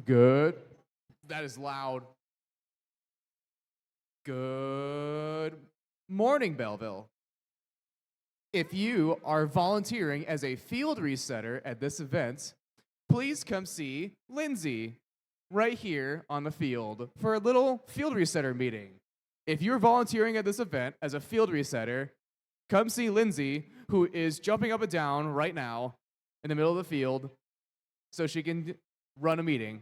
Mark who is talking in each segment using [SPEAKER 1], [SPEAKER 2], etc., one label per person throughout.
[SPEAKER 1] Good. That is loud. Good morning, Belleville. If you are volunteering as a field resetter at this event, please come see Lindsay right here on the field for a little field resetter meeting. If you're volunteering at this event as a field resetter, come see Lindsay, who is jumping up and down right now in the middle of the field so she can run a meeting.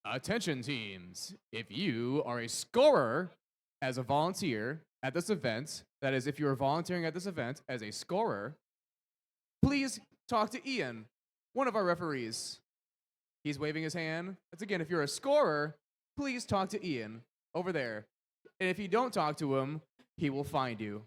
[SPEAKER 1] Attention teams, if you are a scorer as a volunteer at this event, that is, if you are volunteering at this event as a scorer, please talk to Ian, one of our referees. He's waving his hand. That's again, if you're a scorer, please talk to Ian over there. And if you don't talk to him, he will find you.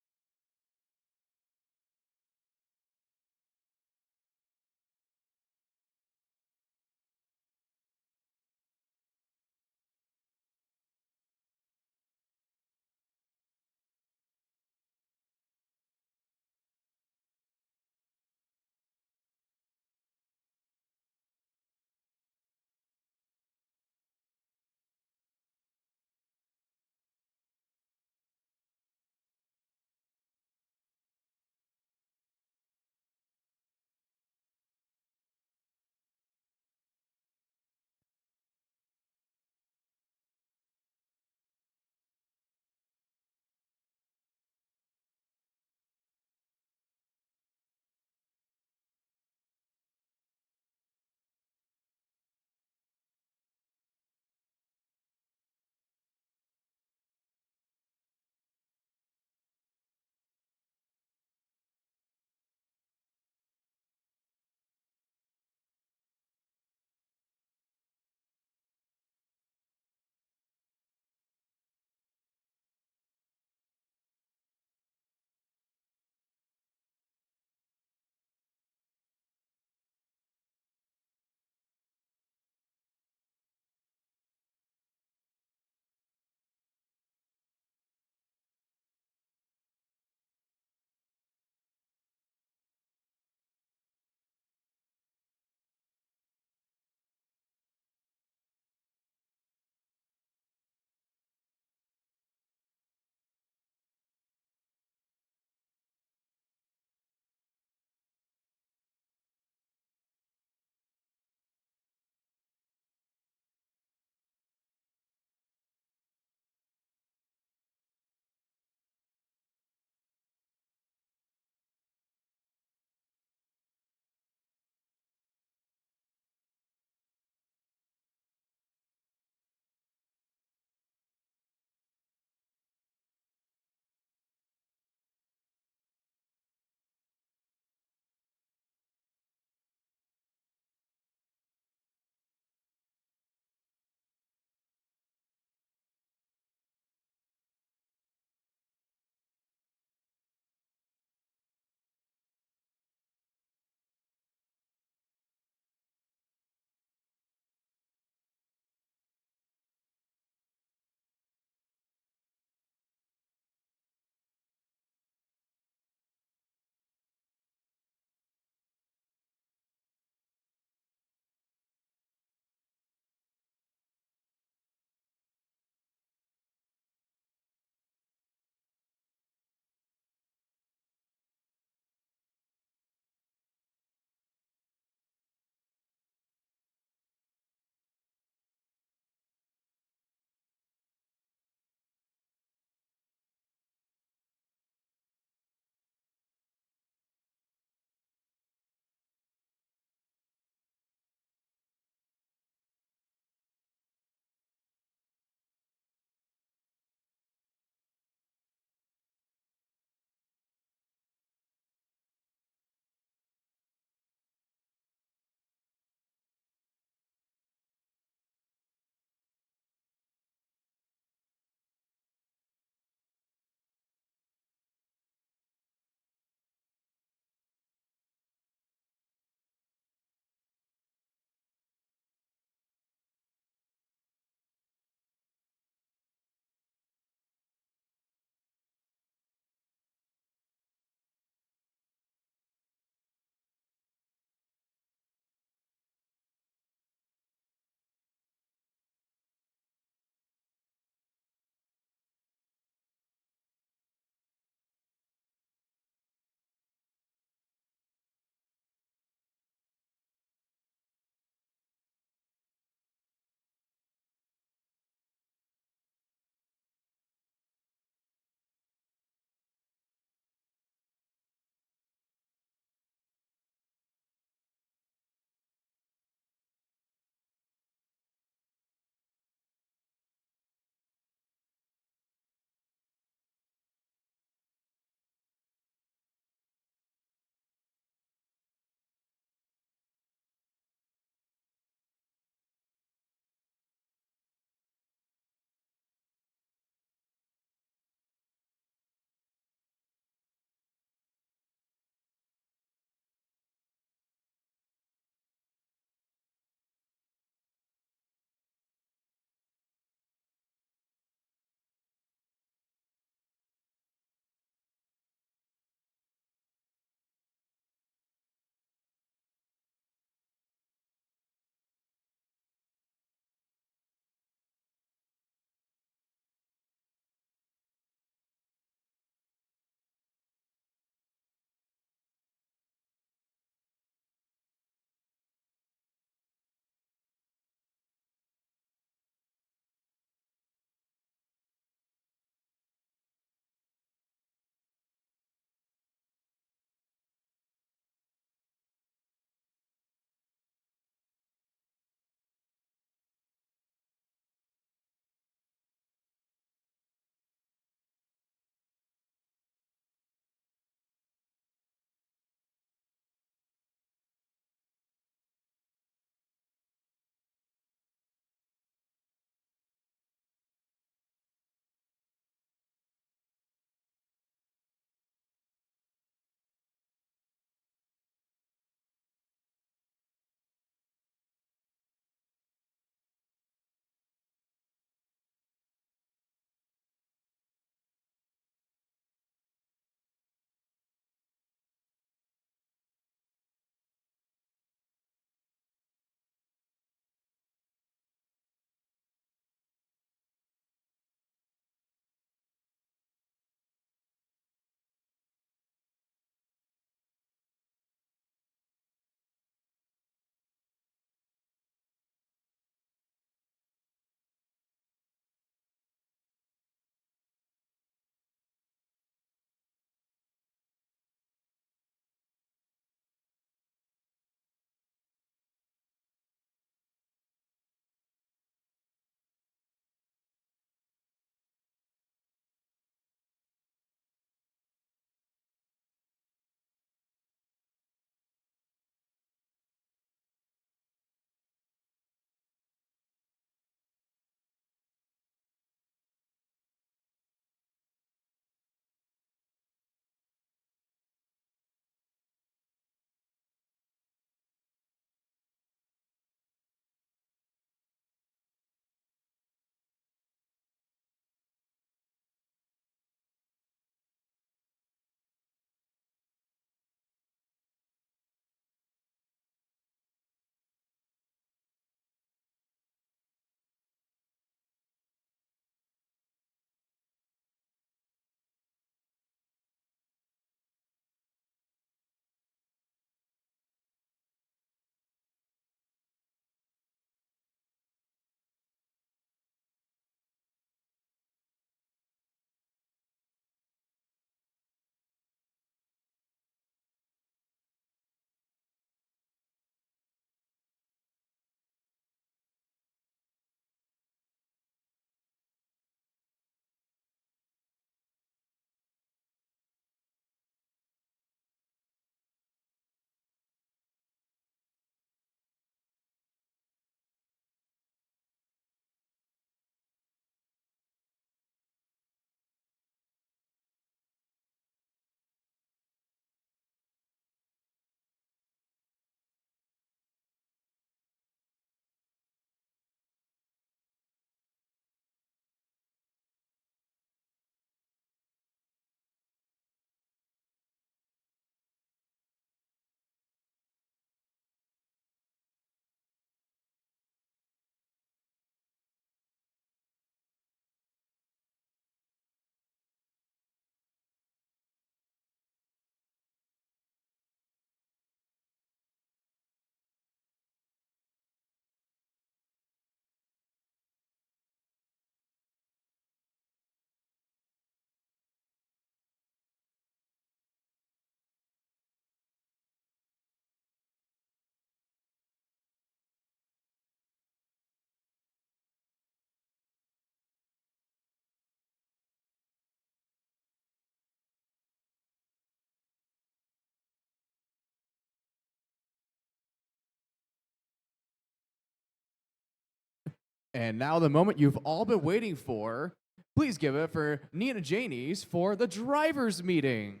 [SPEAKER 1] And now the moment you've all been waiting for. Please give it for Nina Janies for the drivers' meeting.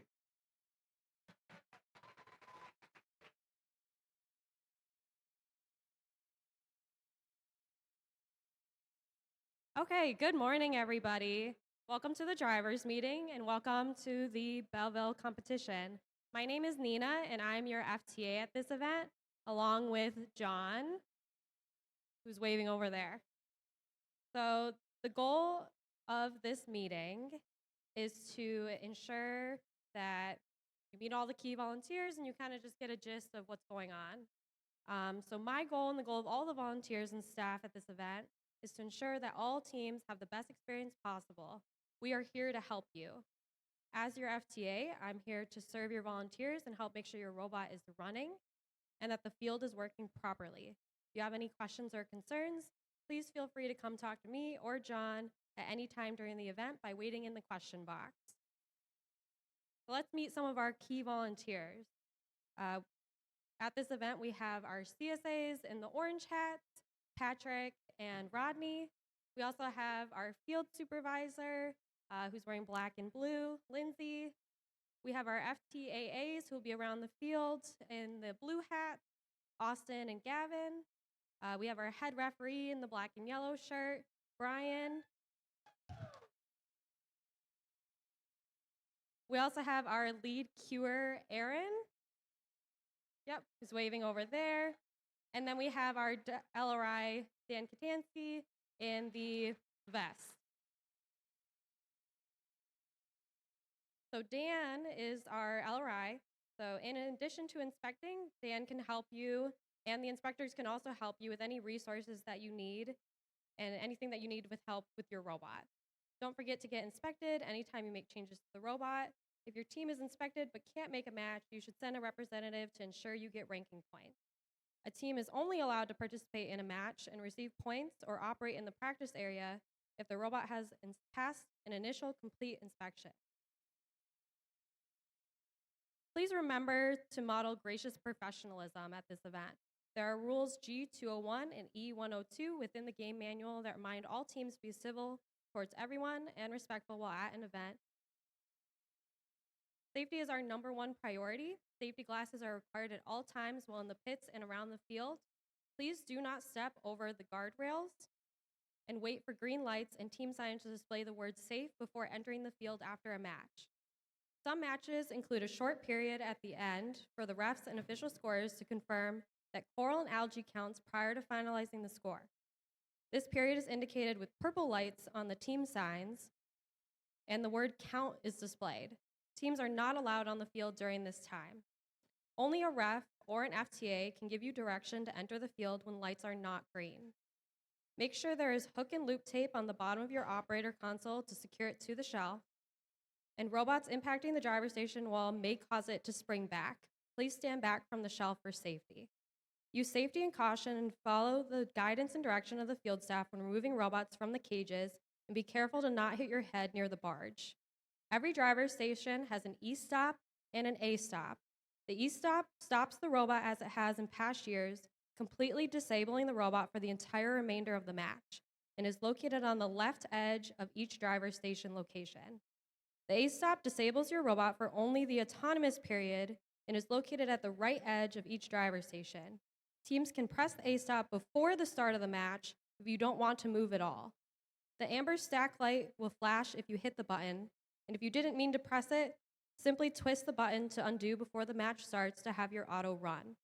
[SPEAKER 2] Okay, good morning, everybody. Welcome to the drivers' meeting and welcome to the Belleville competition. My name is Nina and I'm your FTA at this event, along with John, who's waving over there. So the goal of this meeting is to ensure that you meet all the key volunteers and you kind of just get a gist of what's going on. So my goal and the goal of all the volunteers and staff at this event is to ensure that all teams have the best experience possible. We are here to help you. As your FTA, I'm here to serve your volunteers and help make sure your robot is running and that the field is working properly. If you have any questions or concerns, please feel free to come talk to me or John at any time during the event by waiting in the question box. So let's meet some of our key volunteers. At this event, we have our CSAs in the orange hats, Patrick and Rodney. We also have our field supervisor, who's wearing black and blue, Lindsay. We have our FTAAs who will be around the field in the blue hats, Austin and Gavin. We have our head referee in the black and yellow shirt, Brian. We also have our lead cuer, Aaron. Yep, who's waving over there. And then we have our LRI, Dan Katansky, in the vest. So Dan is our LRI. So in addition to inspecting, Dan can help you, and the inspectors can also help you with any resources that you need and anything that you need with help with your robot. Don't forget to get inspected anytime you make changes to the robot. If your team is inspected but can't make a match, you should send a representative to ensure you get ranking points. A team is only allowed to participate in a match and receive points or operate in the practice area if the robot has passed an initial complete inspection. Please remember to model gracious professionalism at this event. There are rules G201 and E102 within the game manual that remind all teams to be civil towards everyone and respectful while at an event. Safety is our #1 priority. Safety glasses are required at all times while in the pits and around the field. Please do not step over the guardrails and wait for green lights and team signs to display the word safe before entering the field after a match. Some matches include a short period at the end for the refs and official scorers to confirm that coral and algae counts prior to finalizing the score. This period is indicated with purple lights on the team signs, and the word count is displayed. Teams are not allowed on the field during this time. Only a ref or an FTA can give you direction to enter the field when lights are not green. Make sure there is hook and loop tape on the bottom of your operator console to secure it to the shelf. And robots impacting the driver station wall may cause it to spring back. Please stand back from the shelf for safety. Use safety and caution and follow the guidance and direction of the field staff when removing robots from the cages, and be careful to not hit your head near the barge. Every driver station has an E-stop and an A-stop. The E-stop stops the robot as it has in past years, completely disabling the robot for the entire remainder of the match, and is located on the left edge of each driver station location. The A-stop disables your robot for only the autonomous period and is located at the right edge of each driver station. Teams can press the A-stop before the start of the match if you don't want to move at all. The amber stack light will flash if you hit the button, and if you didn't mean to press it, simply twist the button to undo before the match starts to have your auto run.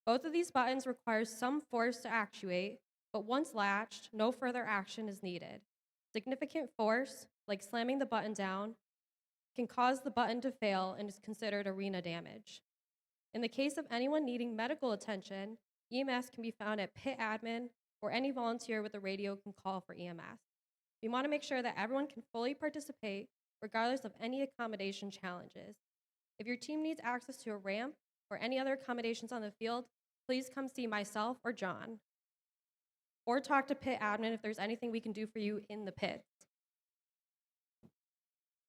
[SPEAKER 2] Both of these buttons require some force to actuate, but once latched, no further action is needed. Significant force, like slamming the button down, can cause the button to fail and is considered arena damage. In the case of anyone needing medical attention, EMS can be found at pit admin, or any volunteer with a radio can call for EMS. We want to make sure that everyone can fully participate regardless of any accommodation challenges. If your team needs access to a ramp or any other accommodations on the field, please come see myself or John. Or talk to pit admin if there's anything we can do for you in the pits.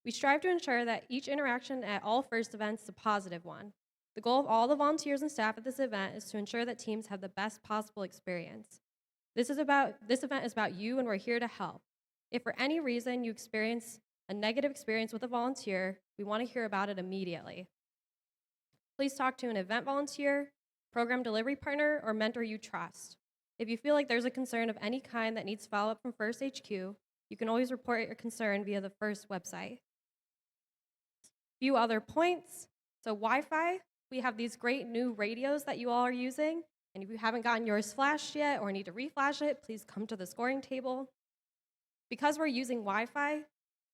[SPEAKER 2] We strive to ensure that each interaction at all FIRST events is a positive one. The goal of all the volunteers and staff at this event is to ensure that teams have the best possible experience. This event is about you, and we're here to help. If for any reason you experience a negative experience with a volunteer, we want to hear about it immediately. Please talk to an event volunteer, program delivery partner, or mentor you trust. If you feel like there's a concern of any kind that needs follow-up from FIRST HQ, you can always report your concern via the FIRST website. Few other points. So Wi-Fi, we have these great new radios that you all are using, and if you haven't gotten yours flashed yet or need to reflash it, please come to the scoring table. Because we're using Wi-Fi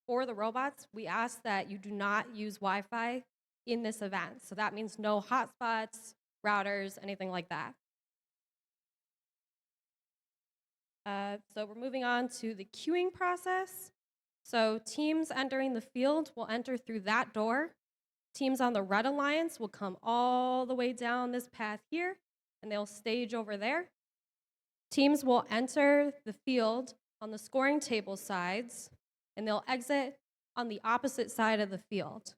[SPEAKER 2] for the robots, we ask that you do not use Wi-Fi in this event. So that means no hotspots, routers, anything like that. So we're moving on to the queuing process. So teams entering the field will enter through that door. Teams on the Red Alliance will come all the way down this path here, and they'll stage over there. Teams will enter the field on the scoring table sides, and they'll exit on the opposite side of the field.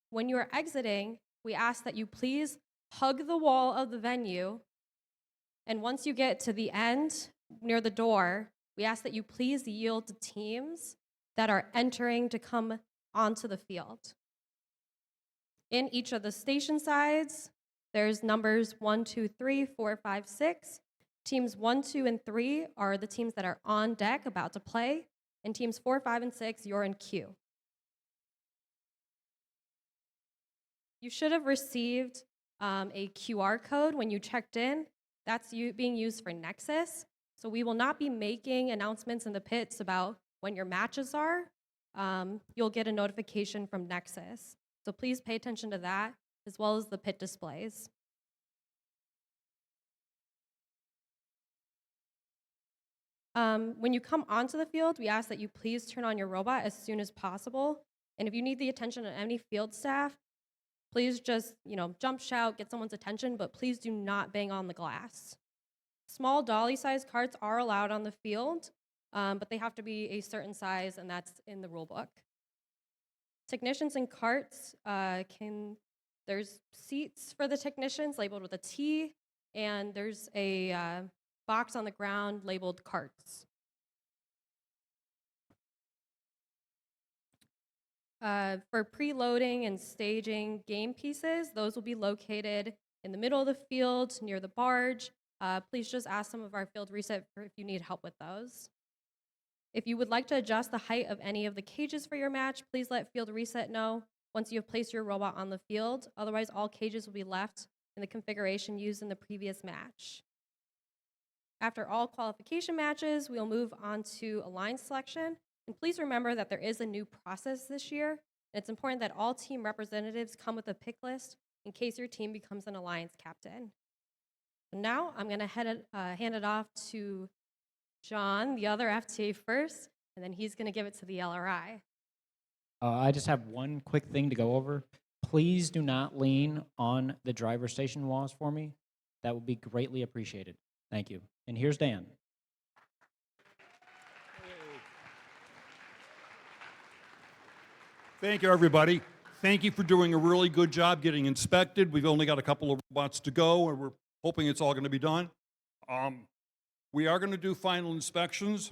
[SPEAKER 2] When you are exiting, we ask that you please hug the wall of the venue, and once you get to the end, near the door, we ask that you please yield to teams that are entering to come onto the field. In each of the station sides, there's numbers 1, 2, 3, 4, 5, 6. Teams 1, 2, and 3 are the teams that are on deck about to play, and teams 4, 5, and 6, you're in queue. You should have received a QR code when you checked in. That's being used for Nexus. So we will not be making announcements in the pits about when your matches are. You'll get a notification from Nexus. So please pay attention to that, as well as the pit displays. When you come onto the field, we ask that you please turn on your robot as soon as possible. And if you need the attention of any field staff, please just, jump, shout, get someone's attention, but please do not bang on the glass. Small dolly-sized carts are allowed on the field, but they have to be a certain size, and that's in the rule book. Technicians and carts there's seats for the technicians labeled with a T, and there's a box on the ground labeled carts. For preloading and staging game pieces, those will be located in the middle of the field near the barge. Please just ask some of our field reset if you need help with those. If you would like to adjust the height of any of the cages for your match, please let field reset know once you have placed your robot on the field. Otherwise, all cages will be left in the configuration used in the previous match. After all qualification matches, we'll move on to alliance selection. And please remember that there is a new process this year. And it's important that all team representatives come with a pick list in case your team becomes an alliance captain. Now I'm going to hand it off to John, the other FTA first, and then he's going to give it to the LRI.
[SPEAKER 3] I just have one quick thing to go over. Please do not lean on the driver station walls for me. That would be greatly appreciated. Thank you. And here's Dan.
[SPEAKER 4] Thank you, everybody. Thank you for doing a really good job getting inspected. We've only got a couple of robots to go, and we're hoping it's all going to be done. We are going to do final inspections,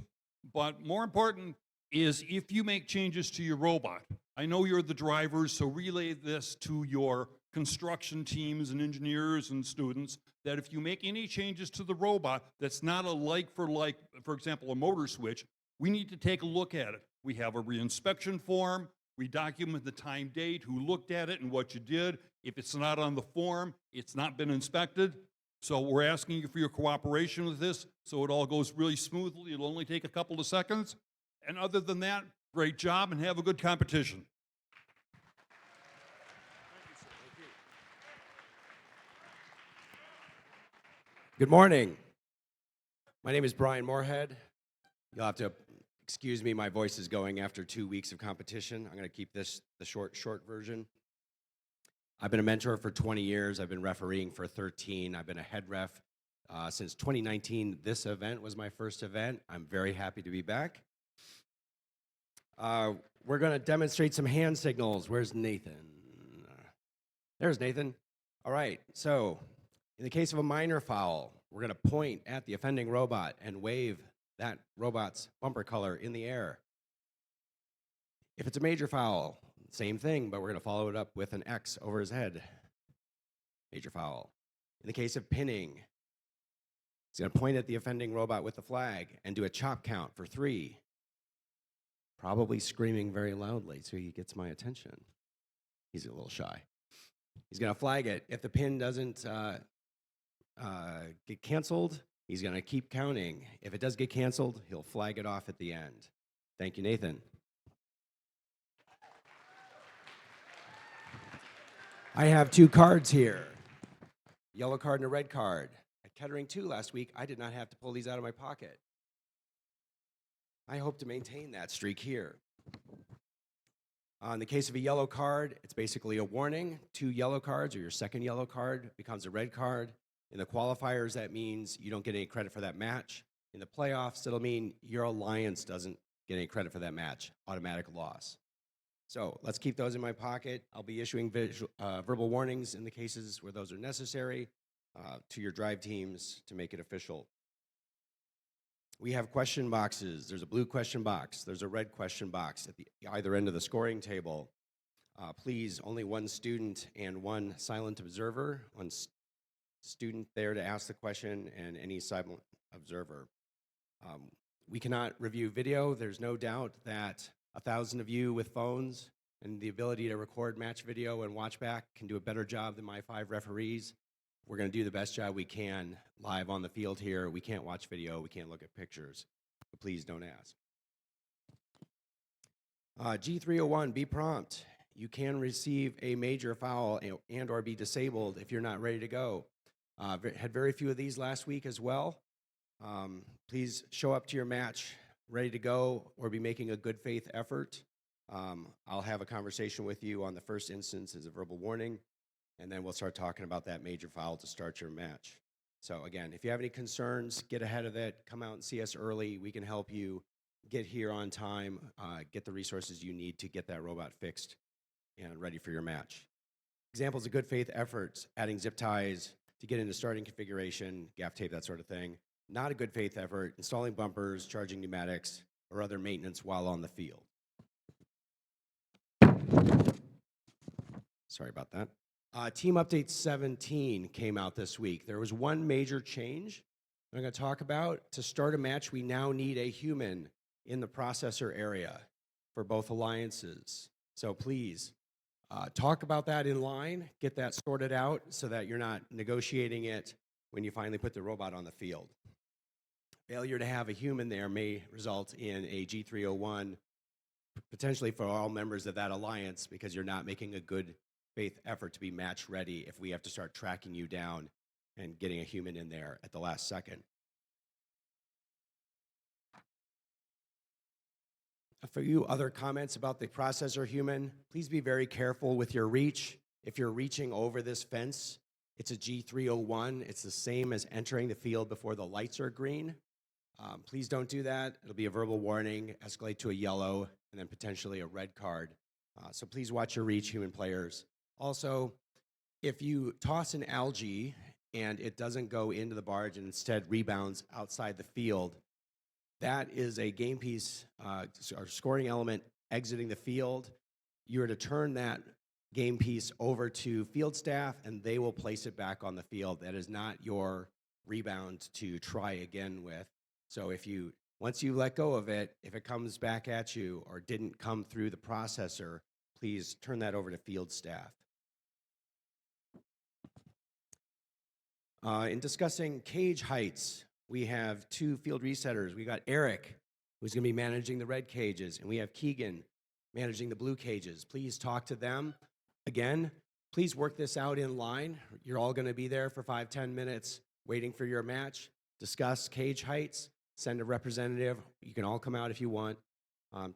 [SPEAKER 4] but more important is if you make changes to your robot. I know you're the drivers, so relay this to your construction teams and engineers and students, that if you make any changes to the robot that's not a like, for example, a motor switch, we need to take a look at it. We have a reinspection form. We document the time, date, who looked at it, and what you did. If it's not on the form, it's not been inspected. So we're asking you for your cooperation with this so it all goes really smoothly. It'll only take a couple of seconds. And other than that, great job and have a good competition.
[SPEAKER 5] Good morning. My name is Brian Moorhead. You'll have to excuse me, my voice is going after 2 weeks of competition. I'm going to keep this the short version. I've been a mentor for 20 years. I've been refereeing for 13. I've been a head ref since 2019. This event was my first event. I'm very happy to be back. We're going to demonstrate some hand signals. Where's Nathan? There's Nathan. All right, so in the case of a minor foul, we're going to point at the offending robot and wave that robot's bumper color in the air. If it's a major foul, same thing, but we're going to follow it up with an X over his head. Major foul. In the case of pinning, he's going to point at the offending robot with the flag and do a chop count for 3. Probably screaming very loudly so he gets my attention. He's a little shy. He's going to flag it. If the pin doesn't get canceled, he's going to keep counting. If it does get canceled, he'll flag it off at the end. Thank you, Nathan. I have 2 cards here. Yellow card and a red card. At Kettering 2 last week, I did not have to pull these out of my pocket. I hope to maintain that streak here. In the case of a yellow card, it's basically a warning. 2 yellow cards, or your second yellow card becomes a red card. In the qualifiers, that means you don't get any credit for that match. In the playoffs, it'll mean your alliance doesn't get any credit for that match. Automatic loss. So let's keep those in my pocket. I'll be issuing verbal warnings in the cases where those are necessary to your drive teams to make it official. We have question boxes. There's a blue question box. There's a red question box at either end of the scoring table. Please, only 1 student and 1 silent observer. 1 student there to ask the question and any silent observer. We cannot review video. There's no doubt that 1,000 of you with phones and the ability to record match video and watch back can do a better job than my 5 referees. We're going to do the best job we can live on the field here. We can't watch video. We can't look at pictures. But please don't ask. G301, be prompt. You can receive a major foul and or be disabled if you're not ready to go. Had very few of these last week as well. Please show up to your match ready to go or be making a good faith effort. I'll have a conversation with you on the first instance as a verbal warning, and then we'll start talking about that major foul to start your match. So again, if you have any concerns, get ahead of it, come out and see us early. We can help you get here on time, get the resources you need to get that robot fixed and ready for your match. Examples of good faith efforts: adding zip ties to get into starting configuration, gaff tape, that sort of thing. Not a good faith effort: installing bumpers, charging pneumatics, or other maintenance while on the field. Sorry about that. Team Update 17 came out this week. There was one major change I'm going to talk about. To start a match, we now need a human in the processor area for both alliances. So please talk about that in line, get that sorted out so that you're not negotiating it when you finally put the robot on the field. Failure to have a human there may result in a G301, potentially for all members of that alliance, because you're not making a good faith effort to be match ready if we have to start tracking you down and getting a human in there at the last second. A few other comments about the processor human. Please be very careful with your reach. If you're reaching over this fence, it's a G301. It's the same as entering the field before the lights are green. Please don't do that. It'll be a verbal warning, escalate to a yellow, and then potentially a red card. So please watch your reach, human players. Also, if you toss an algae and it doesn't go into the barge and instead rebounds outside the field, that is a game piece or scoring element exiting the field. You are to turn that game piece over to field staff and they will place it back on the field. That is not your rebound to try again with. So once you let go of it, if it comes back at you or didn't come through the processor, please turn that over to field staff. In discussing cage heights, we have 2 field resetters. We got Eric, who's going to be managing the red cages, and we have Keegan managing the blue cages. Please talk to them. Again, please work this out in line. You're all going to be there for 5-10 minutes waiting for your match. Discuss cage heights. Send a representative. You can all come out if you want.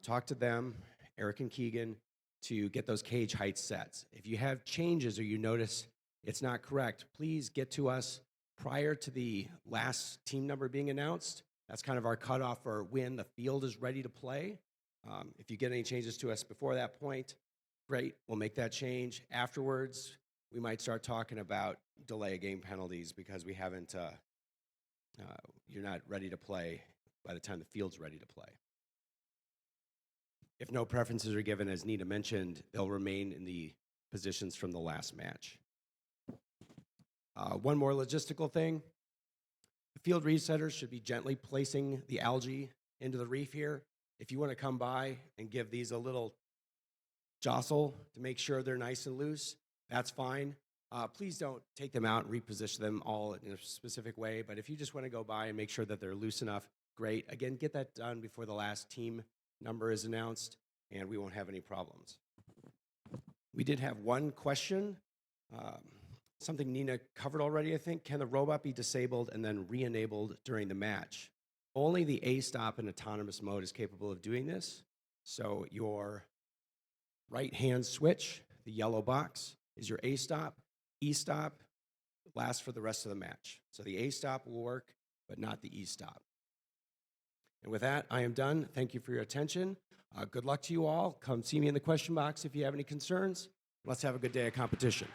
[SPEAKER 5] Talk to them, Eric and Keegan, to get those cage height sets. If you have changes or you notice it's not correct, please get to us prior to the last team number being announced. That's kind of our cutoff for when the field is ready to play. If you get any changes to us before that point, great, we'll make that change. Afterwards, we might start talking about delay of game penalties because we haven't you're not ready to play by the time the field's ready to play. If no preferences are given, as Nina mentioned, they'll remain in the positions from the last match. One more logistical thing. The field resetters should be gently placing the algae into the reef here. If you want to come by and give these a little jostle to make sure they're nice and loose, that's fine. Please don't take them out and reposition them all in a specific way, but if you just want to go by and make sure that they're loose enough, great. Again, get that done before the last team number is announced, and we won't have any problems. We did have one question, something Nina covered already, I think. Can the robot be disabled and then re-enabled during the match? Only the A-stop in autonomous mode is capable of doing this. So your right-hand switch, the yellow box, is your A-stop. E-stop lasts for the rest of the match. So the A-stop will work, but not the E-stop. And with that, I am done. Thank you for your attention. Good luck to you all. Come see me in the question box if you have any concerns. Let's have a good day of competition.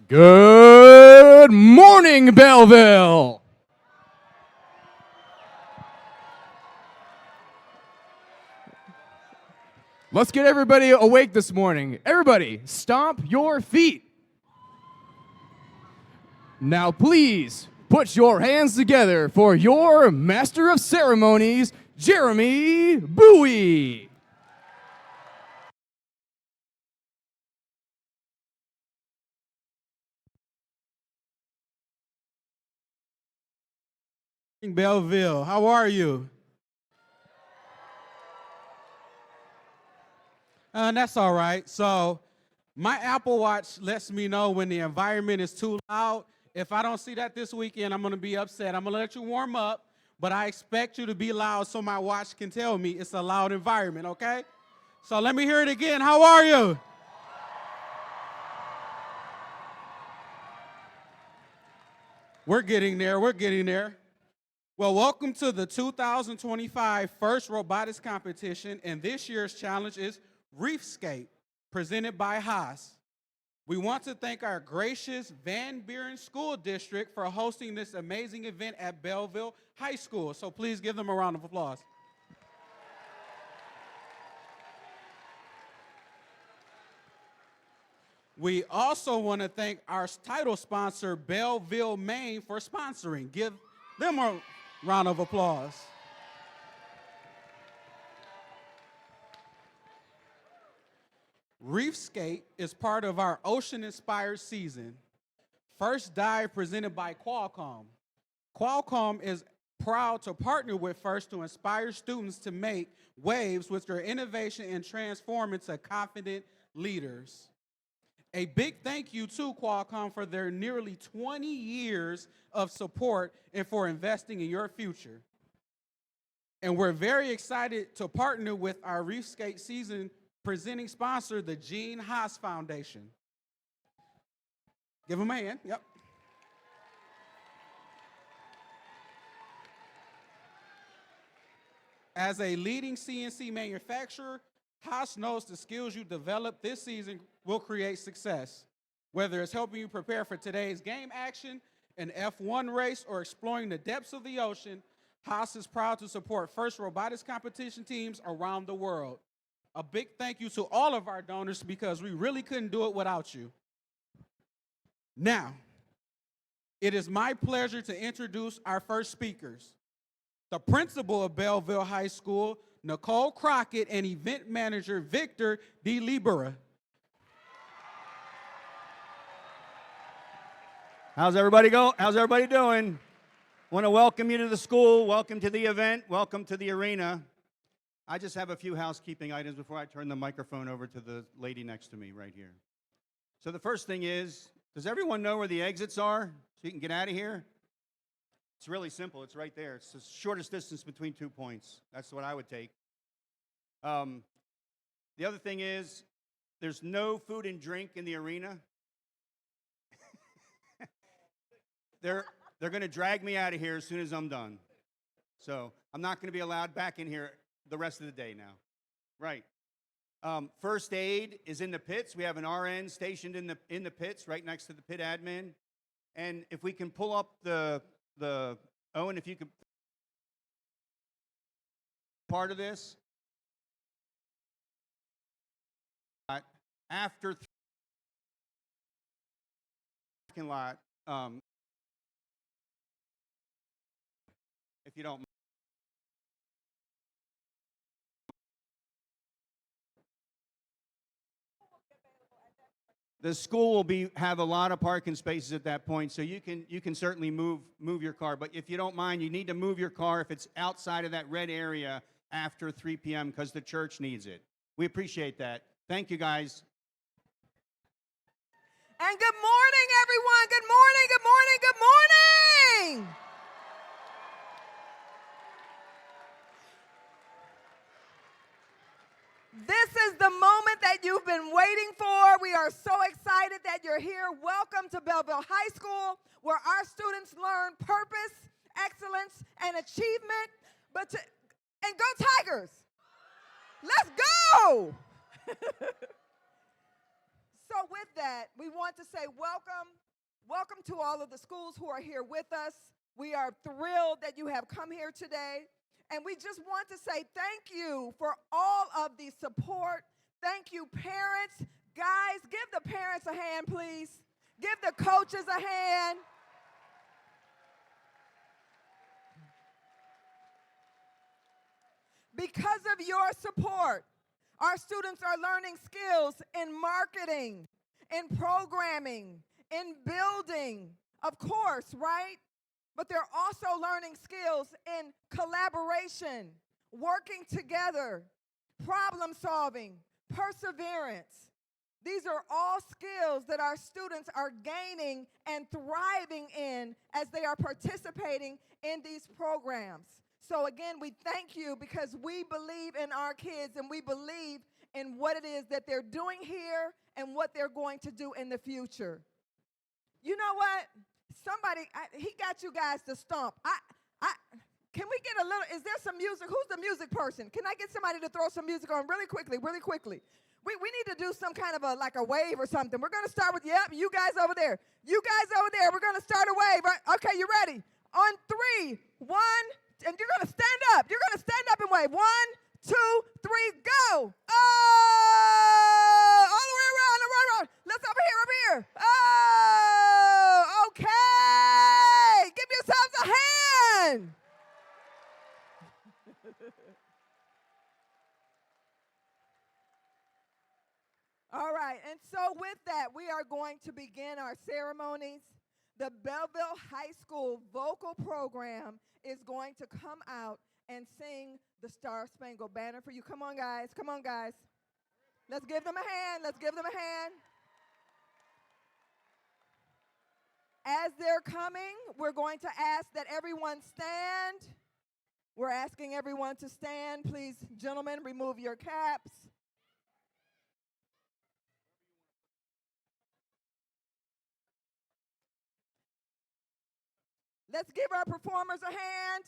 [SPEAKER 1] Good morning, Belleville. Let's get everybody awake this morning. Everybody, stomp your feet. Now, please put your hands together for your Master of Ceremonies, Jeremy Bowie.
[SPEAKER 6] Belleville, how are you? That's all right. So my Apple Watch lets me know when the environment is too loud. If I don't see that this weekend, I'm going to be upset. I'm going to let you warm up, but I expect you to be loud so my watch can tell me it's a loud environment, okay? So let me hear it again. How are you? We're getting there. We're getting there. Well, welcome to the 2025 First Robotics Competition, and this year's challenge is Reefscape, presented by Haas. We want to thank our gracious Van Buren School District for hosting this amazing event at Belleville High School, so please give them a round of applause. We also want to thank our title sponsor, Belleville, Maine, for sponsoring. Give them a round of applause. Reefscape is part of our ocean-inspired season. First Dive presented by Qualcomm. Qualcomm is proud to partner with First to inspire students to make waves with their innovation and transform into confident leaders. A big thank you to Qualcomm for their nearly 20 years of support and for investing in your future. And we're very excited to partner with our Reefscape season presenting sponsor, the Gene Haas Foundation. Give them a hand. Yep. As a leading CNC manufacturer, Haas knows the skills you develop this season will create success. Whether it's helping you prepare for today's game action, an F1 race, or exploring the depths of the ocean, Haas is proud to support First Robotics competition teams around the world. A big thank you to all of our donors because we really couldn't do it without you. Now, it is my pleasure to introduce our first speakers. The principal of Belleville High School, Nicole Crockett, and event manager, Victor D. Libera.
[SPEAKER 7] How's everybody doing? Want to welcome you to the school. Welcome to the event. Welcome to the arena. I just have a few housekeeping items before I turn the microphone over to the lady next to me right here. So the first thing is, does everyone know where the exits are so you can get out of here? It's really simple. It's right there. It's the shortest distance between 2 points. That's what I would take. The other thing is, there's no food and drink in the arena. They're going to drag me out of here as soon as I'm done. So I'm not going to be allowed back in here the rest of the day now. Right. First aid is in the pits. We have an RN stationed in the pits right next to the pit admin. And if we can pull up the Owen, if you could part of this. After parking lot, if you don't mind. The school will have a lot of parking spaces at that point, so you can certainly move your car. But if you don't mind, you need to move your car if it's outside of that red area after 3 p.m. because the church needs it. We appreciate that. Thank you, guys.
[SPEAKER 8] And good morning, everyone. Good morning, good morning, good morning. This is the moment that you've been waiting for. We are so excited that you're here. Welcome to Belleville High School, where our students learn purpose, excellence, and achievement. And go Tigers! Let's go! So with that, we want to say welcome. Welcome to all of the schools who are here with us. We are thrilled that you have come here today. And we just want to say thank you for all of the support. Thank you, parents. Guys, give the parents a hand, please. Give the coaches a hand. Because of your support, our students are learning skills in marketing, in programming, in building, of course, right? But they're also learning skills in collaboration, working together, problem solving, perseverance. These are all skills that our students are gaining and thriving in as they are participating in these programs. So again, we thank you because we believe in our kids and we believe in what it is that they're doing here and what they're going to do in the future. You know what? He got you guys to stomp. Can we get a little, is there some music? Who's the music person? Can I get somebody to throw some music on really quickly, really quickly? We need to do some kind of like a wave or something. We're going to start with, you guys over there. You guys over there, we're going to start a wave. Right? Okay, you ready? On 3, 1, and you're going to stand up. You're going to stand up and wave. 1, 2, 3, go. Oh, all the way around. Let's over here. Oh, okay. Give yourselves a hand. All right, and so with that, we are going to begin our ceremonies. The Belleville High School vocal program is going to come out and sing the Star Spangled Banner for you. Come on, guys. Come on, guys. Let's give them a hand. Let's give them a hand. As they're coming, we're going to ask that everyone stand. We're asking everyone to stand. Please, gentlemen, remove your caps. Let's give our performers a hand.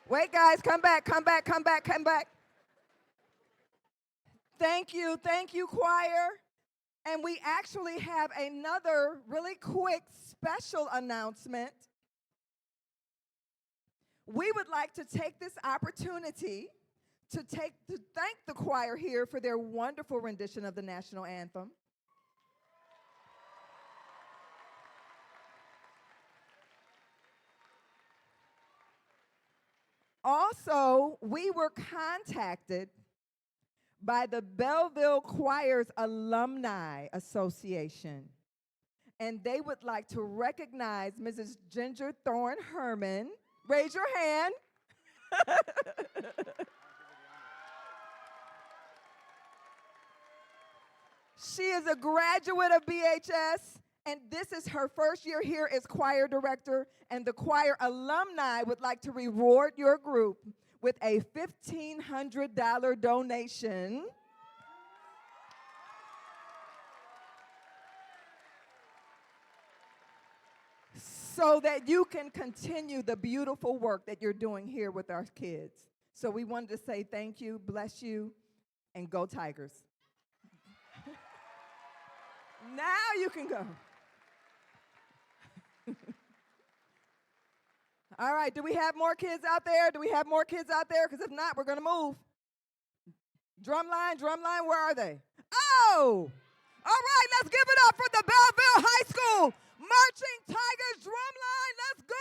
[SPEAKER 8] Wait, guys, come back. Thank you, choir. And we actually have another really quick special announcement. we would like to take this opportunity to thank the choir here for their wonderful rendition of the national anthem. Also, we were contacted by the Belleville Choirs Alumni Association, and they would like to recognize Mrs. Ginger Thorne Herman. Raise your hand. She is a graduate of BHS, and this is her first year here as choir director, and the choir alumni would like to reward your group with a $1,500 donation. So that you can continue the beautiful work that you're doing here with our kids. So we wanted to say thank you, bless you, and go Tigers. Now you can go. All right, do we have more kids out there? Do we have more kids out there? Because if not, we're going to move. Drumline, where are they? Oh! All right, let's give it up for the Belleville High School Marching Tigers Drumline. Let's go!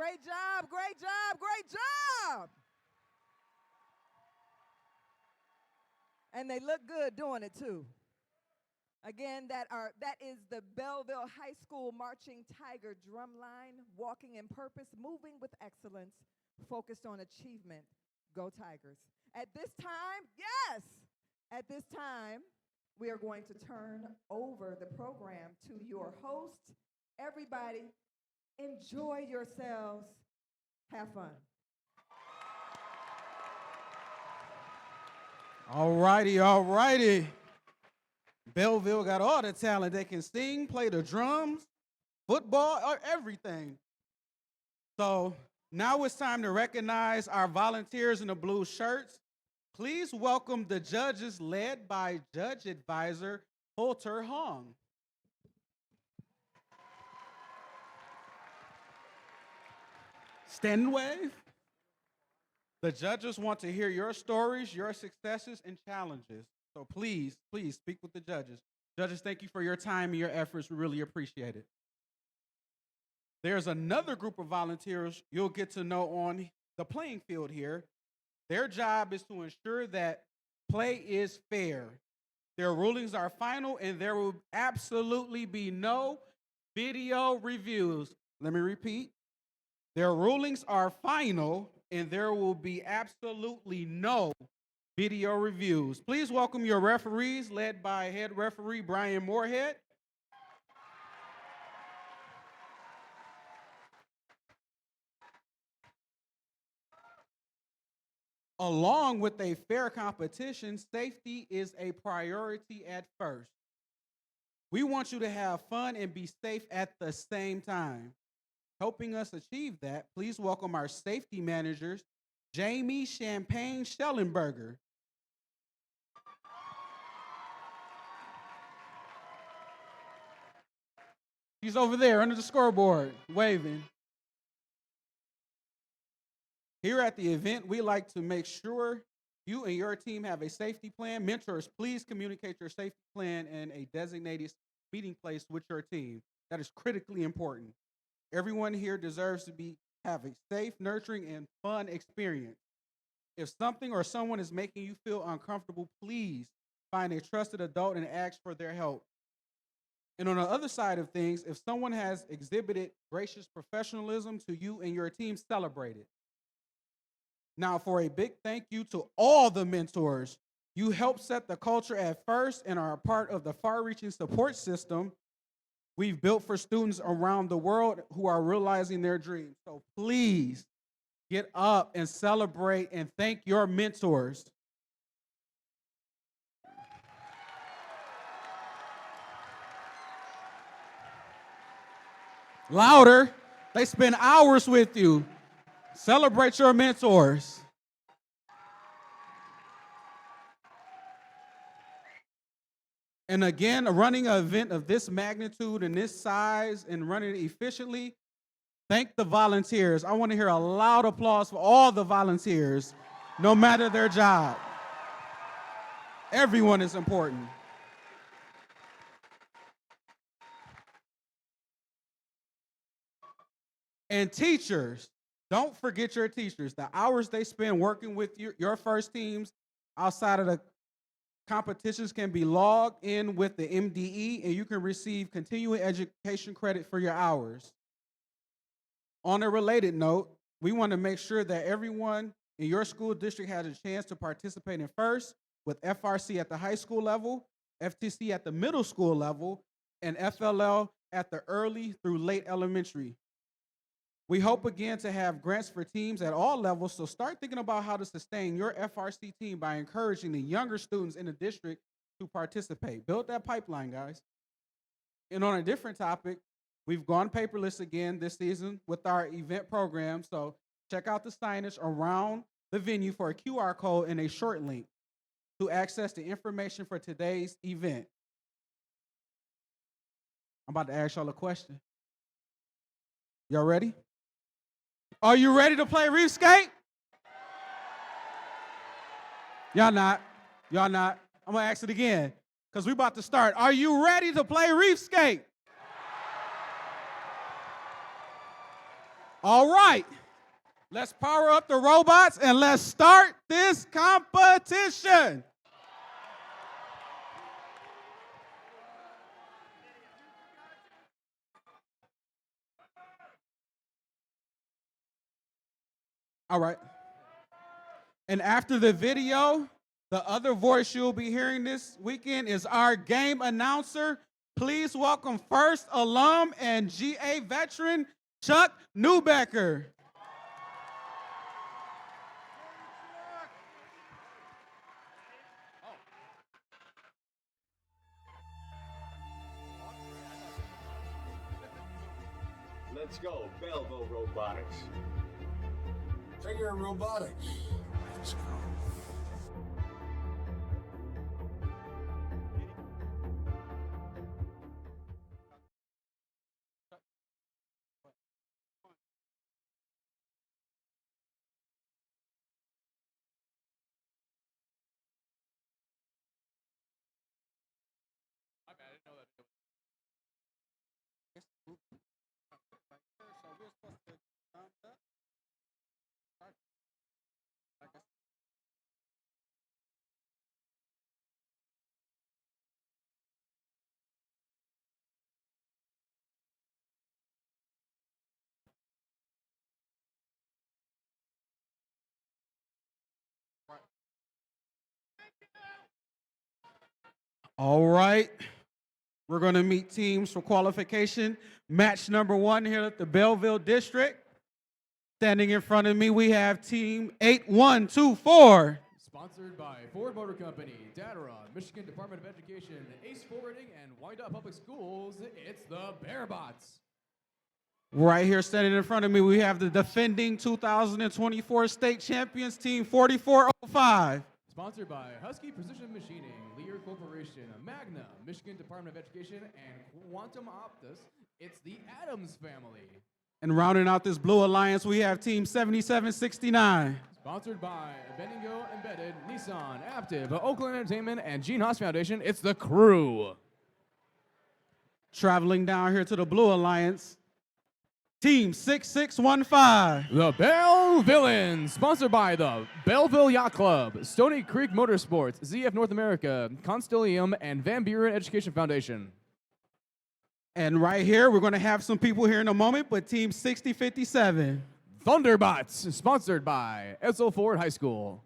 [SPEAKER 8] Great job, great job, great job. And they look good doing it too. Again, that is the Belleville High School Marching Tiger drumline, walking in purpose, moving with excellence, focused on achievement. Go Tigers. At this time, yes, at this time, we are going to turn over the program to your host. Everybody, enjoy yourselves. Have fun.
[SPEAKER 6] All righty. Belleville got all the talent. They can sing, play the drums, football, or everything. So now it's time to recognize our volunteers in the blue shirts. Please welcome the judges led by Judge Advisor Holter Hong. Stand and wave. The judges want to hear your stories, your successes, and challenges. So please speak with the judges. Judges, thank you for your time and your efforts. We really appreciate it. There's another group of volunteers you'll get to know on the playing field here. Their job is to ensure that play is fair. Their rulings are final, and there will absolutely be no video reviews. Let me repeat. Their rulings are final, and there will be absolutely no video reviews. Please welcome your referees, led by head referee Brian Moorhead. Along with a fair competition, safety is a priority at first. We want you to have fun and be safe at the same time. Helping us achieve that, please welcome our safety managers, Jamie Champagne Schellenberger. She's over there under the scoreboard, waving. Here at the event, we like to make sure you and your team have a safety plan. Mentors, please communicate your safety plan in a designated meeting place with your team. That is critically important. Everyone here deserves to have a safe, nurturing, and fun experience. If something or someone is making you feel uncomfortable, please find a trusted adult and ask for their help. And on the other side of things, if someone has exhibited gracious professionalism to you and your team, celebrate it. Now, for a big thank you to all the mentors. You helped set the culture at first and are a part of the far-reaching support system we've built for students around the world who are realizing their dreams. So please get up and celebrate and thank your mentors. Louder. They spend hours with you. Celebrate your mentors. And again, running an event of this magnitude and this size and running it efficiently, thank the volunteers. I want to hear a loud applause for all the volunteers, no matter their job. Everyone is important. And teachers, don't forget your teachers. The hours they spend working with your first teams outside of the competitions can be logged in with the MDE, and you can receive continuing education credit for your hours. On a related note, we want to make sure that everyone in your school district has a chance to participate in FIRST with FRC at the high school level, FTC at the middle school level, and FLL at the early through late elementary. We hope again to have grants for teams at all levels, so start thinking about how to sustain your FRC team by encouraging the younger students in the district to participate. Build that pipeline, guys. And on a different topic, we've gone paperless again this season with our event program, so check out the signage around the venue for a QR code and a short link to access the information for today's event. I'm about to ask y'all a question. Y'all ready? Are you ready to play reef skate? Y'all not. Y'all not. I'm going to ask it again because we're about to start. Are you ready to play reef skate? All right. Let's power up the robots and let's start this competition. All right. And after the video, the other voice you'll be hearing this weekend is our game announcer. Please welcome first alum and GA veteran, Chuck Newbecker.
[SPEAKER 9] Let's go, Belleville Robotics.
[SPEAKER 10] Trigger Robotics. Let's go.
[SPEAKER 6] All right. We're going to meet teams for qualification. Match number 1 here at the Belleville District. Standing in front of me, we have team 8124.
[SPEAKER 1] Sponsored by Ford Motor Company, Dataron, Michigan Department of Education, Ace Forwarding, and Wyandotte Public Schools. It's the Bearbots.
[SPEAKER 6] Right here standing in front of me, we have the defending 2024 state champions, team 4405.
[SPEAKER 1] Sponsored by Husky Precision Machining, Lear Corporation, Magna, Michigan Department of Education, and Quantum Optus. It's the Adams family.
[SPEAKER 6] And rounding out this blue alliance, we have team 7769.
[SPEAKER 1] Sponsored by Bendigo Embedded, Nissan, Aptiv, Oakland Entertainment, and Gene Haas Foundation. It's the Crew.
[SPEAKER 6] Traveling down here to the blue alliance, team 6615.
[SPEAKER 1] The Bell Villains, sponsored by the Belleville Yacht Club, Stony Creek Motorsports, ZF North America, Constellium, and Van Buren Education Foundation.
[SPEAKER 6] And right here, we're going to have some people here in a moment, but team 6057.
[SPEAKER 1] Thunderbots, sponsored by Edsel Ford High School.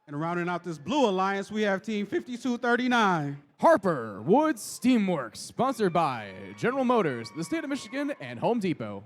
[SPEAKER 6] And rounding out this blue alliance, we have team 5239.
[SPEAKER 1] Harper Woods Steamworks, sponsored by General Motors, the state of Michigan, and Home Depot.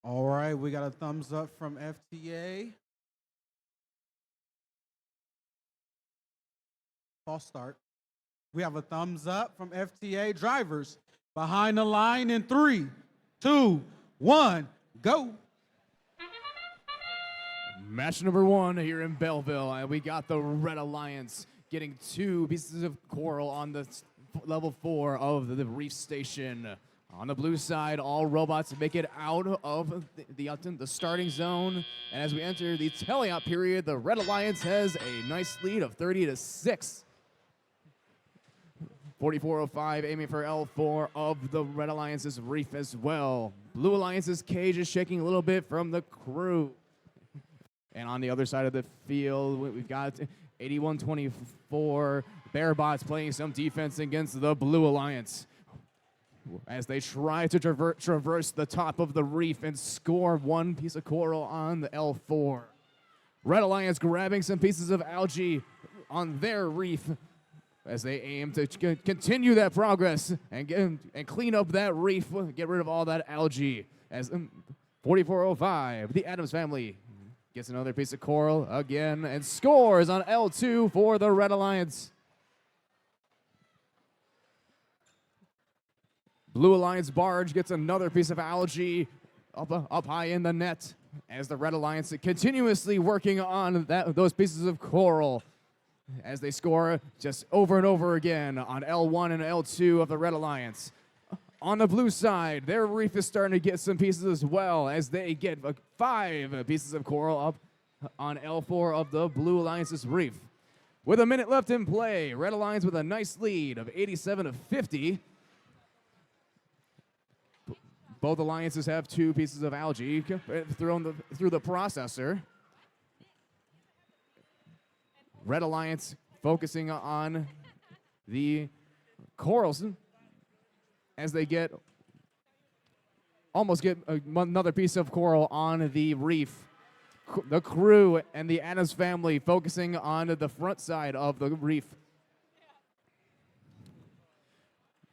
[SPEAKER 6] All right, we got a thumbs up from FTA. False start. We have a thumbs up from FTA drivers. Behind the line in 3, 2, 1, go.
[SPEAKER 1] Match number 1 here in Belleville, and we got the Red Alliance getting 2 pieces of coral on the level 4 of the reef station. On the blue side, all robots make it out of the starting zone, and as we enter the teleop period, the Red Alliance has a nice lead of 30-6. 4405 aiming for L4 of the Red Alliance's reef as well. Blue Alliance's cage is shaking a little bit from the crew. And on the other side of the field, we've got 8124 Bearbots playing some defense against the Blue Alliance as they try to traverse the top of the reef and score 1 piece of coral on the L4. Red Alliance grabbing some pieces of algae on their reef as they aim to continue that progress and clean up that reef, get rid of all that algae. As 4405, the Adams family gets another piece of coral again and scores on L2 for the Red Alliance. Blue Alliance barge gets another piece of algae up high in the net as the Red Alliance continuously working on those pieces of coral as they score just over and over again on L1 and L2 of the Red Alliance. On the blue side, their reef is starting to get some pieces as well as they get 5 pieces of coral up on L4 of the Blue Alliance's reef. With a minute left in play, Red Alliance with a nice lead of 87-50. Both alliances have 2 pieces of algae thrown through the processor. Red Alliance focusing on the corals as they almost get another piece of coral on the reef. The crew and the Adams family focusing on the front side of the reef.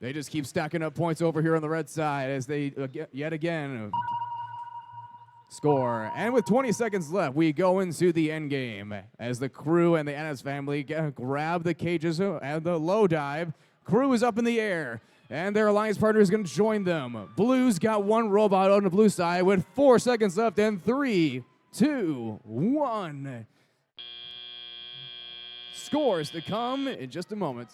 [SPEAKER 1] They just keep stacking up points over here on the red side as they yet again score. And with 20 seconds left, we go into the end game as the crew and the Ennis family grab the cages and the low dive. Crew is up in the air, and their alliance partner is going to join them. Blues got one robot on the blue side with 4 seconds left, and 3, 2, 1. Scores to come in just a moment.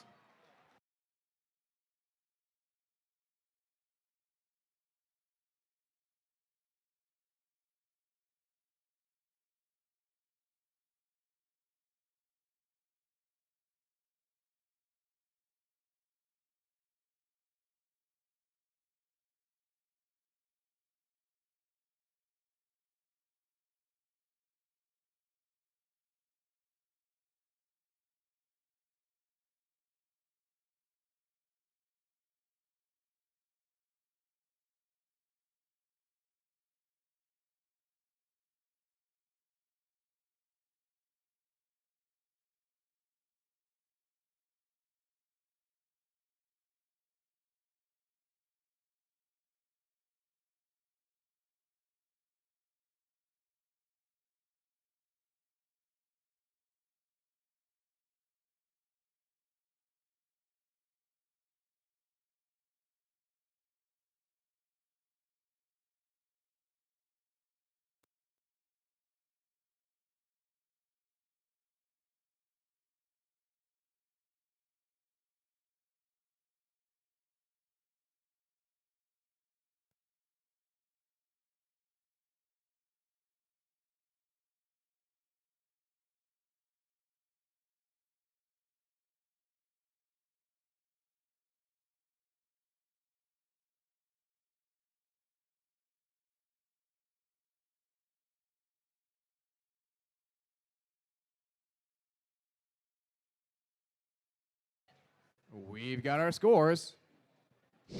[SPEAKER 1] We've got our scores. The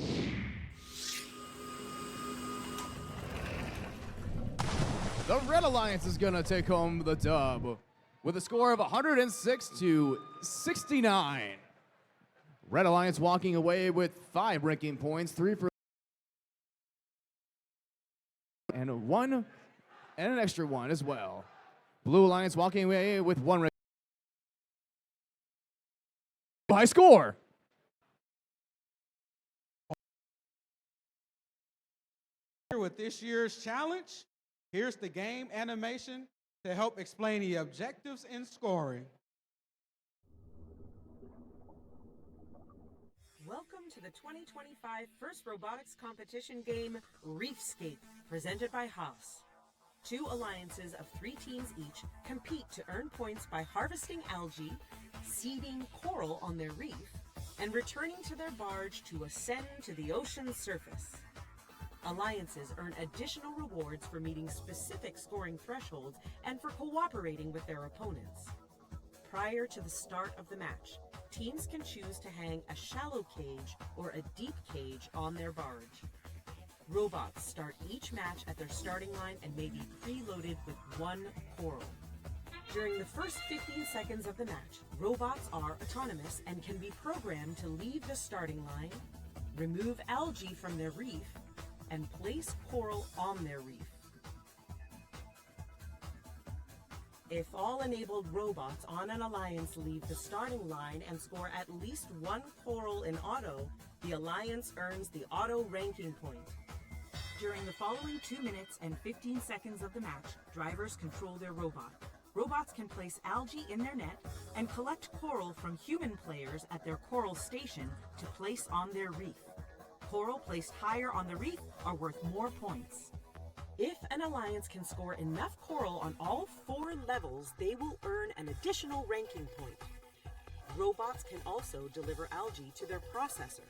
[SPEAKER 1] Red Alliance is going to take home the dub with a score of 106 to 69. Red Alliance walking away with 5 ranking points, 3 for and 1 and an extra 1 as well. Blue Alliance walking away with 1 high score.
[SPEAKER 6] With this year's challenge, here's the game animation to help explain the objectives in scoring.
[SPEAKER 11] Welcome to the 2025 First Robotics Competition game, Reefscape, presented by Haas. 2 alliances of 3 teams each compete to earn points by harvesting algae, seeding coral on their reef, and returning to their barge to ascend to the ocean's surface. Alliances earn additional rewards for meeting specific scoring thresholds and for cooperating with their opponents. Prior to the start of the match, teams can choose to hang a shallow cage or a deep cage on their barge. Robots start each match at their starting line and may be preloaded with 1 coral. During the first 15 seconds of the match, robots are autonomous and can be programmed to leave the starting line, remove algae from their reef, and place coral on their reef. If all enabled robots on an alliance leave the starting line and score at least 1 coral in auto, the alliance earns the auto ranking point. During the following 2 minutes and 15 seconds of the match, drivers control their robot. Robots can place algae in their net and collect coral from human players at their coral station to place on their reef. Coral placed higher on the reef are worth more points. If an alliance can score enough coral on all 4 levels, they will earn an additional ranking point. Robots can also deliver algae to their processor.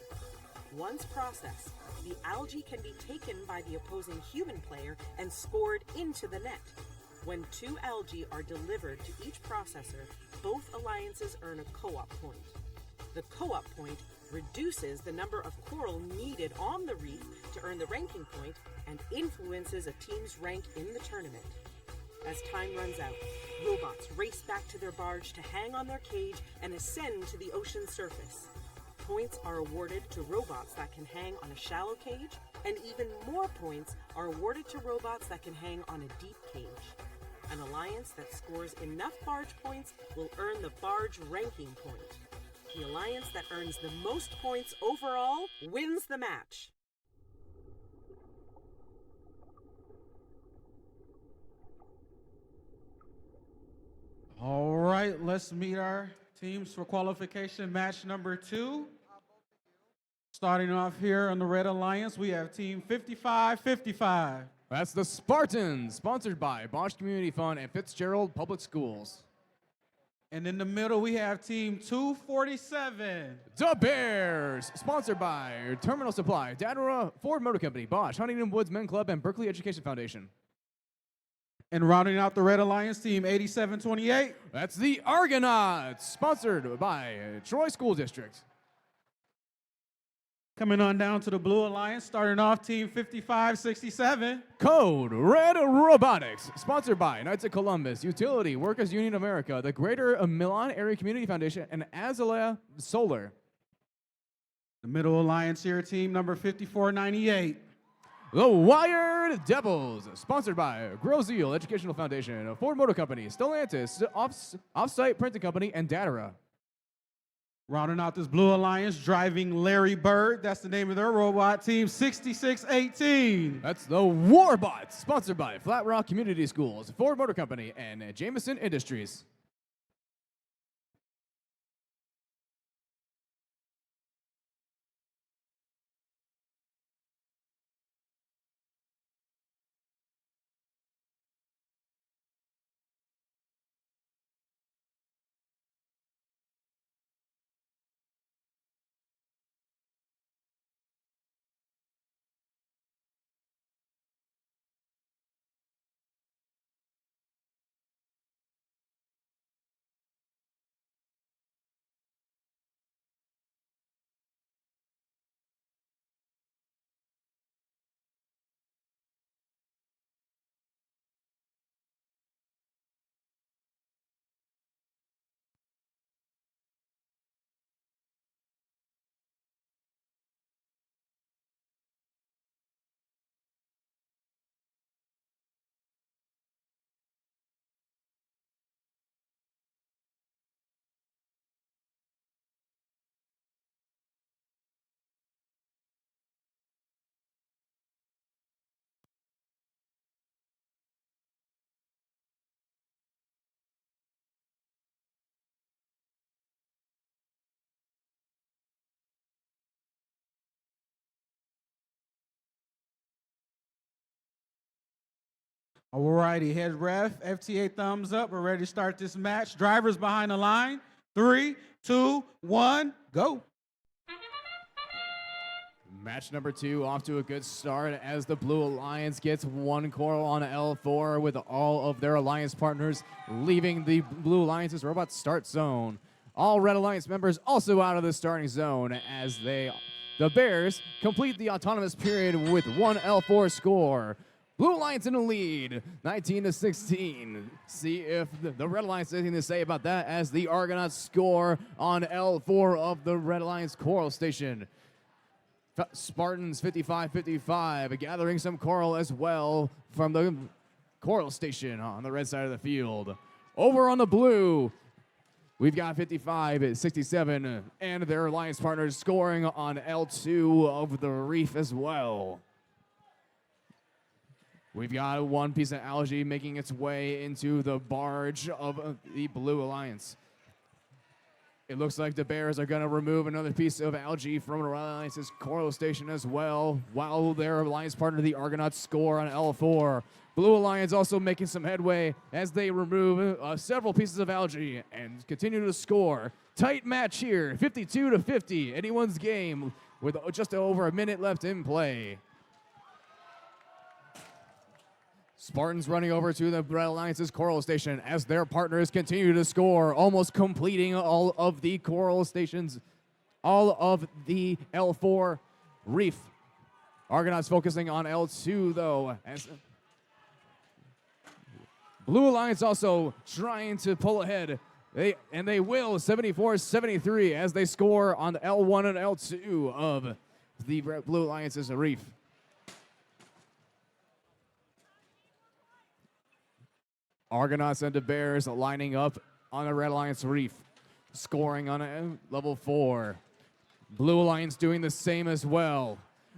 [SPEAKER 11] Once processed, the algae can be taken by the opposing human player and scored into the net. When 2 algae are delivered to each processor, both alliances earn a co-op point. The co-op point reduces the number of coral needed on the reef to earn the ranking point and influences a team's rank in the tournament. As time runs out, robots race back to their barge to hang on their cage and ascend to the ocean surface. points are awarded to robots that can hang on a shallow cage, and even more points are awarded to robots that can hang on a deep cage. An alliance that scores enough barge points will earn the barge ranking point. The alliance that earns the most points overall wins the match.
[SPEAKER 6] All right, let's meet our teams for qualification match number 2. Starting off here on the Red Alliance, we have team 55-55.
[SPEAKER 1] That's the Spartans, sponsored by Bosch Community Fund and Fitzgerald Public Schools.
[SPEAKER 6] And in the middle, we have team 247.
[SPEAKER 1] The Bears, sponsored by Terminal Supply, Dadra, Ford Motor Company, Bosch, Huntington Woods Men Club, and Berkeley Education Foundation.
[SPEAKER 6] And rounding out the Red Alliance, team 8728.
[SPEAKER 1] That's the Argonauts, sponsored by Troy School District.
[SPEAKER 6] Coming on down to the Blue Alliance, starting off team 5567.
[SPEAKER 1] Code Red Robotics, sponsored by Knights of Columbus, Utility, Workers Union America, the Greater Milan Area Community Foundation, and Azalea Solar.
[SPEAKER 6] The Middle Alliance here, team number 5498.
[SPEAKER 1] The Wired Devils, sponsored by Grozeal Educational Foundation, Ford Motor Company, Stellantis, Offsite Printing Company, and Datara.
[SPEAKER 6] Rounding out this Blue Alliance, driving Larry Bird. That's the name of their robot, team 6618.
[SPEAKER 1] That's the Warbots, sponsored by Flat Rock Community Schools, Ford Motor Company, and Jameson Industries.
[SPEAKER 6] All righty, head ref, FTA thumbs up. We're ready to start this match. Drivers behind the line. 3, 2, 1, go.
[SPEAKER 1] Match number 2 off to a good start as the Blue Alliance gets one coral on L4 with all of their alliance partners leaving the Blue Alliance's robot start zone. All Red Alliance members also out of the starting zone as the Bears complete the autonomous period with one L4 score. Blue Alliance in the lead, 19-16. See if the Red Alliance has anything to say about that as the Argonauts score on L4 of the Red Alliance Coral Station. Spartans 55-55, gathering some coral as well from the Coral Station on the red side of the field. Over on the blue, we've got 55-67, and their alliance partners scoring on L2 of the reef as well. We've got one piece of algae making its way into the barge of the Blue Alliance. It looks like the Bears are going to remove another piece of algae from the Red Alliance's Coral Station as well, while their alliance partner, the Argonauts, score on L4. Blue Alliance also making some headway as they remove several pieces of algae and continue to score. Tight match here, 52-50, anyone's game with just over a minute left in play. Spartans running over to the Red Alliance's Coral Station as their partners continue to score, almost completing all of the Coral Stations, all of the L4 reef. Argonauts focusing on L2 though, as Blue Alliance also trying to pull ahead They will 74-73 as they score on L1 and L2 of the Blue Alliance's Reef. Argonauts and the Bears lining up on the Red Alliance Reef, scoring on a level 4. Blue Alliance doing the same as well.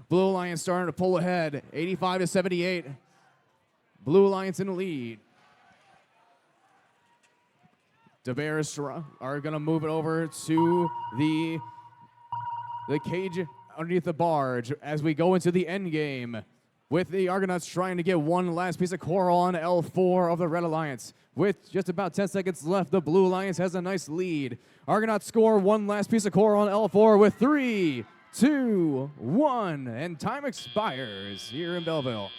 [SPEAKER 1] Blue Alliance starting to pull ahead, 85-78. Blue Alliance in the lead. The Bears are going to move it over to the cage underneath the barge as we go into the end game, with the Argonauts trying to get one last piece of coral on L4 of the Red Alliance. With just about 10 seconds left, the Blue Alliance has a nice lead. Argonauts score one last piece of coral on L4 with 3, 2, 1, and time expires here in Belleville.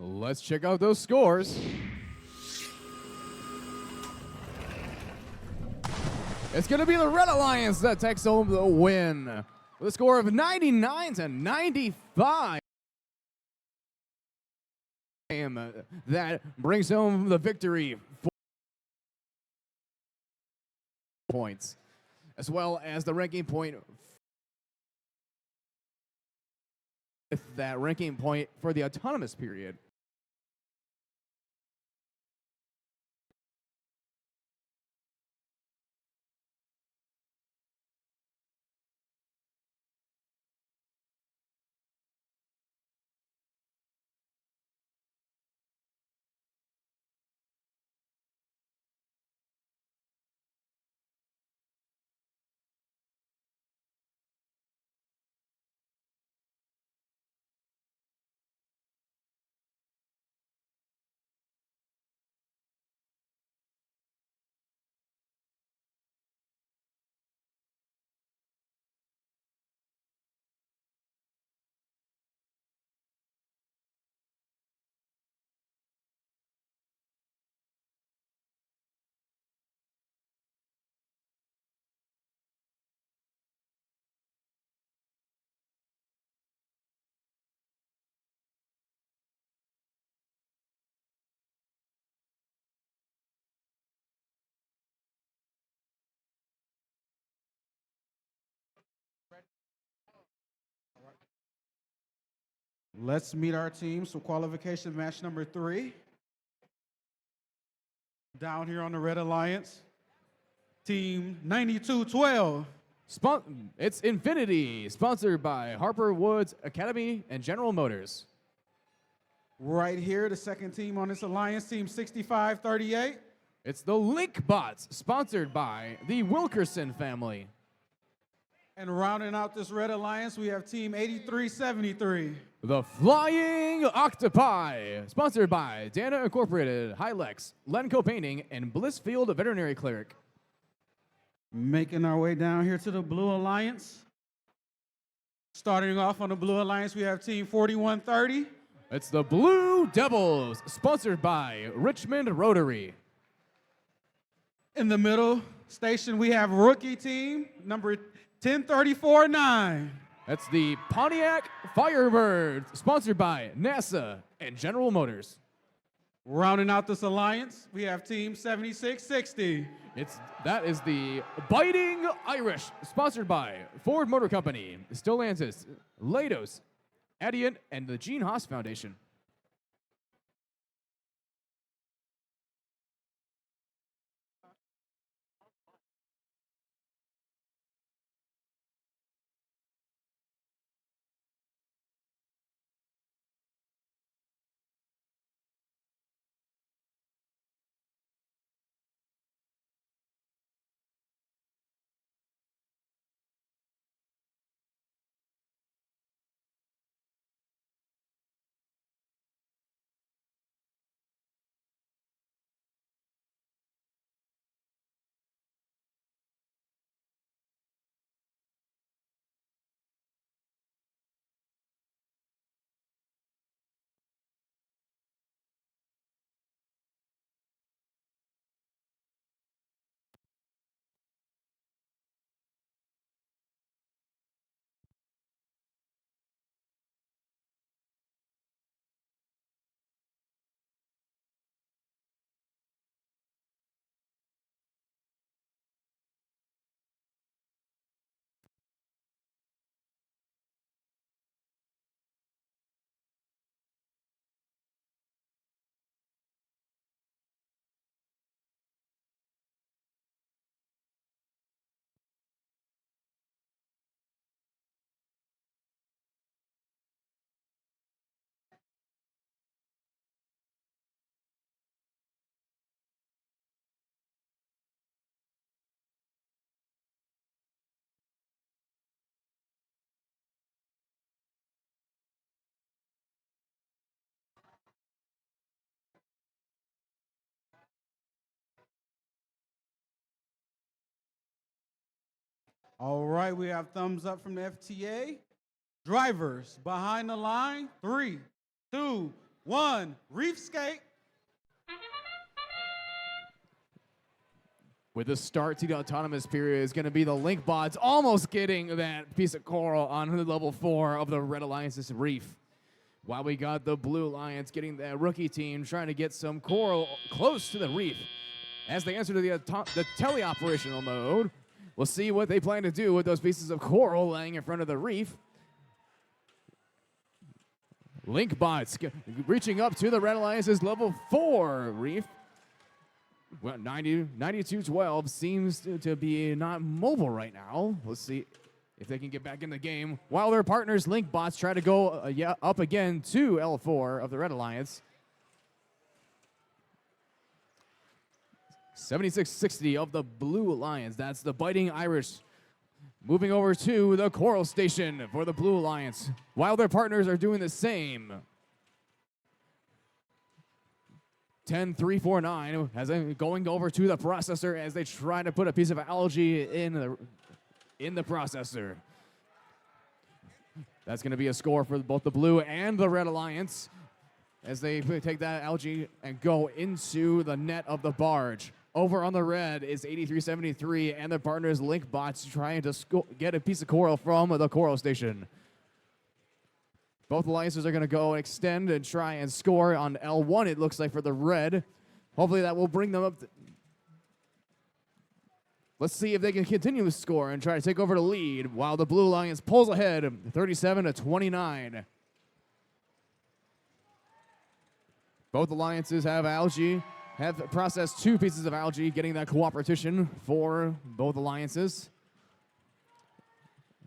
[SPEAKER 1] Let's check out those scores. It's going to be the Red Alliance that takes home the win with a score of 99-95. That brings home the victory. 4 points, as well as the ranking point. With that ranking point for the autonomous period.
[SPEAKER 6] Let's meet our teams for qualification match number 3. Down here on the Red Alliance, team 9212.
[SPEAKER 1] It's Infinity, sponsored by Harper Woods Academy and General Motors.
[SPEAKER 6] Right here, the second team on this alliance, team 6538.
[SPEAKER 1] It's the Link Bots, sponsored by the Wilkerson family.
[SPEAKER 6] And rounding out this Red Alliance, we have team 8373.
[SPEAKER 1] The Flying Octopi, sponsored by Dana Incorporated, Hilex, Lenco Painting, and Blissfield Veterinary Cleric.
[SPEAKER 6] Making our way down here to the Blue Alliance. Starting off on the Blue Alliance, we have team 4130.
[SPEAKER 1] It's the Blue Devils, sponsored by Richmond Rotary.
[SPEAKER 6] In the middle station, we have rookie team number 1034-9.
[SPEAKER 1] That's the Pontiac Firebird, sponsored by NASA and General Motors.
[SPEAKER 6] Rounding out this alliance, we have team 7660.
[SPEAKER 1] That is the Biting Irish, sponsored by Ford Motor Company, Stellantis, Leidos, Adient, and the Gene Haas Foundation.
[SPEAKER 6] All right, we have thumbs up from the FTA. Drivers behind the line, 3, 2, 1, reef skate.
[SPEAKER 1] With the start to the autonomous period is going to be the link bots almost getting that piece of coral on the level 4 of the Red Alliance's reef. While we got the Blue Alliance getting that rookie team trying to get some coral close to the reef. As they enter to the teleoperational mode, we'll see what they plan to do with those pieces of coral laying in front of the reef. Link bots reaching up to the Red Alliance's level 4 reef. Well, 92-12 seems to be not mobile right now. Let's see if they can get back in the game. While their partners, Link bots, try to go up again to L4 of the Red Alliance. 76-60 of the Blue Alliance. That's the Biting Irish. Moving over to the Coral Station for the Blue Alliance. While their partners are doing the same. 10-3-4-9 as they're going over to the processor as they try to put a piece of algae in the processor. That's going to be a score for both the Blue and the Red Alliance as they take that algae and go into the net of the barge. Over on the red is 83-73 and their partners Link bots trying to get a piece of coral from the Coral Station. Both alliances are going to go and extend and try and score on L1, it looks like, for the red. Hopefully that will bring them up. Let's see if they can continue to score and try to take over the lead while the Blue Alliance pulls ahead 37-29. Both alliances have algae, have processed 2 pieces of algae, getting that cooperation for both alliances.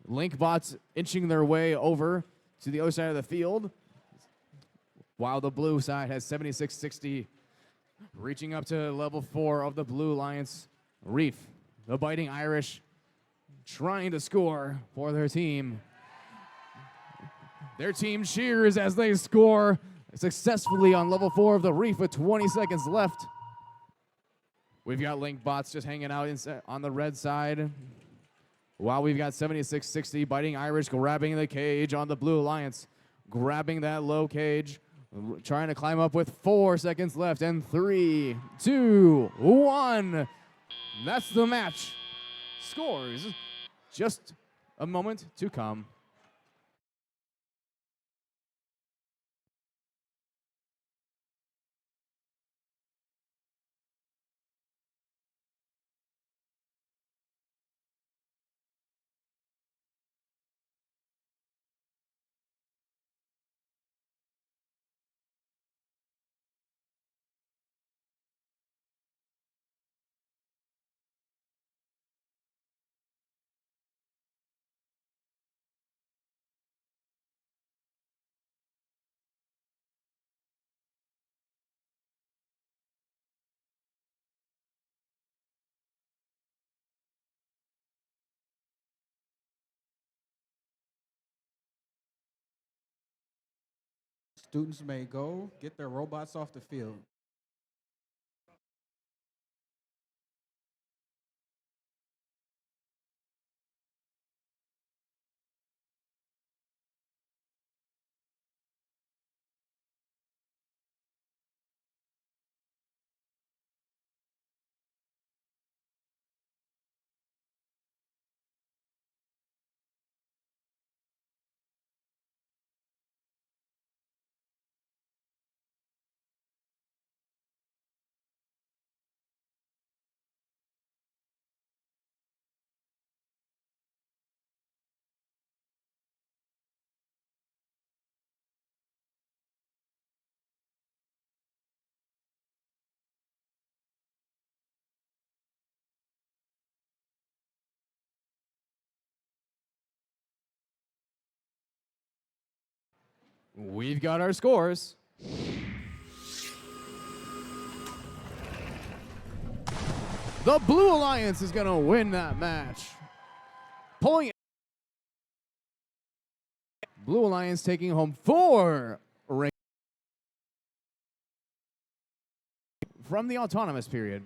[SPEAKER 1] Link bots inching their way over to the other side of the field, while the Blue side has 76-60, reaching up to level 4 of the Blue Alliance reef. The Biting Irish trying to score for their team. Their team cheers as they score successfully on level 4 of the reef with 20 seconds left. We've got Link bots just hanging out on the red side. While we've got 76-60, Biting Irish grabbing the cage on the Blue Alliance. Grabbing that low cage, trying to climb up with 4 seconds left. And 3, 2, 1. That's the match. Scores. Just a moment to come.
[SPEAKER 6] Students may go get their robots off the field.
[SPEAKER 1] We've got our scores. The Blue Alliance is going to win that match. Pulling Blue Alliance taking home 4 rings from the autonomous period.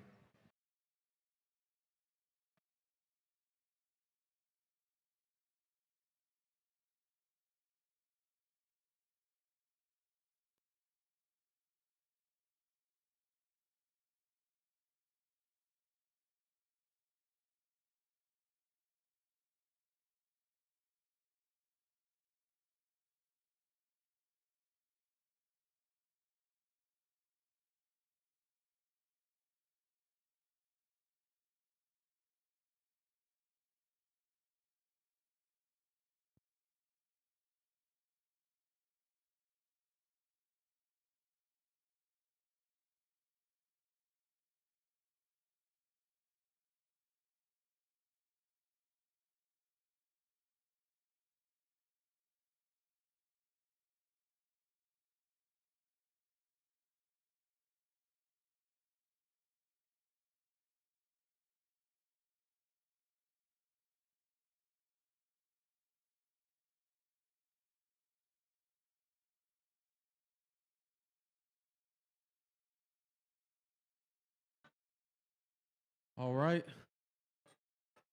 [SPEAKER 6] All right.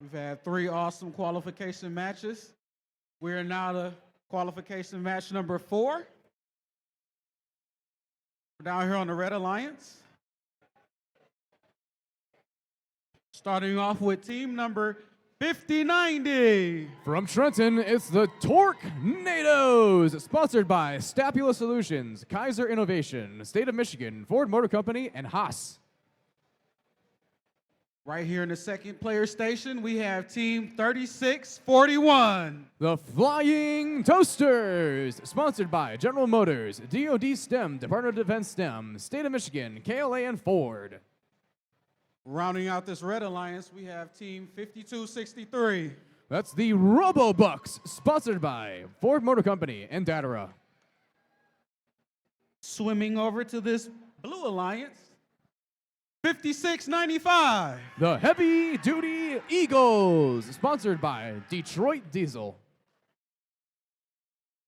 [SPEAKER 6] We've had 3 awesome qualification matches. We are now to qualification match number 4. We're down here on the Red Alliance. Starting off with team number 5090.
[SPEAKER 1] From Trenton, it's the Torquenadoes, sponsored by Stapula Solutions, Kaiser Innovation, State of Michigan, Ford Motor Company, and Haas.
[SPEAKER 6] Right here in the second player station, we have team 3641.
[SPEAKER 1] The Flying Toasters, sponsored by General Motors, DoD STEM, Department of Defense STEM, State of Michigan, KLA, and Ford.
[SPEAKER 6] Rounding out this Red Alliance, we have team 5263.
[SPEAKER 1] That's the Robobucks, sponsored by Ford Motor Company and Datara.
[SPEAKER 6] Swimming over to this Blue Alliance, 5695.
[SPEAKER 1] The Heavy Duty Eagles, sponsored by Detroit Diesel.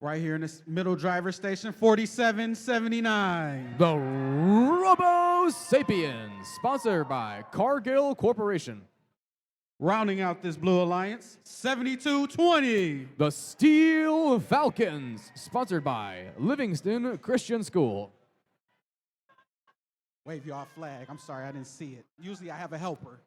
[SPEAKER 6] Right here in this middle driver station, 4779.
[SPEAKER 1] The Robo Sapiens, sponsored by Cargill Corporation.
[SPEAKER 6] Rounding out this Blue Alliance, 7220.
[SPEAKER 1] The Steel Falcons, sponsored by Livingston Christian School.
[SPEAKER 6] Wave y'all flag. I'm sorry, I didn't see it. Usually I have a helper.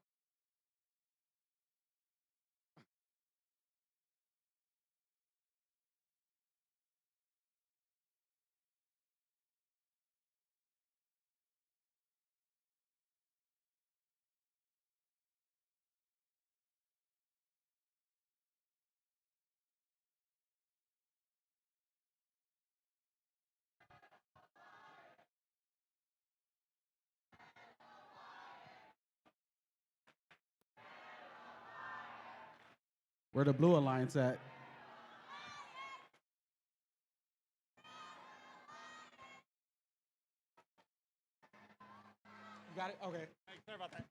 [SPEAKER 6] Where the Blue Alliance at? You got it? Okay. Sorry about that.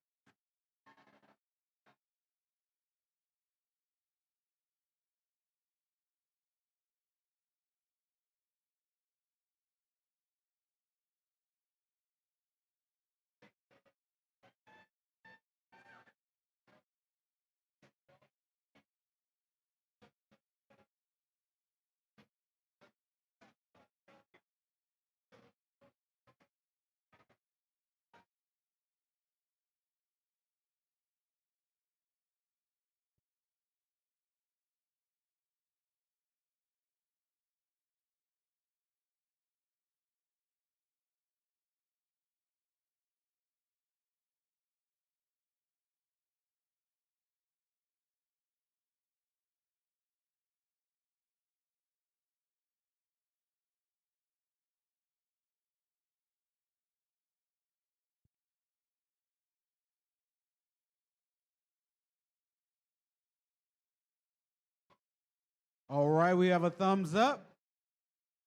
[SPEAKER 6] All right, we have a thumbs up.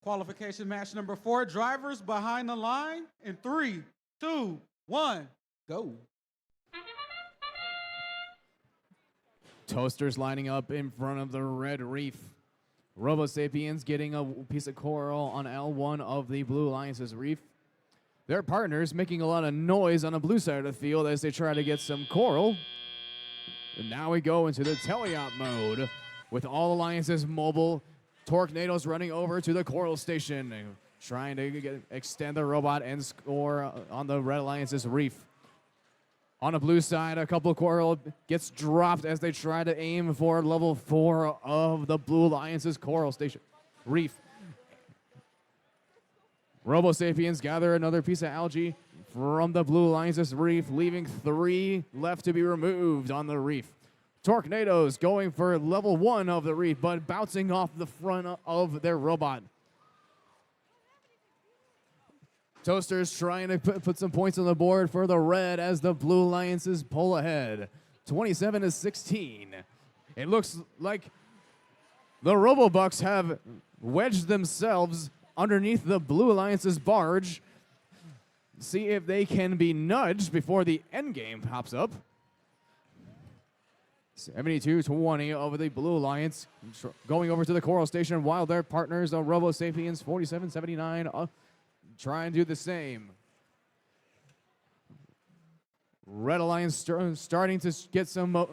[SPEAKER 6] Qualification match number 4, drivers behind the line in 3, 2, 1, go.
[SPEAKER 1] Toasters lining up in front of the red reef. Robo Sapiens getting a piece of coral on L1 of the Blue Alliance's reef. Their partners making a lot of noise on the blue side of the field as they try to get some coral. And now we go into the teleop mode with all alliances mobile. Tornadoes running over to the coral station, trying to extend the robot and score on the Red Alliance's reef. On the blue side, a couple of coral gets dropped as they try to aim for level 4 of the Blue Alliance's coral station reef. Robo Sapiens gather another piece of algae from the Blue Alliance's reef, leaving 3 left to be removed on the reef. Tornadoes going for level 1 of the reef, but bouncing off the front of their robot. Toasters trying to put some points on the board for the red as the Blue Alliances pull ahead, 27-16. It looks like the Robobucks have wedged themselves underneath the Blue Alliance's barge. See if they can be nudged before the end game pops up. 72-20 over the Blue Alliance, going over to the coral station while their partners, the Robo Sapiens, 47-79, try and do the same. Red Alliance starting to get some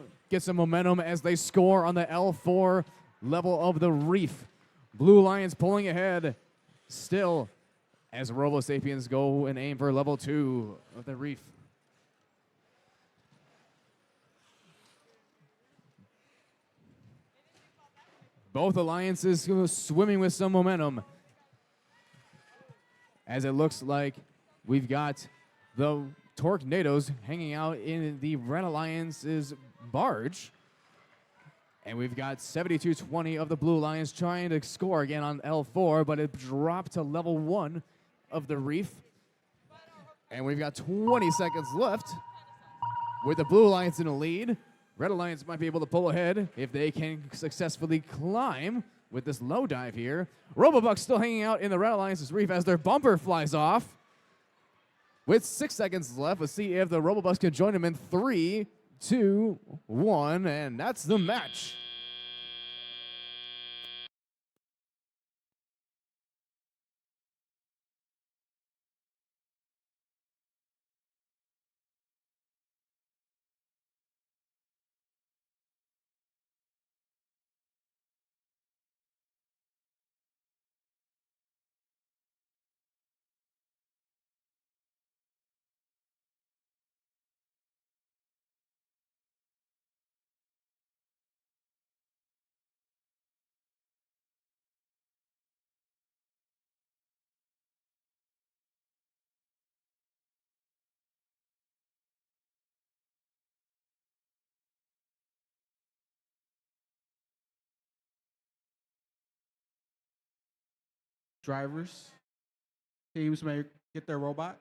[SPEAKER 1] momentum as they score on the L4 level of the reef. Blue Alliance pulling ahead still as Robo Sapiens go and aim for level 2 of the reef. Both alliances swimming with some momentum, as it looks like we've got the Tornadoes hanging out in the Red Alliance's barge. And we've got 72-20 of the Blue Alliance trying to score again on L4, but it dropped to level 1 of the reef. And we've got 20 seconds left with the Blue Alliance in the lead. Red Alliance might be able to pull ahead if they can successfully climb with this low dive here. Robobuck still hanging out in the Red Alliance's reef as their bumper flies off. With 6 seconds left, let's see if the Robobucks can join them in 3, 2, 1, and that's the match.
[SPEAKER 6] Drivers, teams may get their robot.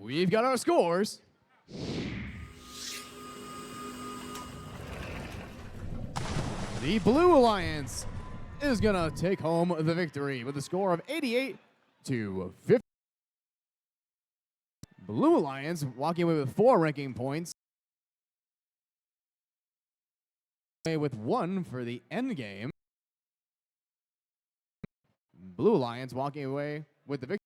[SPEAKER 1] we've got our scores. The Blue Alliance is gonna take home the victory with a score of 88 to 50. Blue Alliance walking away with 4 ranking points. With 1 for the end game. Blue Alliance walking away with the victory.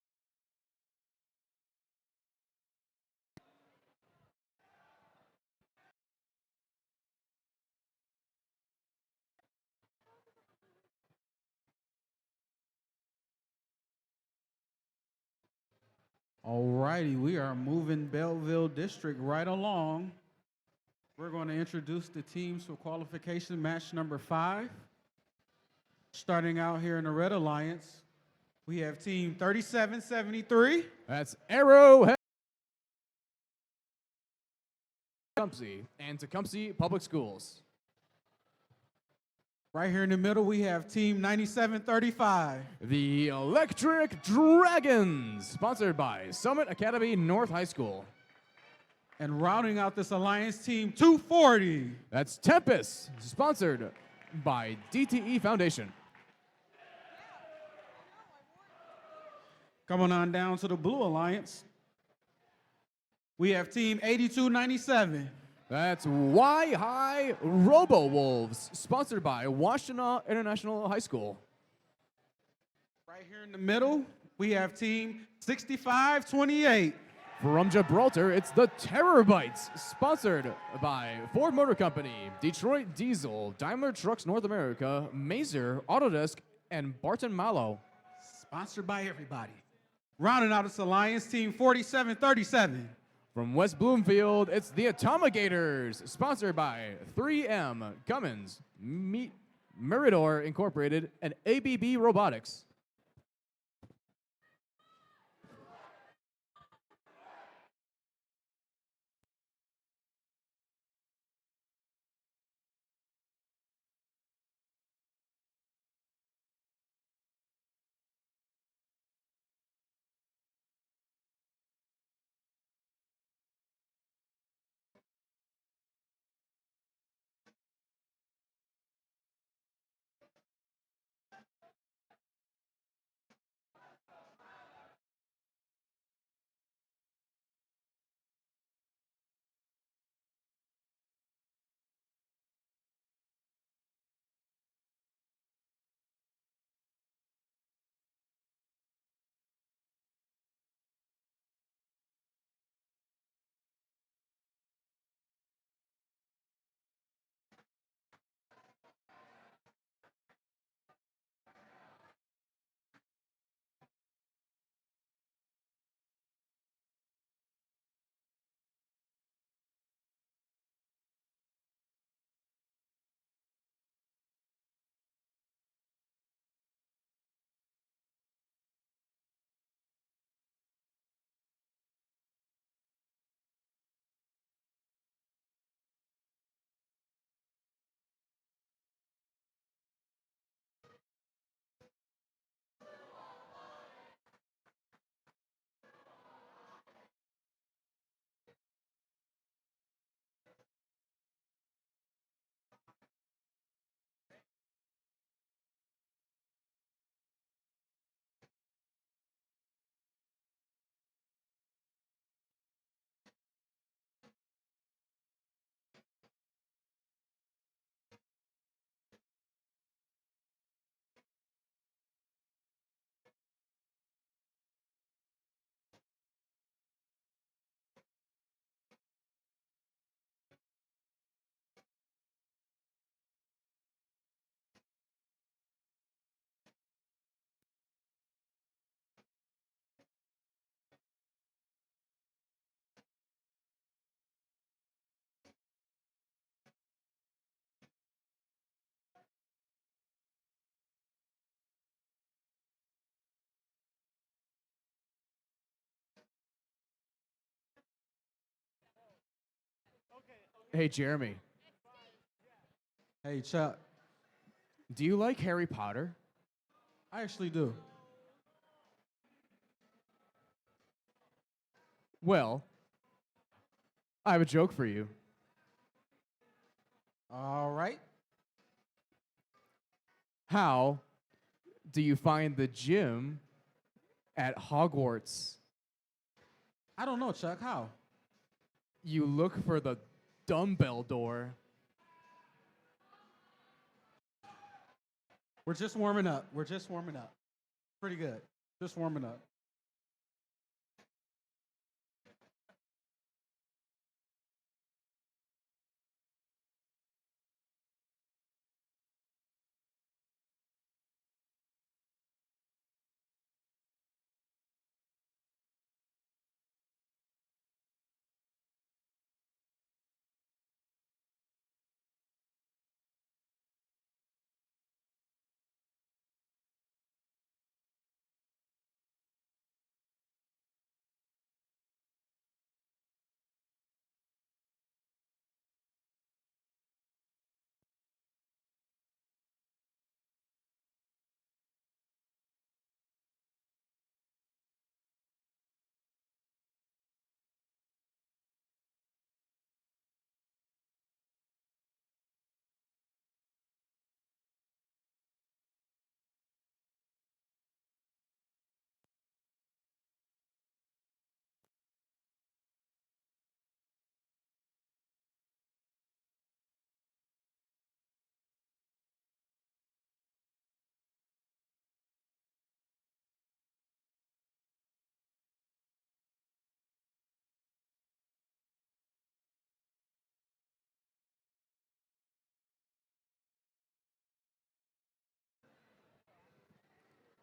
[SPEAKER 6] Alrighty, we are moving Belleville District right along. We're going to introduce the teams for qualification match number 5. Starting out here in the Red Alliance, we have team 3773.
[SPEAKER 1] That's Arrowhead Tecumseh and Tecumseh Public Schools.
[SPEAKER 6] Right here in the middle, we have team 9735.
[SPEAKER 1] The Electric Dragons, sponsored by Summit Academy North High School.
[SPEAKER 6] And rounding out this alliance, team 240.
[SPEAKER 1] That's Tempest, sponsored by DTE Foundation.
[SPEAKER 6] Coming on down to the Blue Alliance, we have team 8297.
[SPEAKER 1] That's Y High Robo Wolves, sponsored by Washtenaw International High School.
[SPEAKER 6] Right here in the middle, we have team 6528.
[SPEAKER 1] From Gibraltar, it's the Terabytes, sponsored by Ford Motor Company, Detroit Diesel, Daimler Trucks North America, Mazer, Autodesk, and Barton Mallow.
[SPEAKER 6] Sponsored by everybody. Rounding out this alliance, team 4737.
[SPEAKER 1] From West Bloomfield, it's the Atomigators, sponsored by 3M, Cummins, Mirador Incorporated, and ABB Robotics. Hey, Jeremy,
[SPEAKER 6] Hey, Chuck.
[SPEAKER 1] do you like Harry Potter?
[SPEAKER 6] I actually do.
[SPEAKER 1] Well, I have a joke for you.
[SPEAKER 6] All right.
[SPEAKER 1] How do you find the gym at Hogwarts?
[SPEAKER 6] I don't know, Chuck. How?
[SPEAKER 1] You look for the dumbbell door.
[SPEAKER 6] We're just warming up. We're just warming up. Pretty good. Just warming up.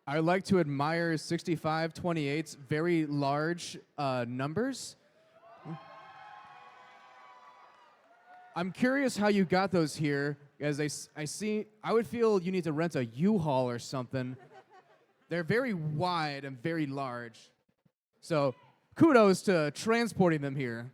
[SPEAKER 1] I like to admire 6528's very large numbers. I'm curious how you got those here, as I would feel you need to rent a U-Haul or something. They're very wide and very large. So kudos to transporting them here.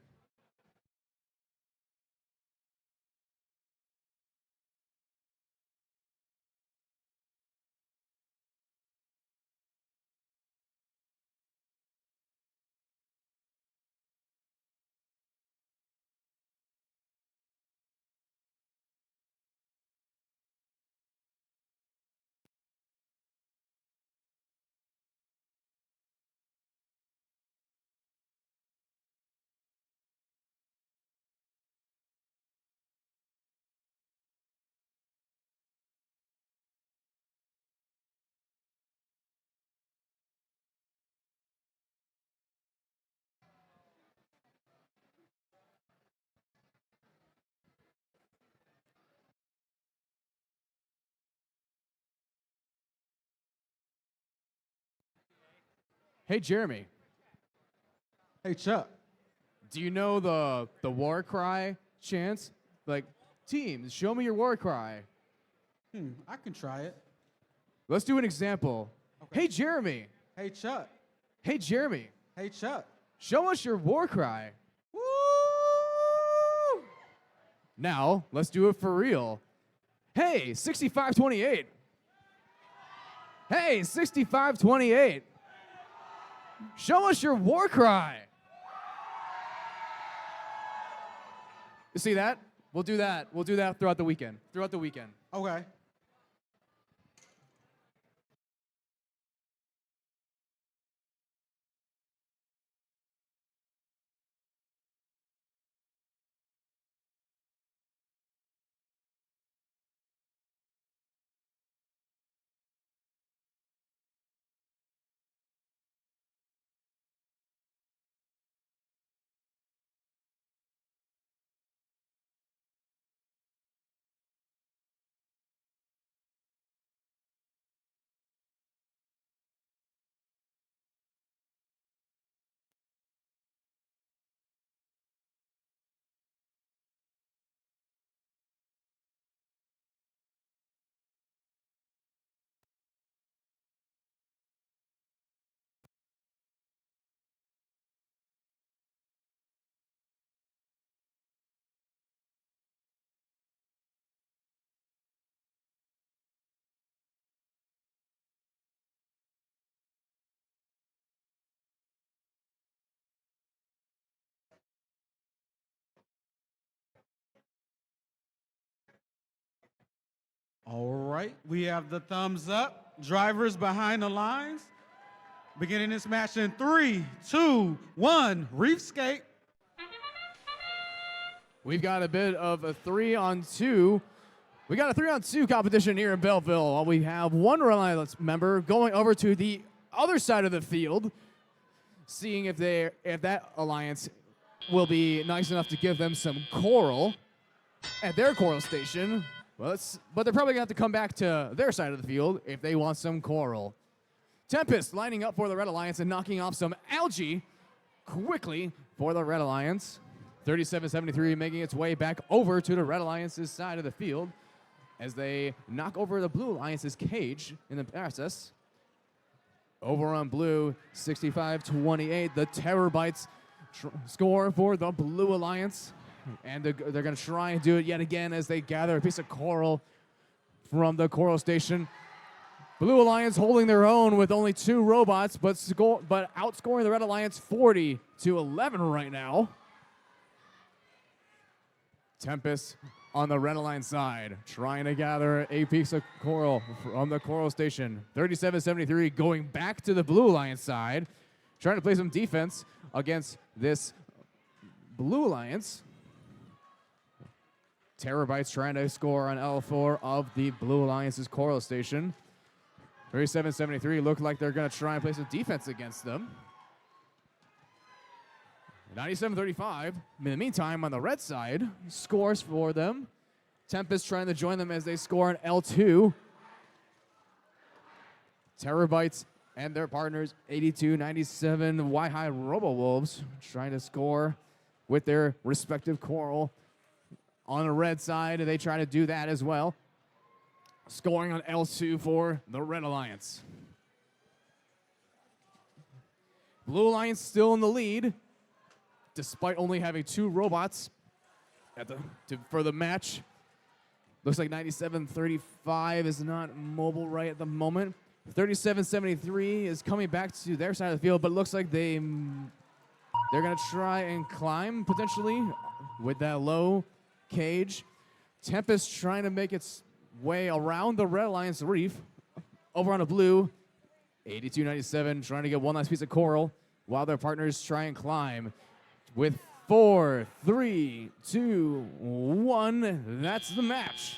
[SPEAKER 1] Hey, Jeremy,
[SPEAKER 6] Hey, Chuck.
[SPEAKER 1] do you know the war cry chant? Like, teams, show me your war cry.
[SPEAKER 6] I can try it.
[SPEAKER 1] Let's do an example.
[SPEAKER 6] Okay.
[SPEAKER 1] Hey, Jeremy.
[SPEAKER 6] Hey, Chuck.
[SPEAKER 1] Hey, Jeremy.
[SPEAKER 6] Hey, Chuck.
[SPEAKER 1] Show us your war cry.
[SPEAKER 6] Woo!
[SPEAKER 1] Now, let's do it for real. Hey, 6528. Hey, 6528. Show us your war cry. You see that? We'll do that. We'll do that throughout the weekend.
[SPEAKER 6] Okay. All right, we have the thumbs up. Drivers behind the lines. Beginning this match in 3, 2, 1, reef skate.
[SPEAKER 1] We've got a bit of a 3-on-2. We got a 3-on-2 competition here in Belleville. We have one Reliance member going over to the other side of the field, seeing if that alliance will be nice enough to give them some coral at their coral station. But they're probably going to have to come back to their side of the field if they want some coral. Tempest lining up for the Red Alliance and knocking off some algae quickly for the Red Alliance. 37-73 making its way back over to the Red Alliance's side of the field as they knock over the Blue Alliance's cage in the process. Over on blue, 65-28. The Terrorbites score for the Blue Alliance. And they're going to try and do it yet again as they gather a piece of coral from the coral station. Blue Alliance holding their own with only 2 robots, but outscoring the Red Alliance 40-11 right now. Tempest on the Red Alliance side, trying to gather a piece of coral from the coral station. 37-73 going back to the Blue Alliance side, trying to play some defense against this Blue Alliance. Terabytes trying to score on L4 of the Blue Alliance's coral station. 37-73 look like they're going to try and play some defense against them. 97-35. In the meantime, on the red side, scores for them. Tempest trying to join them as they score on L2. Terabytes and their partners, 82-97 Y-High Robo-Wolves, trying to score with their respective coral. On the red side, they try to do that as well. Scoring on L2 for the Red Alliance. Blue Alliance still in the lead, despite only having 2 robots for the match. Looks like 97-35 is not mobile right at the moment. 37-73 is coming back to their side of the field, but it looks like they're going to try and climb potentially with that low cage. Tempest trying to make its way around the Red Alliance reef. Over on a blue, 82-97 trying to get one last piece of coral while their partners try and climb. With 4, 3, 2, 1, that's the match.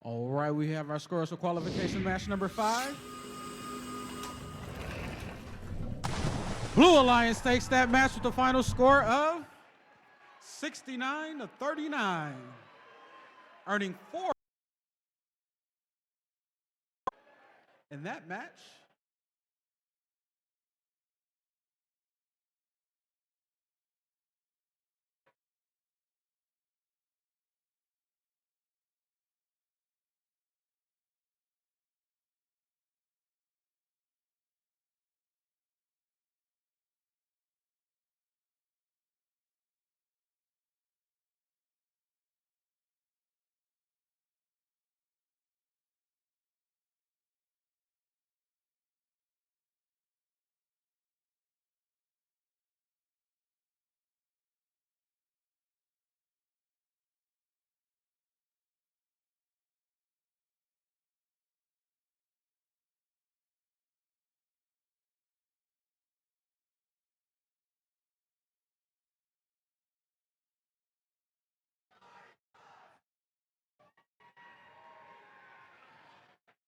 [SPEAKER 6] All right, we have our scores for qualification match number 5. Blue Alliance takes that match with the final score of 69-39, earning 4 in that match.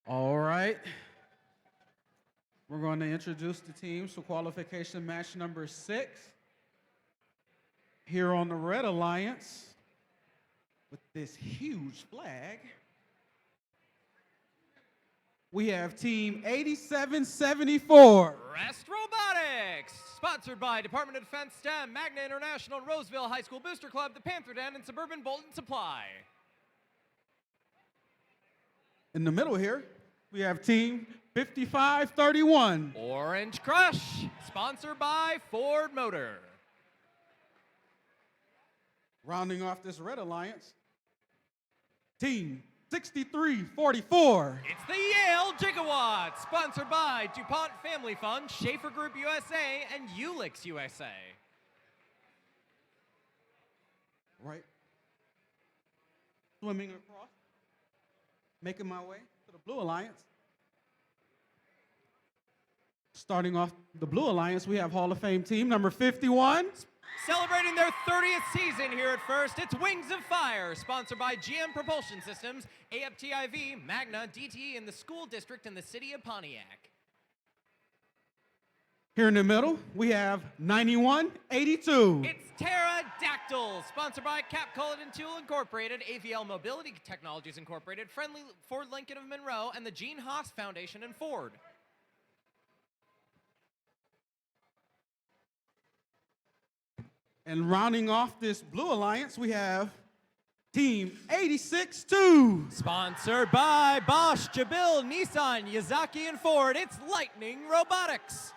[SPEAKER 6] All right. We're going to introduce the teams for qualification match number 6. Here on the Red Alliance, with this huge flag, we have team 8774.
[SPEAKER 12] Rest Robotics, sponsored by Department of Defense STEM, Magna International, Roseville High School Booster Club, the Panther Den, and Suburban Bolton Supply.
[SPEAKER 6] In the middle here, we have team 5531.
[SPEAKER 12] Orange Crush, sponsored by Ford Motor.
[SPEAKER 6] Rounding off this Red Alliance, team 6344.
[SPEAKER 12] It's the Yale Gigawatts, sponsored by DuPont Family Fund, Schaefer Group USA, and Ulix USA.
[SPEAKER 6] Right. Swimming across, making my way to the Blue Alliance. Starting off the Blue Alliance, we have Hall of Fame team number 51.
[SPEAKER 12] Celebrating their 30th season here at First, it's Wings of Fire, sponsored by GM Propulsion Systems, AFTIV, Magna, DTE, and the school district in the city of Pontiac.
[SPEAKER 6] Here in the middle, we have 9182.
[SPEAKER 12] It's Pterodactyl, sponsored by Cap Culloden Tool Incorporated, AVL Mobility Technologies Incorporated, Friendly Ford Lincoln of Monroe, and the Gene Haas Foundation and Ford.
[SPEAKER 6] And rounding off this Blue Alliance, we have team 862.
[SPEAKER 12] Sponsored by Bosch, Jabil, Nissan, Yazaki, and Ford, it's Lightning Robotics.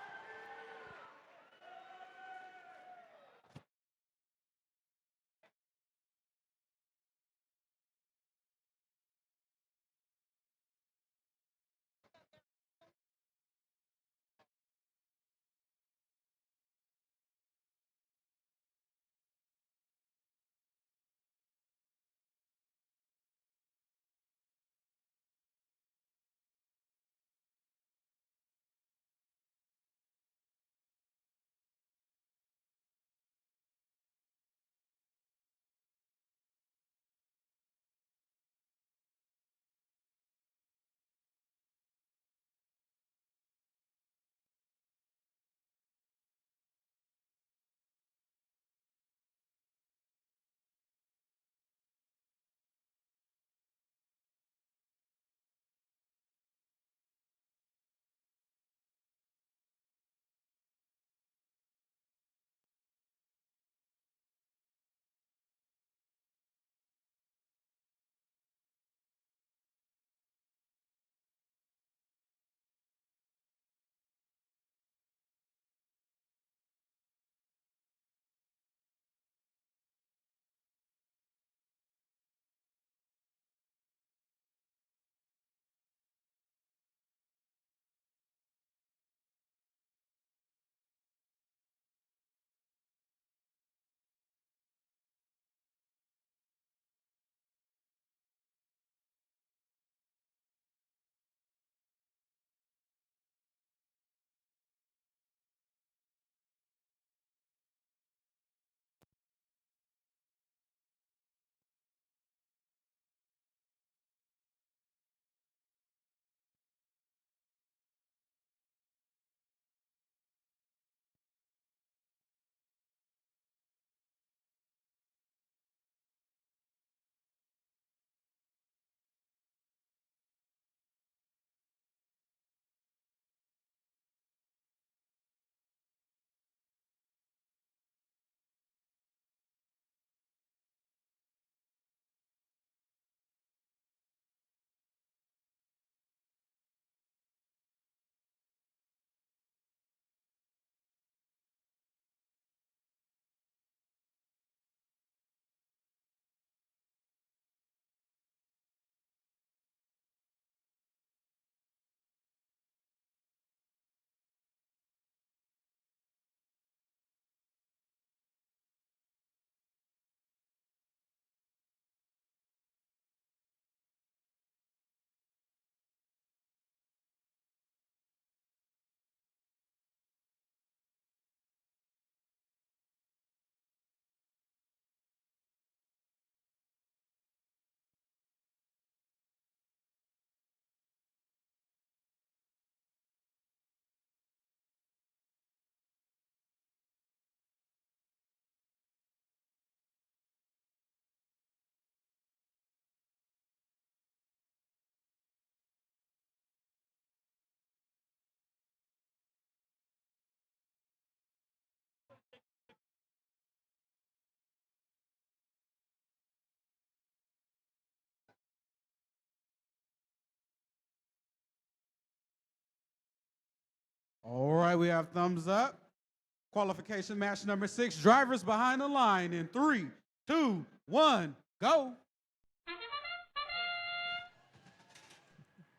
[SPEAKER 6] right, we have thumbs up. Qualification match number 6, drivers behind the line in 3, 2, 1, go.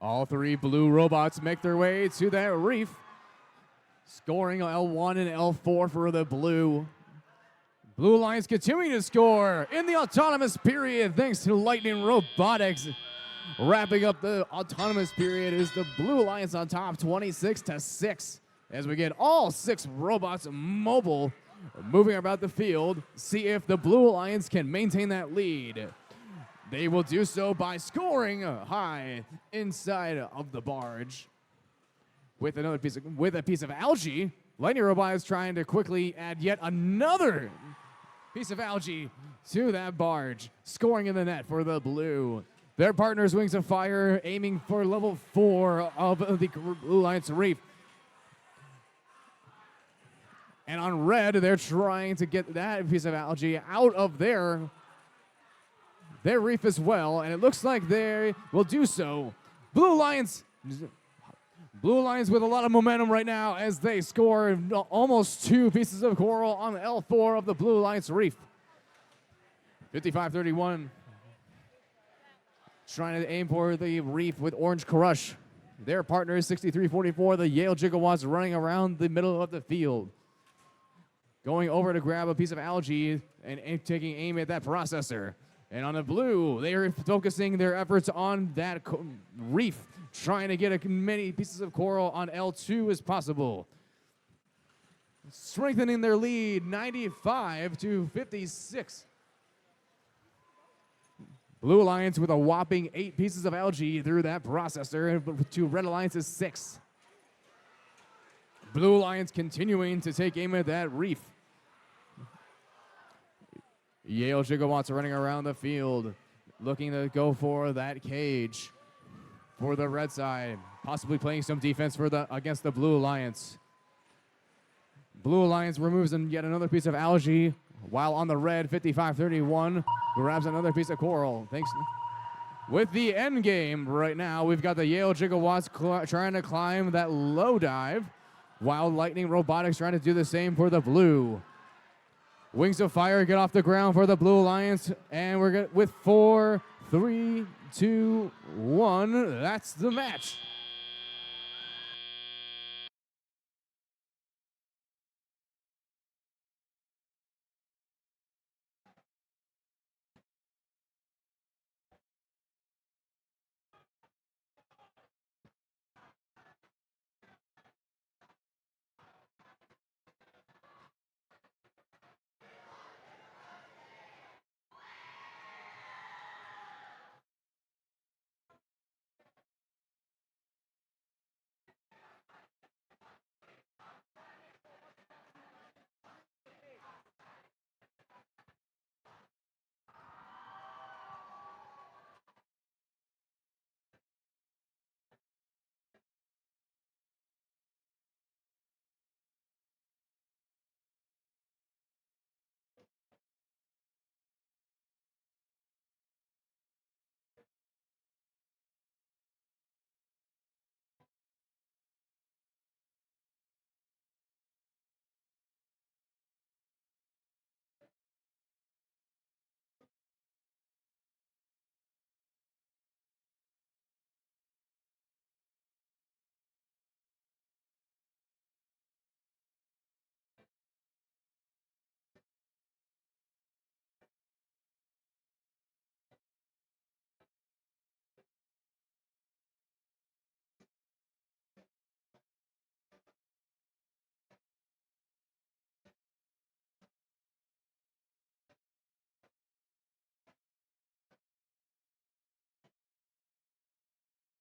[SPEAKER 1] All three blue robots make their way to that reef, scoring L1 and L4 for the blue. Blue Lions continuing to score in the autonomous period thanks to Lightning Robotics. Wrapping up the autonomous period is the Blue Lions on top 26-6 as we get all 6 robots mobile, moving about the field, see if the Blue Lions can maintain that lead. They will do so by scoring high inside of the barge. With a piece of algae, Lightning Robot is trying to quickly add yet another piece of algae to that barge, scoring in the net for the blue. Their partners, Wings of Fire, aiming for level 4 of the Blue Lions Reef. And on red, they're trying to get that piece of algae out of their reef as well, and it looks like they will do so. Blue Lions with a lot of momentum right now as they score almost 2 pieces of coral on L4 of the Blue Lions Reef. 55-31. Trying to aim for the reef with Orange Crush. Their partner is 63-44. The Yale Gigawatts running around the middle of the field. Going over to grab a piece of algae and taking aim at that processor. And on the blue, they are focusing their efforts on that reef, trying to get as many pieces of coral on L2 as possible. Strengthening their lead, 95-56. Blue Lions with a whopping 8 pieces of algae through that processor to Red Alliance's 6. Blue Lions continuing to take aim at that reef. Yale Gigawatts are running around the field, looking to go for that cage for the red side, possibly playing some defense against the Blue Lions. Blue Lions removes yet another piece of algae, while on the red, 55-31, grabs another piece of coral. Thanks. With the end game right now, we've got the Yale Gigawatts trying to climb that low dive, while Lightning Robotics trying to do the same for the blue. Wings of Fire get off the ground for the Blue Lions, and we're good with 4, 3, 2, 1. That's the match.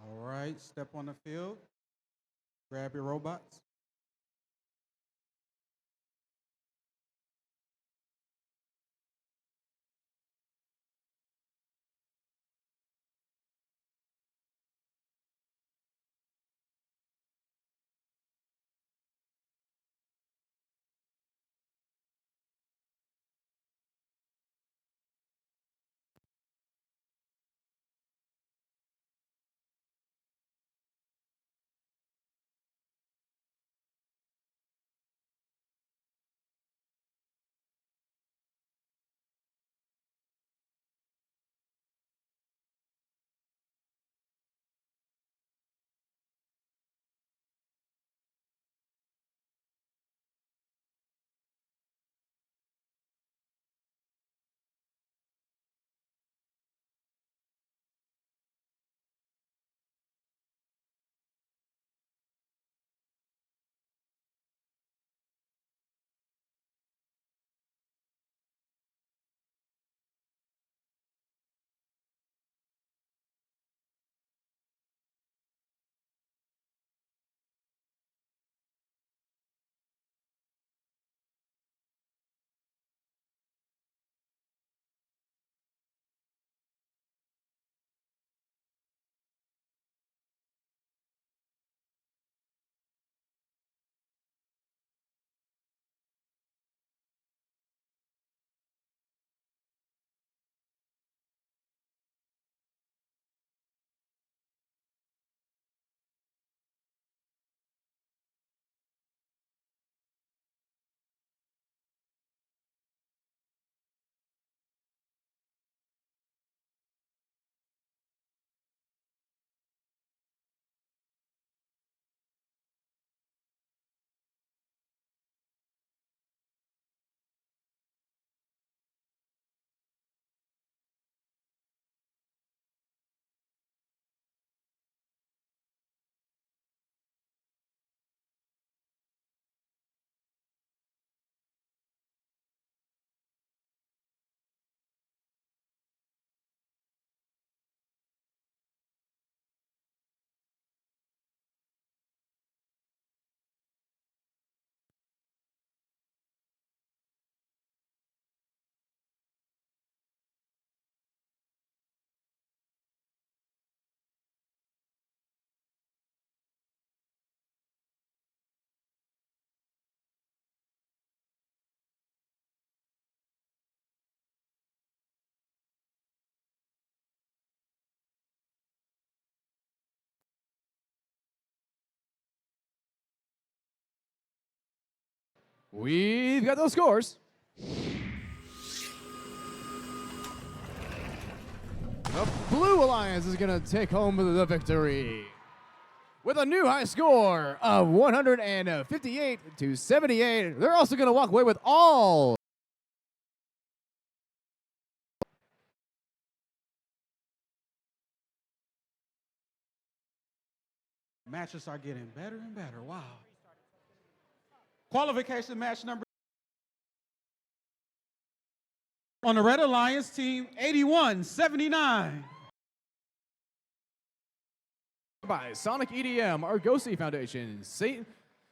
[SPEAKER 6] All right, step on the field. Grab your robots.
[SPEAKER 1] We've got those scores. The Blue Alliance is going to take home the victory with a new high score of 158 to 78. They're also going to walk away with all.
[SPEAKER 6] Matches are getting better and better. Wow. Qualification match number on the Red Alliance team, 81-79.
[SPEAKER 1] By Sonic EDM, Argosy Foundation, St.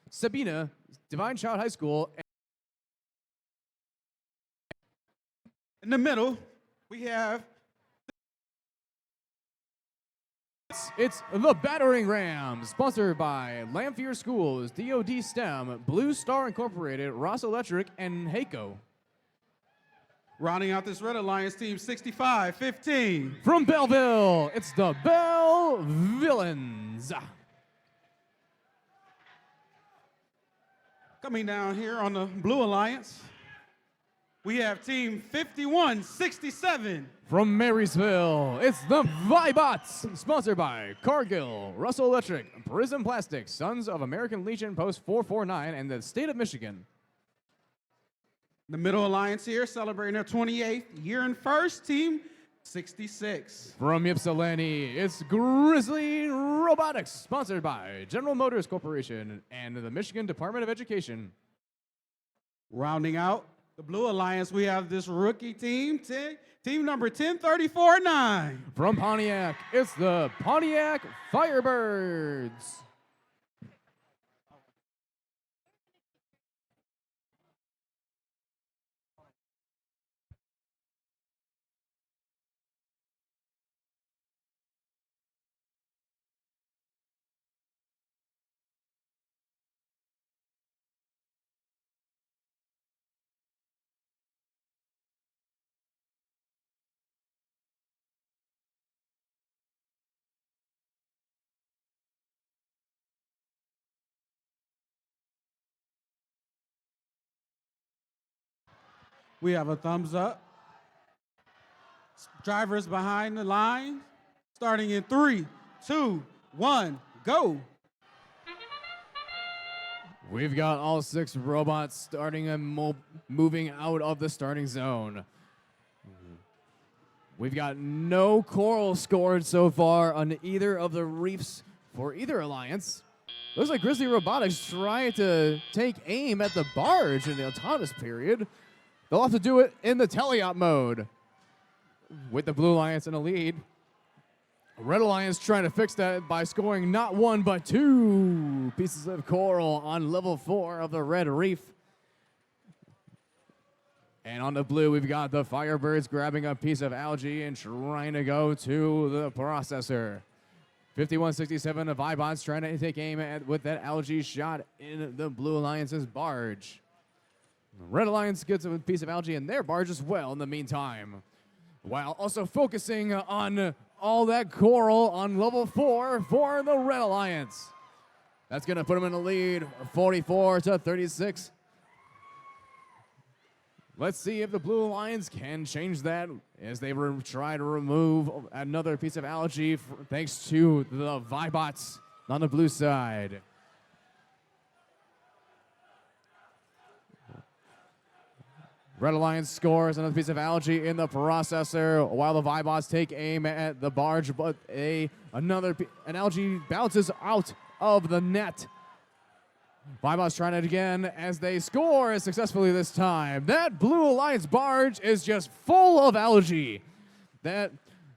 [SPEAKER 1] Sabina, Divine Child High School.
[SPEAKER 6] In the middle, we have
[SPEAKER 1] It's the Battering Rams, sponsored by Lamphere Schools, DoD STEM, Blue Star Incorporated, Ross Electric, and HACO.
[SPEAKER 6] rounding out this Red Alliance team, 65-15.
[SPEAKER 1] From Belleville, it's the Bell Villains.
[SPEAKER 6] Coming down here on the Blue Alliance, we have team 51-67.
[SPEAKER 1] From Marysville, it's the Vibots, sponsored by Cargill, Russell Electric, Prism Plastics, Sons of American Legion Post 449, and the state of Michigan.
[SPEAKER 6] The Middle Alliance here celebrating their 28th year in first, team 66.
[SPEAKER 1] From Ypsilanti, it's Grizzly Robotics, sponsored by General Motors Corporation and the Michigan Department of Education.
[SPEAKER 6] Rounding out the Blue Alliance, we have this rookie team, team number 1034-9.
[SPEAKER 1] From Pontiac, it's the Pontiac Firebirds.
[SPEAKER 6] We have a thumbs up. Drivers behind the line, starting in 3, 2, 1, go.
[SPEAKER 1] We've got all 6 robots starting and moving out of the starting zone. We've got no coral scored so far on either of the reefs for either alliance. Looks like Grizzly Robotics trying to take aim at the barge in the autonomous period. They'll have to do it in the teleop mode with the Blue Alliance in the lead. Red Alliance trying to fix that by scoring not 1 but 2 pieces of coral on level 4 of the Red Reef. And on the blue, we've got the Firebirds grabbing a piece of algae and trying to go to the processor. 5167 of Vibots trying to take aim with that algae shot in the Blue Alliance's barge. Red Alliance gets a piece of algae in their barge as well in the meantime, while also focusing on all that coral on level 4 for the Red Alliance. That's going to put them in the lead, 44-36. Let's see if the Blue Alliance can change that as they try to remove another piece of algae thanks to the Vibots on the blue side. Red Alliance scores another piece of algae in the processor while the Vibots take aim at the barge, but an algae bounces out of the net. Vibots trying it again as they score successfully this time. That Blue Alliance barge is just full of algae. That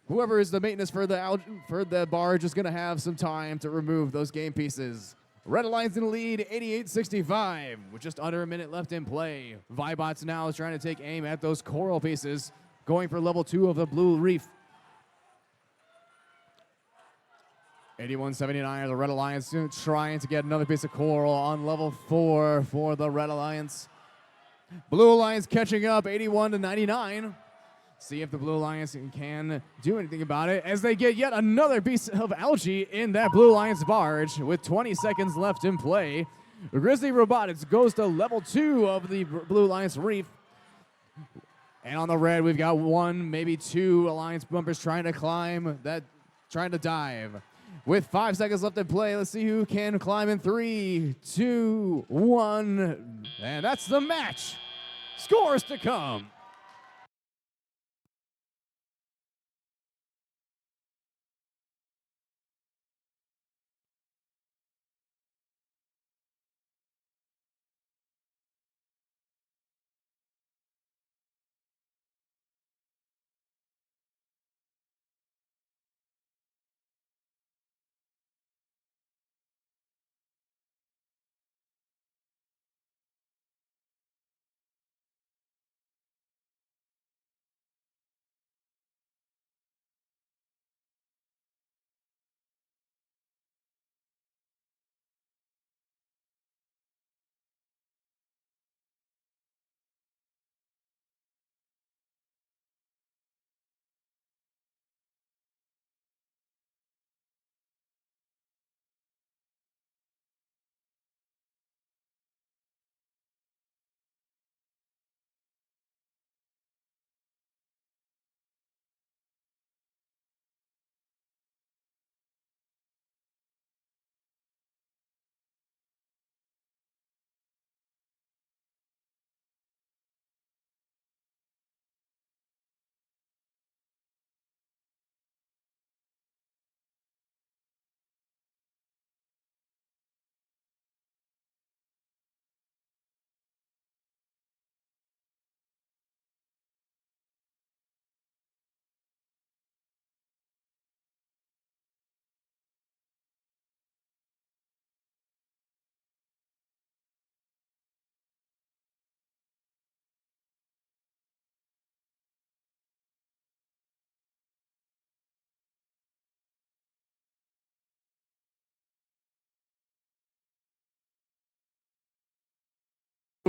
[SPEAKER 1] whoever is the maintenance for the barge is going to have some time to remove those game pieces. Red Alliance in the lead, 88-65, with just under a minute left in play. Vibots now is trying to take aim at those coral pieces, going for level 2 of the Blue Reef. 81-79, the Red Alliance trying to get another piece of coral on level 4 for the Red Alliance. Blue Alliance catching up, 81-99. See if the Blue Alliance can do anything about it as they get yet another piece of algae in that Blue Alliance barge with 20 seconds left in play. Grizzly Robotics goes to level 2 of the Blue Alliance Reef. And on the red, we've got 1, maybe 2 Alliance bumpers trying to climb, trying to dive. With 5 seconds left in play, let's see who can climb in 3, 2, 1. And that's the match. Scores to come.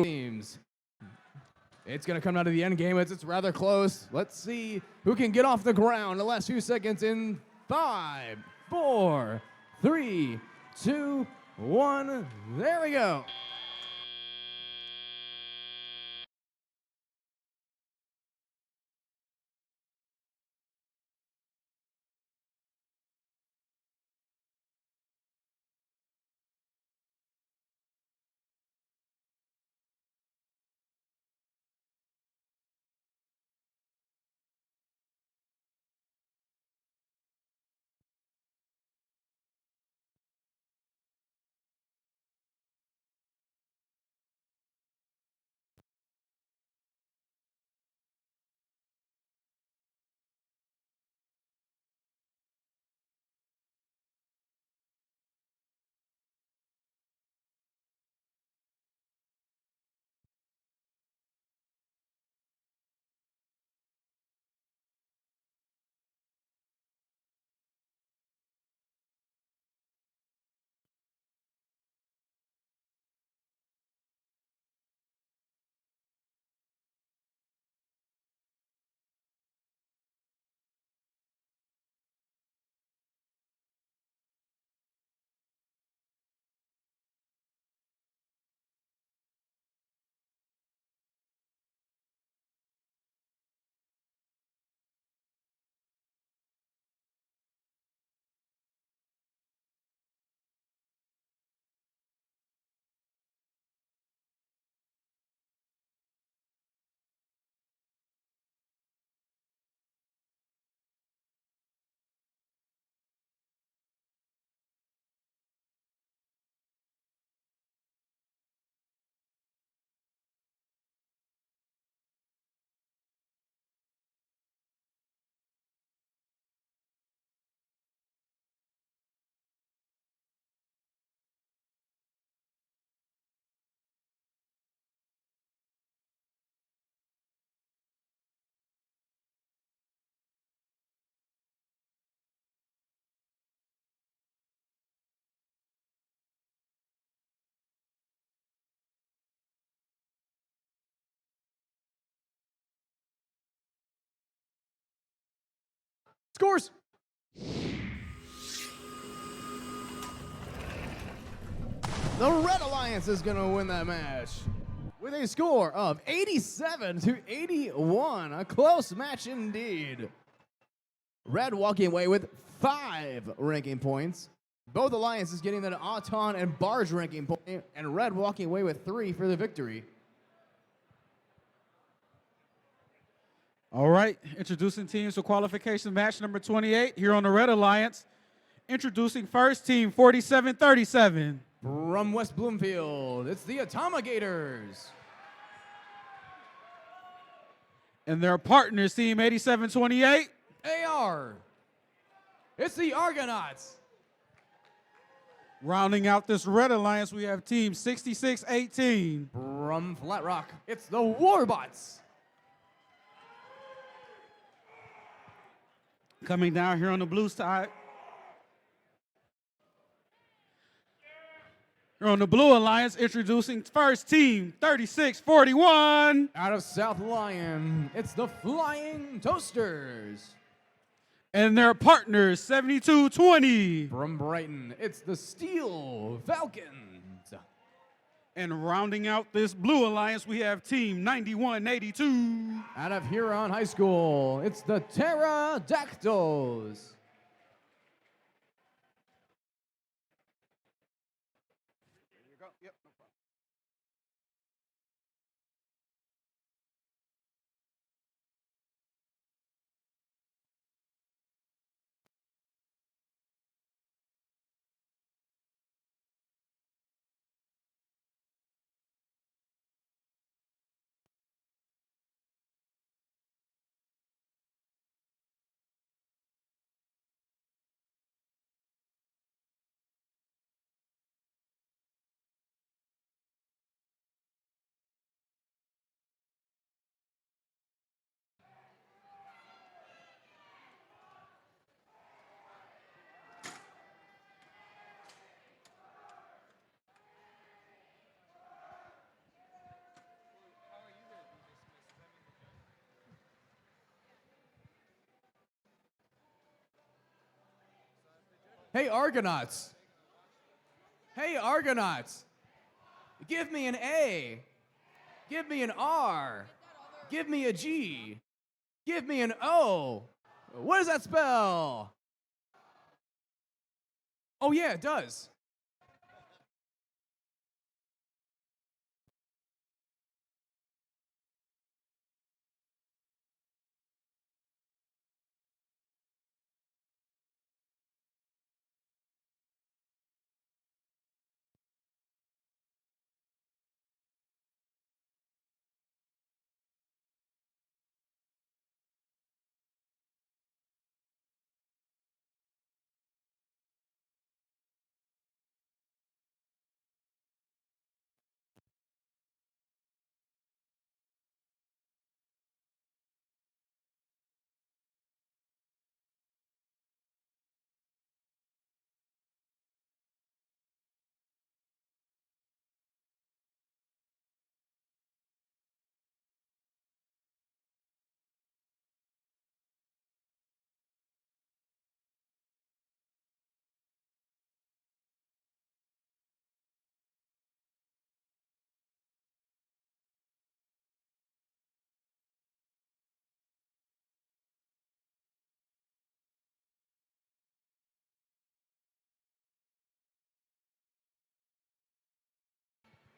[SPEAKER 1] Teams. It's going to come down to the end game. It's rather close. Let's see who can get off the ground. The last few seconds in 5, 4, 3, 2, 1. There we go. Scores. The Red Alliance is going to win that match with a score of 87-81. A close match indeed. Red walking away with 5 ranking points. Both alliances getting that Auton and Barge ranking point, and Red walking away with 3 for the victory.
[SPEAKER 6] All right, introducing teams for qualification match number 28 here on the Red Alliance. Introducing first team 4737.
[SPEAKER 1] From West Bloomfield, it's the Atomigators.
[SPEAKER 6] And their partners, team 8728.
[SPEAKER 1] AR, it's the Argonauts.
[SPEAKER 6] Rounding out this Red Alliance, we have team 6618.
[SPEAKER 1] From Flat Rock, it's the Warbots.
[SPEAKER 6] Coming down here on the blue side. Here on the Blue Alliance, introducing first team 3641.
[SPEAKER 1] Out of South Lyon, it's the Flying Toasters.
[SPEAKER 6] And their partners, 7220.
[SPEAKER 1] From Brighton, it's the Steel Falcons.
[SPEAKER 6] And rounding out this Blue Alliance, we have team 9182.
[SPEAKER 1] Out of Huron High School, it's the Pterodactyls. Hey, Argonauts. Hey, Argonauts. Give me an A. Give me an R. Give me a G. Give me an O. What does that spell? Oh, yeah, it does.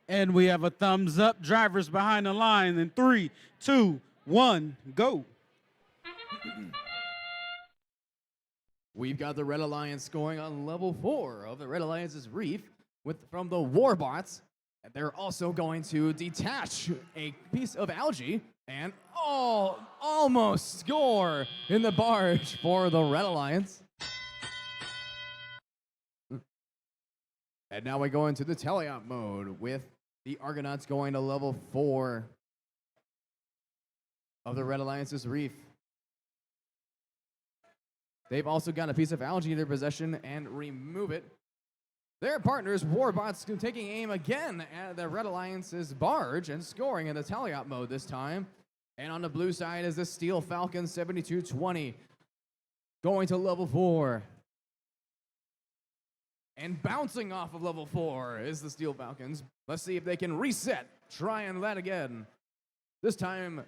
[SPEAKER 6] And we have a thumbs up. Drivers behind the line in 3, 2, 1, go.
[SPEAKER 1] We've got the Red Alliance going on level 4 of the Red Alliance's reef from the Warbots. And they're also going to detach a piece of algae and almost score in the barge for the Red Alliance. And now we go into the teleop mode with the Argonauts going to level 4 of the Red Alliance's reef. They've also got a piece of algae in their possession and remove it. Their partners, Warbots, taking aim again at the Red Alliance's barge and scoring in the teleop mode this time. And on the blue side is the Steel Falcon 7220 going to level 4. And bouncing off of level 4 is the Steel Falcons. Let's see if they can reset. Try and that again. This time,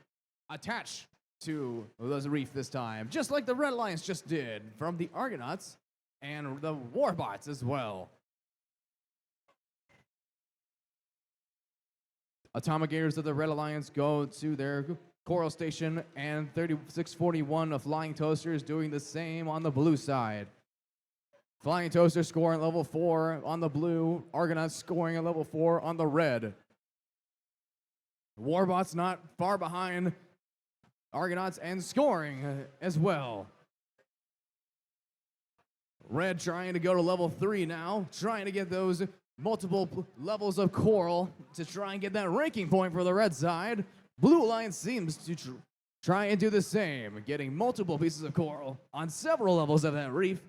[SPEAKER 1] attach to the reef this time, just like the Red Alliance just did from the Argonauts and the Warbots as well. Atomic Gators of the Red Alliance go to their Coral Station, and 3641 of Flying Toasters doing the same on the blue side. Flying Toasters scoring level 4 on the blue, Argonauts scoring at level 4 on the red. Warbots not far behind Argonauts and scoring as well. Red trying to go to level 3 now, trying to get those multiple levels of coral to try and get that ranking point for the red side. Blue Alliance seems to try and do the same, getting multiple pieces of coral on several levels of that reef.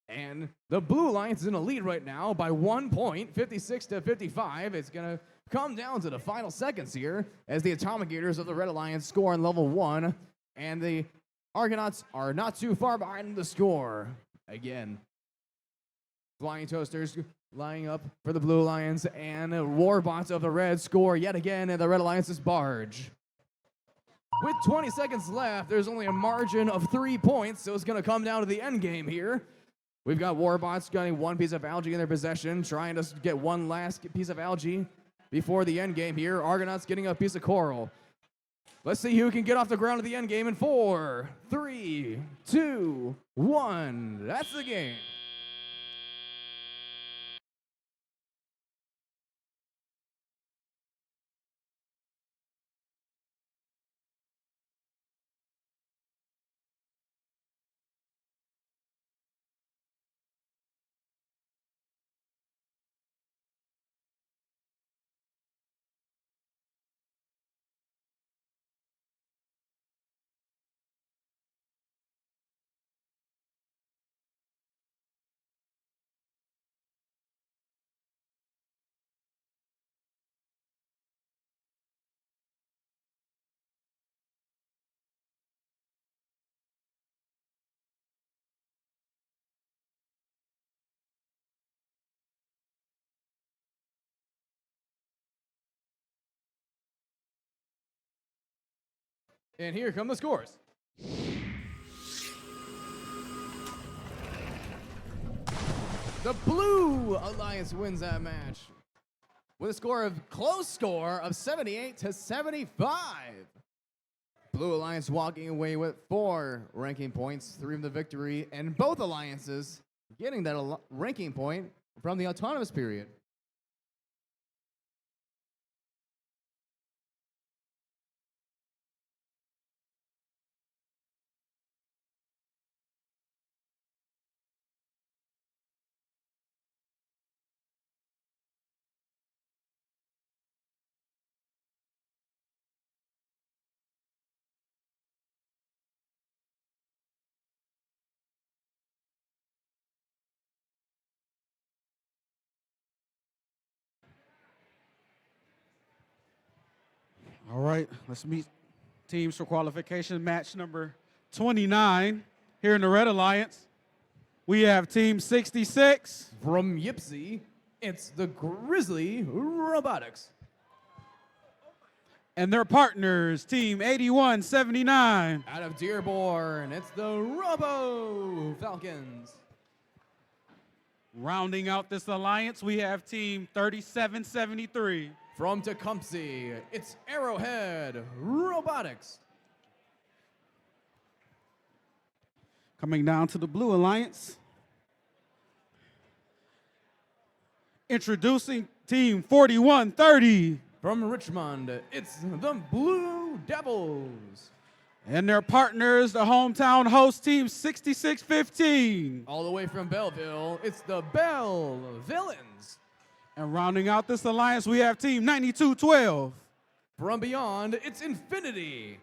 [SPEAKER 1] And the Blue Alliance is in a lead right now by 1 point, 56 to 55. It's going to come down to the final seconds here as the Atomic Gators of the Red Alliance score on level 1, and the Argonauts are not too far behind the score. Again, Flying Toasters lining up for the Blue Alliance, and Warbots of the Red score yet again in the Red Alliance's barge. With 20 seconds left, there's only a margin of 3 points, so it's going to come down to the end game here. We've got Warbots getting 1 piece of algae in their possession, trying to get one last piece of algae before the end game here. Argonauts getting a piece of coral. Let's see who can get off the ground at the end game in 4, 3, 2, 1. That's the game. And here come the scores. The Blue Alliance wins that match with a close score of 78 to 75. Blue Alliance walking away with 4 ranking points, 3 from the victory, and both alliances getting that ranking point from the autonomous period.
[SPEAKER 6] All right, let's meet teams for qualification. Match number 29 here in the Red Alliance. We have Team 66.
[SPEAKER 1] From Yipsy, it's the Grizzly Robotics.
[SPEAKER 6] And their partners, Team 8179.
[SPEAKER 1] Out of Dearborn, it's the Robo Falcons.
[SPEAKER 6] Rounding out this alliance, we have Team 3773.
[SPEAKER 1] From Tecumseh, it's Arrowhead Robotics.
[SPEAKER 6] Coming down to the Blue Alliance. Introducing Team 4130.
[SPEAKER 1] From Richmond, it's the Blue Devils.
[SPEAKER 6] And their partners, the hometown host Team 6615.
[SPEAKER 1] All the way from Belleville, it's the Bell Villains.
[SPEAKER 6] And rounding out this alliance, we have Team 9212.
[SPEAKER 1] From beyond, it's Infinity.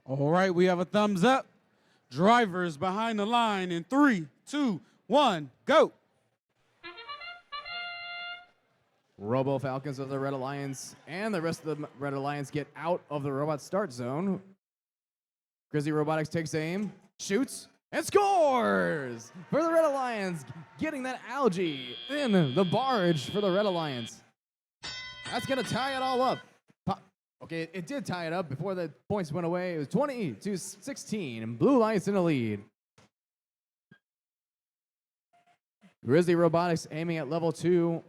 [SPEAKER 6] All right, we have a thumbs up. Drivers behind the line in 3, 2, 1, go.
[SPEAKER 1] Robo Falcons of the Red Alliance and the rest of the Red Alliance get out of the robot start zone. Grizzly Robotics takes aim, shoots, and scores for the Red Alliance, getting that algae in the barge for the Red Alliance. That's going to tie it all up. Okay, it did tie it up before the points went away. It was 20-16, and Blue Alliance in the lead. Grizzly Robotics aiming at level 2.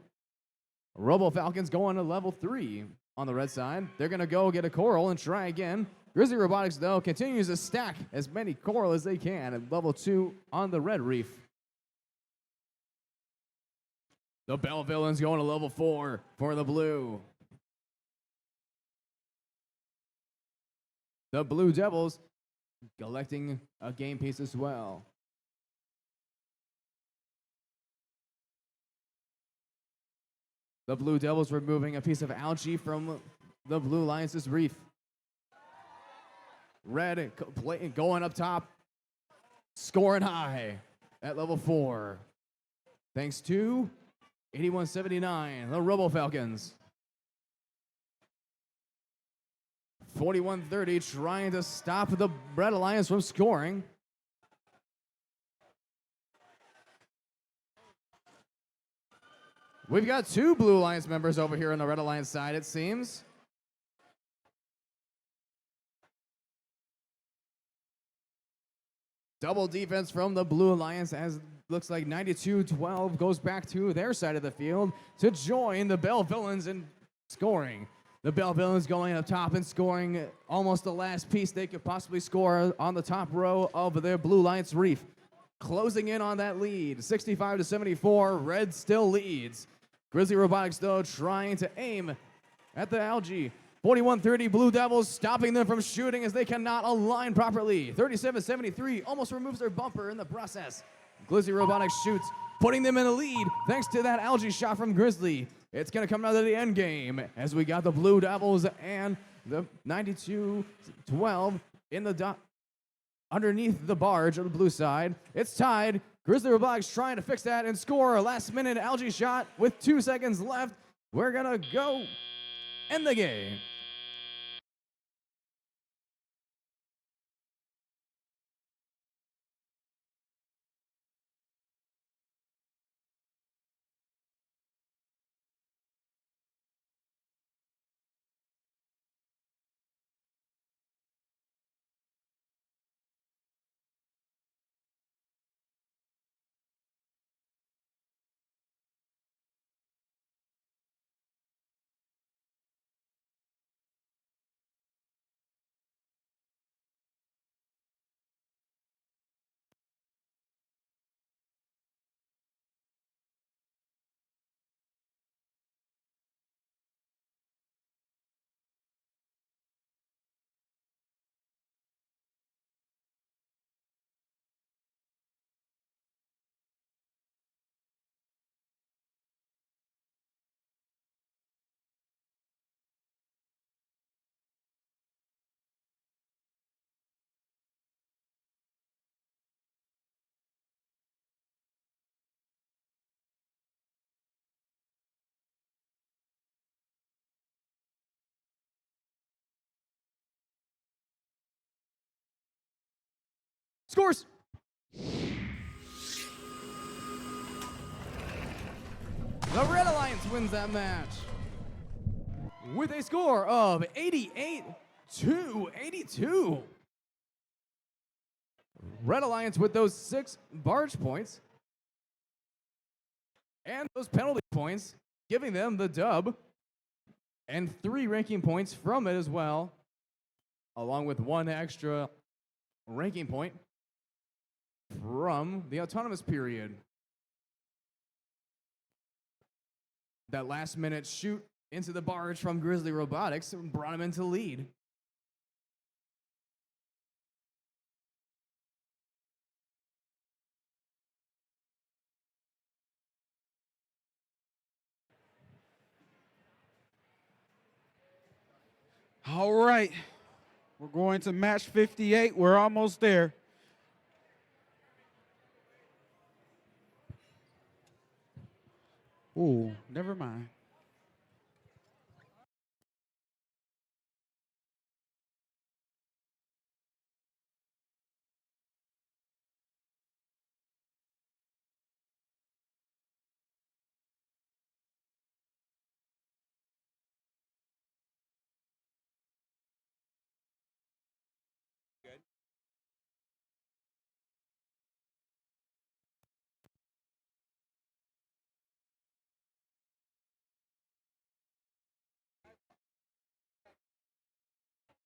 [SPEAKER 1] Robo Falcons going to level 3 on the red side. They're going to go get a coral and try again. Grizzly Robotics, though, continues to stack as many coral as they can at level 2 on the red reef. The Bellevillians going to level 4 for the blue. The Blue Devils collecting a game piece as well. The Blue Devils removing a piece of algae from the Blue Alliance's reef. Red going up top, scoring high at level 4. Thanks to 81-79, the Robo Falcons. 41-30, trying to stop the Red Alliance from scoring. We've got 2 Blue Alliance members over here on the Red Alliance side, it seems. Double defense from the Blue Alliance as looks like 92-12 goes back to their side of the field to join the Bellevillians in scoring. The Bellevillians going up top and scoring almost the last piece they could possibly score on the top row of their Blue Alliance reef. Closing in on that lead, 65-74, Red still leads. Grizzly Robotics, though, trying to aim at the algae. 41-30, Blue Devils stopping them from shooting as they cannot align properly. 37-73, almost removes their bumper in the process. Grizzly Robotics shoots, putting them in the lead thanks to that algae shot from Grizzly. It's going to come out of the end game as we got the Blue Devils and the 92-12 in the underneath the barge on the blue side. It's tied. Grizzly Robotics trying to fix that and score a last-minute algae shot with 2 seconds left. We're going to go end the game. Scores! The Red Alliance wins that match with a score of 88-82. Red Alliance with those 6 barge points and those penalty points, giving them the dub, and 3 ranking points from it as well, along with 1 extra ranking point from the autonomous period. That last-minute shoot into the barge from Grizzly Robotics brought him into lead.
[SPEAKER 6] All right. We're going to match 58. We're almost there. Ooh, never mind.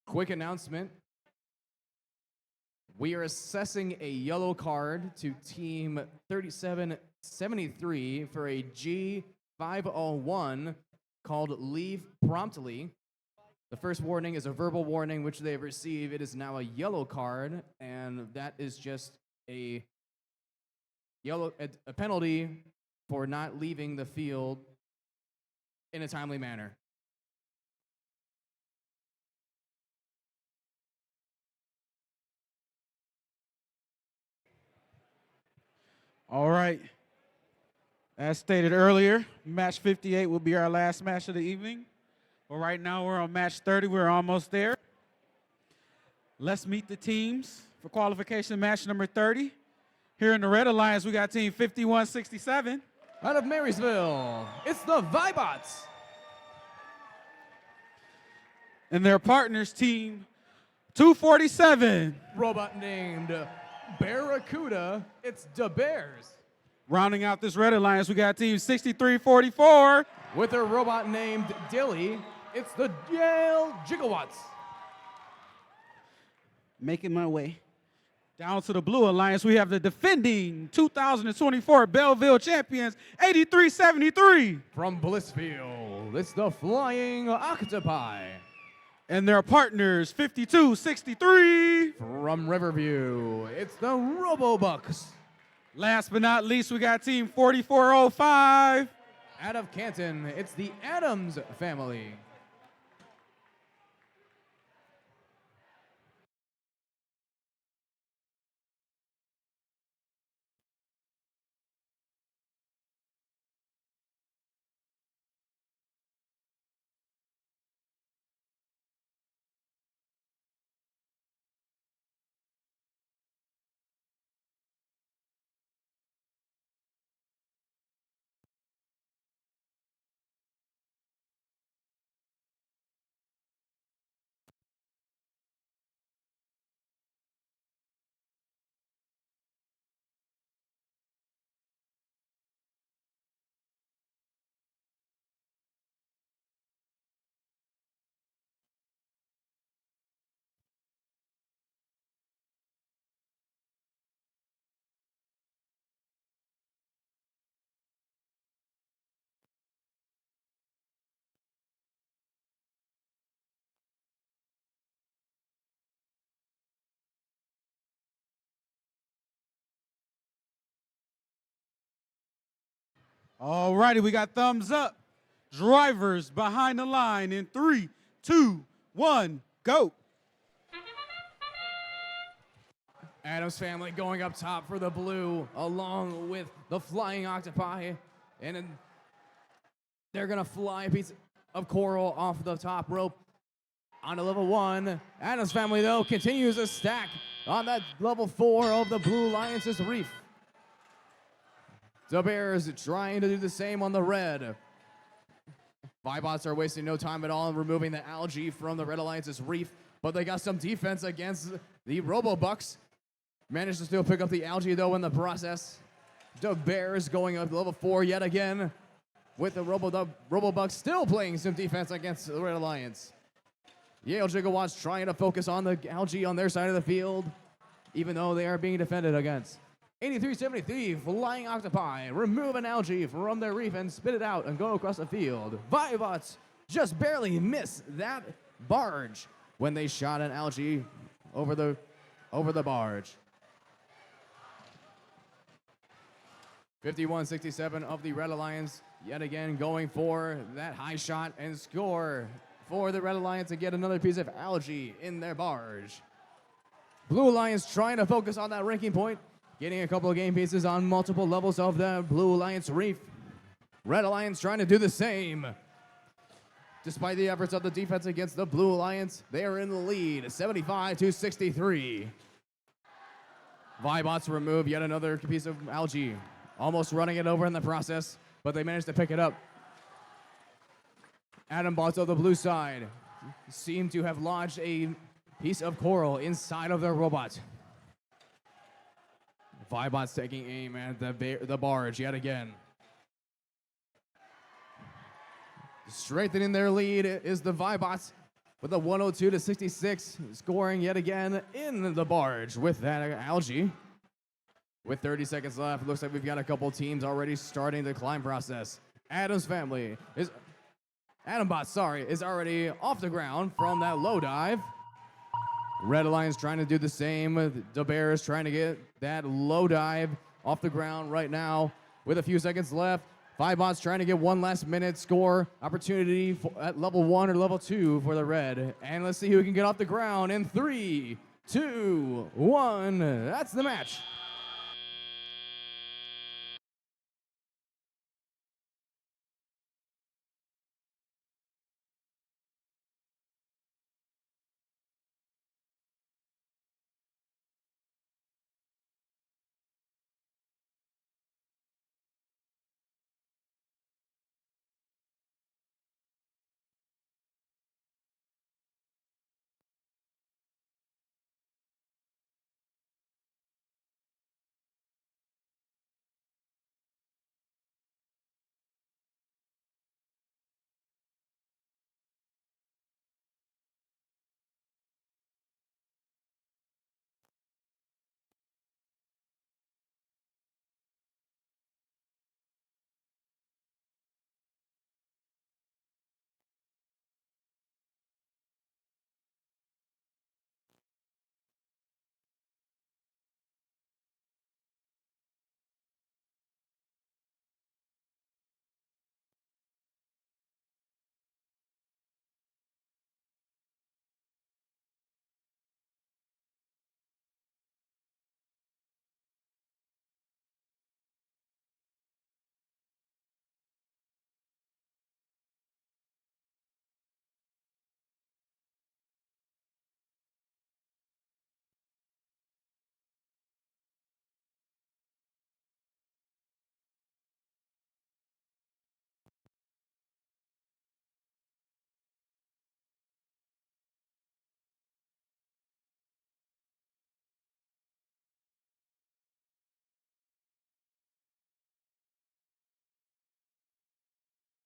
[SPEAKER 1] Quick announcement. We are assessing a yellow card to team 3773 for a G501 called Leave Promptly. The first warning is a verbal warning which they have received. It is now a yellow card, and that is just a penalty for not leaving the field in a timely manner.
[SPEAKER 6] All right. As stated earlier, match 58 will be our last match of the evening. But right now we're on match 30. We're almost there. Let's meet the teams for qualification match number 30. Here in the Red Alliance, we got team 5167.
[SPEAKER 1] Out of Marysville, it's the Vibots.
[SPEAKER 6] And their partners, team 247.
[SPEAKER 1] Robot named Barracuda, it's the Bears.
[SPEAKER 6] Rounding out this Red Alliance, we got team 6344.
[SPEAKER 1] With a robot named Dilly, it's the Yale Gigawatts.
[SPEAKER 6] Making my way down to the Blue Alliance, we have the defending 2024 Belleville champions, 8373.
[SPEAKER 1] From Blissfield, it's the Flying Octopi.
[SPEAKER 6] And their partners, 5263.
[SPEAKER 1] From Riverview, it's the Robobucks.
[SPEAKER 6] Last but not least, we got team 4405.
[SPEAKER 1] Out of Canton, it's the Adams family.
[SPEAKER 6] All righty, we got thumbs up. Drivers behind the line in 3, 2, 1, go.
[SPEAKER 1] Adams family going up top for the blue, along with the Flying Octopi. And then they're going to fly a piece of coral off the top rope onto level 1. Adams family, though, continues to stack on that level 4 of the Blue Alliance's reef. The Bears trying to do the same on the red. Vibots are wasting no time at all in removing the algae from the Red Alliance's reef, but they got some defense against the Robobucks. Managed to still pick up the algae, though, in the process. The Bears going up to level 4 yet again, with the Robobucks still playing some defense against the Red Alliance. Yale Gigawatts trying to focus on the algae on their side of the field, even though they are being defended against. 8373, Flying Octopi, remove an algae from their reef and spit it out and go across the field. Vibots just barely missed that barge when they shot an algae over the barge. 5167 of the Red Alliance, yet again going for that high shot and score. for the Red Alliance to get another piece of algae in their barge. Blue Alliance trying to focus on that ranking point, getting a couple of game pieces on multiple levels of the Blue Alliance reef. Red Alliance trying to do the same. Despite the efforts of the defense against the Blue Alliance, they are in the lead, 75-63. Vibots remove yet another piece of algae, almost running it over in the process, but they managed to pick it up. Atom bots of the blue side seem to have lodged a piece of coral inside of their robot. Vibots taking aim at the barge yet again. Strengthening their lead is the Vibots with a 102-66, scoring yet again in the barge with that algae. With 30 seconds left, it looks like we've got a couple teams already starting the climb process. Adam's family is, Atombot, is already off the ground from that low dive. Red Alliance trying to do the same. The Bears trying to get that low dive off the ground right now with a few seconds left. Vibots trying to get one last minute score opportunity at level 1 or level 2 for the red. And let's see who can get off the ground in 3, 2, 1. That's the match.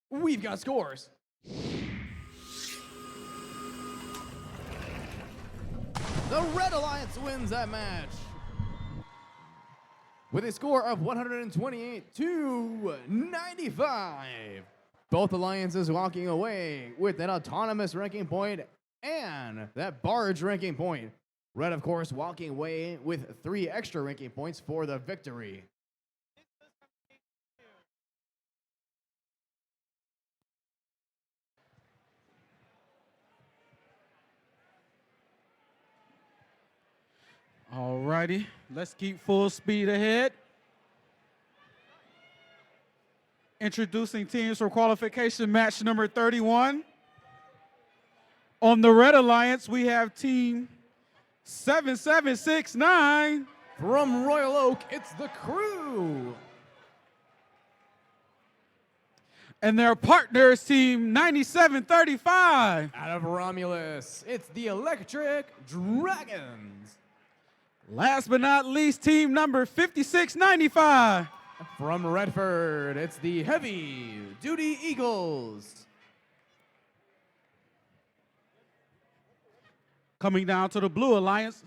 [SPEAKER 1] We've got scores. The Red Alliance wins that match with a score of 128-95. Both alliances walking away with that autonomous ranking point and that barge ranking point. Red, of course, walking away with 3 extra ranking points for the victory.
[SPEAKER 6] All righty, let's keep full speed ahead. Introducing teams for qualification match number 31. On the Red Alliance, we have team 7769.
[SPEAKER 1] From Royal Oak, it's the Crew.
[SPEAKER 6] And their partners, team 9735.
[SPEAKER 1] Out of Romulus, it's the Electric Dragons.
[SPEAKER 6] Last but not least, team number 5695.
[SPEAKER 1] From Redford, it's the Heavy Duty Eagles.
[SPEAKER 6] Coming down to the Blue Alliance,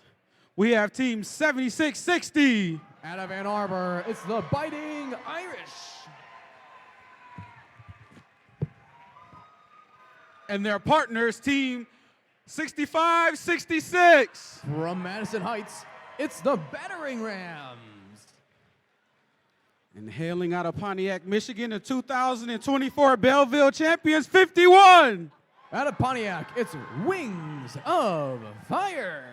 [SPEAKER 6] we have team 7660.
[SPEAKER 1] Out of Ann Arbor, it's the Biting Irish.
[SPEAKER 6] And their partners, team 6566.
[SPEAKER 1] From Madison Heights, it's the Battering Rams.
[SPEAKER 6] And hailing out of Pontiac, Michigan, the 2024 Belleville champions, 51.
[SPEAKER 1] Out of Pontiac, it's Wings of Fire.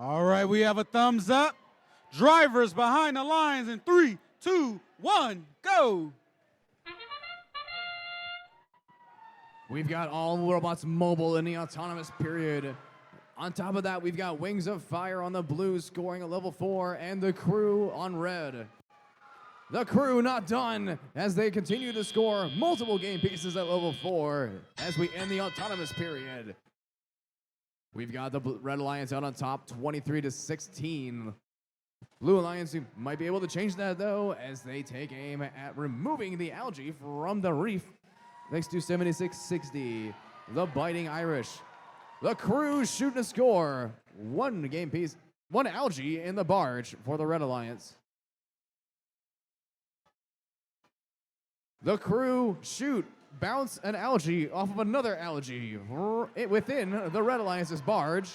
[SPEAKER 6] All right, we have a thumbs up. Drivers behind the lines in 3, 2, 1, go.
[SPEAKER 1] We've got all robots mobile in the autonomous period. On top of that, we've got Wings of Fire on the blue scoring a level 4 and the crew on red. The crew not done as they continue to score multiple game pieces at level 4 as we end the autonomous period. We've got the Red Alliance out on top, 23-16. Blue Alliance might be able to change that though as they take aim at removing the algae from the reef. Thanks to 76-60. The Biting Irish. The crew shooting a score. One game piece, one algae in the barge for the Red Alliance. The crew shoot, bounce an algae off of another algae within the Red Alliance's barge.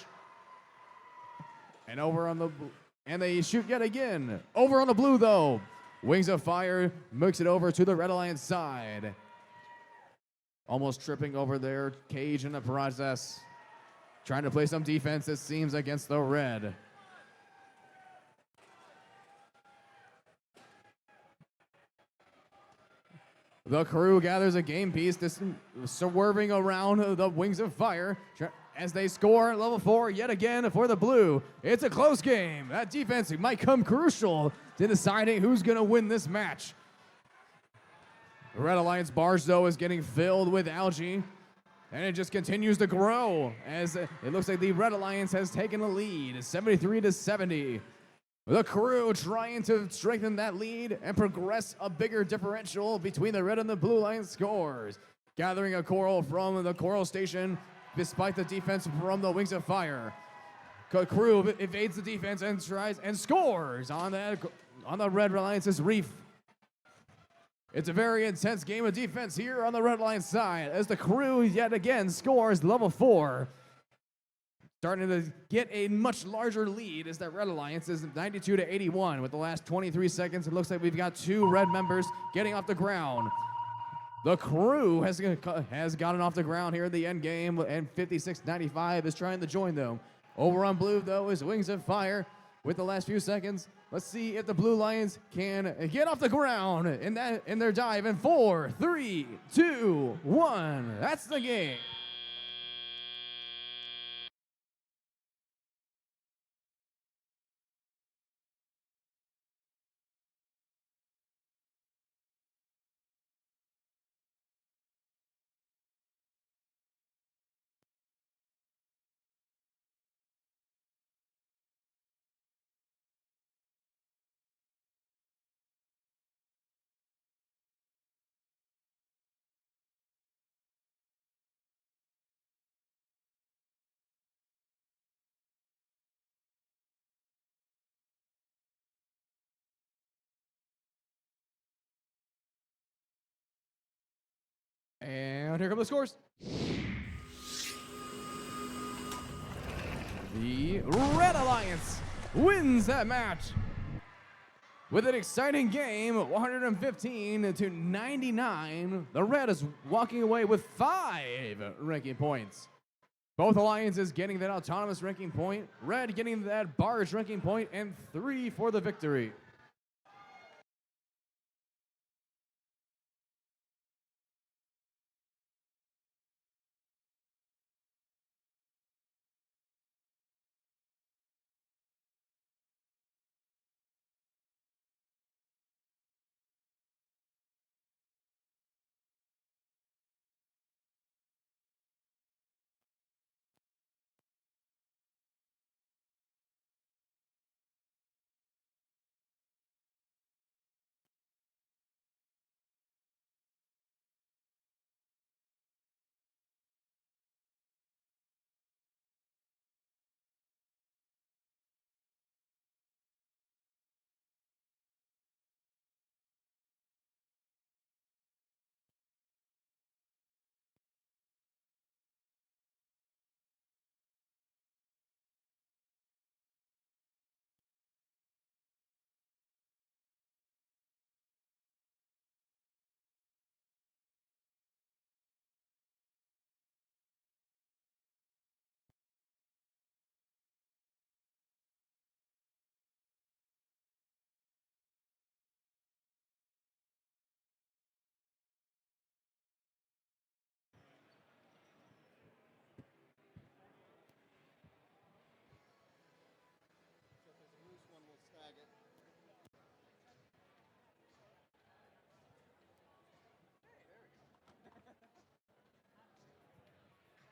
[SPEAKER 1] And over on the, and they shoot yet again. Over on the blue though. Wings of Fire makes it over to the Red Alliance side. Almost tripping over their cage in the process. Trying to play some defense, it seems, against the red. The crew gathers a game piece, swerving around the Wings of Fire as they score level 4 yet again for the blue. It's a close game. That defense might come crucial to deciding who's going to win this match. The Red Alliance barge, though, is getting filled with algae, and it just continues to grow as it looks like the Red Alliance has taken a lead, 73-70. The crew trying to strengthen that lead and progress a bigger differential between the Red and the Blue Alliance scores. Gathering a coral from the coral station despite the defense from the Wings of Fire. The crew evades the defense and tries and scores on the Red Alliance's reef. It's a very intense game of defense here on the Red Alliance side as the crew yet again scores level 4. Starting to get a much larger lead as that Red Alliance is 92-81. With the last 23 seconds, it looks like we've got 2 red members getting off the ground. The crew has gotten off the ground here in the end game, and 56-95 is trying to join them. Over on blue, though, is Wings of Fire. With the last few seconds, let's see if the Blue Lions can get off the ground in their dive in 4, 3, 2, 1. That's the game. And here come the scores. The Red Alliance wins that match with an exciting game, 115-99. The Red is walking away with 5 ranking points. Both alliances getting that autonomous ranking point, Red getting that barge ranking point, and 3 for the victory.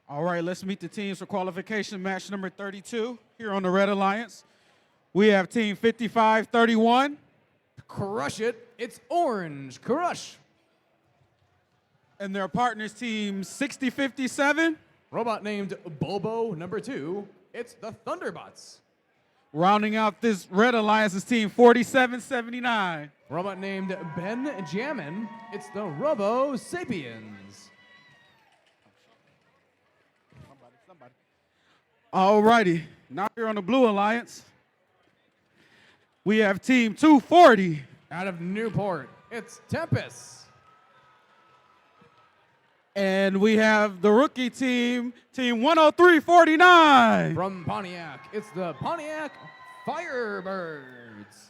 [SPEAKER 6] All right, let's meet the teams for qualification match number 32 here on the Red Alliance. We have team 5531.
[SPEAKER 1] Crush it, it's Orange Crush.
[SPEAKER 6] And their partners team 6057.
[SPEAKER 1] Robot named Bobo number 2, it's the Thunderbots.
[SPEAKER 6] Rounding out this Red Alliance's team 4779.
[SPEAKER 1] Robot named Ben Jammin, it's the Robo Sapiens.
[SPEAKER 6] All righty, now here on the Blue Alliance, we have team 240.
[SPEAKER 1] Out of Newport, it's Tempest.
[SPEAKER 6] And we have the rookie team, team 10349.
[SPEAKER 1] From Pontiac, it's the Pontiac Firebirds.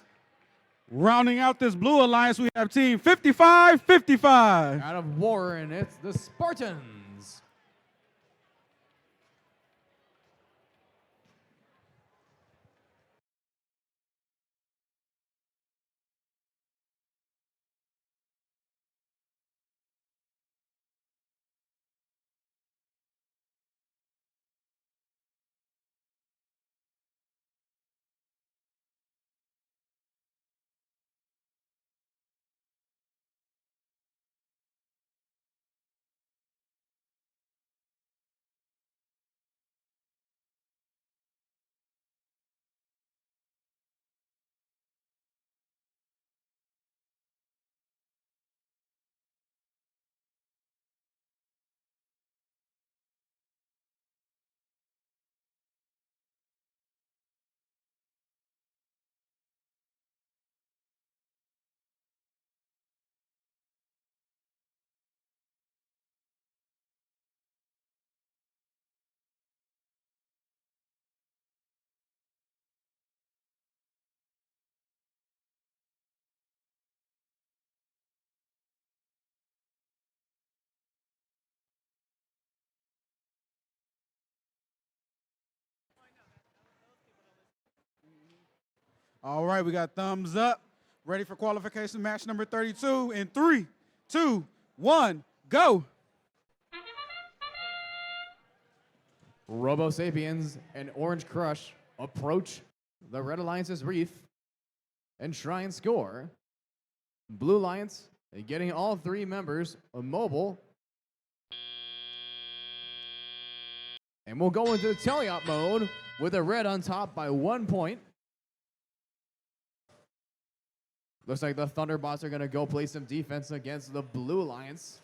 [SPEAKER 6] Rounding out this Blue Alliance, we have team 5555.
[SPEAKER 1] Out of Warren, it's the Spartans.
[SPEAKER 6] All right, we got thumbs up. Ready for qualification match number 32 in 3, 2, 1, go.
[SPEAKER 1] Robo Sapiens and Orange Crush approach the Red Alliance's reef and try and score. Blue Alliance getting all 3 members mobile. And we'll go into the teleop mode with the Red on top by 1 point. Looks like the Thunderbots are going to go play some defense against the Blue Alliance.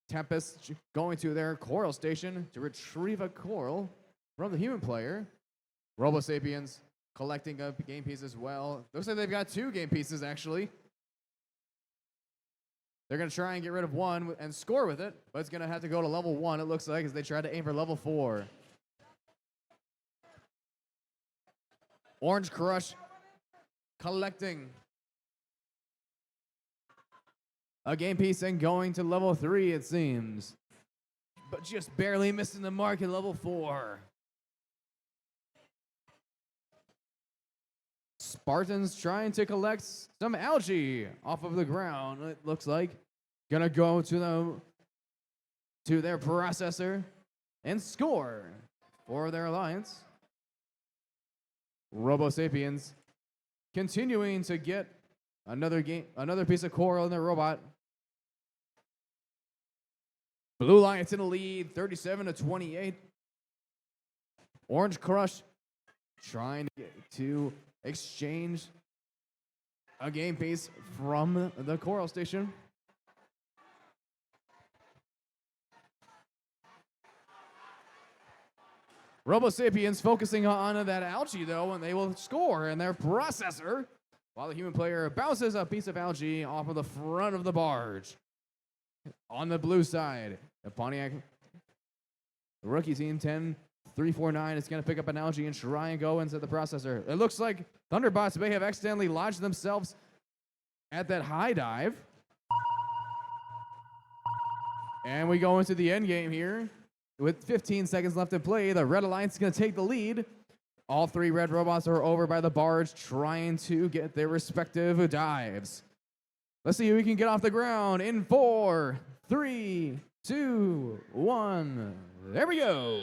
[SPEAKER 1] Tempest going to their coral station to retrieve a coral from the human player. Robo Sapiens collecting a game piece as well. Looks like they've got 2 game pieces, actually. They're going to try and get rid of 1 and score with it, but it's going to have to go to level 1, it looks like, as they try to aim for level 4. Orange Crush collecting a game piece and going to level 3, it seems. But just barely missing the mark at level 4. Spartans trying to collect some algae off of the ground, it looks like. Gonna go to their processor and score for their alliance. Robo Sapiens continuing to get another piece of coral in their robot. Blue Lions in the lead, 37-28. Orange Crush trying to exchange a game piece from the coral station. Robo Sapiens focusing on that algae though, and they will score in their processor while the human player bounces a piece of algae off of the front of the barge. On the blue side, the Pontiac rookie team 10-3-4-9 is going to pick up an algae and try and go into the processor. It looks like Thunderbots may have accidentally lodged themselves at that high dive. And we go into the end game here. With 15 seconds left to play, the Red Alliance is going to take the lead. All 3 red robots are over by the barge trying to get their respective dives. Let's see who we can get off the ground in 4, 3, 2, 1. There we go.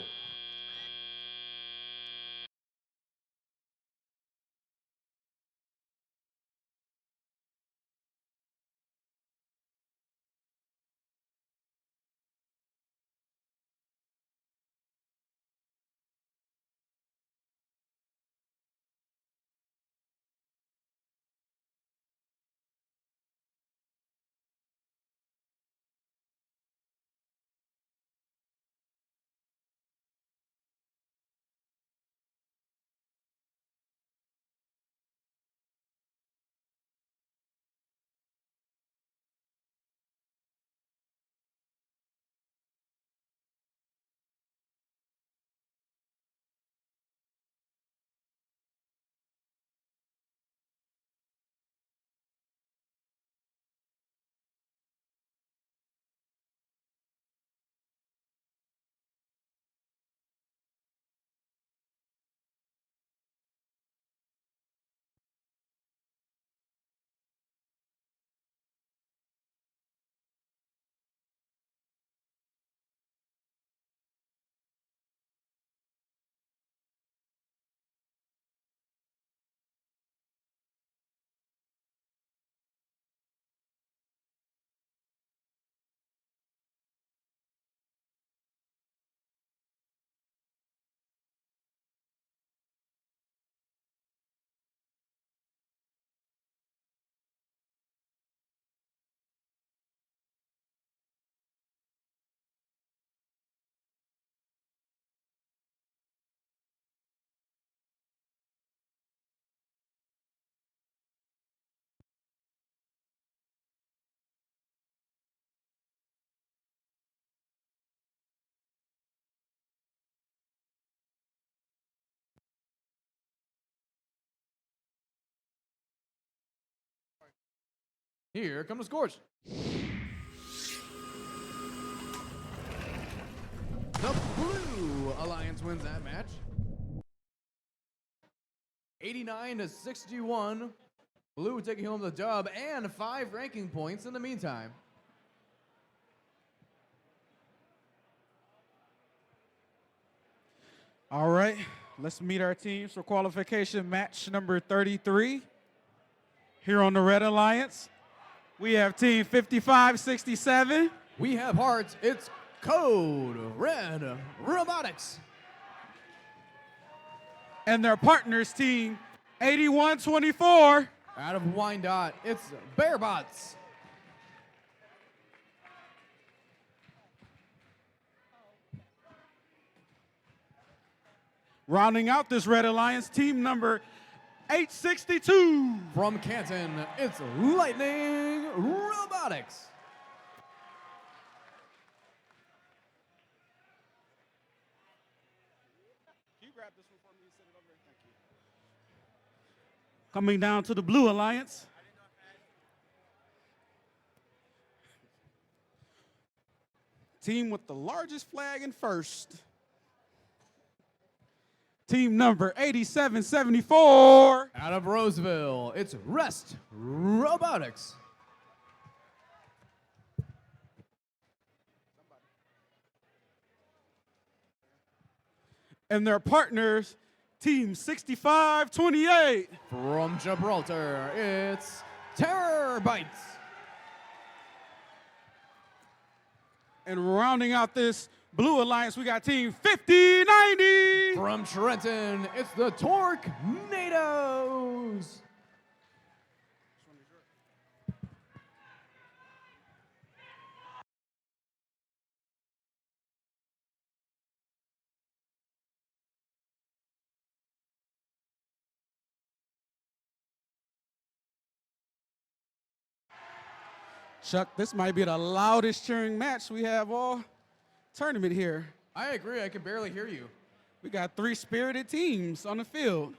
[SPEAKER 1] Here come the scores. The Blue Alliance wins that match. 89-61. Blue taking home the dub and 5 ranking points in the meantime.
[SPEAKER 6] All right, let's meet our teams for qualification match number 33. Here on the Red Alliance, we have team 5567.
[SPEAKER 1] We have hearts. It's Code Red Robotics.
[SPEAKER 6] And their partners, team 8124.
[SPEAKER 1] Out of Wyandotte, it's Bearbots.
[SPEAKER 6] Rounding out this Red Alliance, team number 862.
[SPEAKER 1] From Canton, it's Lightning Robotics.
[SPEAKER 6] Can you grab this one for me and set it over there? Thank you. Coming down to the Blue Alliance. Team with the largest flag in first. Team number 8774.
[SPEAKER 1] Out of Roseville, it's Rest Robotics.
[SPEAKER 6] And their partners, Team 6528.
[SPEAKER 1] From Gibraltar, it's Terror Bites.
[SPEAKER 6] And rounding out this Blue Alliance, we got Team 5090.
[SPEAKER 1] From Trenton, it's the Tornadoes.
[SPEAKER 6] Chuck, this might be the loudest cheering match we have all tournament here.
[SPEAKER 1] I agree, I can barely hear you.
[SPEAKER 6] We got 3 spirited teams on the field.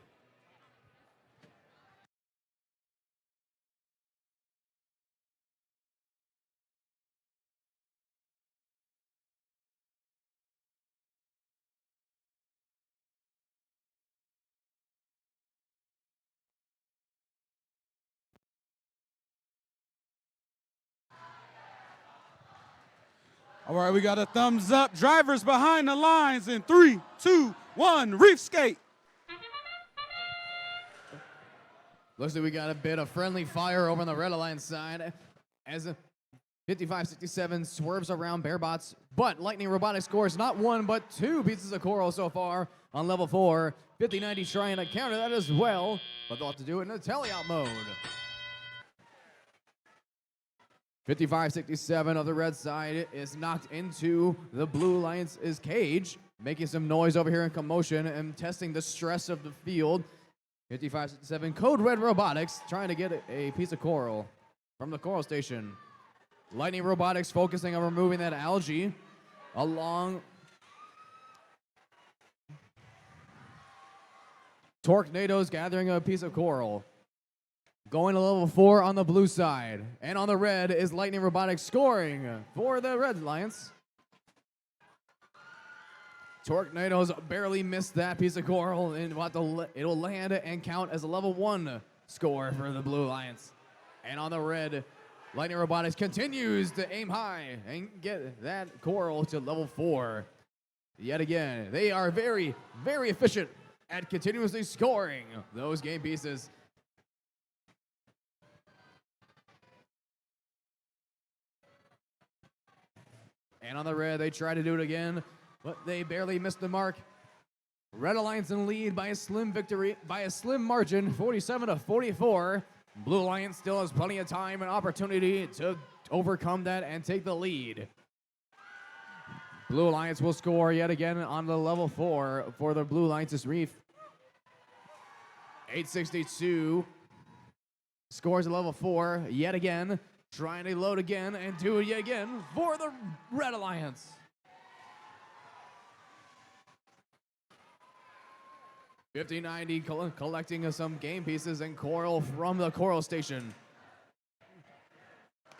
[SPEAKER 6] All right, we got a thumbs up. Drivers behind the lines in 3, 2, 1, reef skate.
[SPEAKER 1] Looks like we got a bit of friendly fire over on the Red Alliance side as 5567 swerves around Bearbots, but Lightning Robotics scores not 1 but 2 pieces of coral so far on level 4. 5090 trying to counter that as well, but they'll have to do it in a teleout mode. 5567 of the red side is knocked into the Blue Alliance's cage, making some noise over here in commotion and testing the stress of the field. 5567 Code Red Robotics trying to get a piece of coral from the coral station. Lightning Robotics focusing on removing that algae along. Tornadoes gathering a piece of coral. Going to level 4 on the blue side. And on the red is Lightning Robotics scoring for the Red Alliance. Tornadoes barely missed that piece of coral, and it'll land and count as a level 1 score for the Blue Alliance. And on the red, Lightning Robotics continues to aim high and get that coral to level 4. Yet again, they are very, very efficient at continuously scoring those game pieces. And on the red, they try to do it again, but they barely missed the mark. Red Alliance in lead by a slim margin, 47-44. Blue Alliance still has plenty of time and opportunity to overcome that and take the lead. Blue Alliance will score yet again on the level 4 for the Blue Alliance's reef. 862 scores a level 4 yet again. Trying to load again and do it yet again for the Red Alliance. $50.90 collecting some game pieces and coral from the coral station.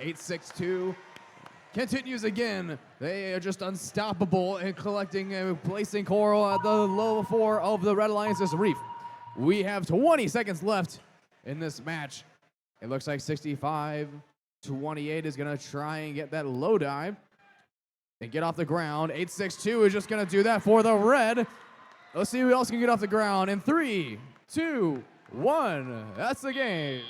[SPEAKER 1] 862 continues again. They are just unstoppable in collecting and placing coral at the level 4 of the Red Alliance's reef. We have 20 seconds left in this match. It looks like 65-28 is going to try and get that low dive and get off the ground. 862 is just going to do that for the red. Let's see who else can get off the ground in 3, 2, 1. That's the game.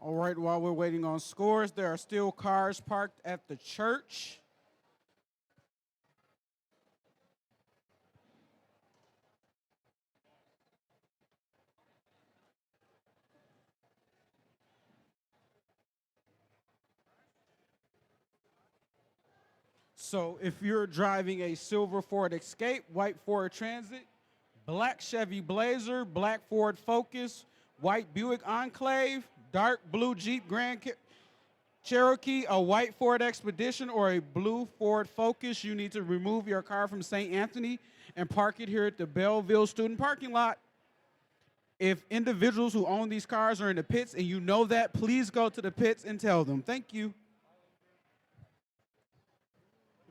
[SPEAKER 6] All right, while we're waiting on scores, there are still cars parked at the church. So if you're driving a silver Ford Escape, white Ford Transit, black Chevy Blazer, black Ford Focus, white Buick Enclave, dark blue Jeep Grand Cherokee, a white Ford Expedition, or a blue Ford Focus, you need to remove your car from St. Anthony and park it here at the Belleville student parking lot. If individuals who own these cars are in the pits and you know that, please go to the pits and tell them. Thank you.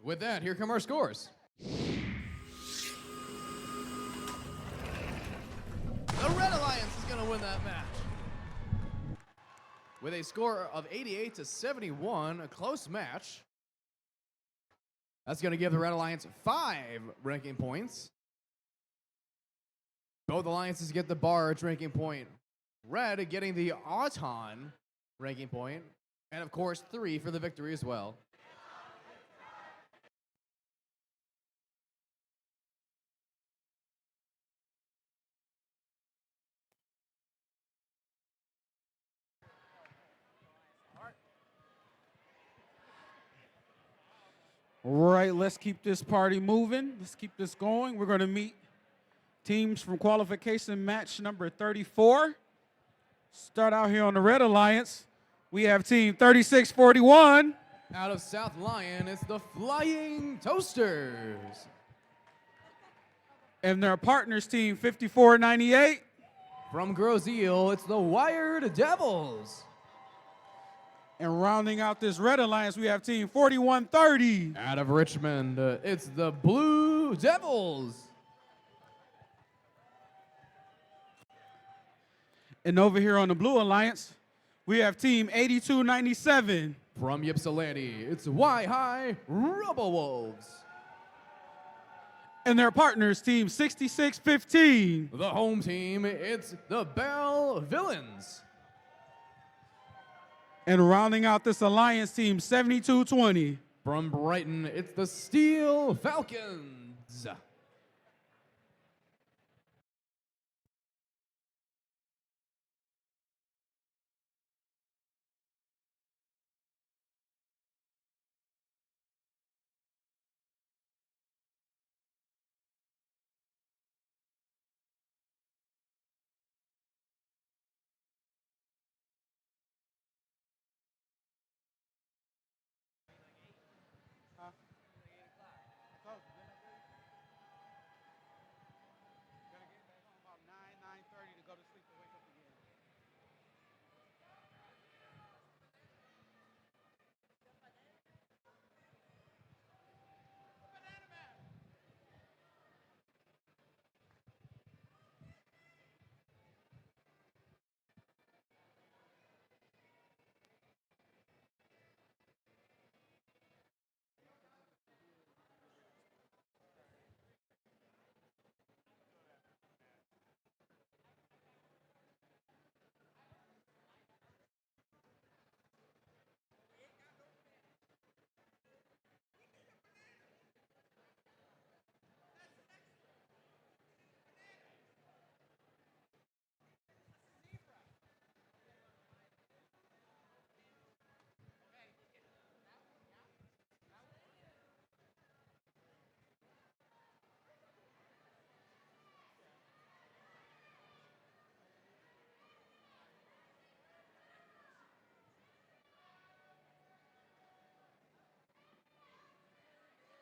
[SPEAKER 1] With that, here come our scores. The Red Alliance is going to win that match with a score of 88-71, a close match. That's going to give the Red Alliance 5 ranking points. Both alliances get the Barge ranking point. Red getting the Auton ranking point, and of course 3 for the victory as well.
[SPEAKER 6] All right, let's keep this party moving. Let's keep this going. We're going to meet teams from qualification match number 34. Start out here on the Red Alliance. We have team 3641.
[SPEAKER 1] Out of South Lyon, it's the Flying Toasters.
[SPEAKER 6] And their partners, team 5498.
[SPEAKER 1] From Grosse Ile, it's the Wired Devils.
[SPEAKER 6] And rounding out this Red Alliance, we have team 4130.
[SPEAKER 1] Out of Richmond, it's the Blue Devils.
[SPEAKER 6] And over here on the Blue Alliance, we have team 8297.
[SPEAKER 1] From Ypsilanti, it's Y-High Robo-Wolves.
[SPEAKER 6] And their partners, team 6615.
[SPEAKER 1] The home team, it's the Bell Villains.
[SPEAKER 6] And rounding out this alliance, team 7220.
[SPEAKER 1] From Brighton, it's the Steel Falcons.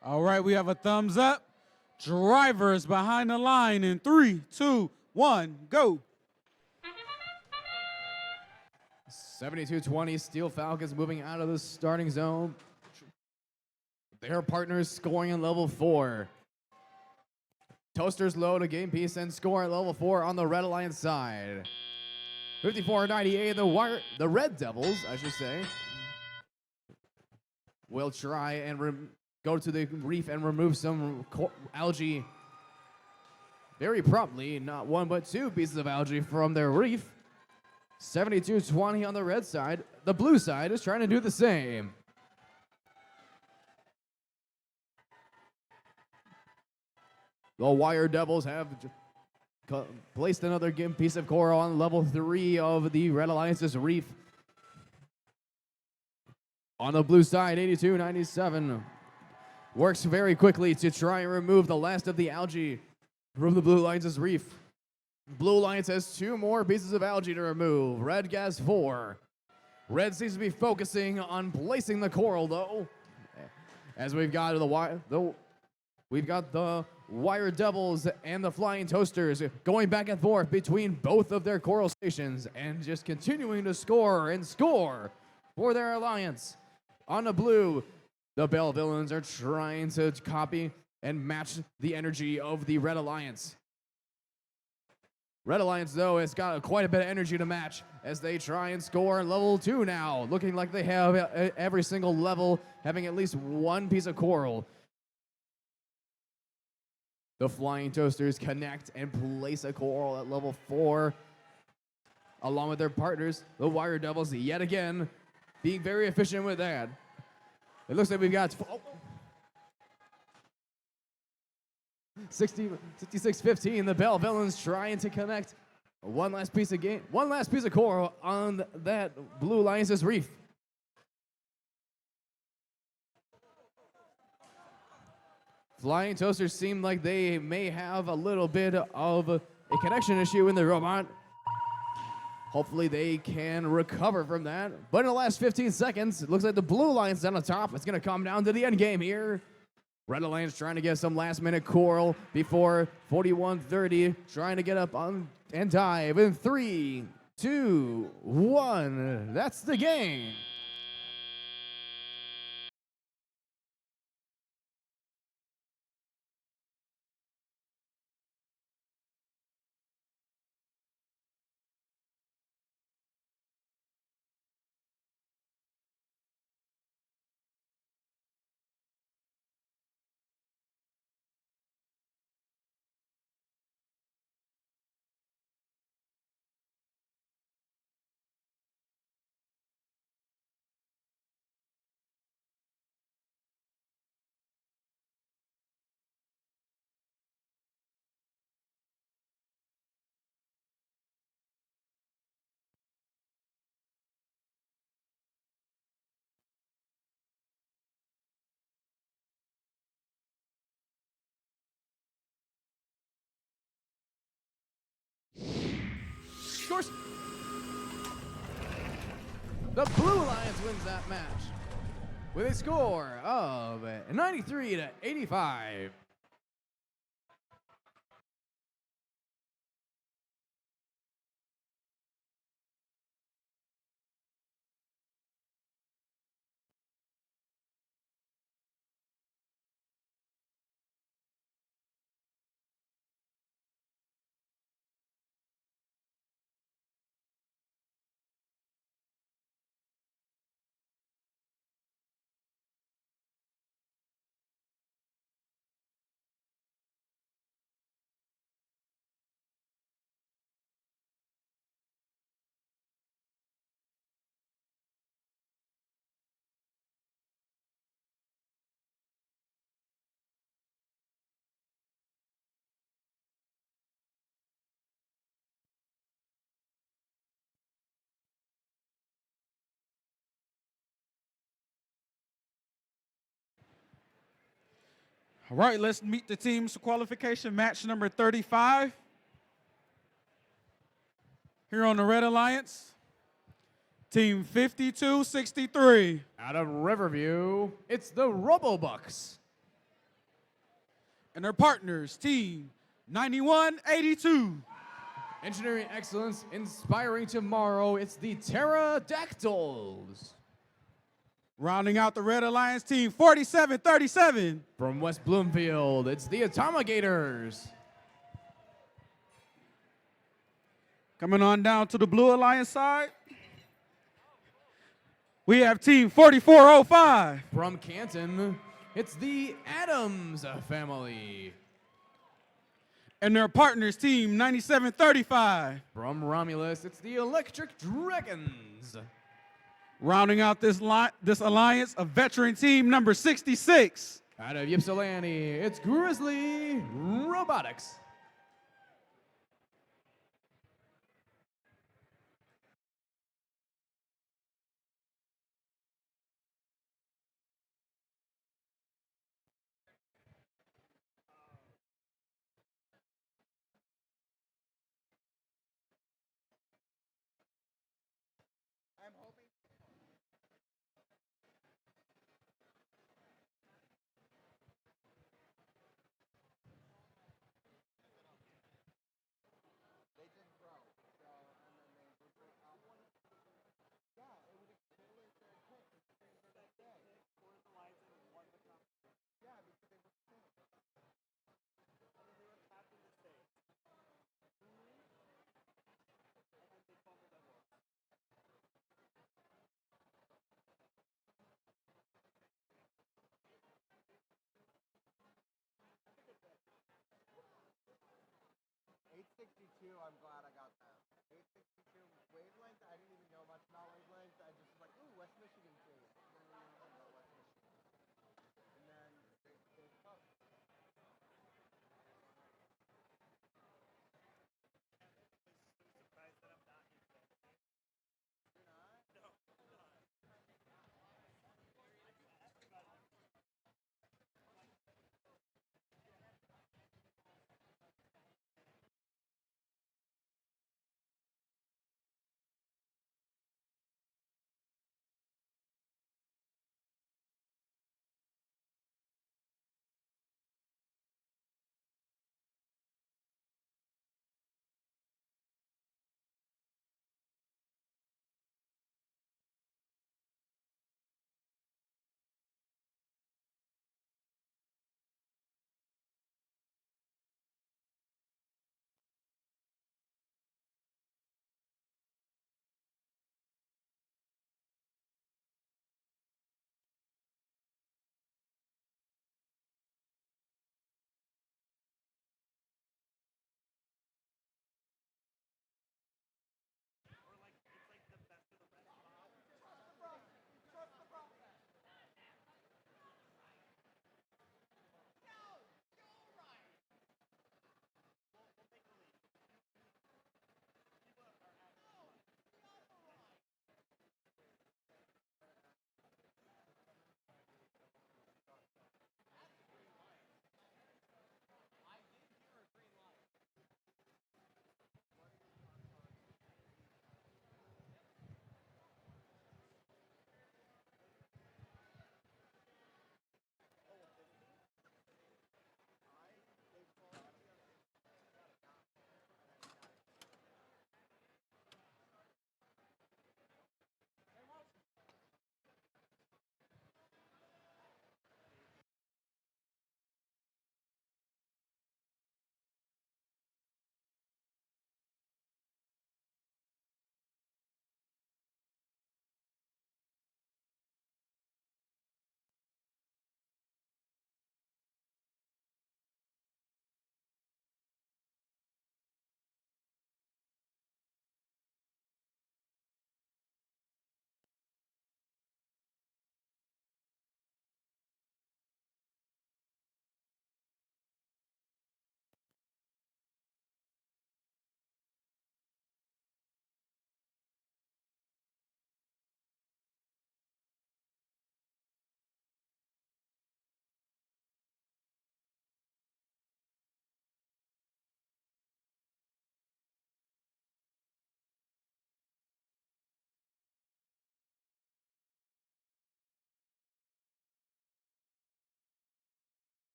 [SPEAKER 6] All right, we have a thumbs up. Drivers behind the line in 3, 2, 1, go.
[SPEAKER 1] 72-20, Steel Falcons moving out of the starting zone. Their partners scoring in level 4. Toasters load a game piece and score at level 4 on the Red Alliance side. 54-98, the Red Devils, I should say, will try and go to the reef and remove some algae very promptly. Not 1 but 2 pieces of algae from their reef. 72-20 on the red side. The blue side is trying to do the same. The Wire Devils have placed another piece of coral on level 3 of the Red Alliance's reef. On the blue side, 82-97 works very quickly to try and remove the last of the algae from the Blue Alliance's reef. Blue Alliance has 2 more pieces of algae to remove. Red gas 4. Red seems to be focusing on placing the coral, though, as we've got the Wire Devils and the Flying Toasters going back and forth between both of their coral stations and just continuing to score and score for their alliance. On the blue, the Bellevillains are trying to copy and match the energy of the Red Alliance. Red Alliance, though, has got quite a bit of energy to match as they try and score level 2 now, looking like they have every single level having at least 1 piece of coral. The Flying Toasters connect and place a coral at level 4, along with their partners, the Wire Devils, yet again, being very efficient with that. It looks like we've got 66-15. The Bellevillains trying to connect one last piece of coral on that Blue Alliance's reef. Flying Toasters seem like they may have a little bit of a connection issue in the robot. Hopefully they can recover from that. But in the last 15 seconds, it looks like the Blue Alliance on the top. It's going to come down to the end game here. Red Alliance trying to get some last-minute coral before 41-30, trying to get up on and dive in 3, 2, 1. That's the game. Of course, the Blue Alliance wins that match with a score of 93-85.
[SPEAKER 6] All right, let's meet the team's qualification match number 35. Here on the Red Alliance, team 5263.
[SPEAKER 1] Out of Riverview, it's the Robobucks.
[SPEAKER 6] And their partners, team 9182.
[SPEAKER 1] Engineering excellence, inspiring tomorrow, it's the Pterodactyls.
[SPEAKER 6] Rounding out the Red Alliance team, 4737.
[SPEAKER 1] From West Bloomfield, it's the Atomigators.
[SPEAKER 6] Coming on down to the Blue Alliance side, we have team 4405.
[SPEAKER 1] From Canton, it's the Adams family.
[SPEAKER 6] and their partners, Team 9735.
[SPEAKER 1] From Romulus, it's the Electric Dragons.
[SPEAKER 6] Rounding out this alliance, a veteran team number 66.
[SPEAKER 1] Out of Ypsilanti, it's Grizzly Robotics.
[SPEAKER 13] I'm glad I got that. 862 wavelength, I didn't even know much about wavelength. I just was like, ooh, West Michigan too. About West Michigan. And then they come.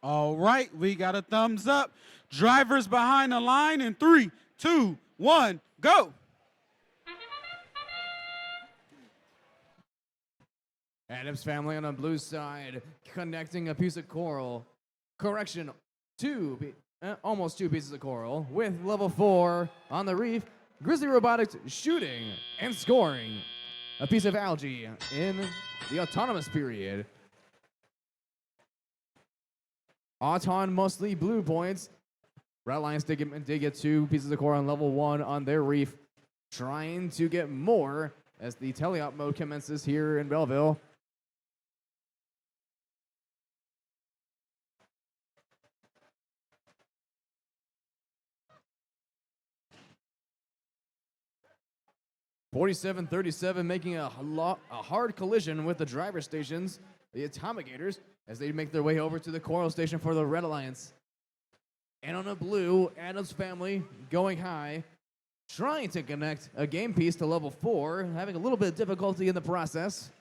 [SPEAKER 6] All right, we got a thumbs up. Drivers behind the line in 3, 2, 1, go.
[SPEAKER 1] Adam's family on the blue side, connecting a piece of coral. Correction, almost two pieces of coral with level 4 on the reef. Grizzly Robotics shooting and scoring a piece of algae in the autonomous period. Auton mostly blue points. Red Lions did get 2 pieces of core on level 1 on their reef, trying to get more as the teleop mode commences here in Belleville. (47-37) making a hard collision with the driver stations, the Atomigators, as they make their way over to the Coral Station for the Red Alliance. And on the blue, Adam's family going high, trying to connect a game piece to level 4, having a little bit of difficulty in the process.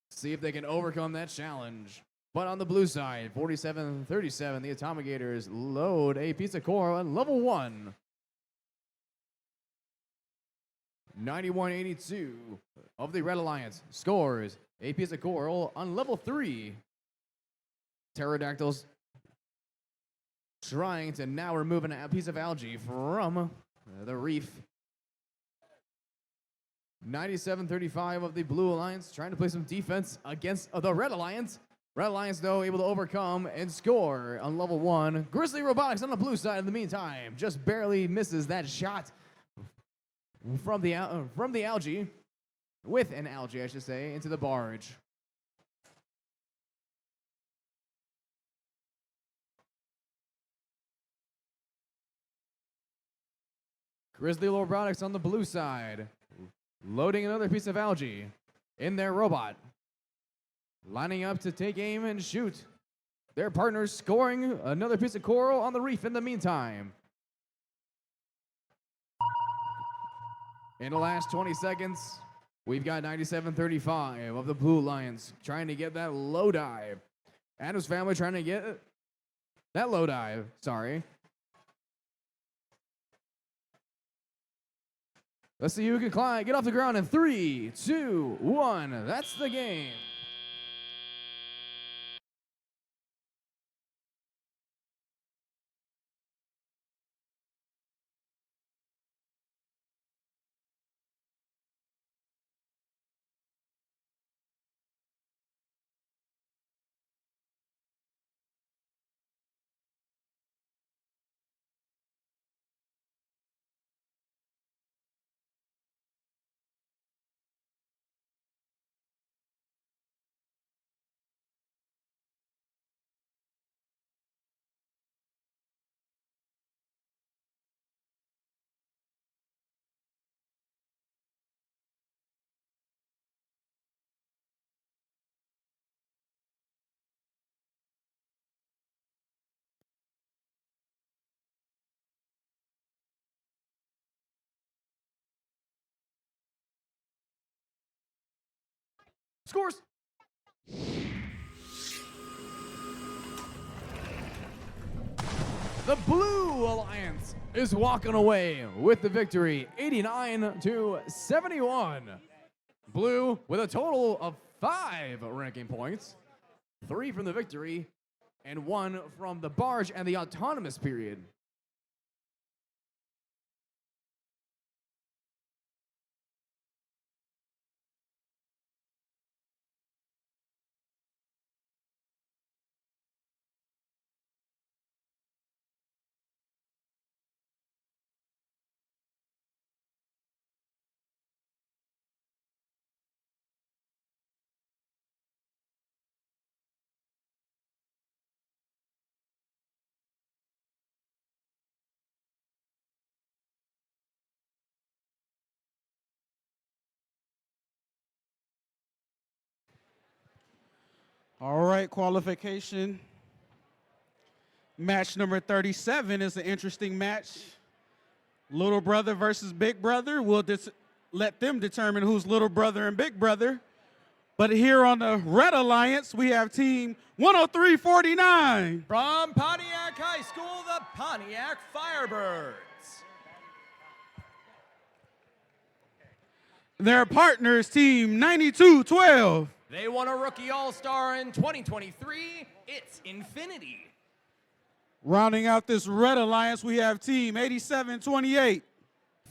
[SPEAKER 1] See if they can overcome that challenge. But on the blue side, 47-37, the Atomigators load a piece of core on level 1. 91-82 of the Red Alliance scores a piece of coral on level 3. Pterodactyls trying to now remove a piece of algae from the reef. 97-35 of the Blue Alliance trying to play some defense against the Red Alliance. Red Alliance, though, able to overcome and score on level 1. Grizzly Robotics on the blue side in the meantime just barely misses that shot from the algae, with an algae, I should say, into the barge. Grizzly Robotics on the blue side, loading another piece of algae in their robot, lining up to take aim and shoot. Their partners scoring another piece of coral on the reef in the meantime. In the last 20 seconds, we've got 97-35 of the Blue Lions trying to get that low dive. Adam's family trying to get that low dive, sorry. Let's see who can climb, get off the ground in 3, 2, 1. That's the game. Scores. The Blue Alliance is walking away with the victory, 89-71. Blue with a total of 5 ranking points, 3 from the victory, and 1 from the barge and the autonomous period.
[SPEAKER 6] All right, qualification. Match number 37 is an interesting match. Little brother versus big brother. We'll let them determine who's little brother and big brother. But here on the Red Alliance, we have team 103-49.
[SPEAKER 12] From Pontiac High School, the Pontiac Firebirds.
[SPEAKER 6] Their partners, team 92-12.
[SPEAKER 12] They won a Rookie All-Star in 2023. It's Infinity.
[SPEAKER 6] Rounding out this Red Alliance, we have team 87-28.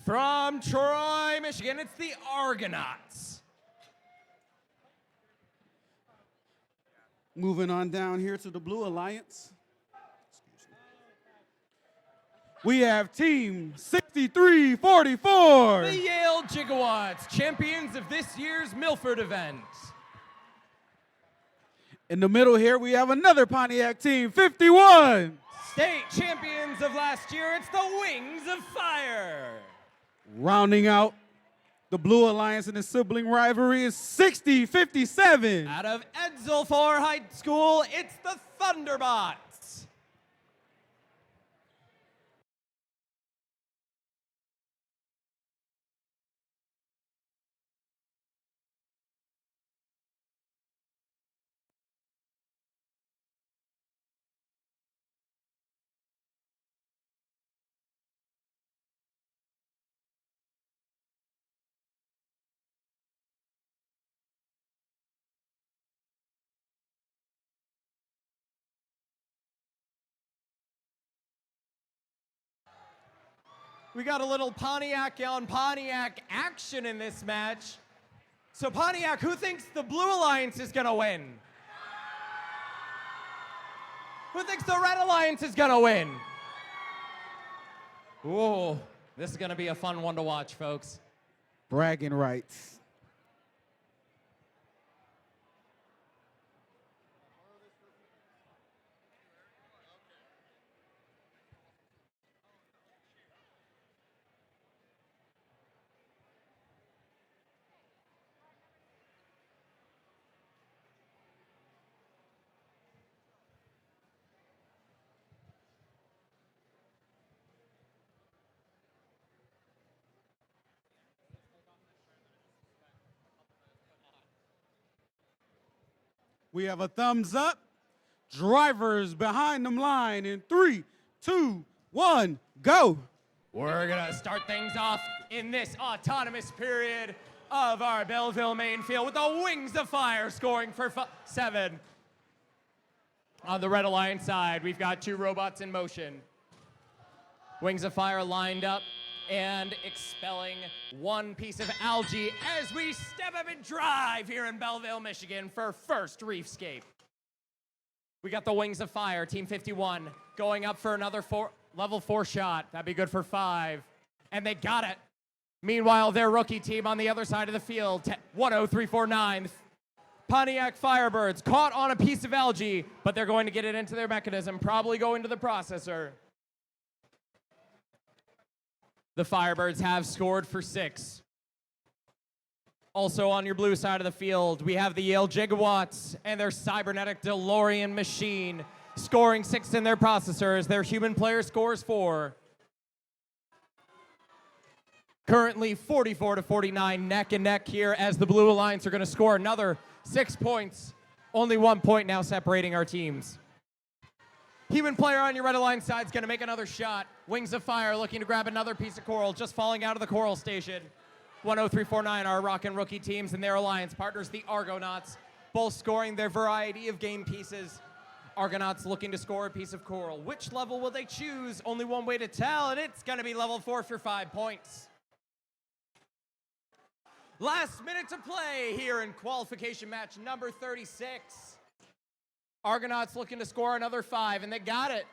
[SPEAKER 12] From Troy, Michigan, it's the Argonauts.
[SPEAKER 6] Moving on down here to the Blue Alliance. We have Team 6344.
[SPEAKER 12] The Yale Gigawatts, champions of this year's Milford event.
[SPEAKER 6] In the middle here, we have another Pontiac Team 51.
[SPEAKER 12] State champions of last year, it's the Wings of Fire.
[SPEAKER 6] Rounding out the Blue Alliance in the sibling rivalry is 6057.
[SPEAKER 12] Out of Edsel High School, it's the Thunderbots. We got a little Pontiac on Pontiac action in this match. So Pontiac, who thinks the Blue Alliance is gonna win? Who thinks the Red Alliance is gonna win? Ooh, this is gonna be a fun one to watch, folks.
[SPEAKER 6] Bragging rights. We have a thumbs up. Drivers behind them line in 3, 2, 1, go.
[SPEAKER 12] We're gonna start things off in this autonomous period of our Belleville main field with the Wings of Fire scoring for 7. On the Red Alliance side, we've got 2 robots in motion. Wings of Fire lined up and expelling 1 piece of algae as we step up and drive here in Belleville, Michigan for first Reefscape. We got the Wings of Fire, Team 51, going up for another level 4 shot. That'd be good for 5. And they got it. Meanwhile, their rookie team on the other side of the field, 10349, Pontiac Firebirds, caught on a piece of algae, but they're going to get it into their mechanism, probably go into the processor. The Firebirds have scored for 6. Also on your blue side of the field, we have the Yale Gigawatts and their cybernetic DeLorean machine scoring 6 in their processors. Their human player scores 4. Currently 44-49, neck and neck here as the Blue Alliance are going to score another 6 points. Only 1 point now separating our teams. Human player on your Red Alliance side is going to make another shot. Wings of Fire looking to grab another piece of coral, just falling out of the coral station. 10349, our Rockin' rookie teams and their alliance partners, the Argonauts, both scoring their variety of game pieces. Argonauts looking to score a piece of coral. Which level will they choose? Only one way to tell, and it's going to be level 4 for 5 points. Last minute to play here in qualification match number 36. Argonauts looking to score another 5, and they got it.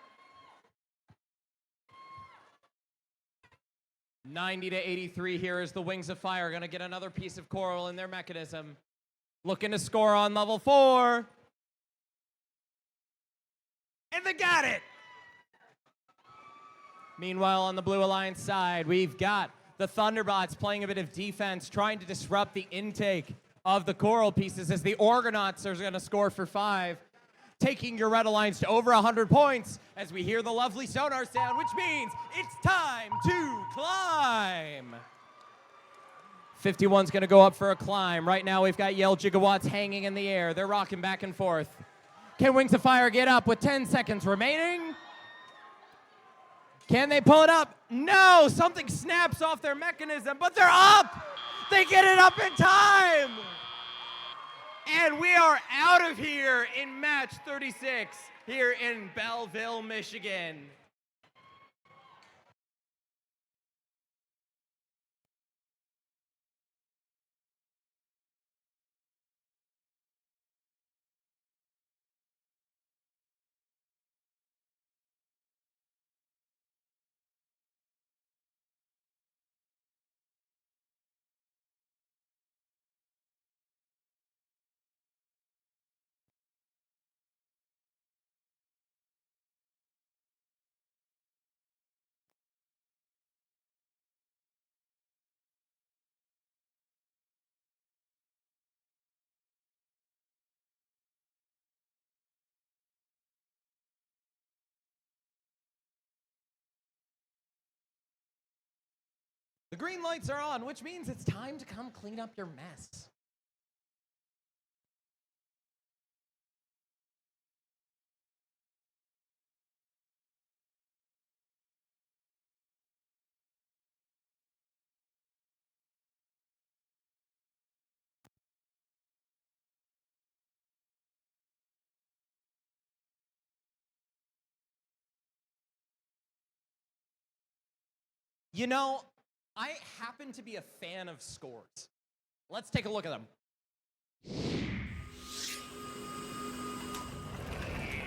[SPEAKER 12] 90-83 here as the Wings of Fire going to get another piece of coral in their mechanism. Looking to score on level 4. And they got it! Meanwhile, on the Blue Alliance side, we've got the Thunderbots playing a bit of defense, trying to disrupt the intake of the coral pieces as the Argonauts are going to score for 5. Taking your Red Alliance to over 100 points as we hear the lovely sonar sound, which means it's time to climb. 51's going to go up for a climb. Right now we've got Yale Gigawatts hanging in the air. They're rocking back and forth. Can Wings of Fire get up with 10 seconds remaining? Can they pull it up? No, something snaps off their mechanism, but they're up. They get it up in time. And we are out of here in match 36 here in Belleville, Michigan. The green lights are on, which means it's time to come clean up your mess. You know, I happen to be a fan of scores. Let's take a look at them.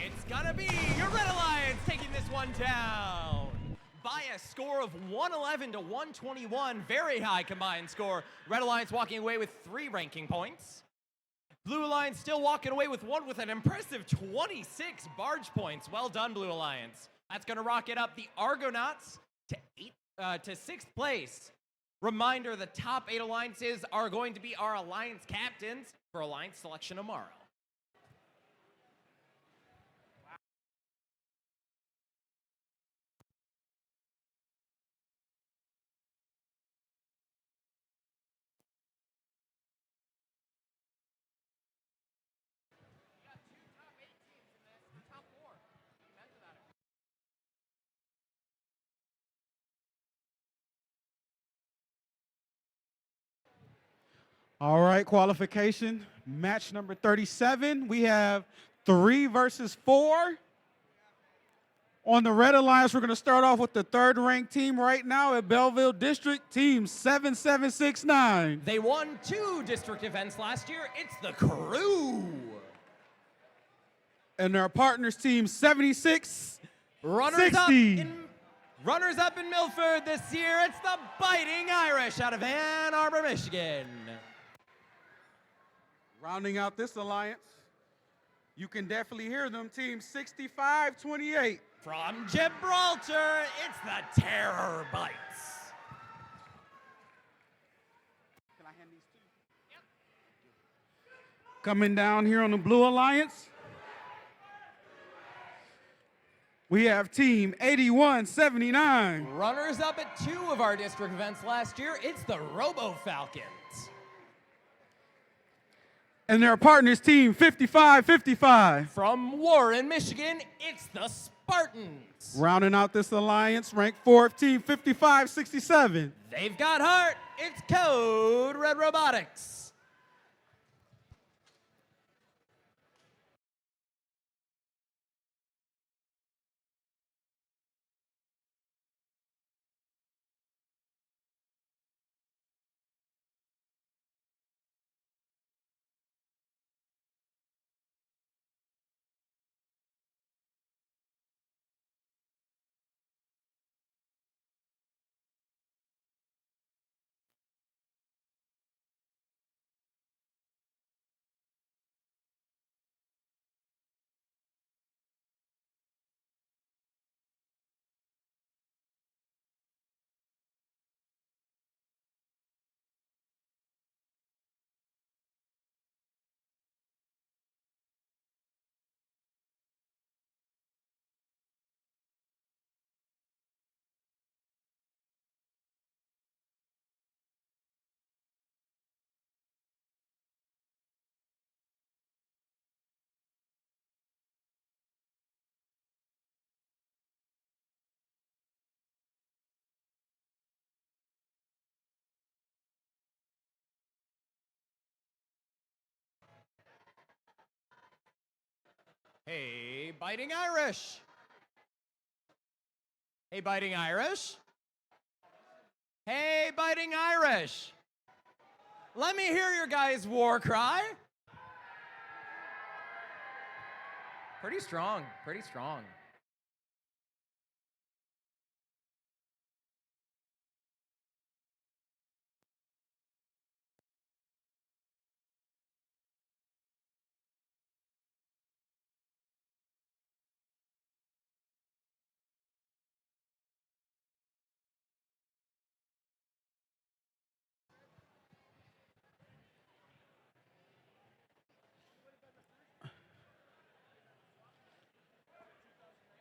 [SPEAKER 12] It's gonna be your Red Alliance taking this one down by a score of 111 to 121. Very high combined score. Red Alliance walking away with 3 ranking points. Blue Alliance still walking away with 1 with an impressive 26 barge points. Well done, Blue Alliance. That's gonna rocket up the Argonauts to 6th place. Reminder, the top 8 alliances are going to be our alliance captains for alliance selection tomorrow.
[SPEAKER 6] All right, qualification, match number 37. We have 3 versus 4. On the Red Alliance, we're going to start off with the 3rd ranked team right now at Belleville District, team 7769.
[SPEAKER 12] They won 2 district events last year. It's the Crew.
[SPEAKER 6] And their partners, team 7660.
[SPEAKER 12] Runners up in Milford this year, it's the Biting Irish out of Ann Arbor, Michigan.
[SPEAKER 6] Rounding out this alliance, you can definitely hear them, team 6528.
[SPEAKER 12] From Gibraltar, it's the Terror Bites.
[SPEAKER 6] Can I hand these to you? Yep. Coming down here on the Blue Alliance, we have team 8179.
[SPEAKER 12] Runners up at 2 of our district events last year, it's the Robo Falcons.
[SPEAKER 6] And their partners, team 5555.
[SPEAKER 12] From Warren, Michigan, it's the Spartans.
[SPEAKER 6] Rounding out this alliance, ranked 4th, team 5567.
[SPEAKER 12] They've got heart, it's Code Red Robotics. Hey, Biting Irish. Hey, Biting Irish. Hey, Biting Irish. Let me hear your guys' war cry. Pretty strong, pretty strong.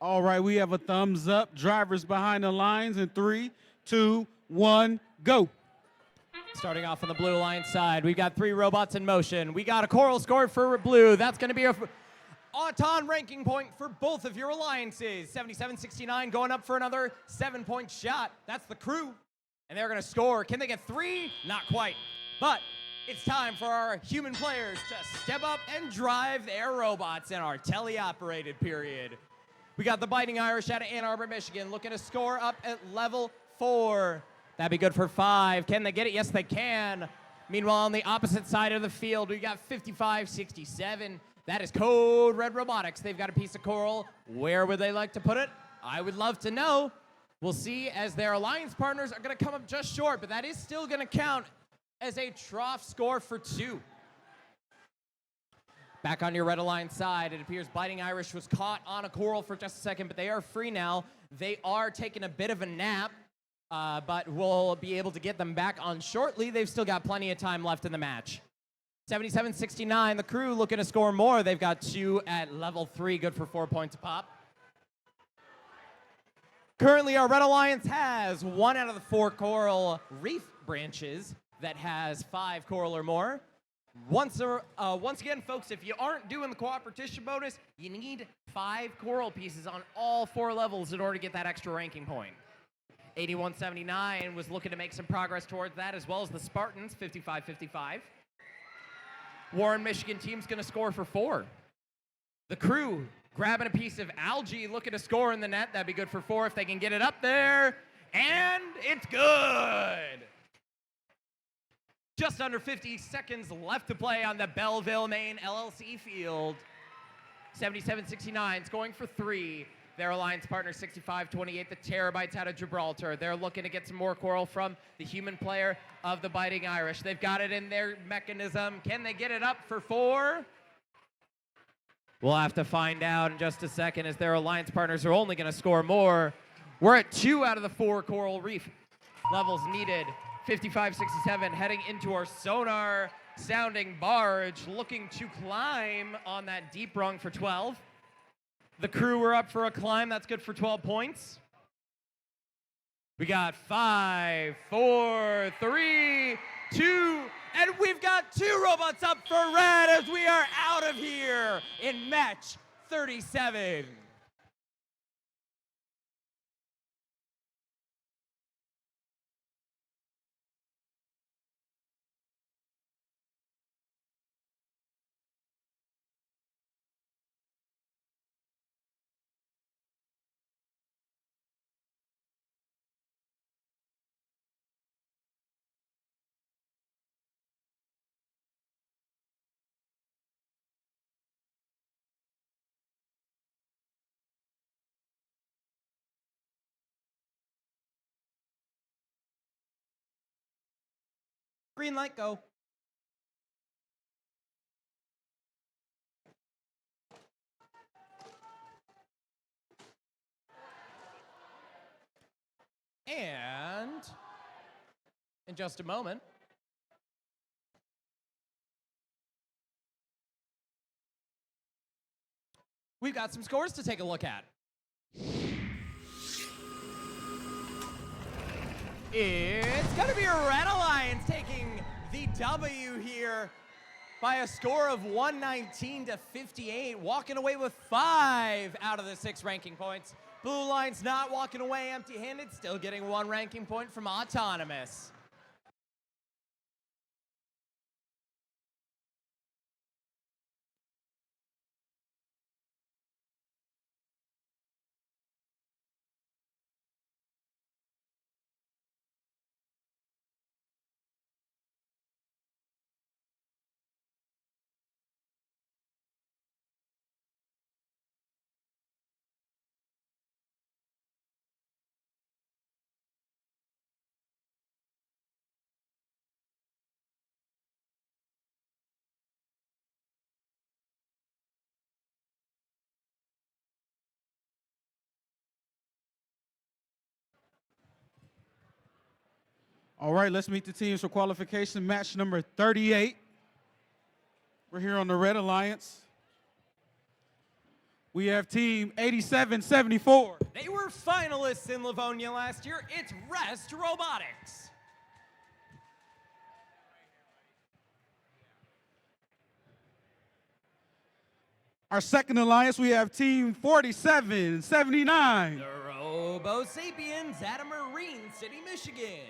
[SPEAKER 6] All right, we have a thumbs up. Drivers behind the lines in 3, 2, 1, Go.
[SPEAKER 12] Starting off on the Blue Alliance side, we've got 3 robots in motion. We got a coral score for Blue. That's going to be a Auton ranking point for both of your alliances. 77-69 going up for another 7-point shot. That's the crew. And they're going to score. Can they get 3? Not quite. But it's time for our human players to step up and drive their robots in our teleoperated period. We got the Biting Irish out of Ann Arbor, Michigan, looking to score up at level 4. That'd be good for 5. Can they get it? Yes, they can. Meanwhile, on the opposite side of the field, we got 55-67. That is Code Red Robotics. They've got a piece of coral. Where would they like to put it? I would love to know. We'll see, as their alliance partners are going to come up just short, but that is still going to count as a trough score for 2. Back on your Red Alliance side, it appears Biting Irish was caught on a coral for just a second, but they are free now. They are taking a bit of a nap, but we'll be able to get them back on shortly. They've still got plenty of time left in the match. 77-69, the crew looking to score more. They've got 2 at level 3, good for 4 points a pop. Currently, our Red Alliance has 1 out of the 4 coral reef branches that has 5 coral or more. Once again, folks, if you aren't doing the cooperation bonus, you need 5 coral pieces on all 4 levels in order to get that extra ranking point. 81-79 was looking to make some progress towards that, as well as the Spartans, 55-55. Warren, Michigan team's going to score for 4. The crew grabbing a piece of algae, looking to score in the net. That'd be good for 4 if they can get it up there. And it's good. Just under 50 seconds left to play on the Belleville, Maine LLC field. 77-69 going for 3. Their alliance partner 65-28, the Terabytes out of Gibraltar. They're looking to get some more coral from the human player of the Biting Irish. They've got it in their mechanism. Can they get it up for 4? We'll have to find out in just a second, as their alliance partners are only going to score more. We're at 2 out of the 4 coral reef levels needed. 55-67 heading into our sonar sounding barge, looking to climb on that deep rung for 12. The crew were up for a climb. That's good for 12 points. We got 5, 4, 3, 2, and we've got 2 robots up for red as we are out of here in match 37. Green light, go. And in just a moment, we've got some scores to take a look at. It's going to be a Red Alliance taking the W here by a score of 119-58, walking away with 5 out of the 6 ranking points. Blue Alliance not walking away empty-handed, still getting 1 ranking point from Autonomous.
[SPEAKER 6] All right, let's meet the teams for qualification. Match number 38. We're here on the Red Alliance. We have team 87-74.
[SPEAKER 12] They were finalists in Livonia last year. It's Rest Robotics.
[SPEAKER 6] Our second alliance, we have Team 4779.
[SPEAKER 12] The Robo Sapiens out of Marine City, Michigan.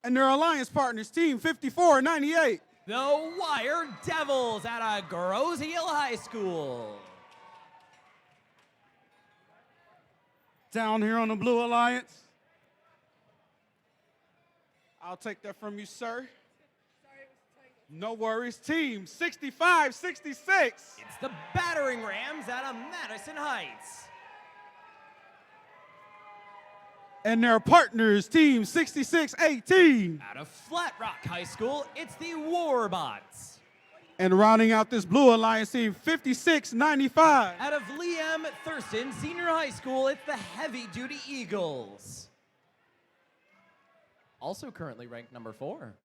[SPEAKER 6] And their alliance partners, Team 5498.
[SPEAKER 12] The Wire Devils out of Grosse Ile High School.
[SPEAKER 6] Down here on the Blue Alliance. I'll take that from you, sir. No worries. Team 6566.
[SPEAKER 12] It's the Battering Rams out of Madison Heights.
[SPEAKER 6] And their partners, Team 6618.
[SPEAKER 12] Out of Flat Rock High School, it's the Warbots.
[SPEAKER 6] And rounding out this Blue Alliance team, 5695.
[SPEAKER 12] Out of Liam Thurston Senior High School, it's the Heavy Duty Eagles. Also currently ranked number 4.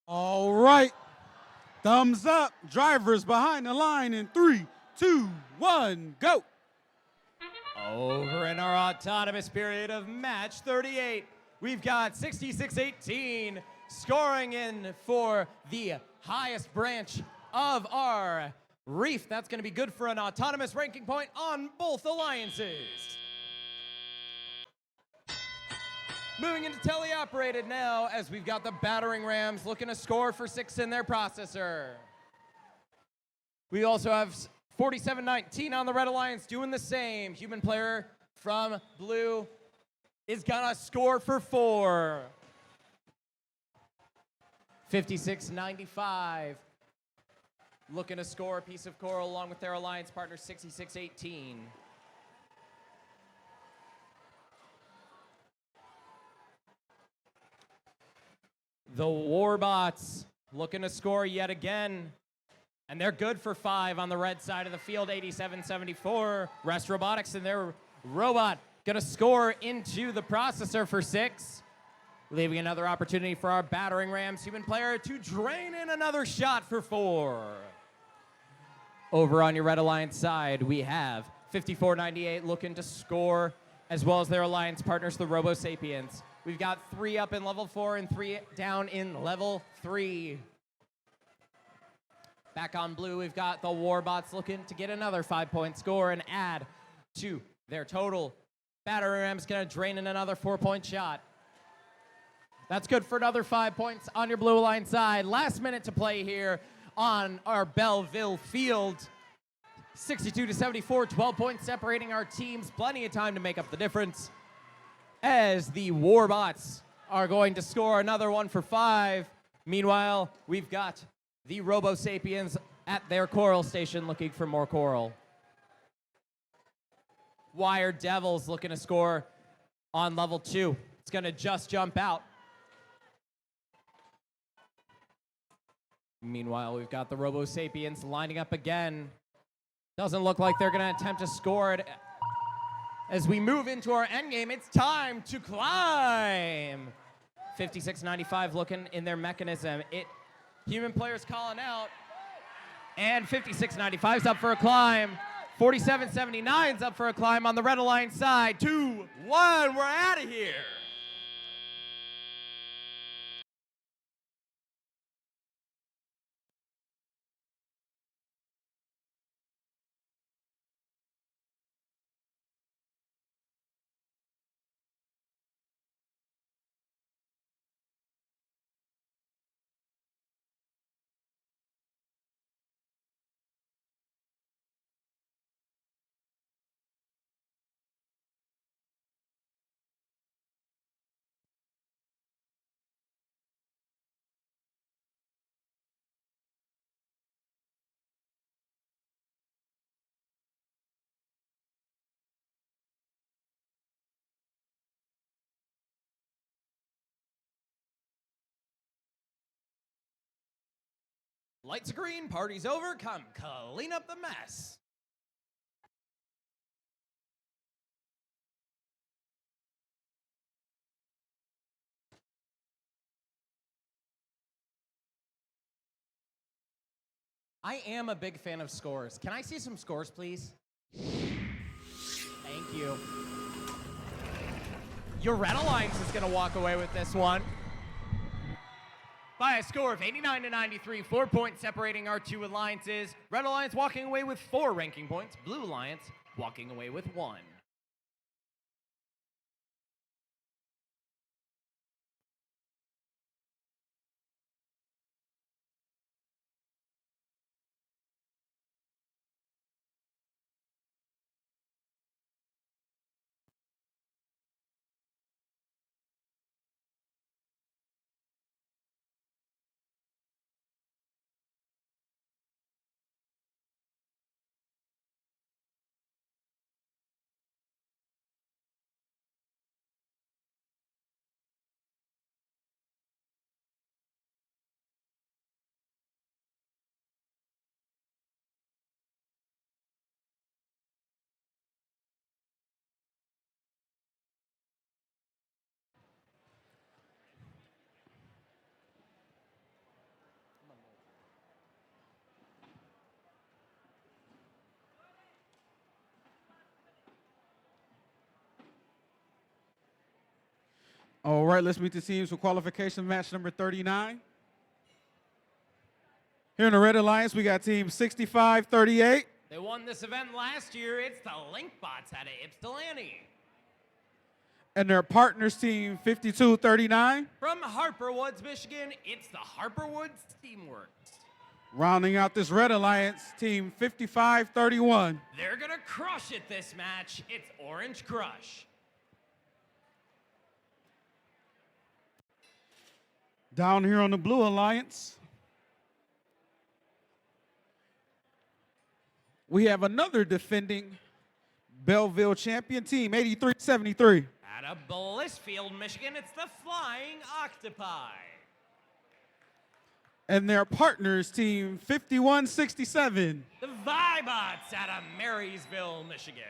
[SPEAKER 6] All right. Thumbs up. Drivers behind the line in 3, 2, 1, go.
[SPEAKER 12] Over in our autonomous period of match 38, we've got 66-18 scoring in for the highest branch of our reef. That's going to be good for an autonomous ranking point on both alliances. Moving into teleoperated now, as we've got the Battering Rams looking to score for 6 in their processor. We also have 47-19 on the Red Alliance doing the same. Human player from Blue is gonna score for 4. 56-95 looking to score a piece of coral along with their alliance partner 66-18. The Warbots looking to score yet again. And they're good for 5 on the red side of the field, 87-74. Rest Robotics and their robot gonna score into the processor for 6. Leaving another opportunity for our Battering Rams human player to drain in another shot for 4. Over on your Red Alliance side, we have 54-98 looking to score, as well as their alliance partners, the Robo Sapiens. We've got 3 up in level 4 and 3 down in level 3. Back on Blue, we've got the Warbots looking to get another 5-point score and add to their total. Battering Rams gonna drain in another 4-point shot. That's good for another 5 points on your Blue Alliance side. Last minute to play here on our Belleville field. 62-74, 12 points separating our teams. Plenty of time to make up the difference, as the Warbots are going to score another one for 5. Meanwhile, we've got the Robo Sapiens at their coral station looking for more coral. Wire Devils looking to score on level 2. It's gonna just jump out. Meanwhile, we've got the Robo Sapiens lining up again. Doesn't look like they're gonna attempt to score it. As we move into our endgame, it's time to climb. 56-95 looking in their mechanism. Human players calling out. And 56-95's up for a climb. 47-79's up for a climb on the Red Alliance side. 2-1, we're out of here. Lights are green, party's over, come clean up the mess. I am a big fan of scores. Can I see some scores, please? Thank you. Your Red Alliance is going to walk away with this one by a score of 89 to 93, 4 points separating our two alliances. Red Alliance walking away with 4 ranking points. Blue Alliance walking away with 1.
[SPEAKER 6] All right, let's meet the teams for qualification match number 39. Here in the Red Alliance, we got team 65-38.
[SPEAKER 12] They won this event last year. It's the Linkbots out of Ypsilanti.
[SPEAKER 6] And their partners team 52-39.
[SPEAKER 12] From Harper Woods, Michigan, it's the Harper Woods Steamworks.
[SPEAKER 6] Rounding out this Red Alliance, team 55-31.
[SPEAKER 12] They're going to crush it this match. It's Orange Crush.
[SPEAKER 6] Down here on the Blue Alliance, we have another defending Belleville champion team, 83-73.
[SPEAKER 12] Out of Blissfield, Michigan, it's the Flying Octopi.
[SPEAKER 6] And their partners team 51-67.
[SPEAKER 12] The Vibots out of Marysville, Michigan.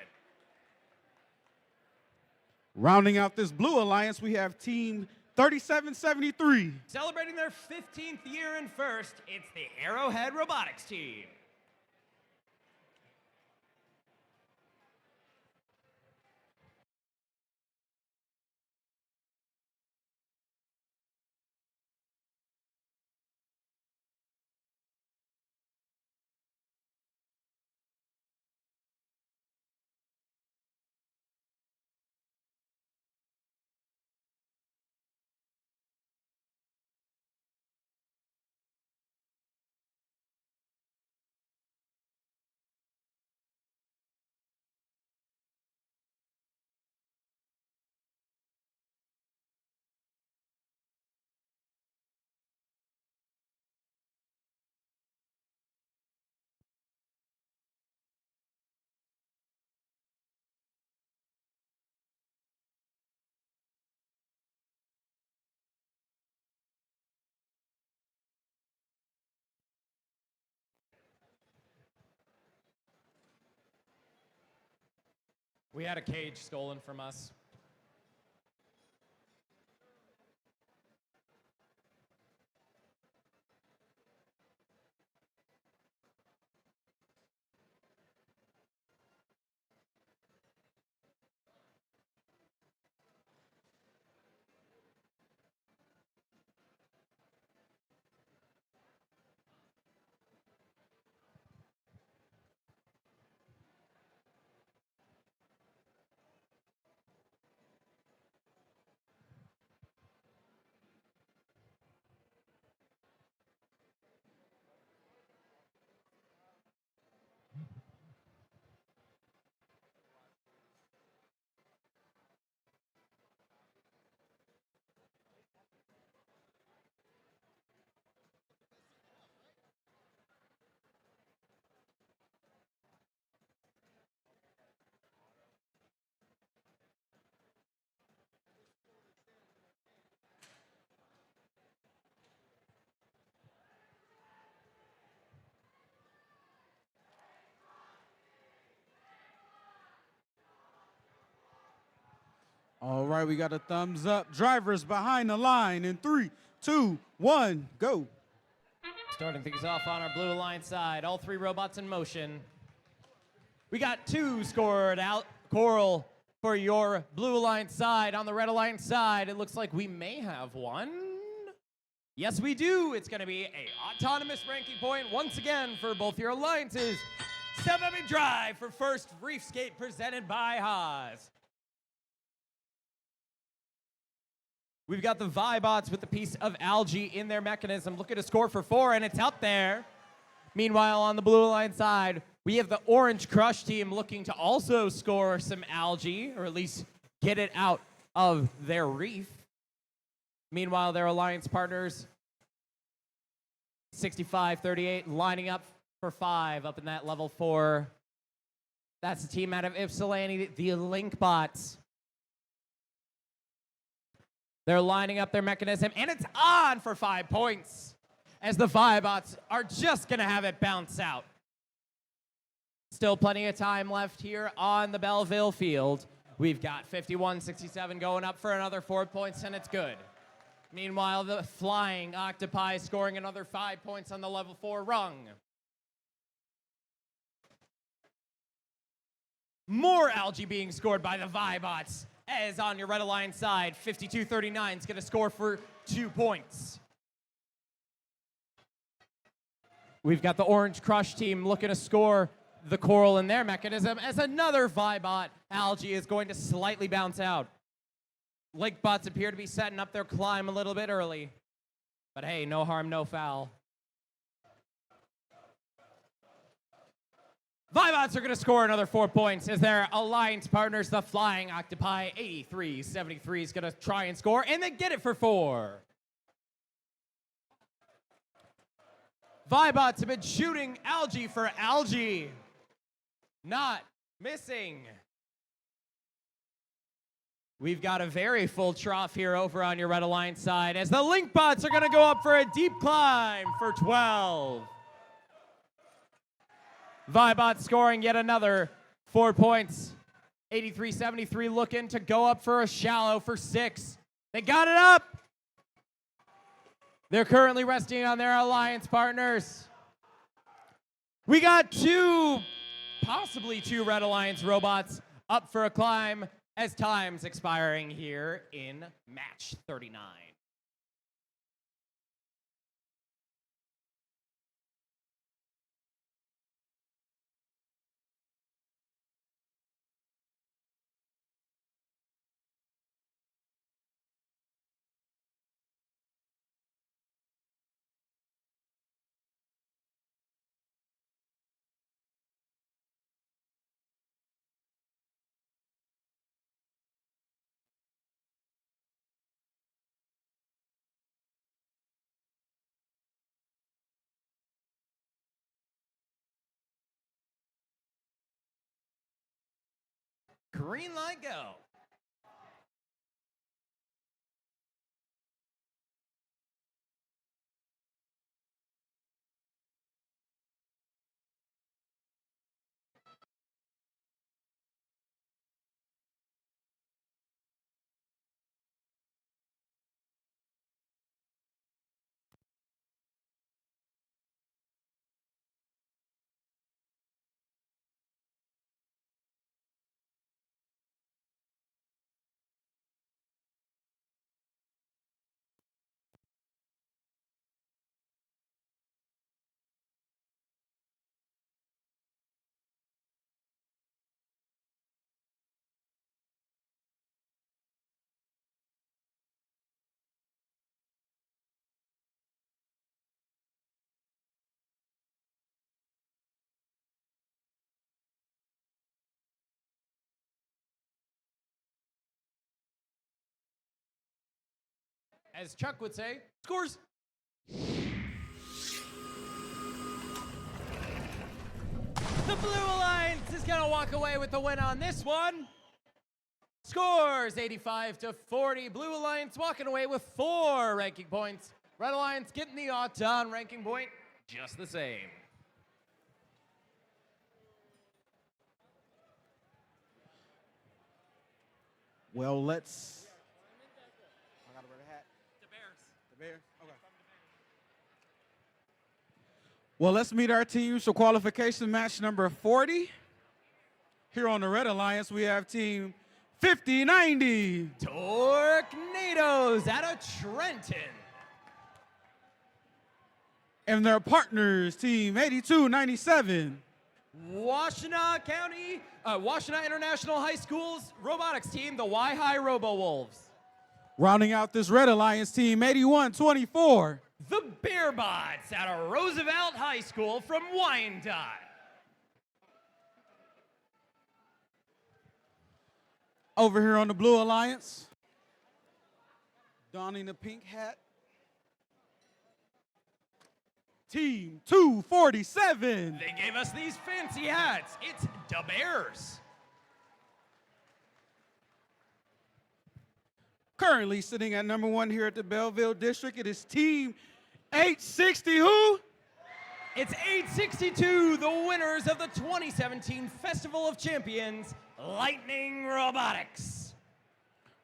[SPEAKER 6] Rounding out this Blue Alliance, we have team 37-73.
[SPEAKER 12] Celebrating their 15th year in first, it's the Arrowhead Robotics team. We had a cage stolen from us.
[SPEAKER 6] All right, we got a thumbs up. Drivers behind the line in 3, 2, 1, go.
[SPEAKER 12] Starting things off on our blue line side, all three robots in motion. We got 2 scored out. Coral for your blue line side. On the red line side, it looks like we may have 1. Yes, we do. It's going to be a autonomous ranking point once again for both your alliances. Step up and drive for first Reef Skate presented by Haas. We've got the Vibots with the piece of algae in their mechanism. Look at a score for 4, and it's up there. Meanwhile, on the blue line side, we have the Orange Crush team looking to also score some algae, or at least get it out of their reef. Meanwhile, their alliance partners, 65-38, lining up for 5 up in that level 4. That's the team out of Ypsilanti, the Linkbots. They're lining up their mechanism, and it's on for 5 points, as the Vibots are just going to have it bounce out. Still plenty of time left here on the Belleville field. We've got 51-67 going up for another 4 points, and it's good. Meanwhile, the Flying Octopi scoring another 5 points on the level 4 rung. More algae being scored by the Vibots, as on your red alliance side, 52-39 is going to score for 2 points. We've got the Orange Crush team looking to score the Coral in their mechanism, as another Vibot algae is going to slightly bounce out. Linkbots appear to be setting up their climb a little bit early. But hey, no harm, no foul. Vibots are going to score another 4 points as their alliance partners, the Flying Octopi, 83-73 is going to try and score, and they get it for 4. Vibots have been shooting algae for algae. Not missing. We've got a very full trough here over on your red alliance side, as the Linkbots are going to go up for a deep climb for 12. Vibot scoring yet another 4 points. 83-73 looking to go up for a shallow for 6. They got it up. They're currently resting on their alliance partners. We got possibly two Red Alliance robots up for a climb as time's expiring here in match 39. Green light, go. As Chuck would say, scores. The Blue Alliance is going to walk away with the win on this one. Scores 85-40. Blue Alliance walking away with 4 ranking points. Red Alliance getting the Auton ranking point just the same.
[SPEAKER 6] Well, let's. I got to wear the hat. The Bears. Okay. Well, let's meet our teams for qualification match number 40. Here on the Red Alliance, we have team 5090.
[SPEAKER 12] Tornadoes out of Trenton.
[SPEAKER 6] And their partners, team 8297.
[SPEAKER 12] Washtenaw International High School's robotics team, the Y-High Robo-Wolves.
[SPEAKER 6] Rounding out this Red Alliance, team 8124.
[SPEAKER 12] The Bearbots out of Roosevelt High School from Wyandotte.
[SPEAKER 6] Over here on the Blue Alliance, donning the pink hat, team 247.
[SPEAKER 12] They gave us these fancy hats. It's the Bears.
[SPEAKER 6] Currently sitting at number 1 here at the Belleville District, it is team 860 who?
[SPEAKER 12] It's 862, the winners of the 2017 Festival of Champions, Lightning Robotics.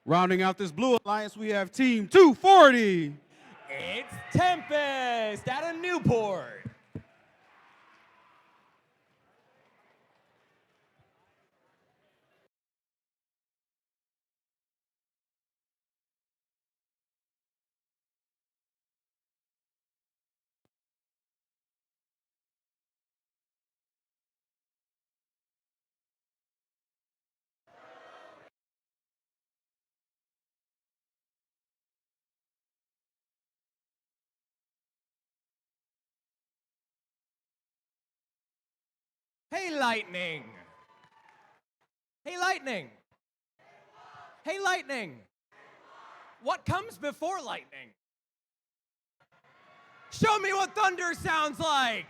[SPEAKER 6] Rounding out this Blue Alliance, we have team 240.
[SPEAKER 12] It's Tempest out of Newport. Hey, Lightning. Hey, Lightning. Hey, Lightning. What comes before lightning? Show me what thunder sounds like.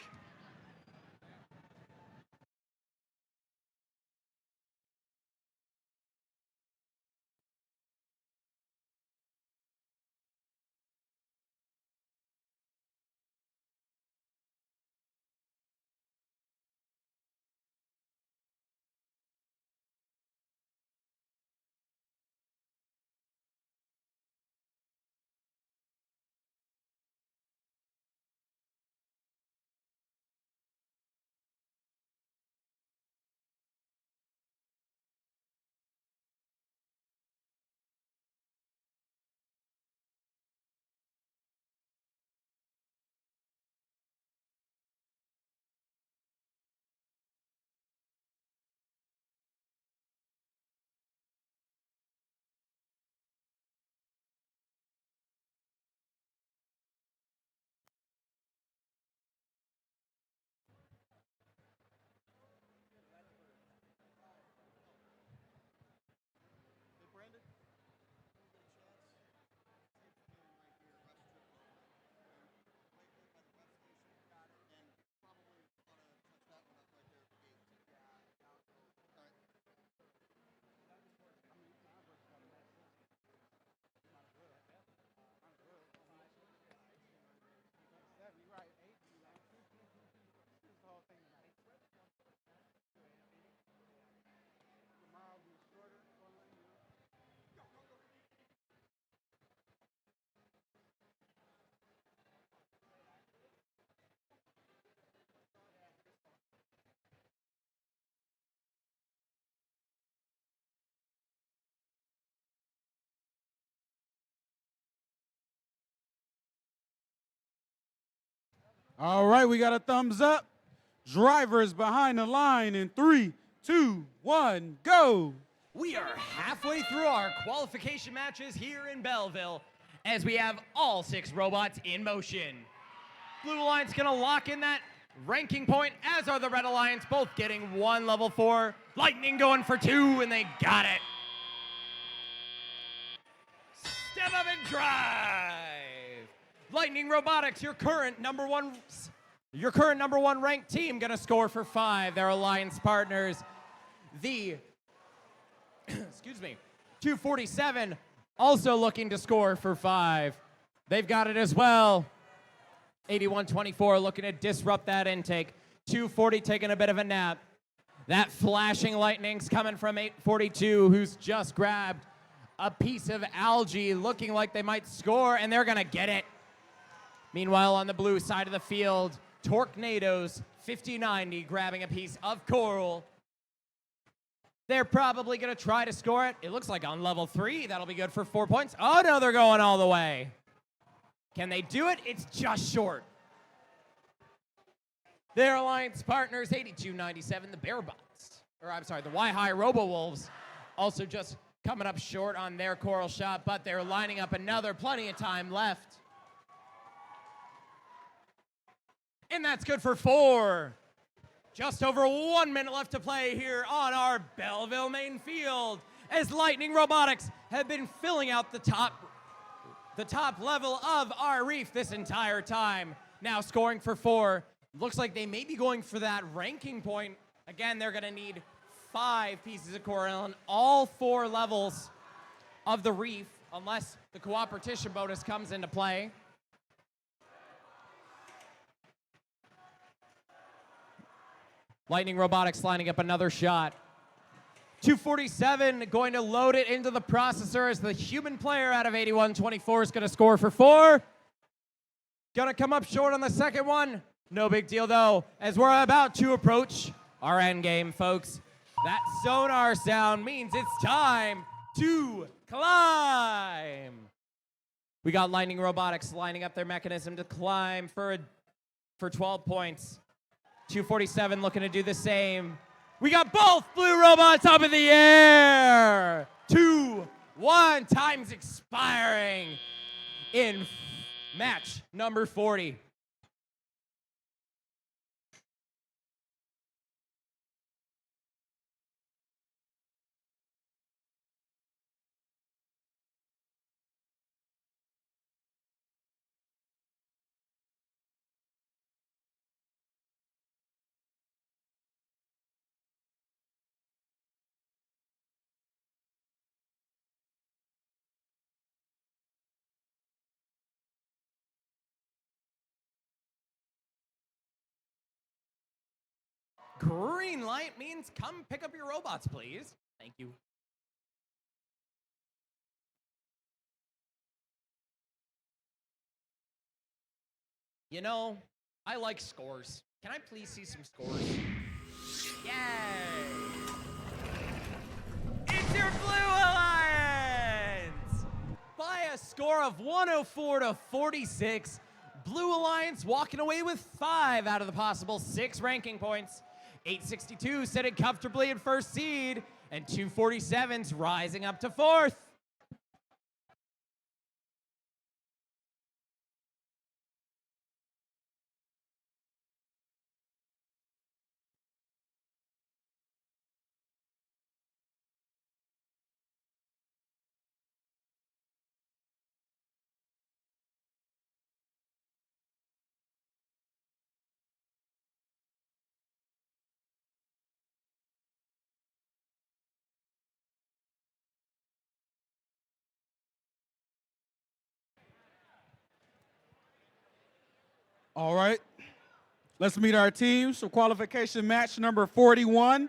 [SPEAKER 6] All right, we got a thumbs up. Drivers behind the line in 3, 2, 1, go.
[SPEAKER 12] We are halfway through our qualification matches here in Belleville as we have all 6 robots in motion. Blue Alliance gonna lock in that ranking point, as are the Red Alliance, both getting 1 level 4. Lightning going for 2, and they got it. Step up and drive. Lightning Robotics, your current number one ranked team, gonna score for 5. Their alliance partners, the 247, also looking to score for 5. They've got it as well. 8124 looking to disrupt that intake. 240 taking a bit of a nap. That flashing lightning's coming from 842, who's just grabbed a piece of algae looking like they might score, and they're going to get it. Meanwhile, on the blue side of the field, Torquenadoes 5090 grabbing a piece of coral. They're probably going to try to score it. It looks like on level 3, that'll be good for 4 points. Oh, no, they're going all the way. Can they do it? It's just short. Their alliance partners, 8297, the the Y-High Robo-Wolves, also just coming up short on their coral shot, but they're lining up another, plenty of time left. And that's good for 4. Just over 1 minute left to play here on our Belleville main field, as Lightning Robotics have been filling out the top level of our reef this entire time. Now scoring for 4. Looks like they may be going for that ranking point. Again, they're going to need 5 pieces of coral on all 4 levels of the reef, unless the cooperation bonus comes into play. Lightning Robotics lining up another shot. 247 going to load it into the processor as the human player out of 8124 is going to score for 4. Going to come up short on the second one. No big deal, though, as we're about to approach our end game, folks. That sonar sound means it's time to climb. We got Lightning Robotics lining up their mechanism to climb for 12 points. 247 looking to do the same. We got both blue robots up in the air. 2, 1, time's expiring in match number 40. Green light means come pick up your robots, please. Thank you. You know, I like scores. Can I please see some scores? Yay! It's your Blue Alliance! By a score of 104 to 46, Blue Alliance walking away with 5 out of the possible 6 ranking points. 862 sitting comfortably in first seed, and 247's rising up to 4th.
[SPEAKER 6] All right. Let's meet our teams for qualification match number 41.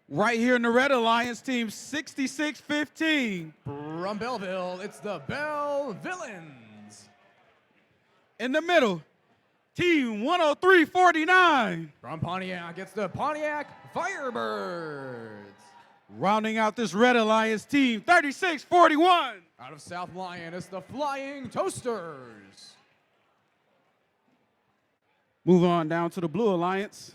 [SPEAKER 6] Right here in the Red Alliance, team 6615.
[SPEAKER 1] From Belleville, it's the Bell Villains.
[SPEAKER 6] In the middle, team 10349.
[SPEAKER 1] From Pontiac, it's the Pontiac Firebirds.
[SPEAKER 6] Rounding out this Red Alliance, team 3641.
[SPEAKER 1] Out of South Lyon, it's the Flying Toasters.
[SPEAKER 6] Move on down to the Blue Alliance.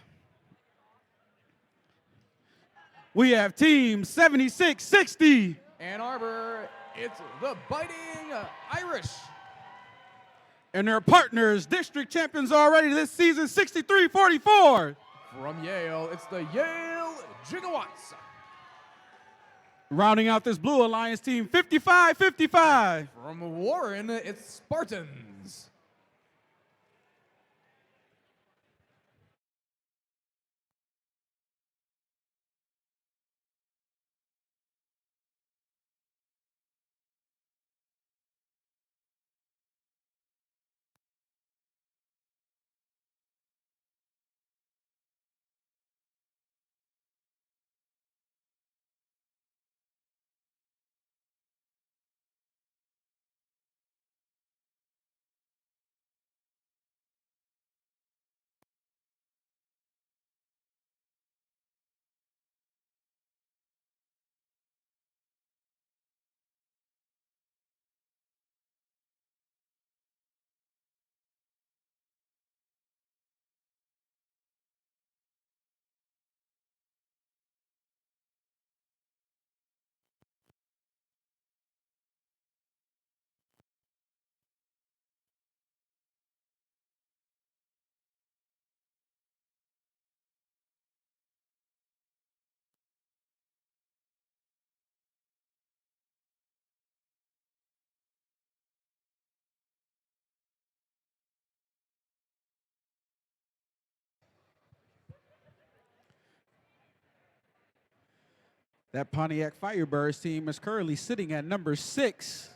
[SPEAKER 6] We have team 7660.
[SPEAKER 1] Ann Arbor, it's the Biting Irish.
[SPEAKER 6] And their partners, district champions already this season, 6344.
[SPEAKER 1] From Yale, it's the Yale Gigawatts.
[SPEAKER 6] Rounding out this Blue Alliance team, 5555.
[SPEAKER 1] From Warren, it's Spartans.
[SPEAKER 6] That Pontiac Firebirds team is currently sitting at number 6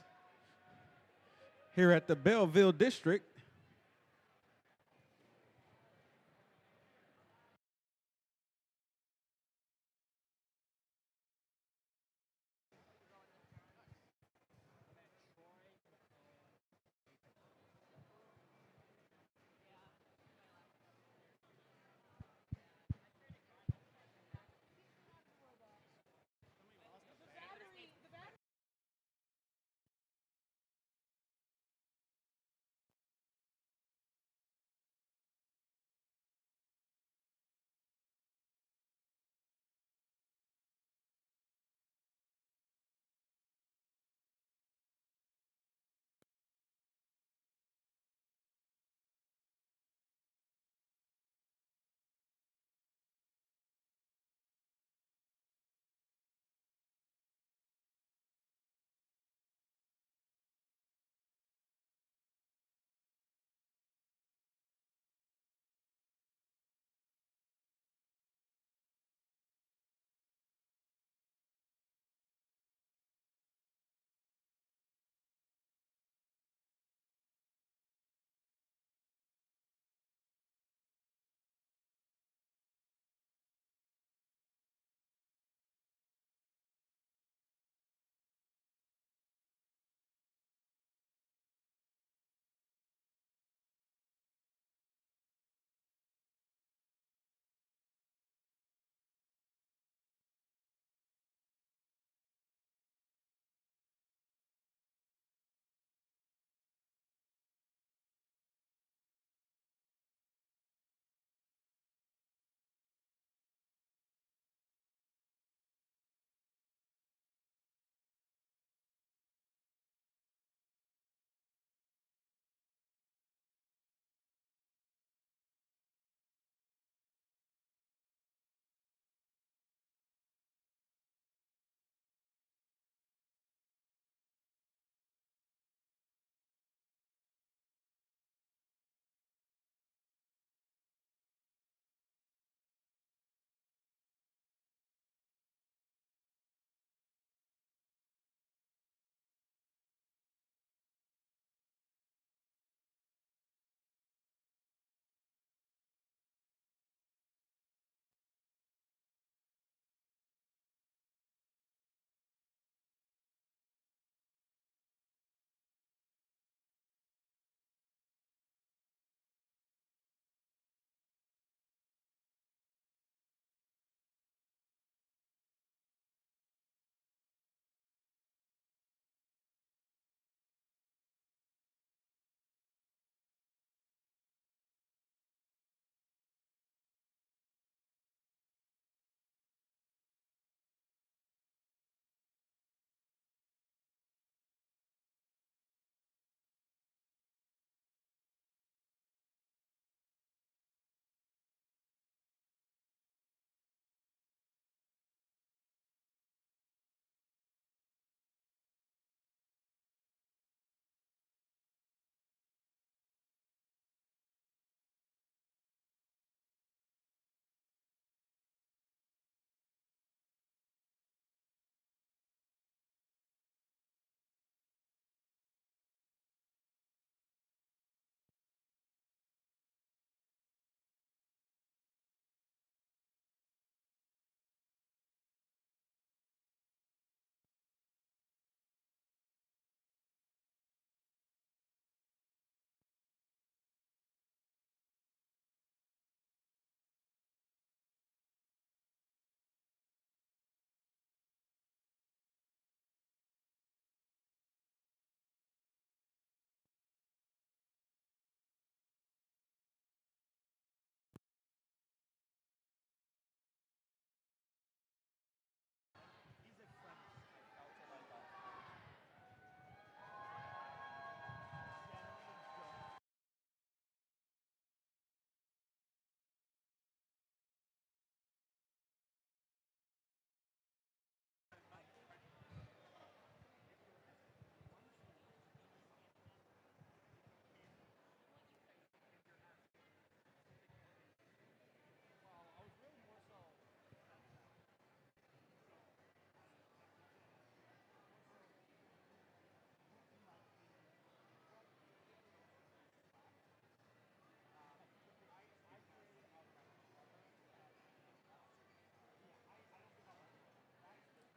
[SPEAKER 6] here at the Belleville District.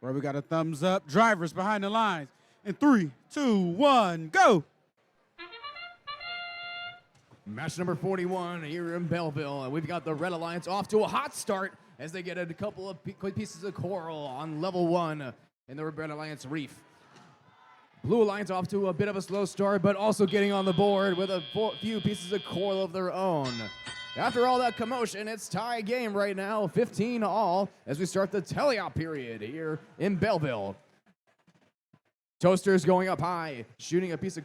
[SPEAKER 6] Where we got a thumbs up. Drivers behind the lines. In 3, 2, 1, go.
[SPEAKER 1] Match number 41 here in Belleville. And we've got the Red Alliance off to a hot start as they get a couple of quick pieces of coral on level 1 in the Red Alliance Reef. Blue Alliance off to a bit of a slow start, but also getting on the board with a few pieces of coral of their own. After all that commotion, it's tie game right now, 15 all, as we start the teleop period here in Belleville. Toaster's going up high, shooting a piece of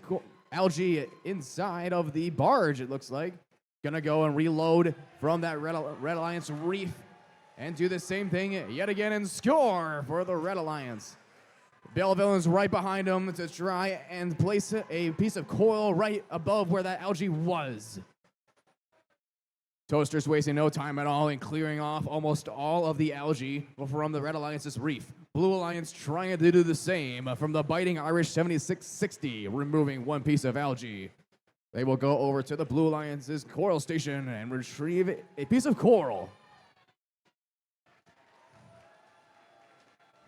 [SPEAKER 1] algae inside of the barge, it looks like. Gonna go and reload from that Red Alliance Reef and do the same thing yet again and score for the Red Alliance. Belleville is right behind him to try and place a piece of coral right above where that algae was. Toaster's wasting no time at all in clearing off almost all of the algae from the Red Alliance's reef. Blue Alliance trying to do the same from the Biting Irish 7660, removing one piece of algae. They will go over to the Blue Alliance's coral station and retrieve a piece of coral.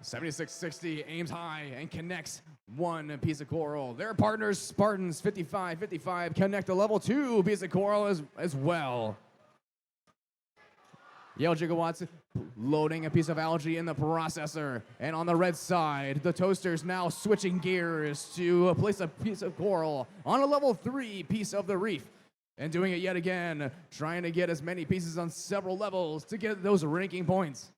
[SPEAKER 1] 7660 aims high and connects one piece of coral. Their partners, Spartans 5555, connect a level 2 piece of coral as well. Yale Gigawatts loading a piece of algae in the processor. And on the red side, the Toaster's now switching gears to place a piece of coral on a level 3 piece of the reef. And doing it yet again, trying to get as many pieces on several levels to get those ranking points.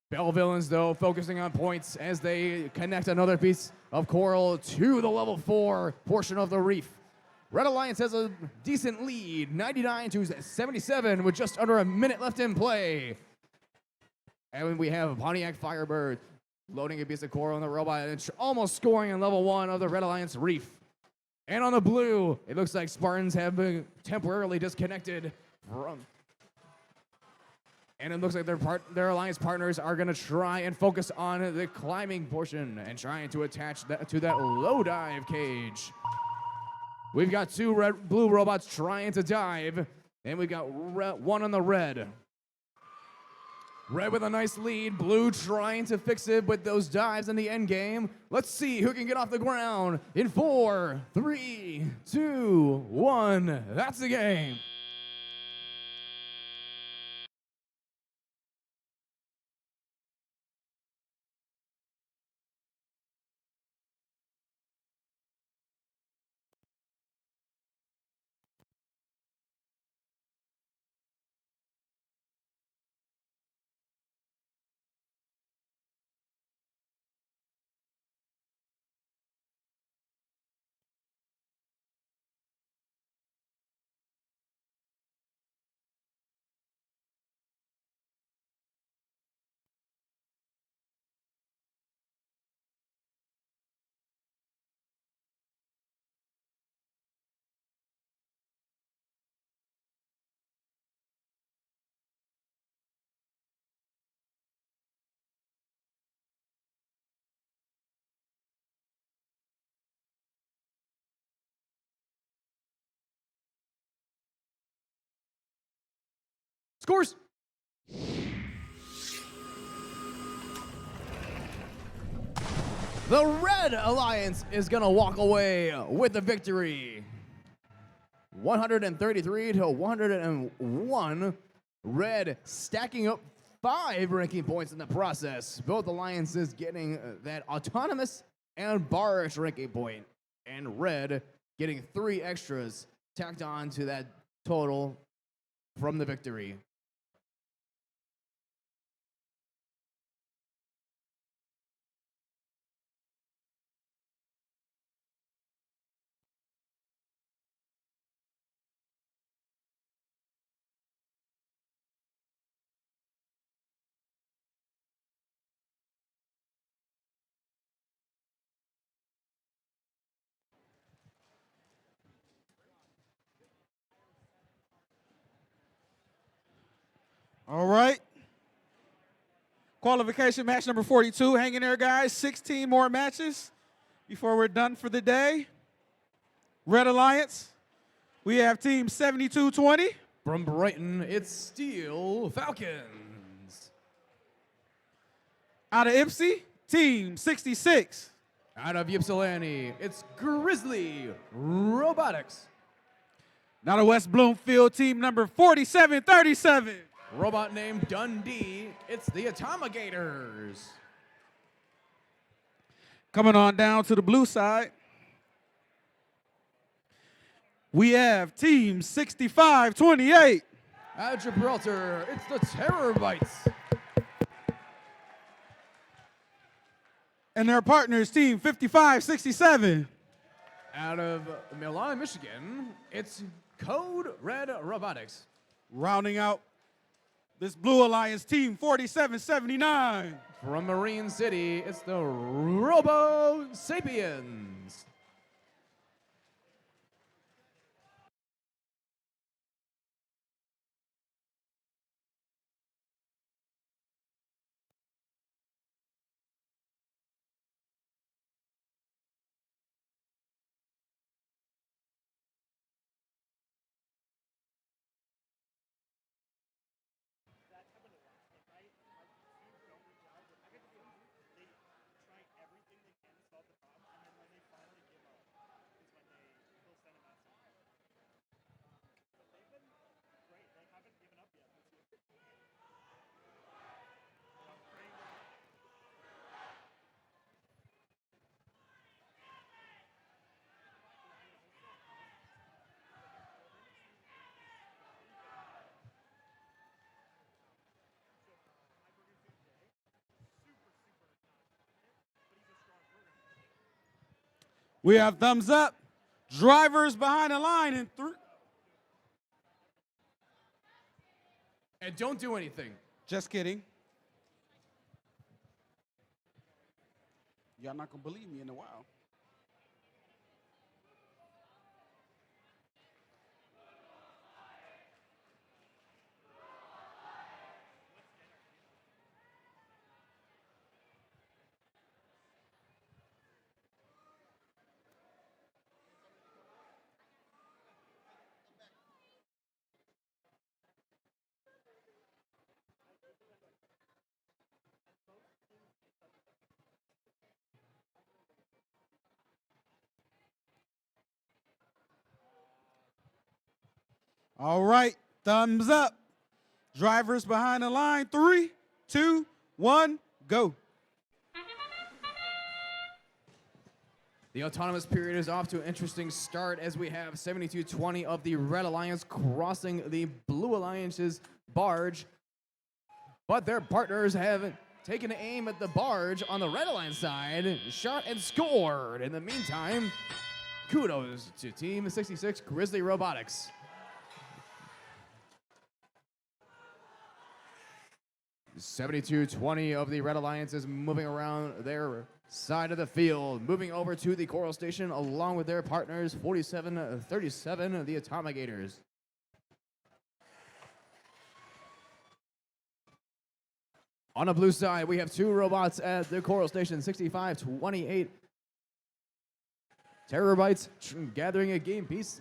[SPEAKER 1] Bellevillans, though, focusing on points as they connect another piece of coral to the level 4 portion of the reef. Red Alliance has a decent lead, 99 to 77, with just under a minute left in play. And we have Pontiac Firebird loading a piece of coral on the robot and almost scoring in level 1 of the Red Alliance Reef. And on the blue, it looks like Spartans have been temporarily disconnected from... And it looks like their alliance partners are going to try and focus on the climbing portion and trying to attach that to that low dive cage. We've got 2 blue robots trying to dive, and we've got one on the red. Red with a nice lead, blue trying to fix it with those dives in the end game. Let's see who can get off the ground in 4, 3, 2, 1. That's the game. Scores. The Red Alliance is going to walk away with the victory. 133 to 101. Red stacking up 5 ranking points in the process. Both alliances getting that autonomous and barrage ranking point. And Red getting 3 extras tacked on to that total from the victory.
[SPEAKER 6] All right. Qualification match number 42. Hang in there, guys. 16 more matches before we're done for the day. Red Alliance, we have team 7220.
[SPEAKER 1] From Brighton, it's Steel Falcons.
[SPEAKER 6] Out of Ypsi, Team 66.
[SPEAKER 1] Out of Ypsilanti, it's Grizzly Robotics.
[SPEAKER 6] Out of West Bloomfield, team number 4737.
[SPEAKER 1] Robot named Dundee, it's the Atomigators.
[SPEAKER 6] Coming on down to the blue side, we have Team 6528.
[SPEAKER 1] At Gibraltar, it's the Terrorbites.
[SPEAKER 6] And their partners, Team 5567.
[SPEAKER 1] Out of Milan, Michigan, it's Code Red Robotics.
[SPEAKER 6] Rounding out this Blue Alliance, Team 4779.
[SPEAKER 1] From Marine City, it's the Robo Sapiens.
[SPEAKER 6] We have thumbs up. Drivers behind the line in 3.
[SPEAKER 1] And don't do anything.
[SPEAKER 6] Just kidding. Y'all not gonna believe me in a while. All right, thumbs up. Drivers behind the line. 3, 2, 1, go.
[SPEAKER 1] The autonomous period is off to an interesting start as we have 7220 of the Red Alliance crossing the Blue Alliance's barge. But their partners have taken aim at the barge on the Red Alliance side, shot and scored. In the meantime, kudos to Team 66 Grizzly Robotics. 7220 of the Red Alliance is moving around their side of the field, moving over to the Coral Station along with their partners, 4737 of the Atomigators. On the blue side, we have 2 robots at the Coral Station, 6528. Terrorbites gathering a game piece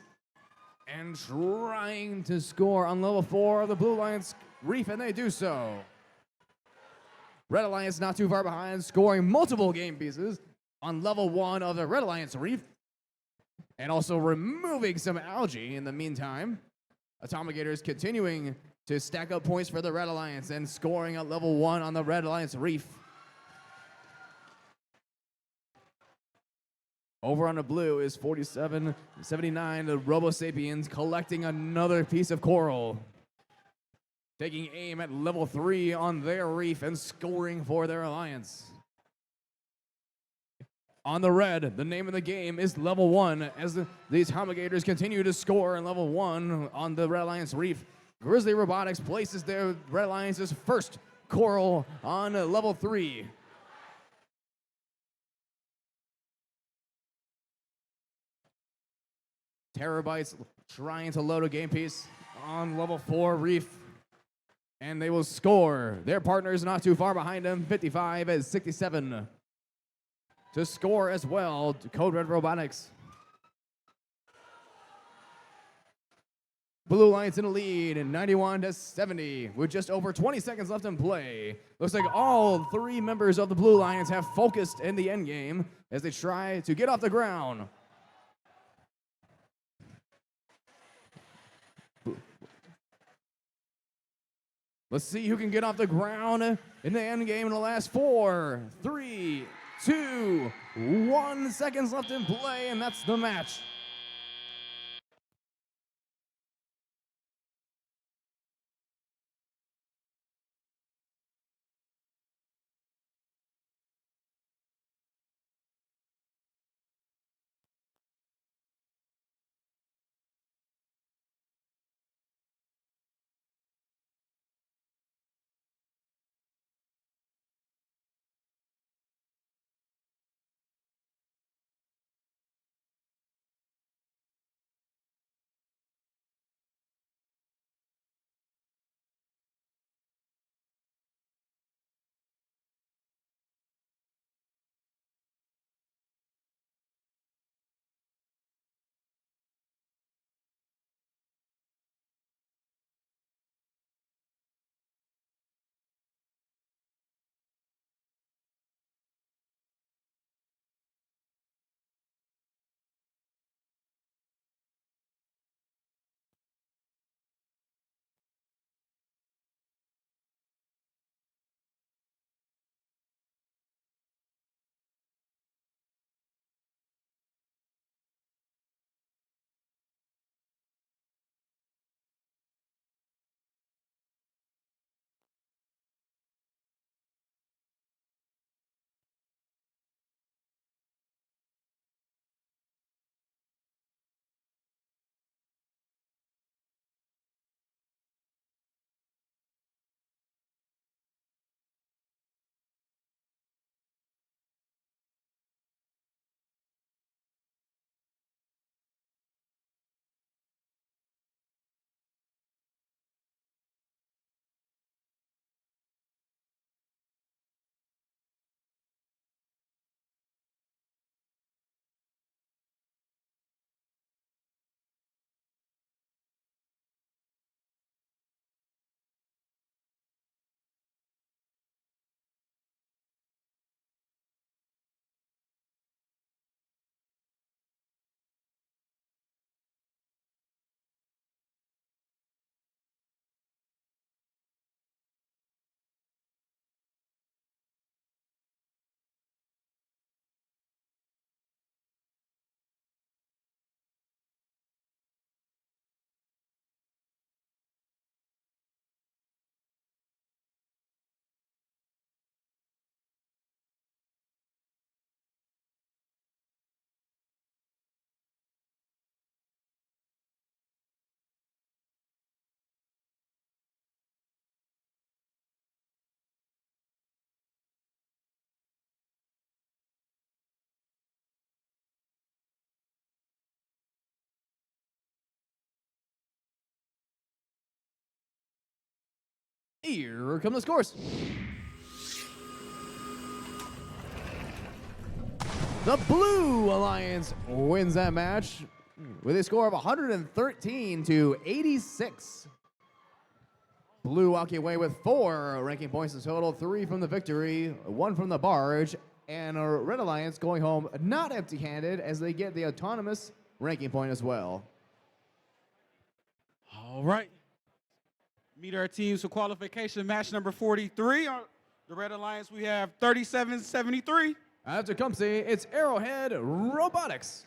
[SPEAKER 1] and trying to score on level 4 of the Blue Alliance Reef, and they do so. Red Alliance not too far behind, scoring multiple game pieces on level 1 of the Red Alliance Reef, and also removing some algae in the meantime. Atomigators continuing to stack up points for the Red Alliance and scoring at level 1 on the Red Alliance Reef. Over on the blue is 4779, the Robo Sapiens collecting another piece of coral. Taking aim at level 3 on their reef and scoring for their alliance. On the red, the name of the game is level 1 as the Atomigators continue to score in level 1 on the Red Alliance Reef. Grizzly Robotics places their Red Alliance's first coral on level 3. Terabytes trying to load a game piece on level 4 Reef. And they will score. Their partners not too far behind them, 55 as 67. To score as well, Code Red Robotics. Blue Alliance in the lead, 91-70, with just over 20 seconds left in play. Looks like all 3 members of the Blue Alliance have focused in the end game as they try to get off the ground. Let's see who can get off the ground in the end game in the last 4, 3, 2, 1 seconds left in play, and that's the match. Here come the scores. The Blue Alliance wins that match with a score of 113-86. Blue walking away with 4 ranking points in total, 3 from the victory, 1 from the barge, and Red Alliance going home not empty-handed as they get the autonomous ranking point as well.
[SPEAKER 6] All right. Meet our teams for qualification. Match number 43. The Red Alliance, we have 37-73.
[SPEAKER 1] At Tecumseh, it's Arrowhead Robotics.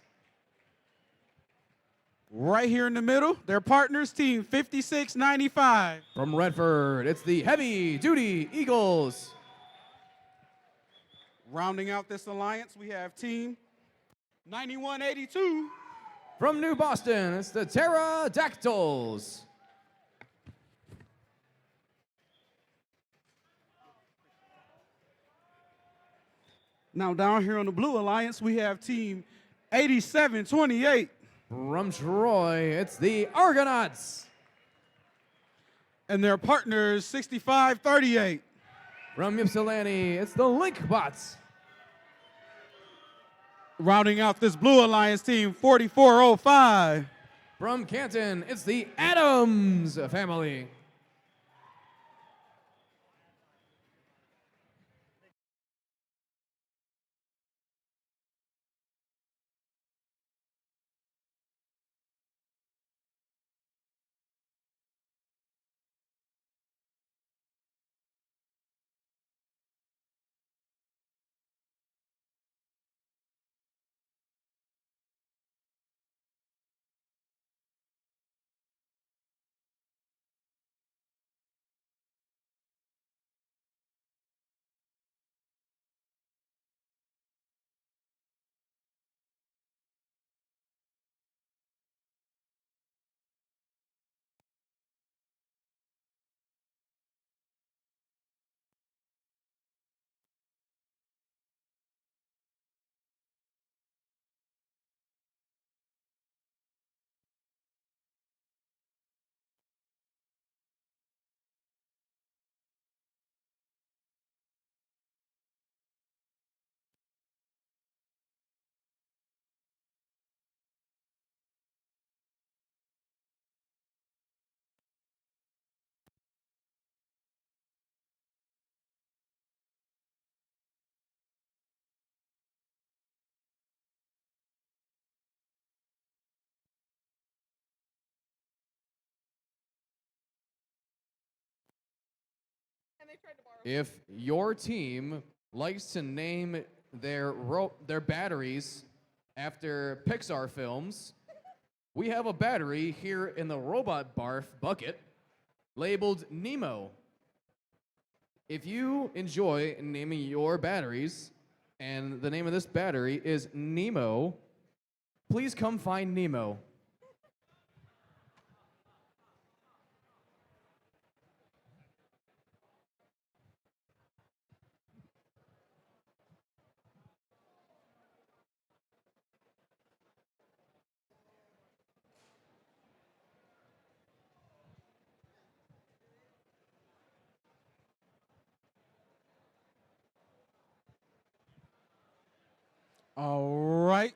[SPEAKER 6] Right here in the middle, their partners, team 5695.
[SPEAKER 1] From Redford, it's the Heavy Duty Eagles.
[SPEAKER 6] Rounding out this alliance, we have team 9182.
[SPEAKER 1] From New Boston, it's the Pterodactyls.
[SPEAKER 6] Now down here on the Blue Alliance, we have team 8728.
[SPEAKER 1] From Troy, it's the Argonauts.
[SPEAKER 6] And their partners, 6538.
[SPEAKER 1] From Ypsilanti, it's the Linkbots.
[SPEAKER 6] Rounding out this Blue Alliance team, 4405.
[SPEAKER 1] From Canton, it's the Adams family. If your team likes to name their batteries after Pixar films, we have a battery here in the robot barf bucket labeled Nemo. If you enjoy naming your batteries and the name of this battery is Nemo, please come find Nemo.
[SPEAKER 6] All right.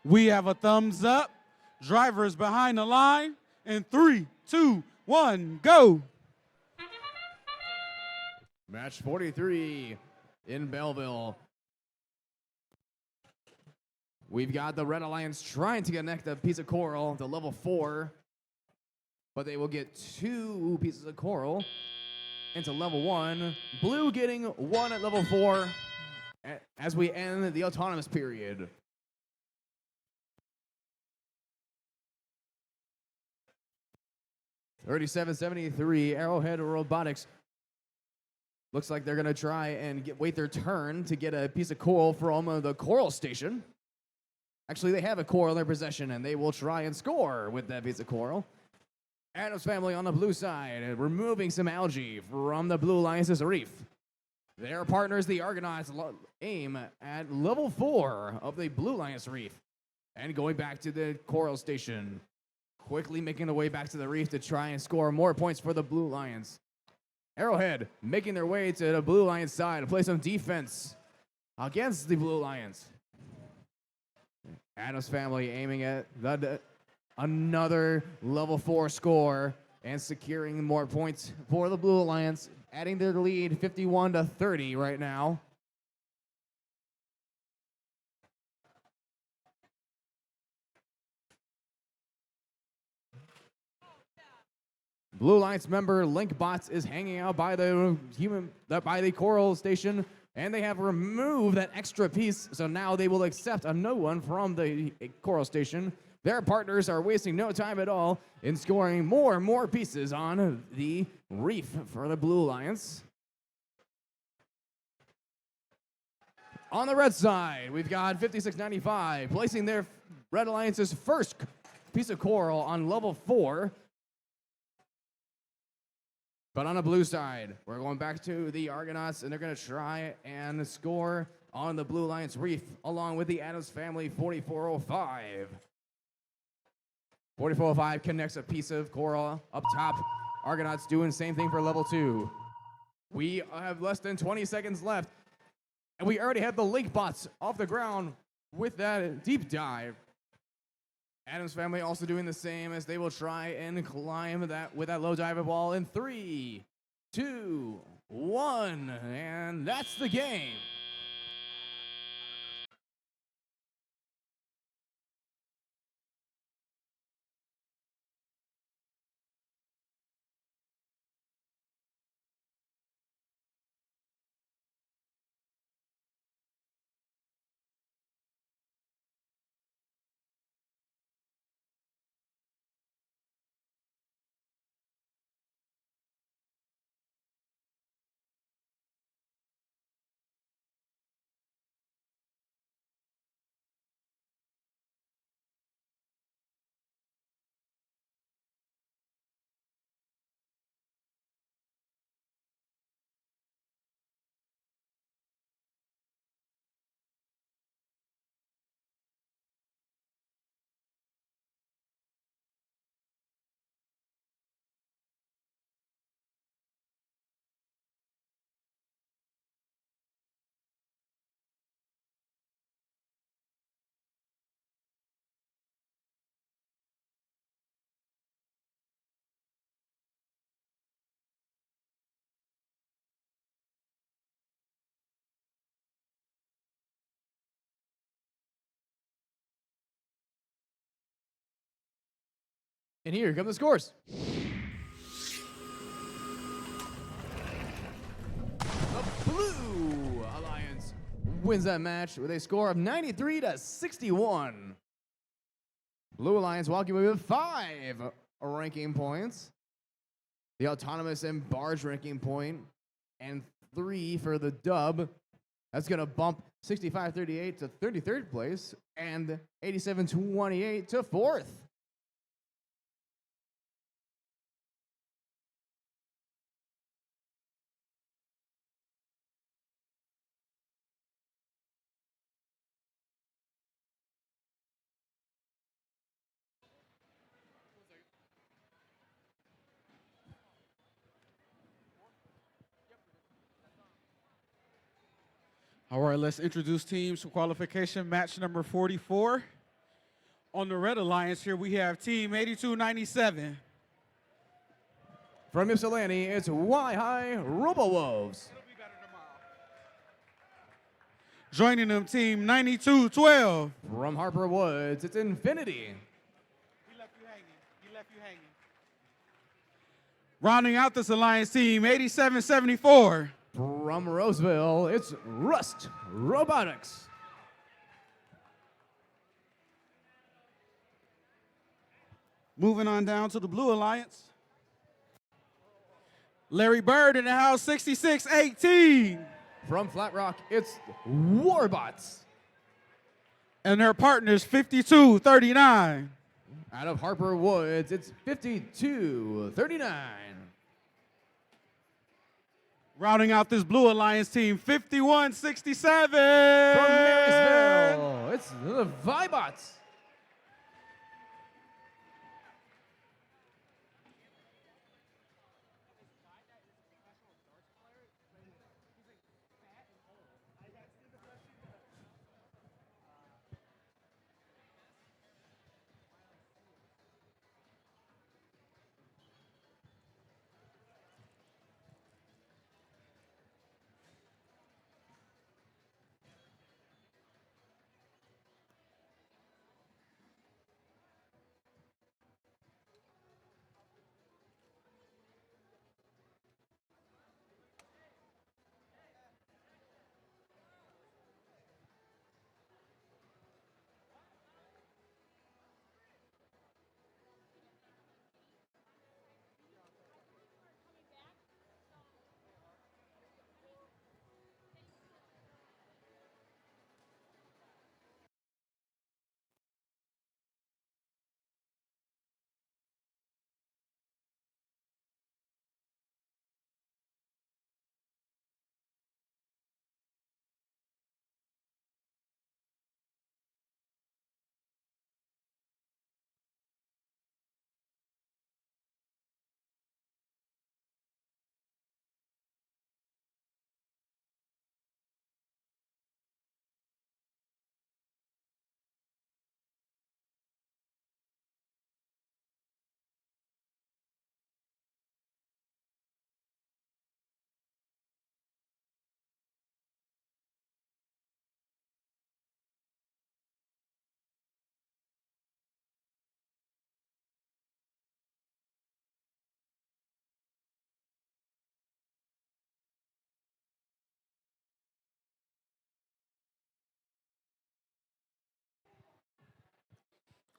[SPEAKER 6] We have a thumbs up. Drivers behind the line. In 3, 2, 1, go.
[SPEAKER 1] Match 43 in Belleville. We've got the Red Alliance trying to connect a piece of coral to level 4, but they will get 2 pieces of coral into level 1. Blue getting 1 at level 4 as we end the autonomous period. $37.73 Arrowhead Robotics. Looks like they're gonna try and wait their turn to get a piece of coral from the coral station. Actually, they have a coral in their possession, and they will try and score with that piece of coral. Adams family on the blue side, removing some algae from the Blue Alliance's reef. Their partners, the Argonauts, aim at level 4 of the Blue Alliance reef, and going back to the coral station, quickly making their way back to the reef to try and score more points for the Blue Lions. Arrowhead making their way to the Blue Lions side to play some defense against the Blue Lions. Adams family aiming at another level 4 score and securing more points for the Blue Alliance, adding their lead 51-30 right now. Blue Alliance member LinkBots is hanging out by the coral station, and they have removed that extra piece, so now they will accept a new one from the coral station. Their partners are wasting no time at all in scoring more and more pieces on the reef for the Blue Alliance. On the red side, we've got 56.95 placing their Red Alliance's first piece of coral on level 4. But on the blue side, we're going back to the Argonauts, and they're going to try and score on the Blue Alliance reef, along with the Adams family 4405. 4405 connects a piece of coral up top. Argonauts doing the same thing for level 2. We have less than 20 seconds left, and we already have the LinkBots off the ground with that deep dive. Adams family also doing the same as they will try and climb that with that low dive ball in 3, 2, 1, and that's the game. And here come the scores. The Blue Alliance wins that match with a score of 93 to 61. Blue Alliance walking away with 5 ranking points. The Autonomous and Barge ranking point, and 3 for the Dub. That's going to bump 65-38 to 33rd place and 87-28 to 4th.
[SPEAKER 6] All right, let's introduce teams for qualification. Match number 44. On the Red Alliance here, we have Team 8297.
[SPEAKER 1] From Ypsilanti, it's Y-High Robowolves.
[SPEAKER 6] Joining them, Team 9212.
[SPEAKER 1] From Harper Woods, it's Infinity.
[SPEAKER 6] He left you hanging. He left you hanging. Rounding out this alliance, Team 8774.
[SPEAKER 1] From Roseville, it's Rust Robotics.
[SPEAKER 6] Moving on down to the Blue Alliance. Larry Bird in the house, 6618.
[SPEAKER 1] From Flat Rock, it's Warbots.
[SPEAKER 6] And their partners, 5239.
[SPEAKER 1] Out of Harper Woods, it's 52-39.
[SPEAKER 6] Rounding out this Blue Alliance team, 5167.
[SPEAKER 1] From Marysville, it's the Vibots.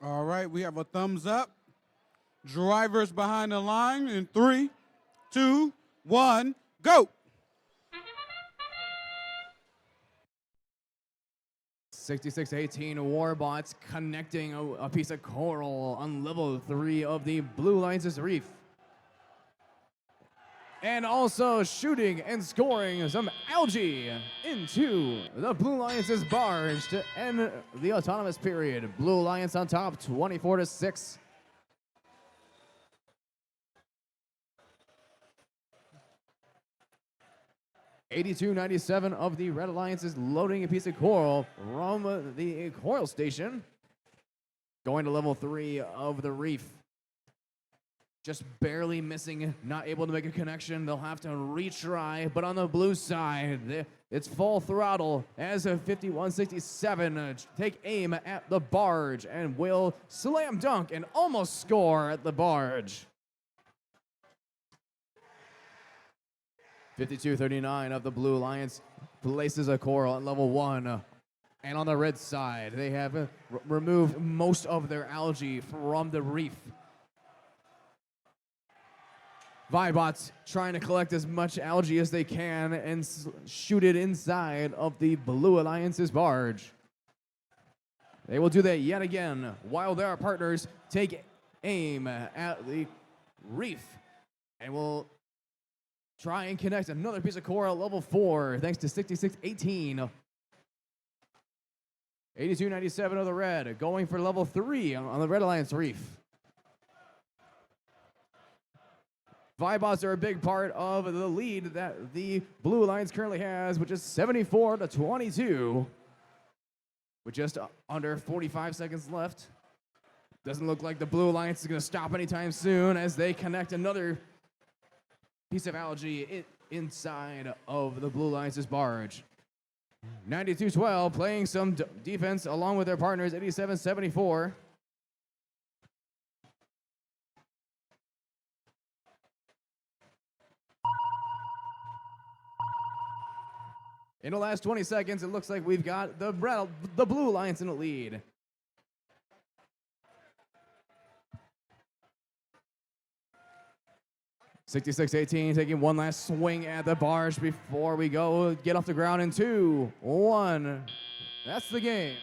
[SPEAKER 6] All right, we have a thumbs up. Drivers behind the line in 3, 2, 1, go.
[SPEAKER 1] 66-18 Warbots connecting a piece of coral on level 3 of the Blue Lions' reef. And also shooting and scoring some algae into the Blue Lions' barge to end the autonomous period. Blue Lions on top, 24-6. $82.97 of the Red Alliance is loading a piece of coral from the coral station, going to level 3 of the reef. Just barely missing, not able to make a connection. They'll have to retry, but on the blue side, it's full throttle as a 51-67 take aim at the barge and will slam dunk and almost score at the barge. 52-39 of the Blue Alliance places a coral at level 1. And on the red side, they have removed most of their algae from the reef. Vibots trying to collect as much algae as they can and shoot it inside of the Blue Alliance's barge. They will do that yet again while their partners take aim at the reef and will try and connect another piece of coral at level 4 thanks to 66-18. 82-97 of the red going for level 3 on the Red Alliance reef. Vibots are a big part of the lead that the Blue Alliance currently has, which is 74-22. With just under 45 seconds left. Doesn't look like the Blue Alliance is going to stop anytime soon as they connect another piece of algae inside of the Blue Alliance's barge. 92-12 playing some defense along with their partners, 87-74. In the last 20 seconds, it looks like we've got the Blue Alliance in the lead. $66-18 taking one last swing at the barge before we go get off the ground in 2, 1. That's the game.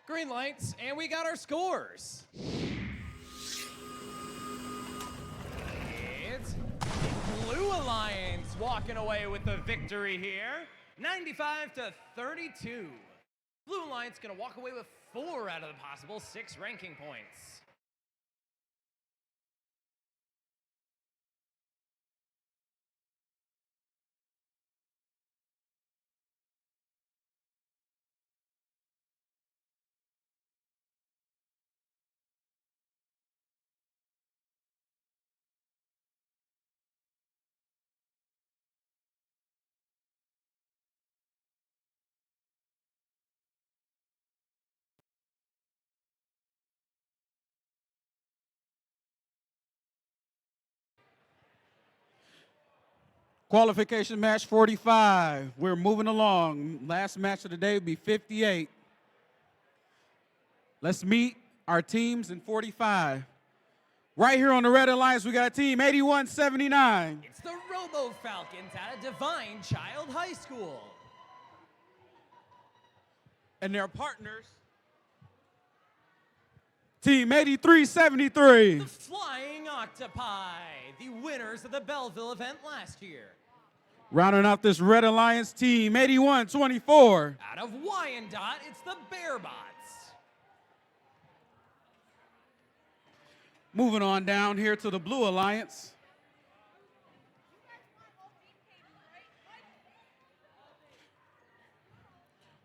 [SPEAKER 12] Green lights, and we got our scores. It's Blue Alliance walking away with the victory here, 95-32. Blue Alliance gonna walk away with 4 out of the possible 6 ranking points.
[SPEAKER 6] Qualification match 45. We're moving along. Last match of the day will be 58. Let's meet our teams in 45. Right here on the Red Alliance, we got team 8179.
[SPEAKER 12] It's the Robo Falcons out of Divine Child High School.
[SPEAKER 6] And their partners, team 8373.
[SPEAKER 12] The Flying Octopi, the winners of the Belleville event last year.
[SPEAKER 6] Rounding out this Red Alliance team, 8124.
[SPEAKER 12] Out of Wyandotte, it's the Bearbots.
[SPEAKER 6] Moving on down here to the Blue Alliance.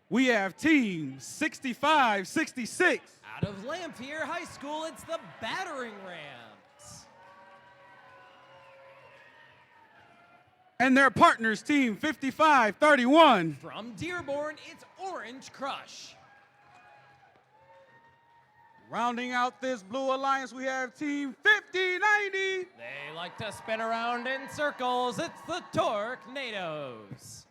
[SPEAKER 6] We have team 65-66.
[SPEAKER 12] Out of Lamphere High School, it's the Battering Rams.
[SPEAKER 6] And their partners, team 55-31.
[SPEAKER 12] From Dearborn, it's Orange Crush.
[SPEAKER 6] Rounding out this Blue Alliance, we have team 50-90.
[SPEAKER 12] They like to spin around in circles. It's the Torquenadoes.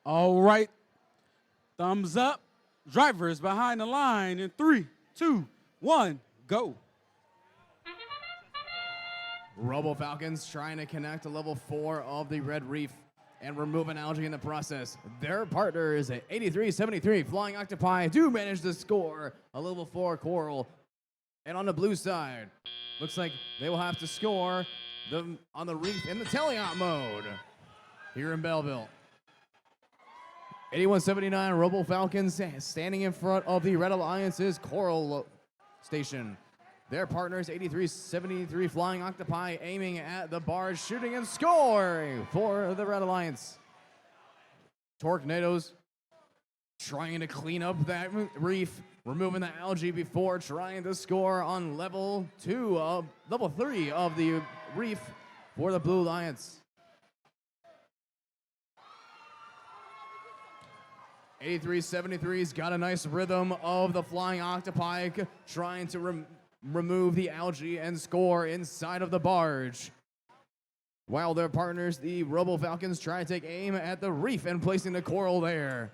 [SPEAKER 6] All right, thumbs up. Drivers behind the line in 3, 2, 1, go.
[SPEAKER 1] Robo Falcons trying to connect to level 4 of the Red Reef and remove an algae in the process. Their partners at 83-73 Flying Octopi do manage to score a level 4 coral. And on the blue side, looks like they will have to score on the reef in the teleop mode here in Belleville. 81-79 Robo Falcons standing in front of the Red Alliance's coral station. Their partners, 83-73 Flying Octopi, aiming at the barge, shooting and scoring for the Red Alliance. Torquenadoes trying to clean up that reef, removing the algae before trying to score on level 3 of the reef for the Blue Alliance. 83-73's got a nice rhythm of the Flying Octopi trying to remove the algae and score inside of the barge. While their partners, the Robo Falcons, try to take aim at the reef and placing the coral there.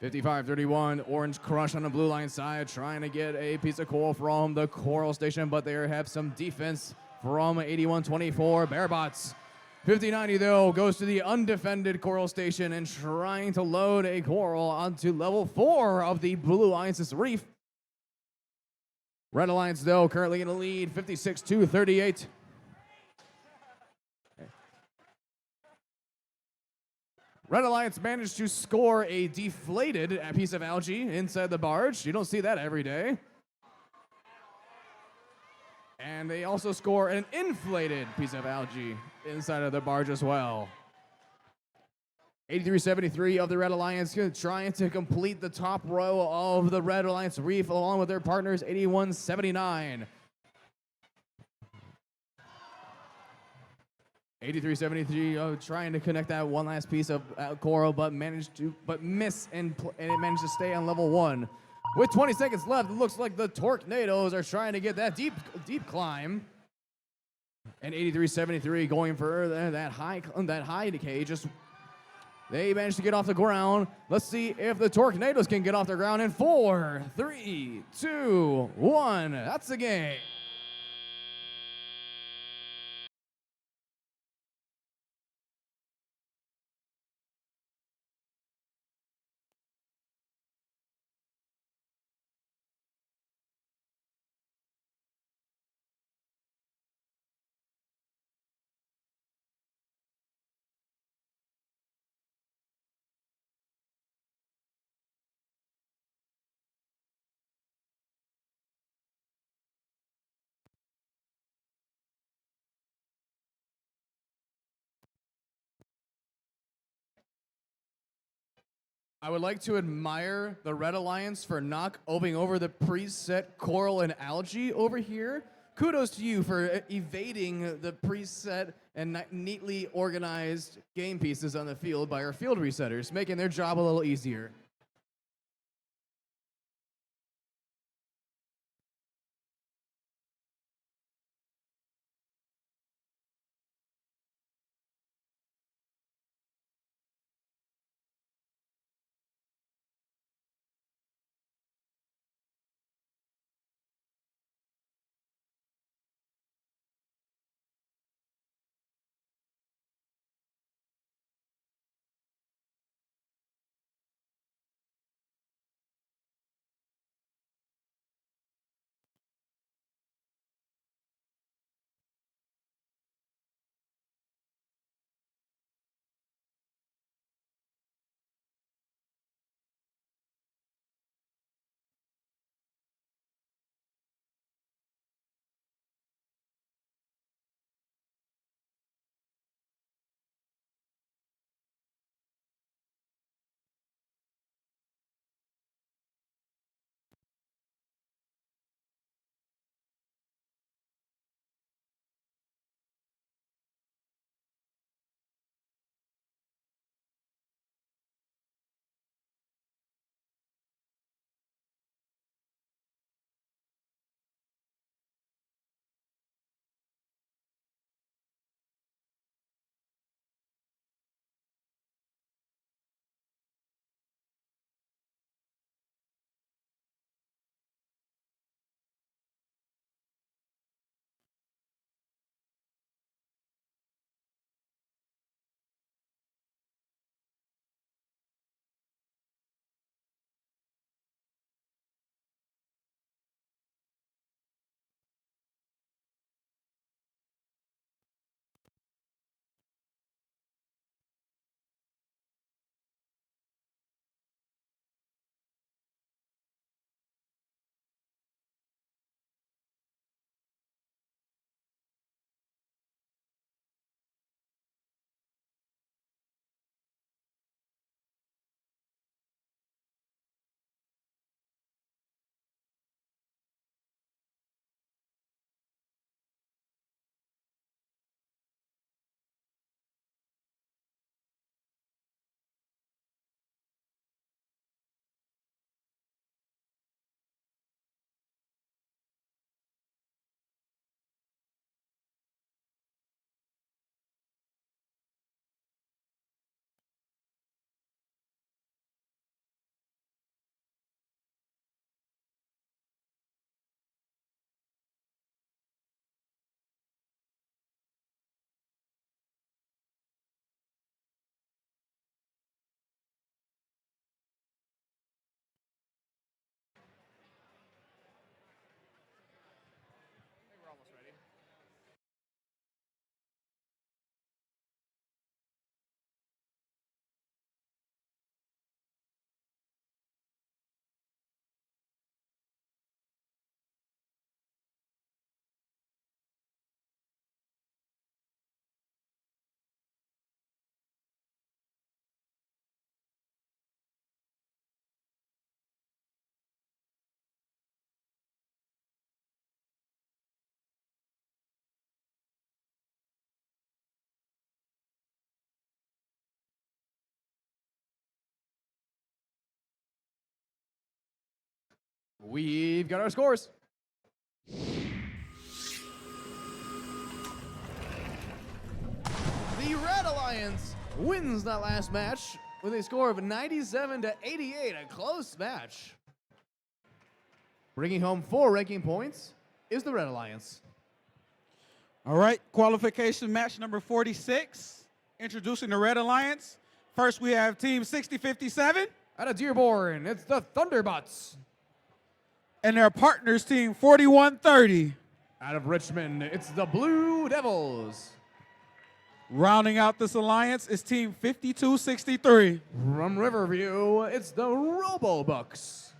[SPEAKER 1] 55-31, Orange Crush on the blue line side, trying to get a piece of coral from the coral station, but they have some defense from 81-24 Bearbots. 50-90, though, goes to the undefended coral station and trying to load a coral onto level 4 of the Blue Alliance's reef. Red Alliance, though, currently in the lead, 56-38. Red Alliance managed to score a deflated piece of algae inside the barge. You don't see that every day. And they also score an inflated piece of algae inside of the barge as well. 83-73 of the Red Alliance trying to complete the top row of the Red Alliance reef along with their partners, 81-79. 83-73 trying to connect that one last piece of coral, but miss and it managed to stay on level 1. With 20 seconds left, it looks like the Torquenadoes are trying to get that deep climb. And 83-73 going for that high decay. They managed to get off the ground. Let's see if the Torquenadoes can get off the ground in 4, 3, 2, 1. That's the game. I would like to admire the Red Alliance for not opening over the preset coral and algae over here. Kudos to you for evading the preset and neatly organized game pieces on the field by our field resetters, making their job a little easier. We've got our scores. The Red Alliance wins that last match with a score of 97 to 88, a close match. Bringing home 4 ranking points is the Red Alliance.
[SPEAKER 6] All right, qualification match number 46. Introducing the Red Alliance. First, we have Team 6057.
[SPEAKER 1] Out of Dearborn, it's the Thunderbots.
[SPEAKER 6] And their partners, Team 4130.
[SPEAKER 1] Out of Richmond, it's the Blue Devils.
[SPEAKER 6] Rounding out this alliance is Team 5263.
[SPEAKER 1] From Riverview, it's the Robobucks.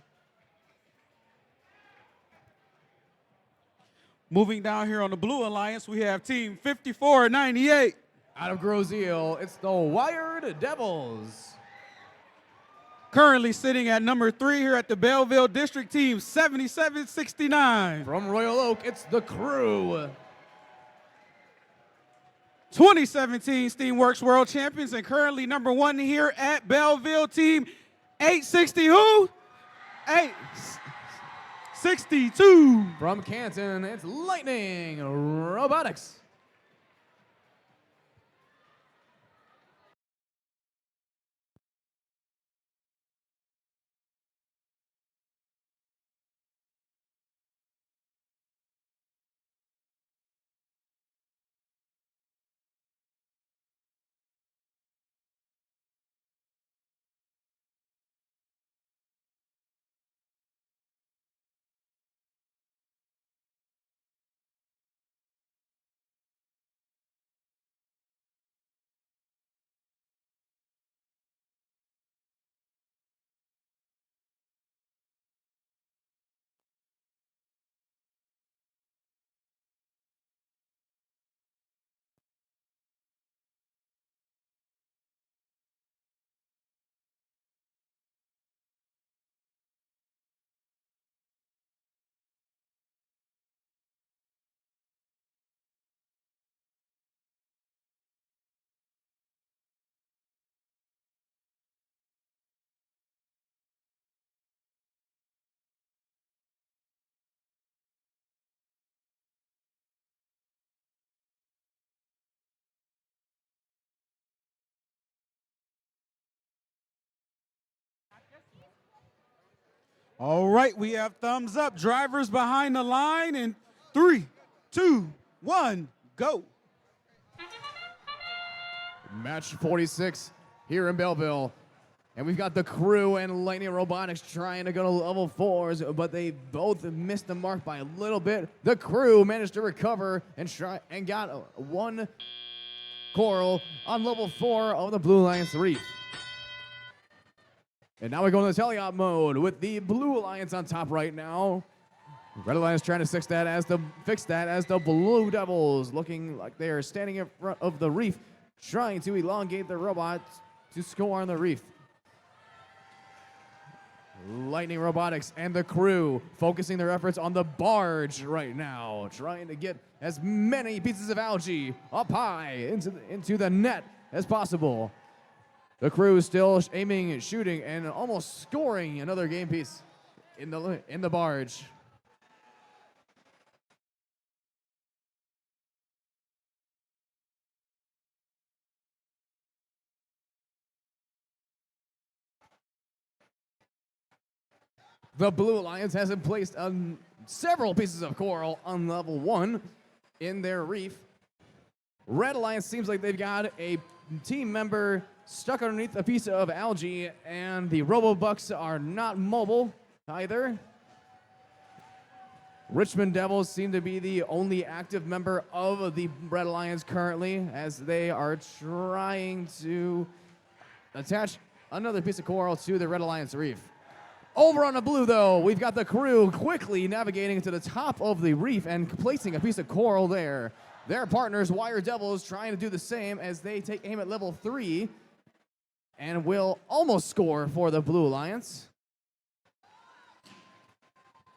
[SPEAKER 6] Moving down here on the Blue Alliance, we have Team 5498.
[SPEAKER 1] Out of Groseal, it's the Wired Devils.
[SPEAKER 6] Currently sitting at number 3 here at the Belleville District Team, 7769.
[SPEAKER 1] From Royal Oak, it's the Crew.
[SPEAKER 6] 2017 Steamworks World Champions and currently number 1 here at Belleville, Team 860 who? 862.
[SPEAKER 1] From Canton, it's Lightning Robotics.
[SPEAKER 6] All right, we have thumbs up. Drivers behind the line in 3, 2, 1, go.
[SPEAKER 1] Match 46 here in Belleville. And we've got the Crew and Lightning Robotics trying to go to level 4s, but they both missed the mark by a little bit. The Crew managed to recover and got 1 coral on level 4 of the Blue Alliance Reef. And now we go into the teleop mode with the Blue Alliance on top right now. Red Alliance trying to fix that as the Blue Devils looking like they are standing in front of the reef, trying to elongate the robots to score on the reef. Lightning Robotics and the Crew focusing their efforts on the barge right now, trying to get as many pieces of algae up high into the net as possible. The Crew is still aiming, shooting, and almost scoring another game piece in the barge. The Blue Alliance has placed several pieces of coral on level 1 in their reef. Red Alliance seems like they've got a team member stuck underneath a piece of algae, and the Robobucks are not mobile either. Richmond Devils seem to be the only active member of the Red Alliance currently, as they are trying to attach another piece of coral to the Red Alliance reef. Over on the blue, though, we've got the Crew quickly navigating to the top of the reef and placing a piece of coral there. Their partners, Wire Devils, trying to do the same as they take aim at level 3 and will almost score for the Blue Alliance.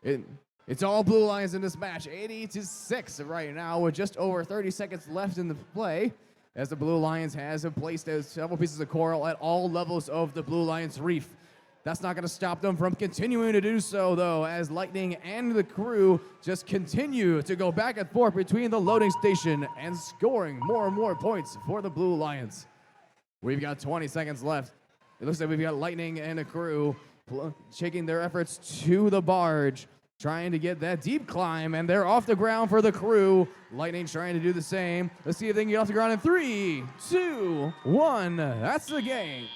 [SPEAKER 1] It's all Blue Alliance in this match, 80-6 right now, with just over 30 seconds left in the play, as the Blue Alliance has placed several pieces of coral at all levels of the Blue Alliance reef. That's not going to stop them from continuing to do so, though, as Lightning and the Crew just continue to go back and forth between the loading station and scoring more and more points for the Blue Alliance. We've got 20 seconds left. It looks like we've got Lightning and the Crew shaking their efforts to the barge, trying to get that deep climb, and they're off the ground for the Crew. Lightning trying to do the same. Let's see if they can get off the ground in 3, 2, 1. That's the game.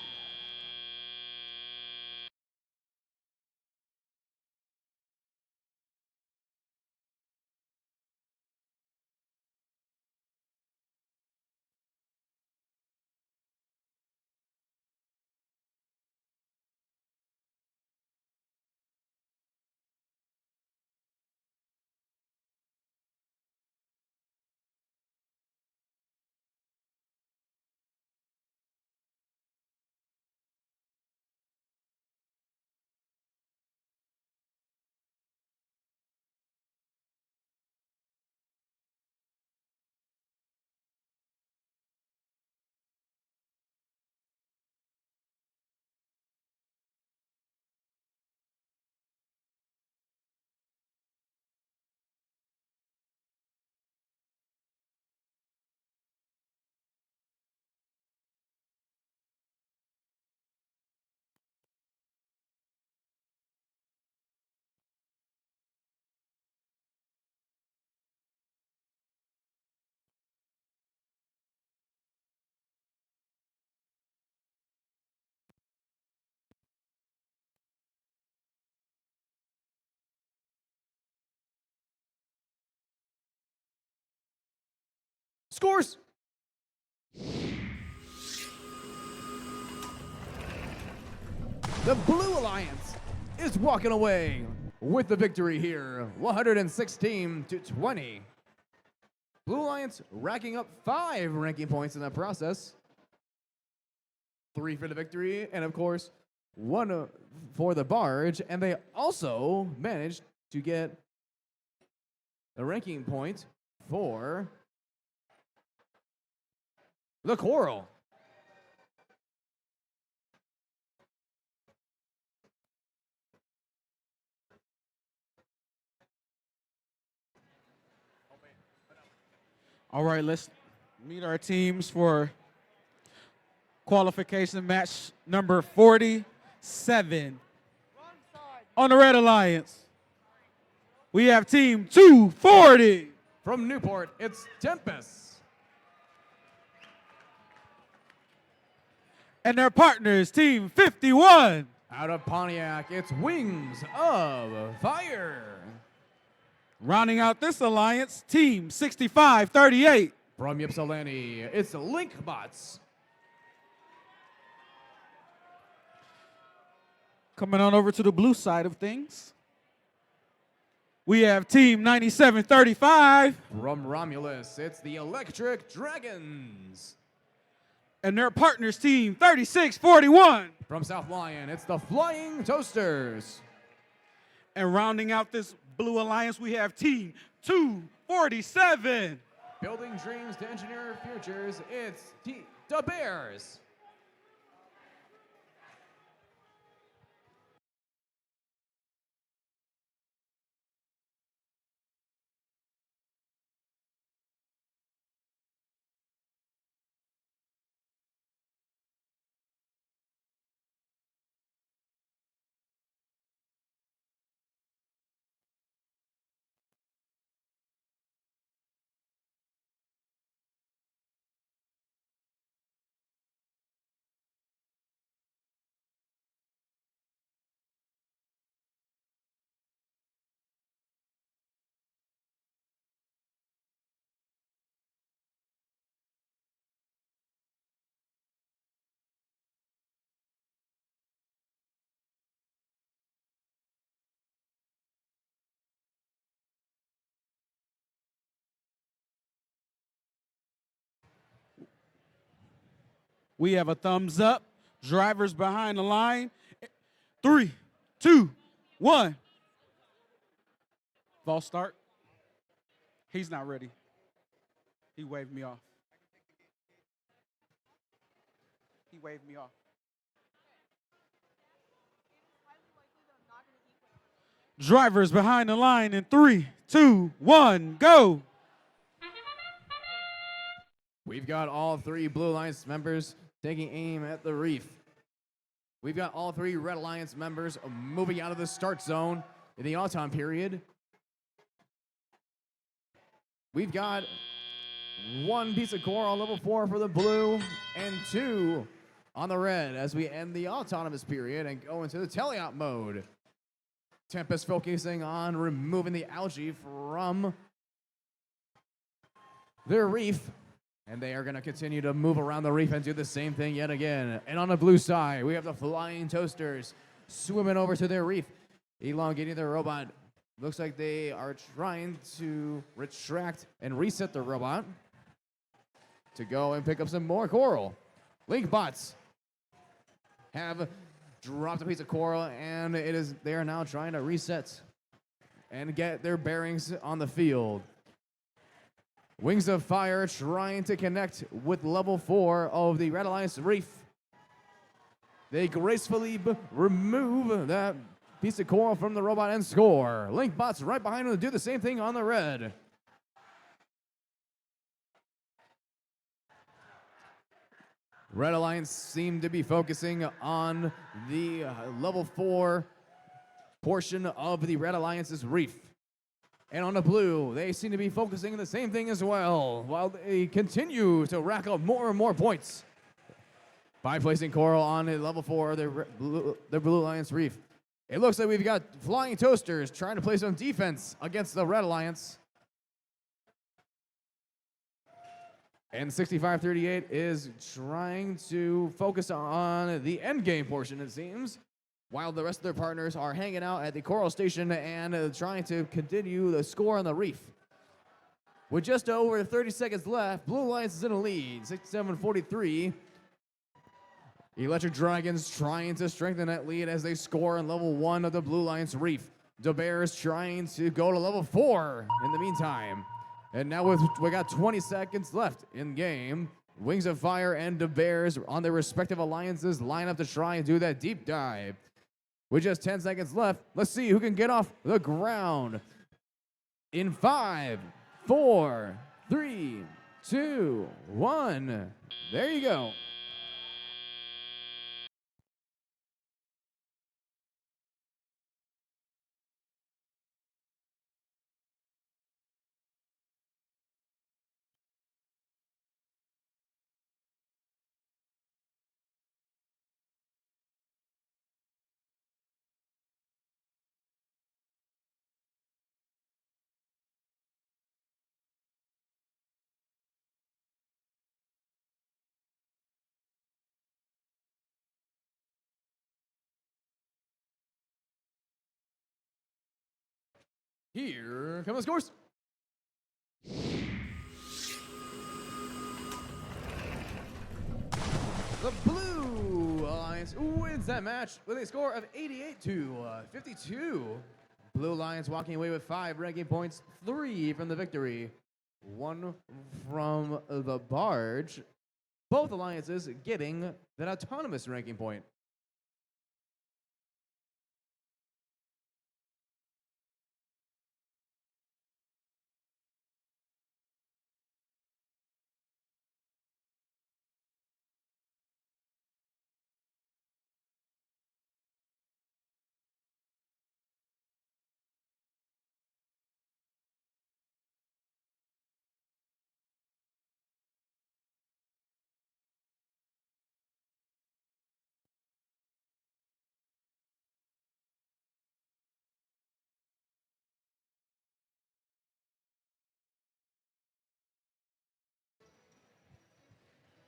[SPEAKER 1] Scores! The Blue Alliance is walking away with the victory here, 116-20. Blue Alliance racking up 5 ranking points in that process. 3 for the victory, and of course, 1 for the barge, and they also managed to get a ranking point for the coral.
[SPEAKER 6] All right, let's meet our teams for qualification match number 47. On the Red Alliance, we have team 240.
[SPEAKER 1] From Newport, it's Tempest.
[SPEAKER 6] And their partners, team 51.
[SPEAKER 1] Out of Pontiac, it's Wings of Fire.
[SPEAKER 6] Rounding out this alliance, team 6538.
[SPEAKER 1] From Ypsilanti, it's Linkbots.
[SPEAKER 6] Coming on over to the blue side of things, we have team 9735.
[SPEAKER 1] From Romulus, it's the Electric Dragons.
[SPEAKER 6] And their partners, team 3641.
[SPEAKER 1] From South Lyon, it's the Flying Toasters.
[SPEAKER 6] And rounding out this blue alliance, we have team 247.
[SPEAKER 1] Building dreams to engineer futures, it's the Bears.
[SPEAKER 6] We have a thumbs up. Drivers behind the line. 3, 2, 1. False start. He's not ready. He waved me off. He waved me off. Drivers behind the line in 3, 2, 1, go.
[SPEAKER 1] We've got all 3 Blue Alliance members taking aim at the reef. We've got all 3 Red Alliance members moving out of the start zone in the autumn period. We've got 1 piece of core on level 4 for the blue and 2 on the red as we end the autonomous period and go into the teleop mode. Tempest focusing on removing the algae from their reef. And they are going to continue to move around the reef and do the same thing yet again. And on the blue side, we have the Flying Toasters swimming over to their reef, elongating their robot. Looks like they are trying to retract and reset the robot to go and pick up some more coral. Linkbots have dropped a piece of coral, and they are now trying to reset and get their bearings on the field. Wings of Fire trying to connect with level 4 of the Red Alliance Reef. They gracefully remove that piece of coral from the robot and score. Linkbots right behind them to do the same thing on the red. Red Alliance seem to be focusing on the level 4 portion of the Red Alliance's reef. And on the blue, they seem to be focusing on the same thing as well, while they continue to rack up more and more points by placing coral on level 4 of the Blue Alliance Reef. It looks like we've got Flying Toasters trying to play some defense against the Red Alliance. And 65-38 is trying to focus on the end game portion, it seems, while the rest of their partners are hanging out at the Coral Station and trying to continue the score on the reef. With just over 30 seconds left, Blue Lions is in a lead, 67-43. Electric Dragons trying to strengthen that lead as they score on level 1 of the Blue Lions reef. The Bears trying to go to level 4 in the meantime. And now we got 20 seconds left in game. Wings of Fire and the Bears on their respective alliances line up to try and do that deep dive. With just 10 seconds left, let's see who can get off the ground. In 5, 4, 3, 2, 1. There you go. Here come the scores. The Blue Alliance wins that match with a score of 88-52. Blue Lions walking away with 5 ranking points, 3 from the victory, 1 from the barge. Both alliances getting that autonomous ranking point.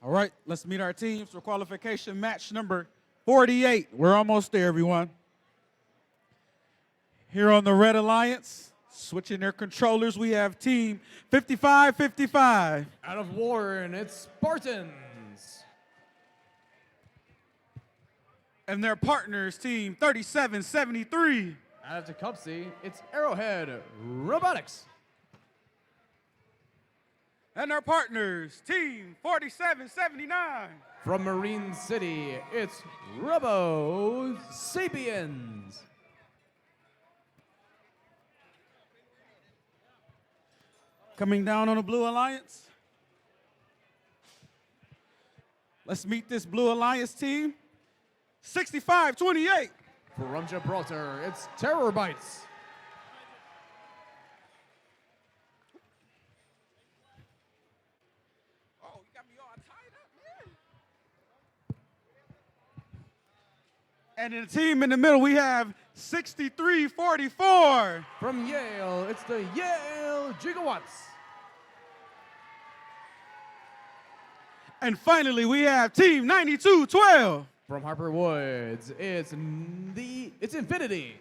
[SPEAKER 6] All right, let's meet our teams for qualification match number 48. We're almost there, everyone. Here on the Red Alliance, switching their controllers, we have team 55-55.
[SPEAKER 1] Out of Warren, it's Spartans.
[SPEAKER 6] And their partners, team 37-73.
[SPEAKER 1] Out of Tecumseh, it's Arrowhead Robotics.
[SPEAKER 6] And their partners, team 47-79.
[SPEAKER 1] From Marine City, it's Robo Sapiens.
[SPEAKER 6] Coming down on the Blue Alliance. Let's meet this Blue Alliance team. 65-28.
[SPEAKER 1] From Gibraltar, it's Terror Bites.
[SPEAKER 6] Oh, you got me all tied up, man. And in the team in the middle, we have 63-44.
[SPEAKER 1] From Yale, it's the Yale Gigawatts.
[SPEAKER 6] And finally, we have team 92-12.
[SPEAKER 1] From Harper Woods, it's Infinity.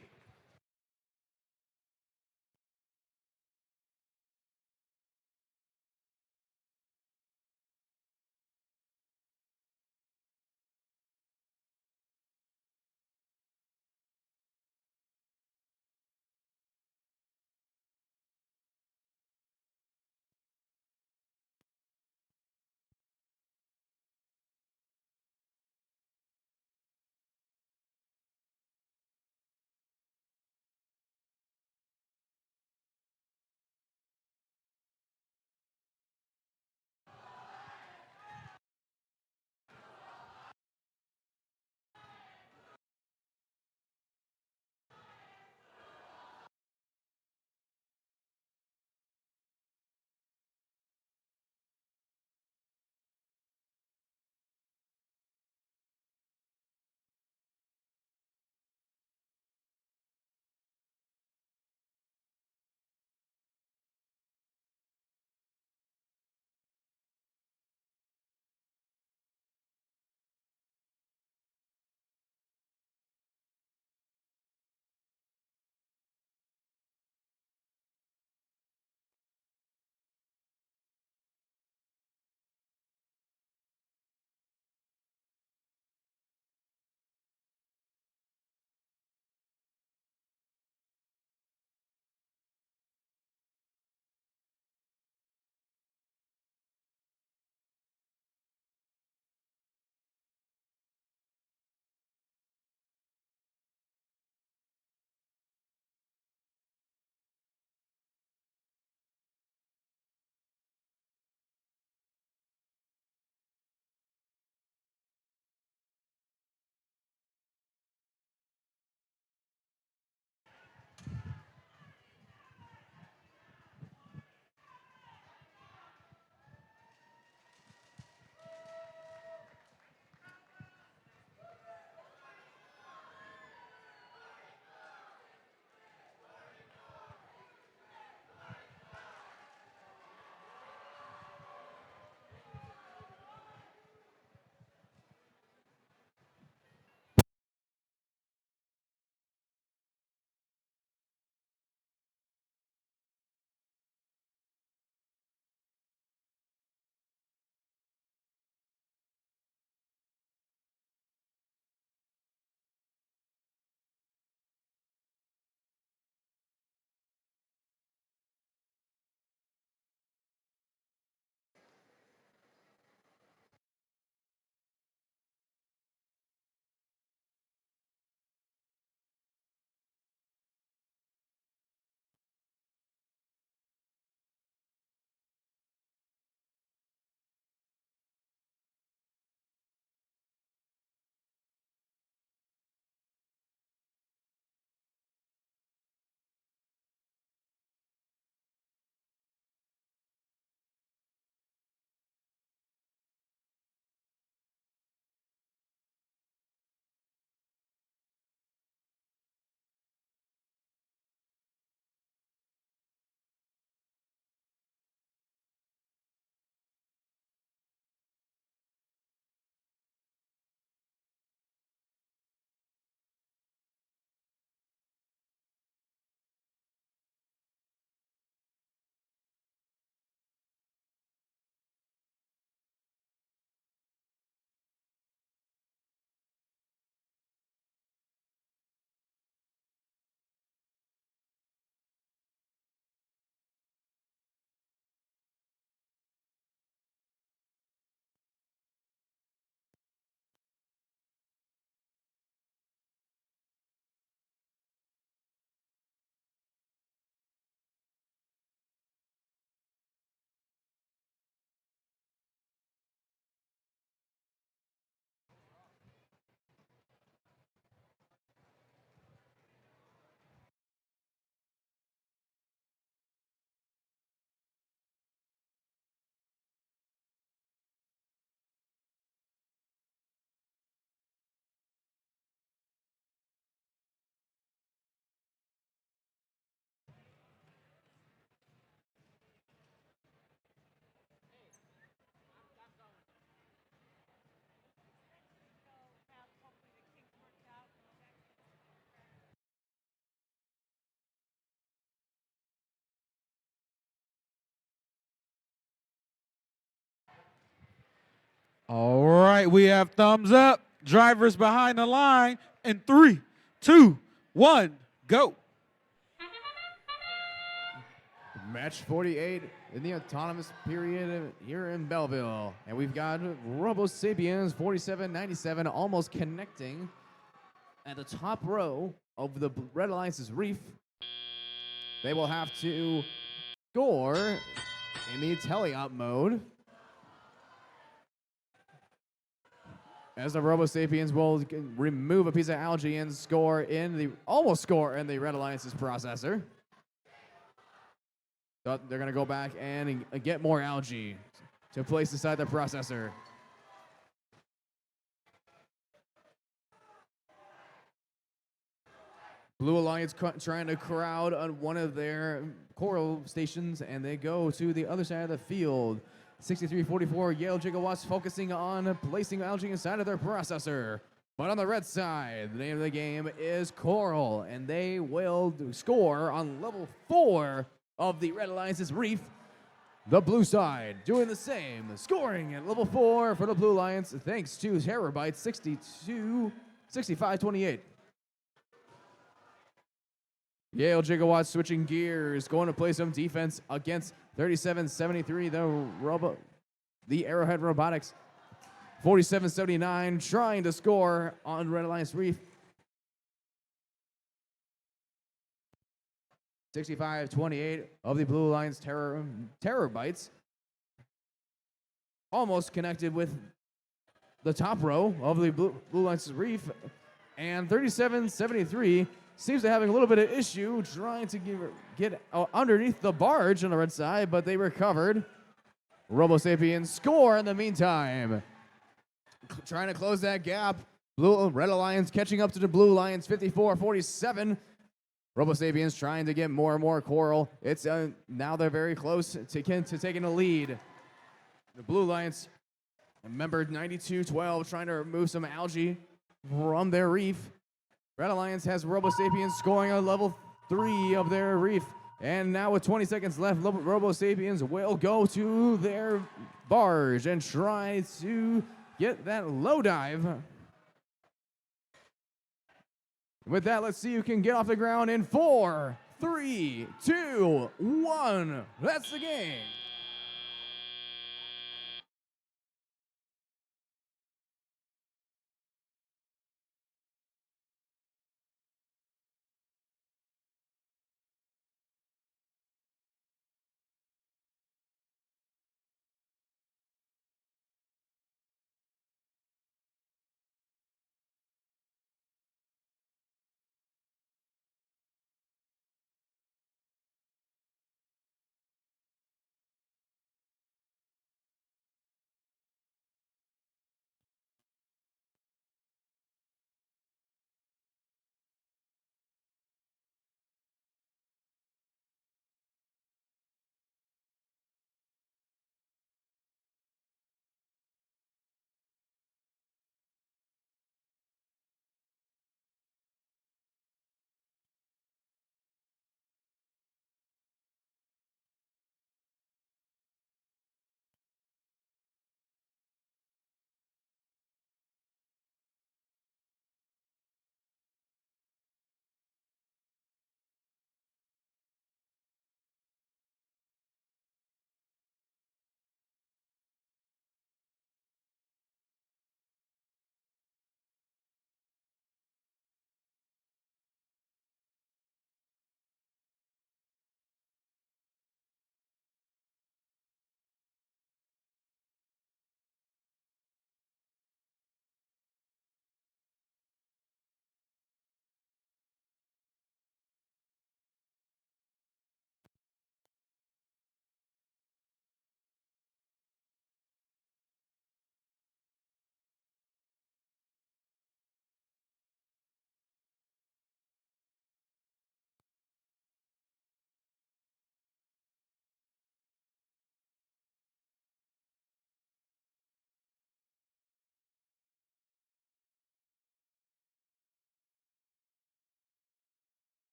[SPEAKER 6] All right, we have thumbs up. Drivers behind the line in 3, 2, 1, go.
[SPEAKER 1] Match 48 in the autonomous period here in Belleville. And we've got Robo Sapiens 4797 almost connecting at the top row of the Red Alliance's reef. They will have to score in the teleop mode, as the Robo Sapiens will remove a piece of algae and almost score in the Red Alliance's processor. So they're gonna go back and get more algae to place inside the processor. Blue Alliance trying to crowd on one of their coral stations, and they go to the other side of the field. 6344 Yale Gigawatts focusing on placing algae inside of their processor. But on the red side, the name of the game is Coral, and they will score on level 4 of the Red Alliance's reef. The blue side doing the same, scoring at level 4 for the Blue Alliance thanks to Terabyte 6528. Yale Gigawatts switching gears, going to play some defense against 3773, the Arrowhead Robotics. 4779 trying to score on Red Alliance Reef. 6528 of the Blue Alliance Terabytes. Almost connected with the top row of the Blue Alliance Reef. And 3773 seems to be having a little bit of issue trying to get underneath the barge on the red side, but they recovered. Robo Sapiens score in the meantime. Trying to close that gap. Red Alliance catching up to the Blue Alliance 54-47. Robo Sapiens trying to get more and more coral. It's now they're very close to taking the lead. The Blue Alliance, member 9212, trying to remove some algae from their reef. Red Alliance has Robo Sapiens scoring on level 3 of their reef. And now with 20 seconds left, Robo Sapiens will go to their barge and try to get that low dive. With that, let's see who can get off the ground in 4, 3, 2, 1. That's the game.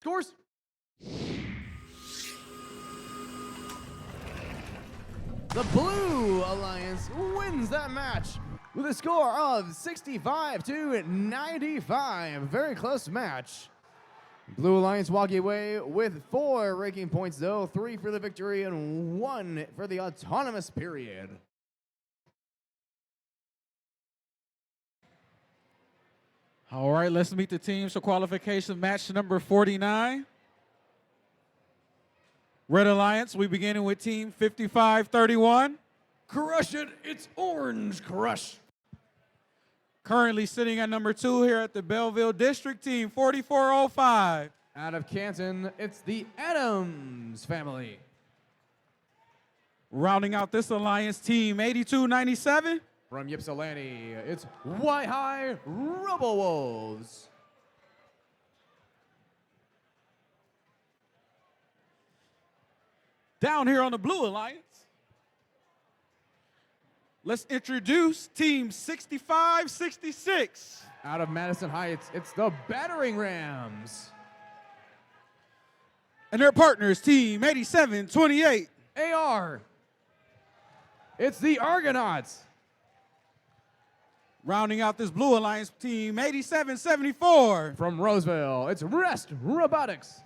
[SPEAKER 1] Scores. The Blue Alliance wins that match with a score of 65 to 95. Very close match. Blue Alliance walking away with 4 ranking points, though 3 for the victory and 1 for the autonomous period.
[SPEAKER 6] All right, let's meet the teams for qualification match number 49. Red Alliance, we beginning with team 5531.
[SPEAKER 1] Crush it, it's Orange Crush.
[SPEAKER 6] Currently sitting at number 2 here at the Belleville District, team 4405.
[SPEAKER 1] Out of Canton, it's the Adams family.
[SPEAKER 6] Rounding out this alliance, team 8297.
[SPEAKER 1] From Ypsilanti, it's Y High Robo Wolves.
[SPEAKER 6] Down here on the Blue Alliance, let's introduce team 6566.
[SPEAKER 1] Out of Madison Heights, it's the Battering Rams.
[SPEAKER 6] And their partners, team 8728.
[SPEAKER 1] AR, it's the Argonauts.
[SPEAKER 6] Rounding out this Blue Alliance, team 8774.
[SPEAKER 1] From Roseville, it's Rest Robotics.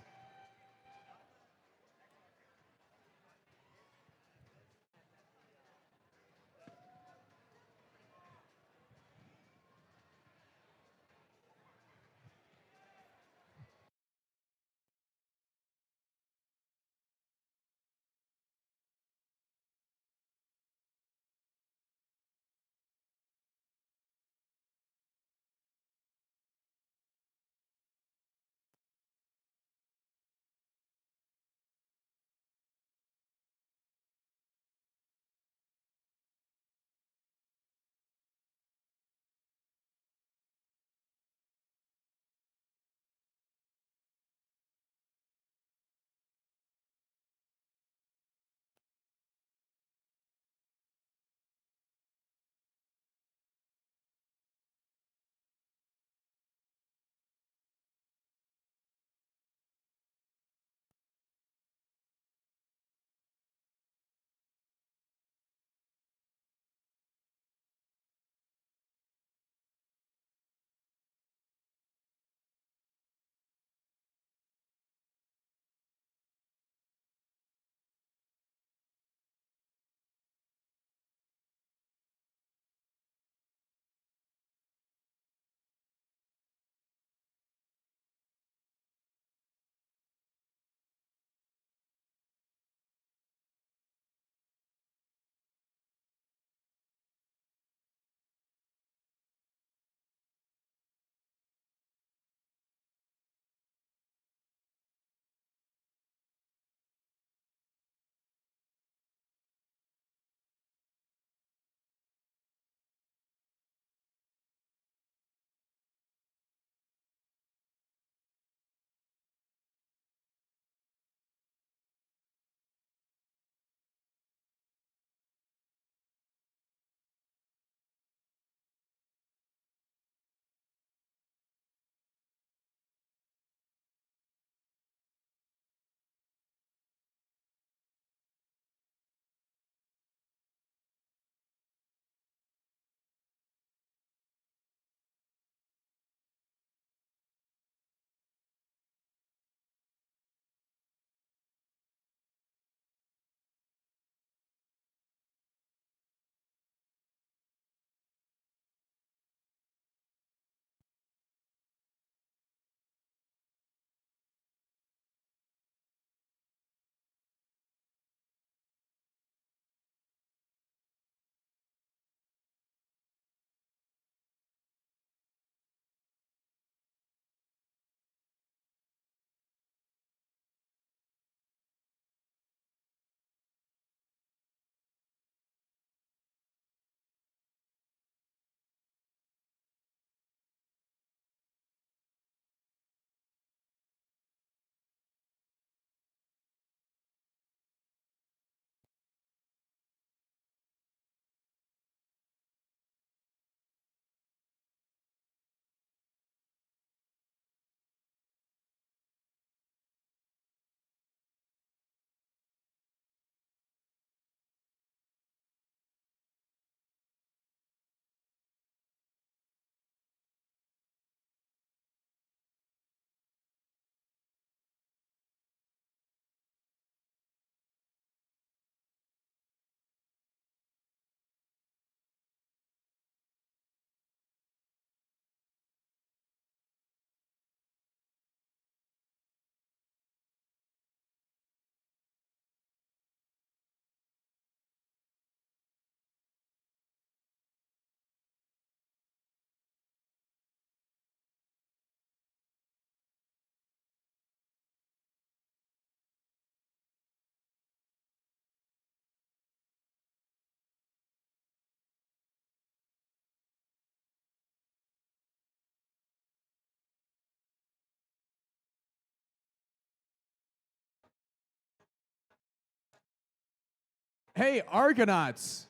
[SPEAKER 1] Hey, Argonauts.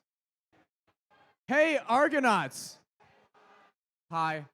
[SPEAKER 1] Hey, Argonauts. Hi.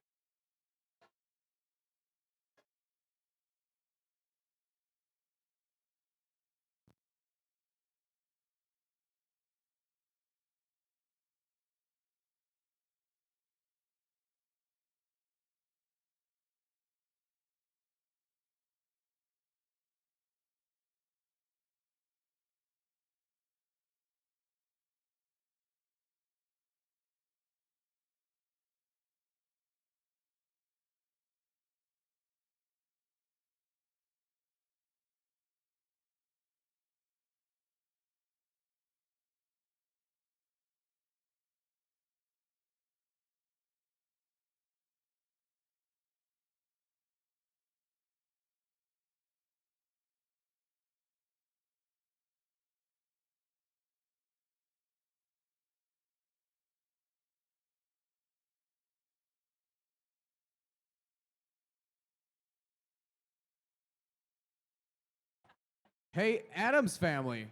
[SPEAKER 1] Hey, Adams family.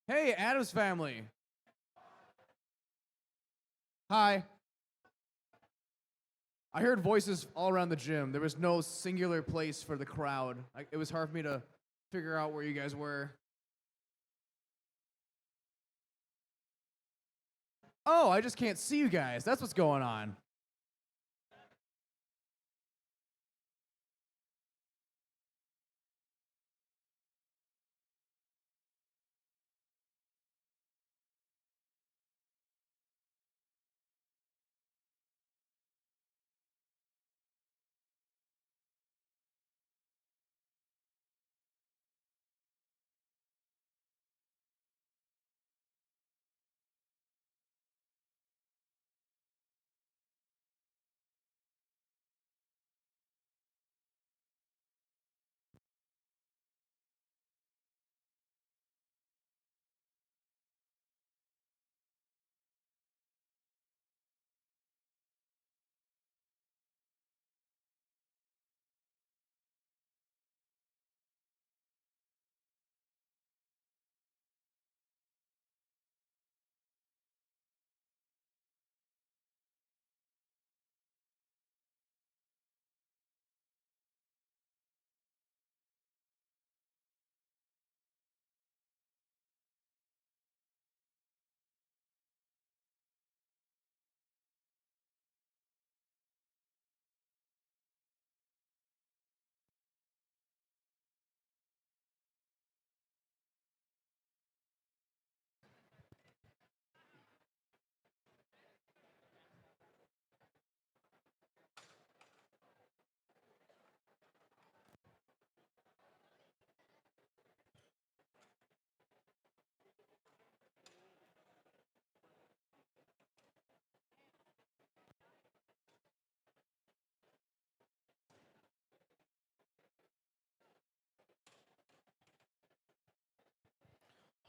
[SPEAKER 1] Hey, Adams family. Hi. I heard voices all around the gym. There was no singular place for the crowd. It was hard for me to figure out where you guys were. Oh, I just can't see you guys. That's what's going on.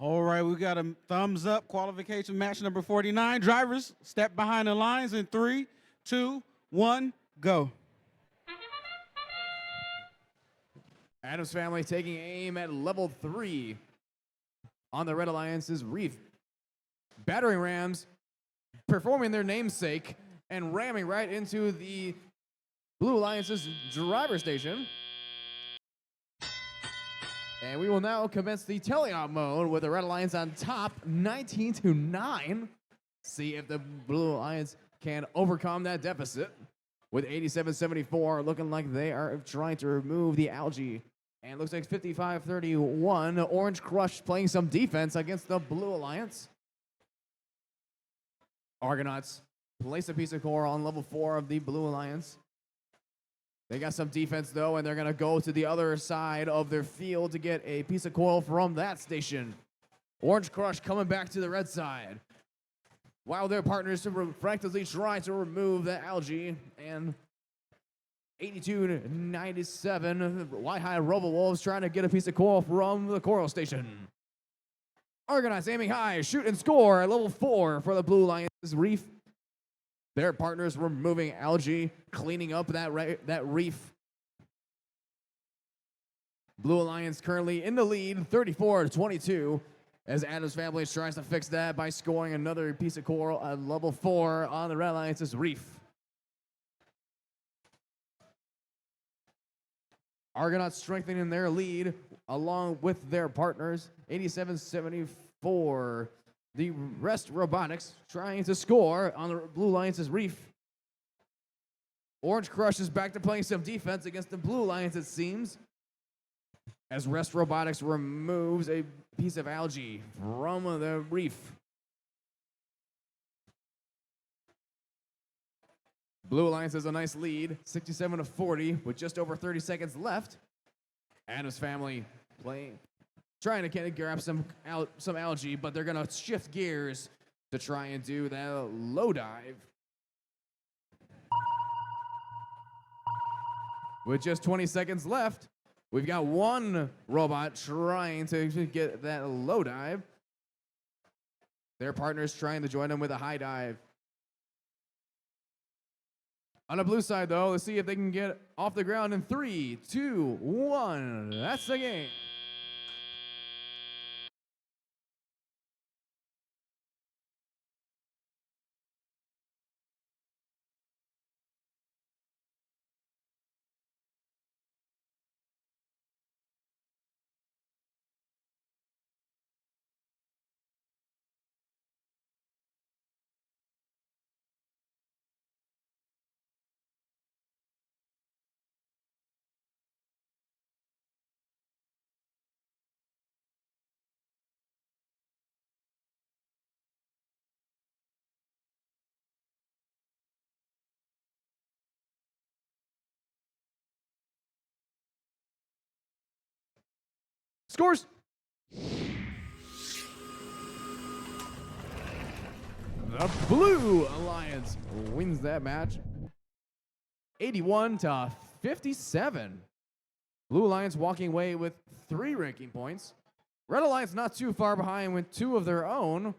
[SPEAKER 6] All right, we got a thumbs up qualification match number 49. Drivers, step behind the lines in 3, 2, 1, go.
[SPEAKER 1] Adams family taking aim at level 3 on the Red Alliance's Reef. Battering rams performing their namesake and ramming right into the Blue Alliance's driver station. And we will now commence the teleop mode with the Red Alliance on top, 19-9. See if the Blue Alliance can overcome that deficit. With 87-74, looking like they are trying to remove the algae. And it looks like 55-31, Orange Crush playing some defense against the Blue Alliance. Argonauts place a piece of core on level 4 of the Blue Alliance. They got some defense, though, and they're going to go to the other side of their field to get a piece of coil from that station. Orange Crush coming back to the red side. While their partners frantically try to remove the algae, and 82-97, White High Robowolves trying to get a piece of coil from the coral station. Argonauts aiming high, shoot and score at level 4 for the Blue Alliance's Reef. Their partners removing algae, cleaning up that reef. Blue Alliance currently in the lead, 34-22. as Adams Family tries to fix that by scoring another piece of coral at level 4 on the Red Alliance's reef. Argonauts strengthening their lead along with their partners, 87-74. The rest Robotics trying to score on the Blue Alliance's reef. Orange Crush is back to playing some defense against the Blue Alliance, it seems, as Rest Robotics removes a piece of algae from the reef. Blue Alliance has a nice lead, 67-40, with just over 30 seconds left. Adams Family trying to grab some algae, but they're gonna shift gears to try and do that low dive. With just 20 seconds left, we've got one robot trying to get that low dive. Their partner's trying to join them with a high dive. On the blue side, though, let's see if they can get off the ground in 3, 2, 1. That's the game. Scores. The Blue Alliance wins that match, 81-57. Blue Alliance walking away with 3 ranking points. Red Alliance not too far behind with 2 of their own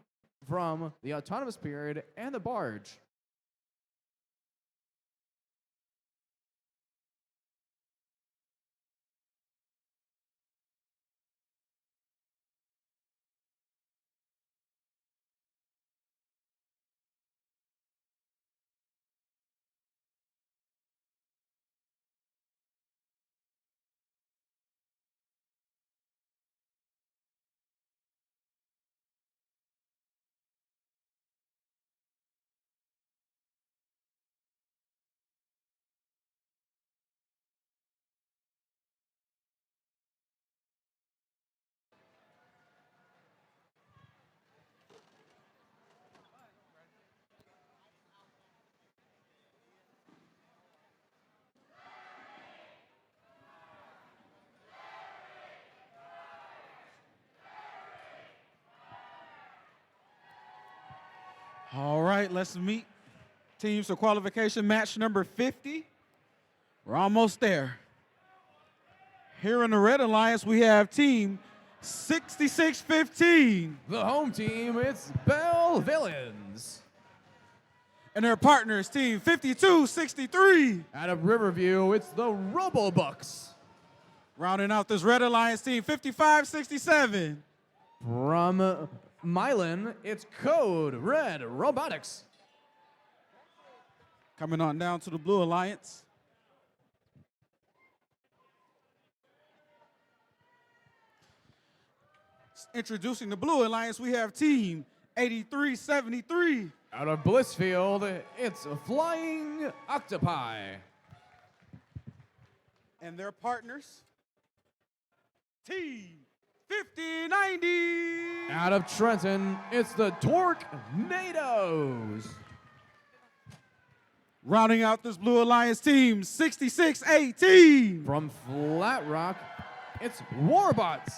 [SPEAKER 1] from the Autonomous Period and the Barge.
[SPEAKER 6] All right, let's meet teams for qualification match number 50. We're almost there. Here in the Red Alliance, we have team 6615.
[SPEAKER 1] The home team, it's Bellevillains.
[SPEAKER 6] And their partners, team 5263.
[SPEAKER 1] Out of Riverview, it's the Robobucks.
[SPEAKER 6] Rounding out this Red Alliance team, 5567.
[SPEAKER 1] From Milan, it's Code Red Robotics.
[SPEAKER 6] Coming on down to the Blue Alliance. Introducing the Blue Alliance, we have team 8373.
[SPEAKER 1] Out of Blissfield, it's Flying Octopi.
[SPEAKER 6] And their partners, team 5090.
[SPEAKER 1] Out of Trenton, it's the Torquenadoes.
[SPEAKER 6] Rounding out this Blue Alliance team, 6618.
[SPEAKER 1] From Flat Rock, it's Warbots.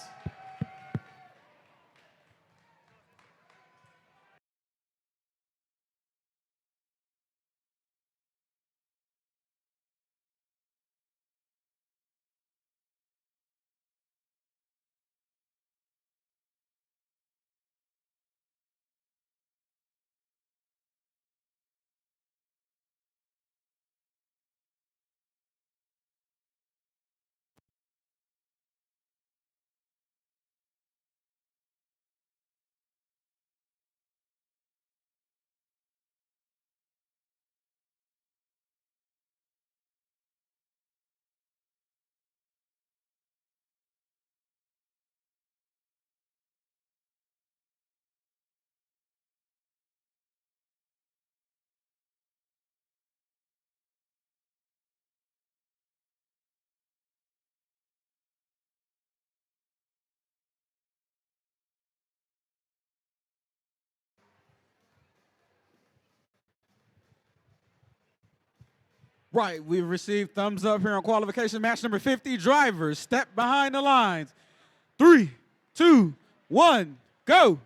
[SPEAKER 6] Right, we've received thumbs up here on qualification match number 50. Drivers, step behind the lines. 3, 2, 1, go.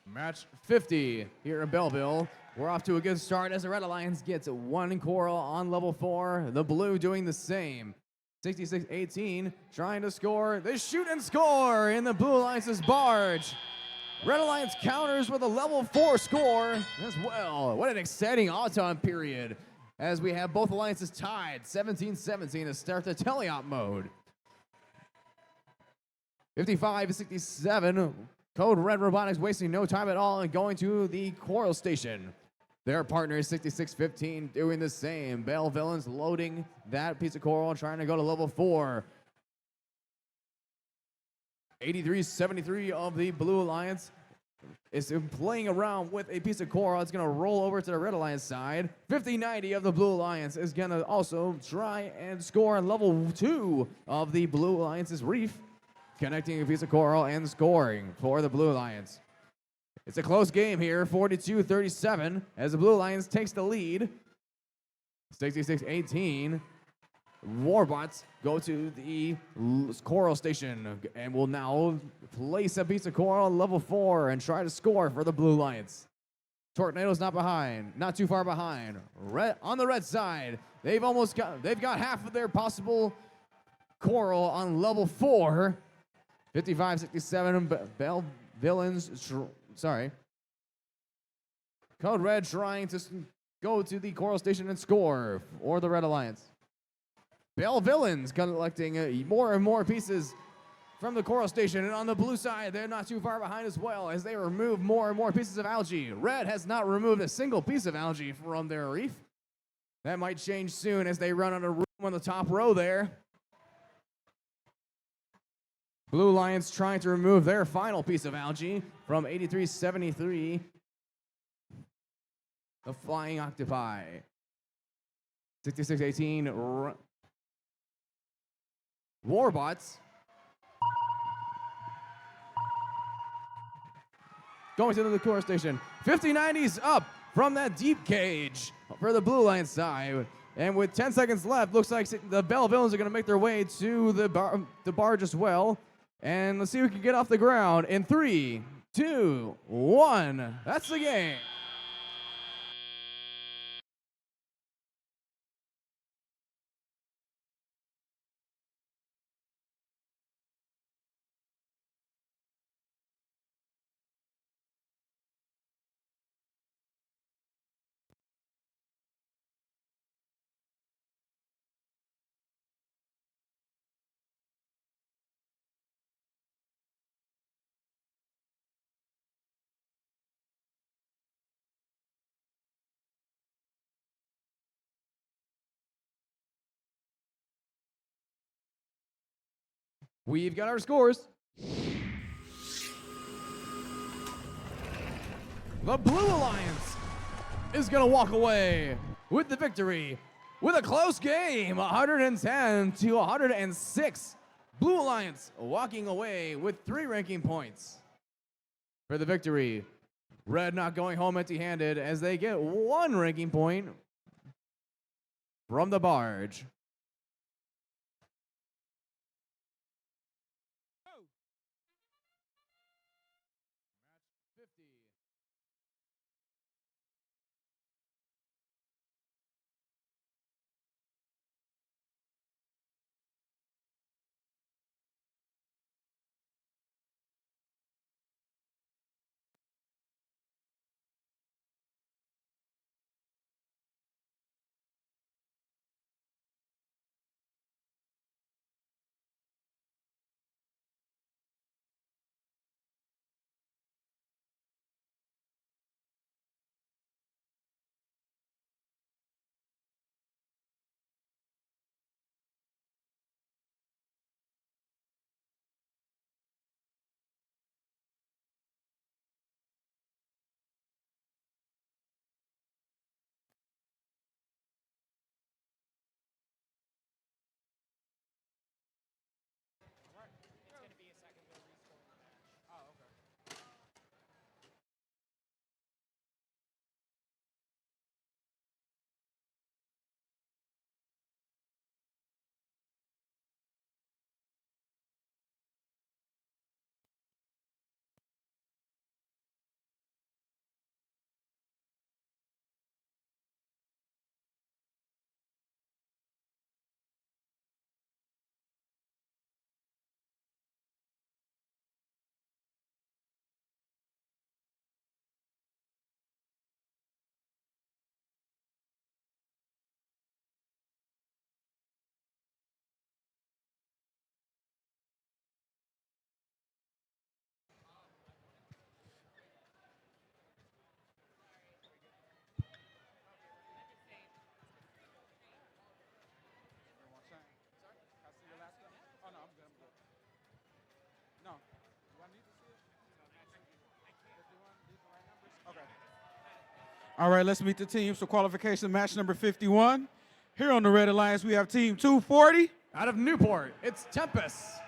[SPEAKER 1] Match 50 here in Belleville. We're off to a good start as the Red Alliance gets one coral on level 4. The blue doing the same. 66-18 trying to score. They shoot and score in the Blue Alliance's barge. Red Alliance counters with a level 4 score as well. What an exciting autumn period as we have both alliances tied 17-17 to start the teleop mode. 55-67, Code Red Robotics wasting no time at all and going to the coral station. Their partner is 66-15 doing the same. Belleville's loading that piece of coral trying to go to level 4. 83-73 of the Blue Alliance is playing around with a piece of coral. It's going to roll over to the Red Alliance side. 50-90 of the Blue Alliance is going to also try and score on level 2 of the Blue Alliance's reef, connecting a piece of coral and scoring for the Blue Alliance. It's a close game here, 42-37, as the Blue Alliance takes the lead. 66-18. Warbots go to the coral station and will now place a piece of coral on level 4 and try to score for the Blue Alliance. Tornado's not behind, not too far behind. Red, on the red side, they've got half of their possible coral on level 4. 55-67, Code Red trying to go to the coral station and score for the Red Alliance. Belleville's collecting more and more pieces from the coral station, and on the blue side, they're not too far behind as well as they remove more and more pieces of algae. Red has not removed a single piece of algae from their reef. That might change soon as they run on a room on the top row there. Blue Alliance trying to remove their final piece of algae from 83-73. The Flying Octopi. 66-18. Warbots going to the coral station. 50-90's up from that deep cage for the Blue Alliance side. And with 10 seconds left, looks like the Bellevilles are going to make their way to the barge as well. And let's see who can get off the ground in 3, 2, 1. That's the game. We've got our scores. The Blue Alliance is going to walk away with the victory with a close game, 110-106. Blue Alliance walking away with 3 ranking points for the victory. Red not going home empty-handed as they get 1 ranking point from the barge.
[SPEAKER 6] All right, let's meet the teams for qualification match number 51. Here on the Red Alliance, we have team 240.
[SPEAKER 1] Out of Newport, it's Tempest.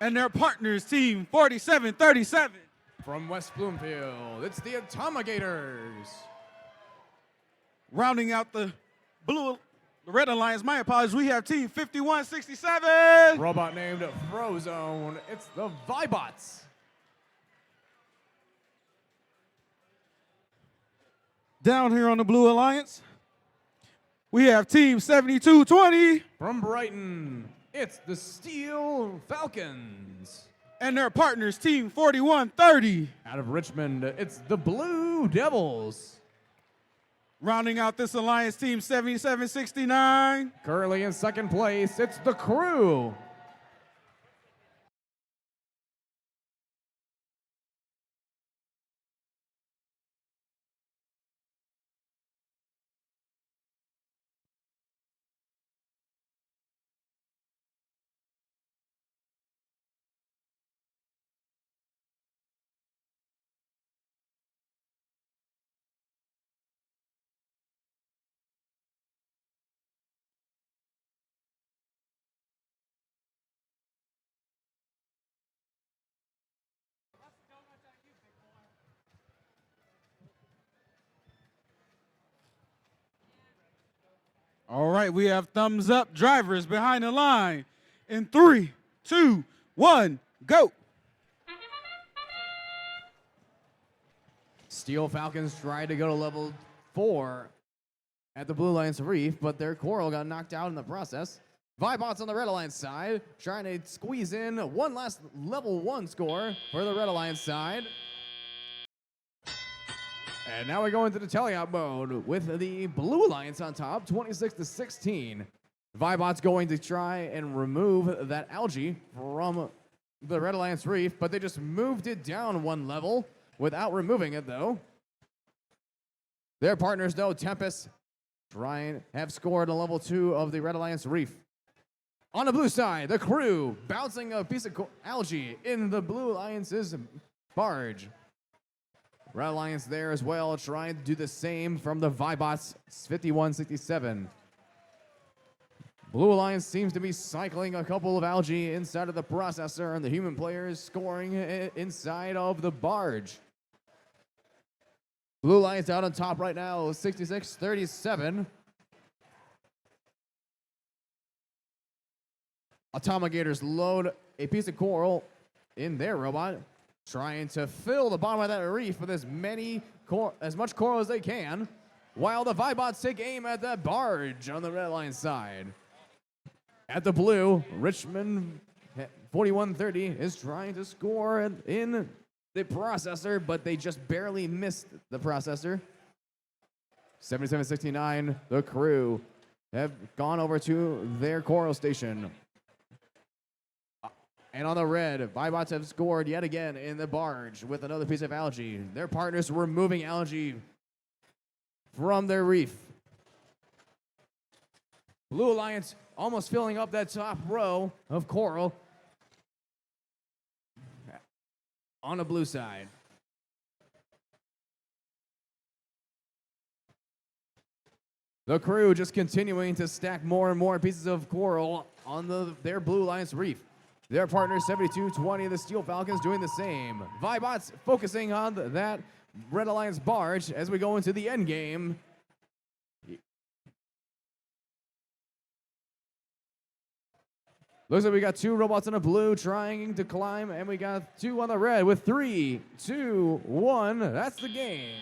[SPEAKER 6] And their partners, team 4737.
[SPEAKER 1] From West Bloomfield, it's the Atomigators.
[SPEAKER 6] Rounding out the Red Alliance, my apologies, we have team 5167.
[SPEAKER 1] Robot named Frozone, it's the Vibots.
[SPEAKER 6] Down here on the Blue Alliance, we have team 7220.
[SPEAKER 1] From Brighton, it's the Steel Falcons.
[SPEAKER 6] And their partners, team 4130.
[SPEAKER 1] Out of Richmond, it's the Blue Devils.
[SPEAKER 6] Rounding out this alliance, team 7769.
[SPEAKER 1] Currently in second place, it's the Crew.
[SPEAKER 6] All right, we have thumbs up drivers behind the line. In 3, 2, 1, go.
[SPEAKER 1] Steel Falcons tried to go to level 4 at the Blue Alliance Reef, but their coral got knocked out in the process. Vibots on the Red Alliance side trying to squeeze in one last level 1 score for the Red Alliance side. And now we go into the teleout mode with the Blue Alliance on top, 26-16. Vibots going to try and remove that algae from the Red Alliance Reef, but they just moved it down 1 level without removing it, though. Their partners, though, Tempest, have scored a level 2 of the Red Alliance Reef. On the blue side, the Crew bouncing a piece of algae in the Blue Alliance's barge. Red Alliance there as well, trying to do the same from the Vibots 51-67. Blue Alliance seems to be cycling a couple of algae inside of the processor, and the human players scoring inside of the barge. Blue Alliance out on top right now, 66-37. Atomigators load a piece of coral in their robot, trying to fill the bottom of that reef with as much coral as they can, while the Vibots take aim at that barge on the Red Alliance side. At the blue, Richmond 4130 is trying to score in the processor, but they just barely missed the processor. 77-69, the Crew have gone over to their coral station. And on the red, Vibots have scored yet again in the barge with another piece of algae. Their partners removing algae from their reef. Blue Alliance almost filling up that top row of coral on the blue side. The Crew just continuing to stack more and more pieces of coral on their Blue Alliance reef. Their partner 72-20, the Steel Falcons doing the same. Vibots focusing on that Red Alliance barge as we go into the end game. Looks like we got 2 robots on the blue trying to climb, and we got 2 on the red with 3, 2, 1. That's the game.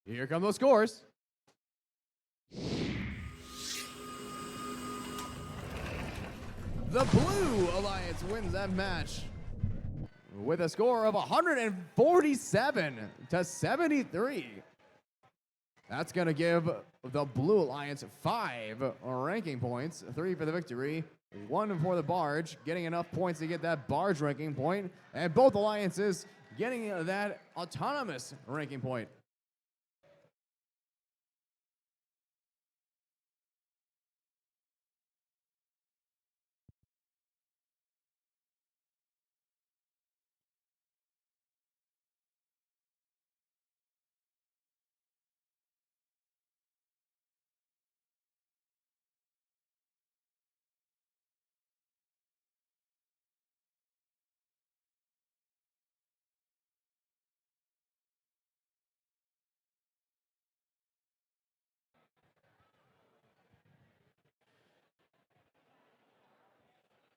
[SPEAKER 1] Here come those scores. The Blue Alliance wins that match with a score of 147 to 73. That's going to give the Blue Alliance 5 ranking points, 3 for the victory, 1 for the barge, getting enough points to get that barge ranking point, and both alliances getting that autonomous ranking point.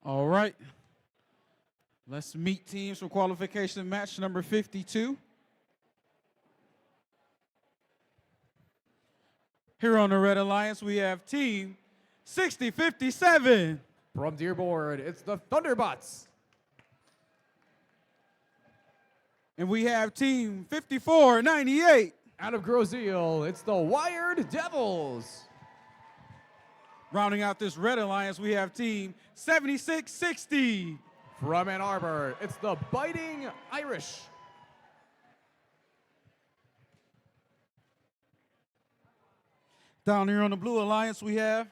[SPEAKER 6] All right. Let's meet teams for qualification match number 52. Here on the Red Alliance, we have team 6057.
[SPEAKER 1] From Dearborn, it's the Thunderbots.
[SPEAKER 6] And we have team 5498.
[SPEAKER 1] Out of Grozeal, it's the Wired Devils.
[SPEAKER 6] Rounding out this Red Alliance, we have team 7660.
[SPEAKER 1] From Ann Arbor, it's the Biting Irish.
[SPEAKER 6] Down here on the Blue Alliance, we have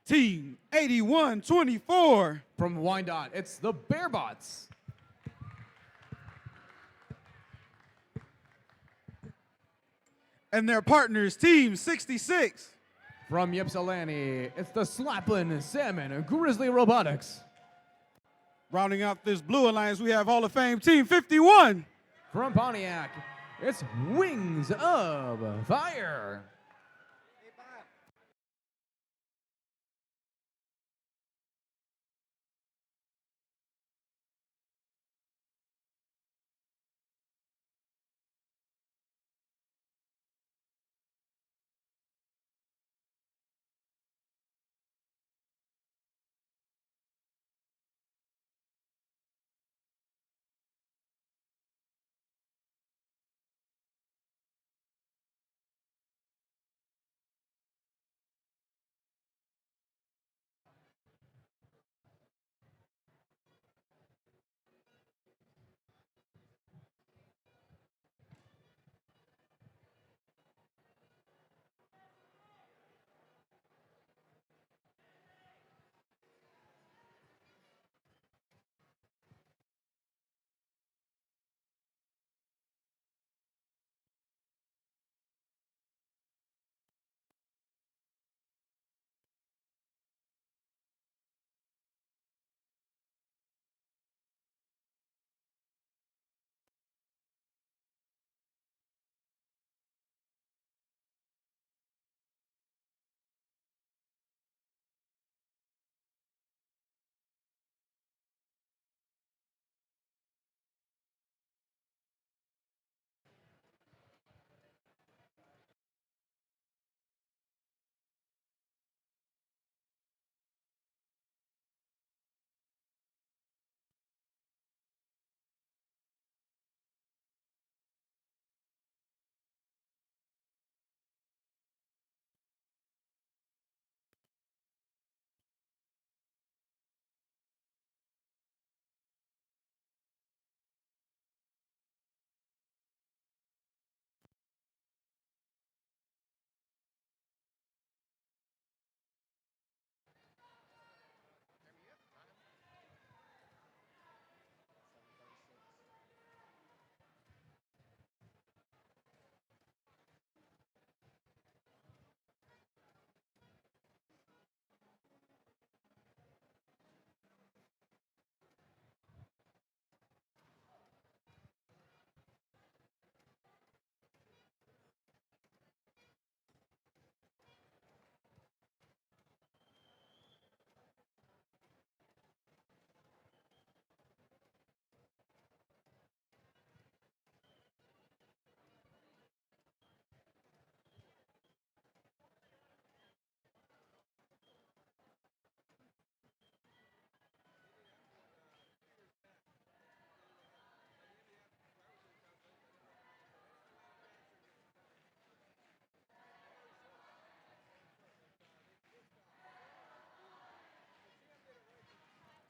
[SPEAKER 6] team 8124.
[SPEAKER 1] From Wyandotte, it's the Bearbots.
[SPEAKER 6] And their partners, team 66.
[SPEAKER 1] From Ypsilanti, it's the Slaplin Salmon Grizzly Robotics.
[SPEAKER 6] Rounding out this Blue Alliance, we have Hall of Fame team 51.
[SPEAKER 1] From Pontiac, it's Wings of Fire.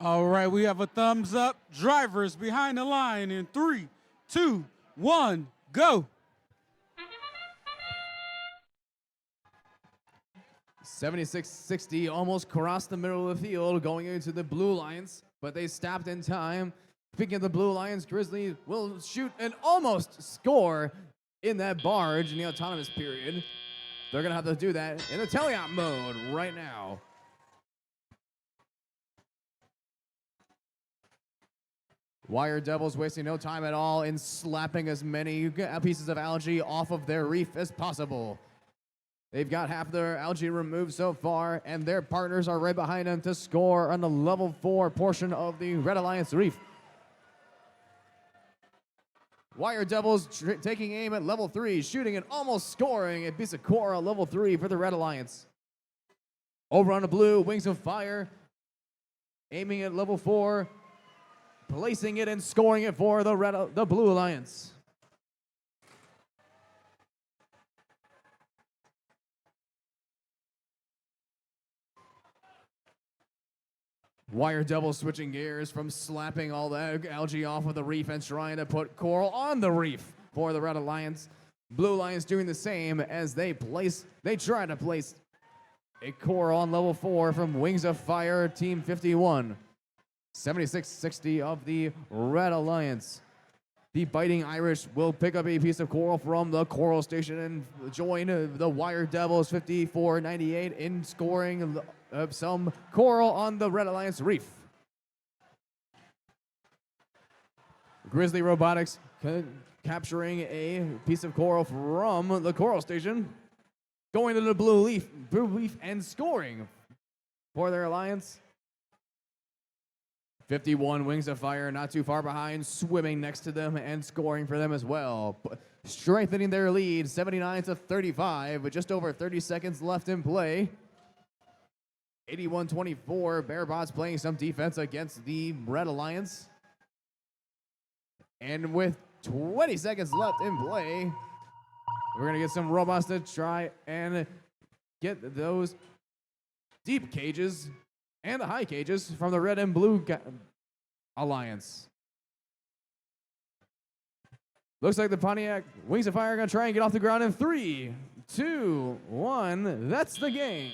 [SPEAKER 6] All right, we have a thumbs up. Drivers behind the line in 3, 2, 1, go.
[SPEAKER 1] 76-60 almost crossed the middle of the field going into the Blue Lions, but they stopped in time. Speaking of the Blue Lions, Grizzly will shoot and almost score in that barge in the autonomous period. They're going to have to do that in the teleop mode right now. Wire Devils wasting no time at all in slapping as many pieces of algae off of their reef as possible. They've got half their algae removed so far, and their partners are right behind them to score on the level 4 portion of the Red Alliance reef. Wire Devils taking aim at level 3, shooting and almost scoring a piece of coral at level 3 for the Red Alliance. Over on the blue, Wings of Fire, aiming at level 4, placing it and scoring it for the Blue Alliance. Wire Devils switching gears from slapping all that algae off of the reef and trying to put coral on the reef for the Red Alliance. Blue Lions doing the same as they try to place a coral on level 4 from Wings of Fire, Team 51. 76-60 of the Red Alliance. The Biting Irish will pick up a piece of coral from the coral station and join the Wire Devils 54-98 in scoring some coral on the Red Alliance reef. Grizzly Robotics capturing a piece of coral from the coral station, going to the blue reef and scoring for their alliance. 51 Wings of Fire, not too far behind, swimming next to them and scoring for them as well. Strengthening their lead, 79-35, with just over 30 seconds left in play. 81-24, Bearbots playing some defense against the Red Alliance. And with 20 seconds left in play, we're gonna get some robots to try and get those deep cages and the high cages from the Red and Blue Alliance. Looks like the Pontiac Wings of Fire are gonna try and get off the ground in 3, 2, 1. That's the game.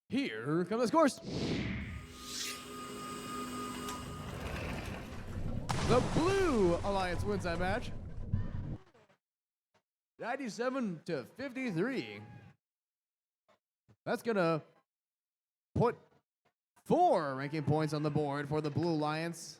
[SPEAKER 1] Here come the scores. The Blue Alliance wins that match. 97-53. That's gonna put 4 ranking points on the board for the Blue Alliance.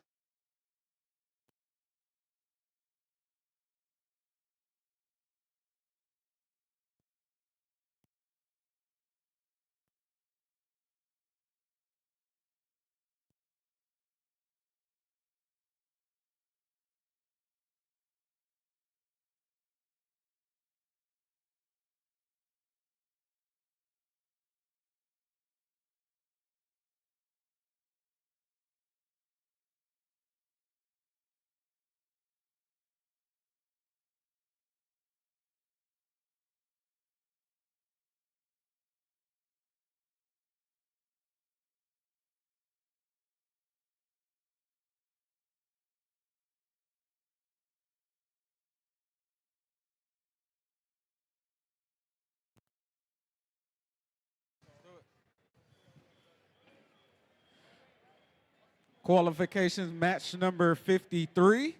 [SPEAKER 6] Qualifications match number 53. We've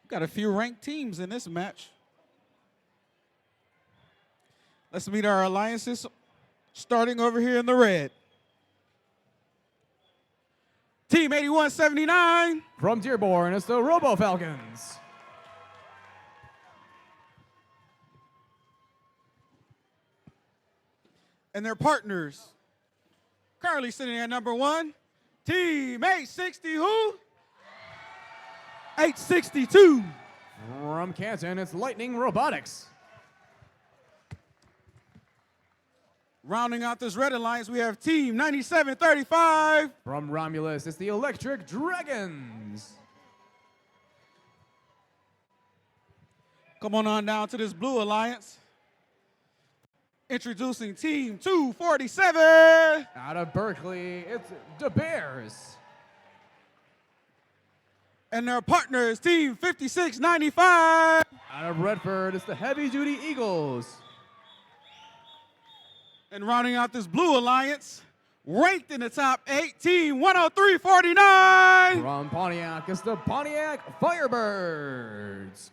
[SPEAKER 6] got a few ranked teams in this match. Let's meet our alliances, starting over here in the red. Team 8179.
[SPEAKER 1] From Dearborn, it's the Robo Falcons.
[SPEAKER 6] and their partners. Currently sitting at number 1, Team 860 who? 862.
[SPEAKER 1] From Canton, it's Lightning Robotics.
[SPEAKER 6] Rounding out this red alliance, we have Team 9735.
[SPEAKER 1] From Romulus, it's the Electric Dragons.
[SPEAKER 6] Come on down to this blue alliance. Introducing Team 247.
[SPEAKER 1] Out of Berkeley, it's the Bears.
[SPEAKER 6] And their partners, Team 5695.
[SPEAKER 1] Out of Redford, it's the Heavy Duty Eagles.
[SPEAKER 6] And rounding out this blue alliance, ranked in the top 8, Team 10349.
[SPEAKER 1] From Pontiac, it's the Pontiac Firebirds.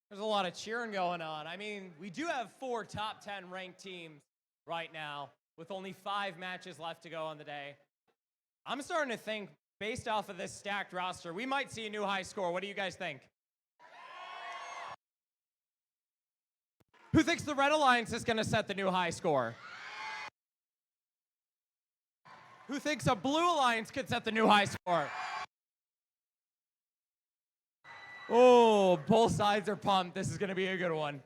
[SPEAKER 12] There's a lot of cheering going on. I mean, we do have 4 top 10 ranked teams right now with only 5 matches left to go on the day. I'm starting to think, based off of this stacked roster, we might see a new high score. What do you guys think? Who thinks the Red Alliance is going to set the new high score? Who thinks a Blue Alliance could set the new high score? Oh, both sides are pumped. This is going to be a good one.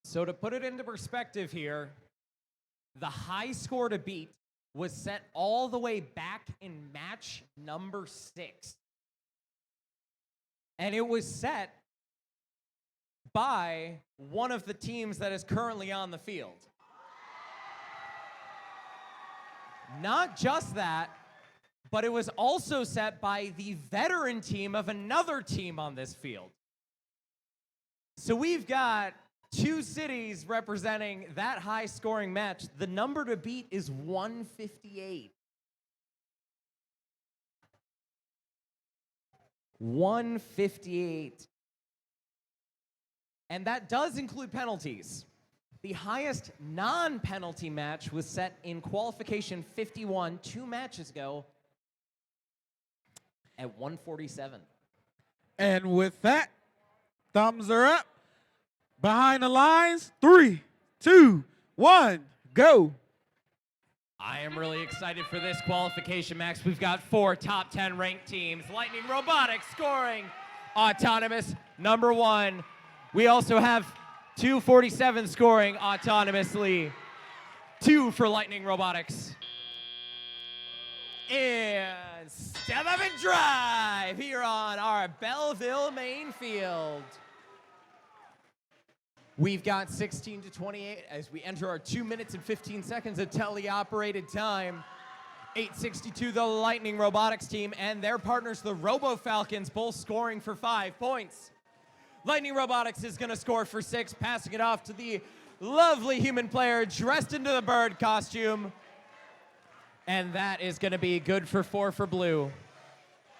[SPEAKER 12] So to put it into perspective here, the high score to beat was set all the way back in match number 6. And it was set by one of the teams that is currently on the field. Not just that, but it was also set by the veteran team of another team on this field. So we've got 2 cities representing that high scoring match. The number to beat is 158. 158. And that does include penalties. The highest non-penalty match was set in qualification 51 2 matches ago at 147.
[SPEAKER 6] And with that, thumbs are up. Behind the lines, 3, 2, 1, go.
[SPEAKER 12] I am really excited for this qualification, Max. We've got 4 top 10 ranked teams. Lightning Robotics scoring autonomous number 1. We also have 247 scoring autonomously. 2 for Lightning Robotics. And step up and drive here on our Belleville main field. We've got 16 to 28 as we enter our 2 minutes and 15 seconds of teleoperated time. 862, the Lightning Robotics team, and their partners, the Robo Falcons, both scoring for 5 points. Lightning Robotics is going to score for 6, passing it off to the lovely human player dressed into the bird costume. And that is going to be good for 4 for blue.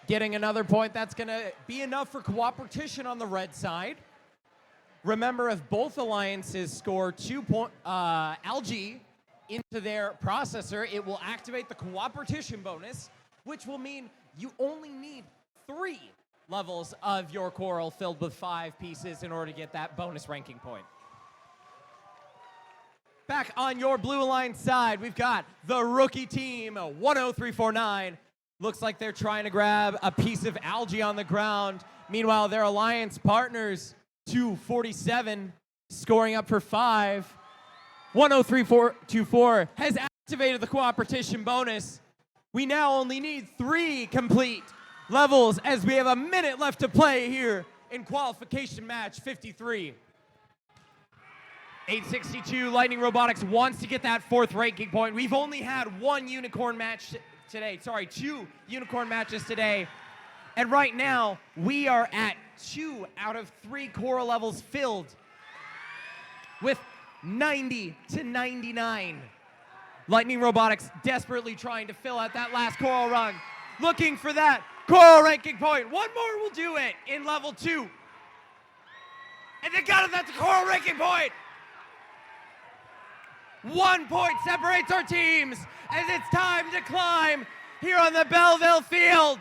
[SPEAKER 12] Getting another point, that's going to be enough for cooperation on the red side. Remember, if both alliances score 2 algae into their processor, it will activate the cooperation bonus, which will mean you only need 3 levels of your coral filled with 5 pieces in order to get that bonus ranking point. Back on your blue alliance side, we've got the rookie team, 10349. Looks like they're trying to grab a piece of algae on the ground. Meanwhile, their alliance partners, 247, scoring up for 5. 10324 has activated the cooperation bonus. We now only need 3 complete levels as we have a minute left to play here in qualification match 53. 862, Lightning Robotics wants to get that 4th ranking point. We've only had 1 unicorn match today. Sorry, 2 unicorn matches today. And right now, we are at 2 out of 3 coral levels filled with 90 to 99. Lightning Robotics desperately trying to fill out that last coral rung. Looking for that coral ranking point. 1 more will do it in level 2. And they got it, that's a coral ranking point. 1 point separates our teams as it's time to climb here on the Belleville field.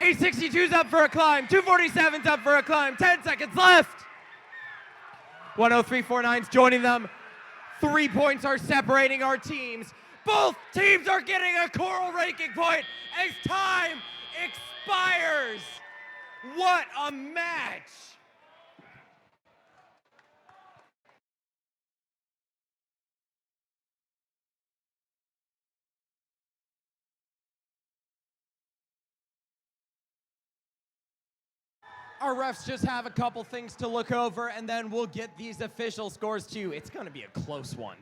[SPEAKER 12] 862's up for a climb, 247's up for a climb, 10 seconds left. 10349's joining them. 3 points are separating our teams. Both teams are getting a coral ranking point as time expires. What a match! Our refs just have a couple things to look over, and then we'll get these official scores too. It's going to be a close one.